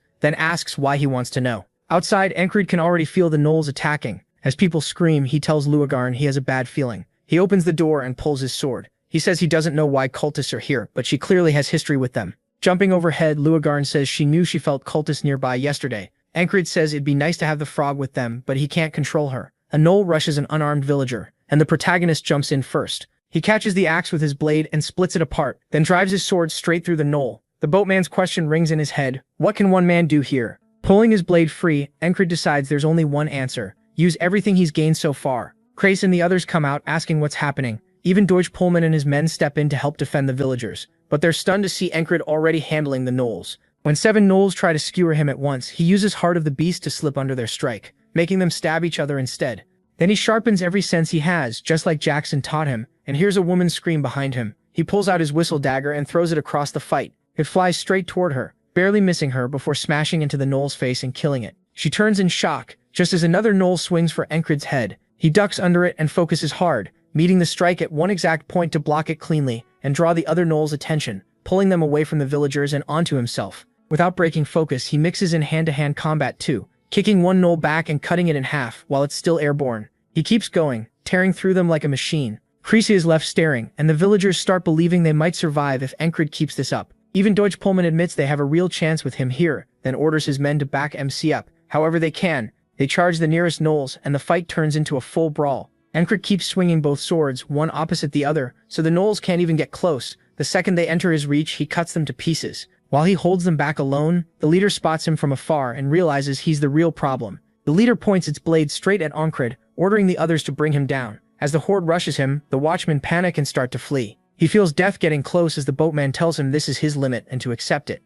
then asks why he wants to know. Outside, Encred can already feel the gnolls attacking. As people scream, he tells Luagarn he has a bad feeling. He opens the door and pulls his sword. He says he doesn't know why cultists are here, but she clearly has history with them. Jumping overhead, Luagarn says she knew she felt cultists nearby yesterday. Encred says it'd be nice to have the frog with them, but he can't control her. A gnoll rushes an unarmed villager, and the protagonist jumps in first. He catches the axe with his blade and splits it apart, then drives his sword straight through the gnoll. The boatman's question rings in his head. What can one man do here? Pulling his blade free, Encred decides there's only one answer. Use everything he's gained so far. Krace and the others come out asking what's happening. Even Deutsch Pullman and his men step in to help defend the villagers, but they're stunned to see Encred already handling the gnolls. When 7 gnolls try to skewer him at once, he uses Heart of the Beast to slip under their strike, making them stab each other instead. Then he sharpens every sense he has, just like Jackson taught him, and hears a woman scream behind him. He pulls out his whistle dagger and throws it across the fight. It flies straight toward her, barely missing her before smashing into the gnoll's face and killing it. She turns in shock, just as another gnoll swings for Encred's head. He ducks under it and focuses hard, meeting the strike at one exact point to block it cleanly and draw the other gnoll's attention, pulling them away from the villagers and onto himself. Without breaking focus, he mixes in hand-to-hand combat too, kicking one gnoll back and cutting it in half while it's still airborne. He keeps going, tearing through them like a machine. Creasy is left staring, and the villagers start believing they might survive if Encred keeps this up. Even Deutsch Pullman admits they have a real chance with him here, then orders his men to back MC up. However they can, they charge the nearest gnolls, and the fight turns into a full brawl. Encred keeps swinging both swords, one opposite the other, so the gnolls can't even get close. The second they enter his reach, he cuts them to pieces. While he holds them back alone, the leader spots him from afar and realizes he's the real problem. The leader points its blade straight at Encred, ordering the others to bring him down. As the horde rushes him, the watchmen panic and start to flee. He feels death getting close as the boatman tells him this is his limit and to accept it.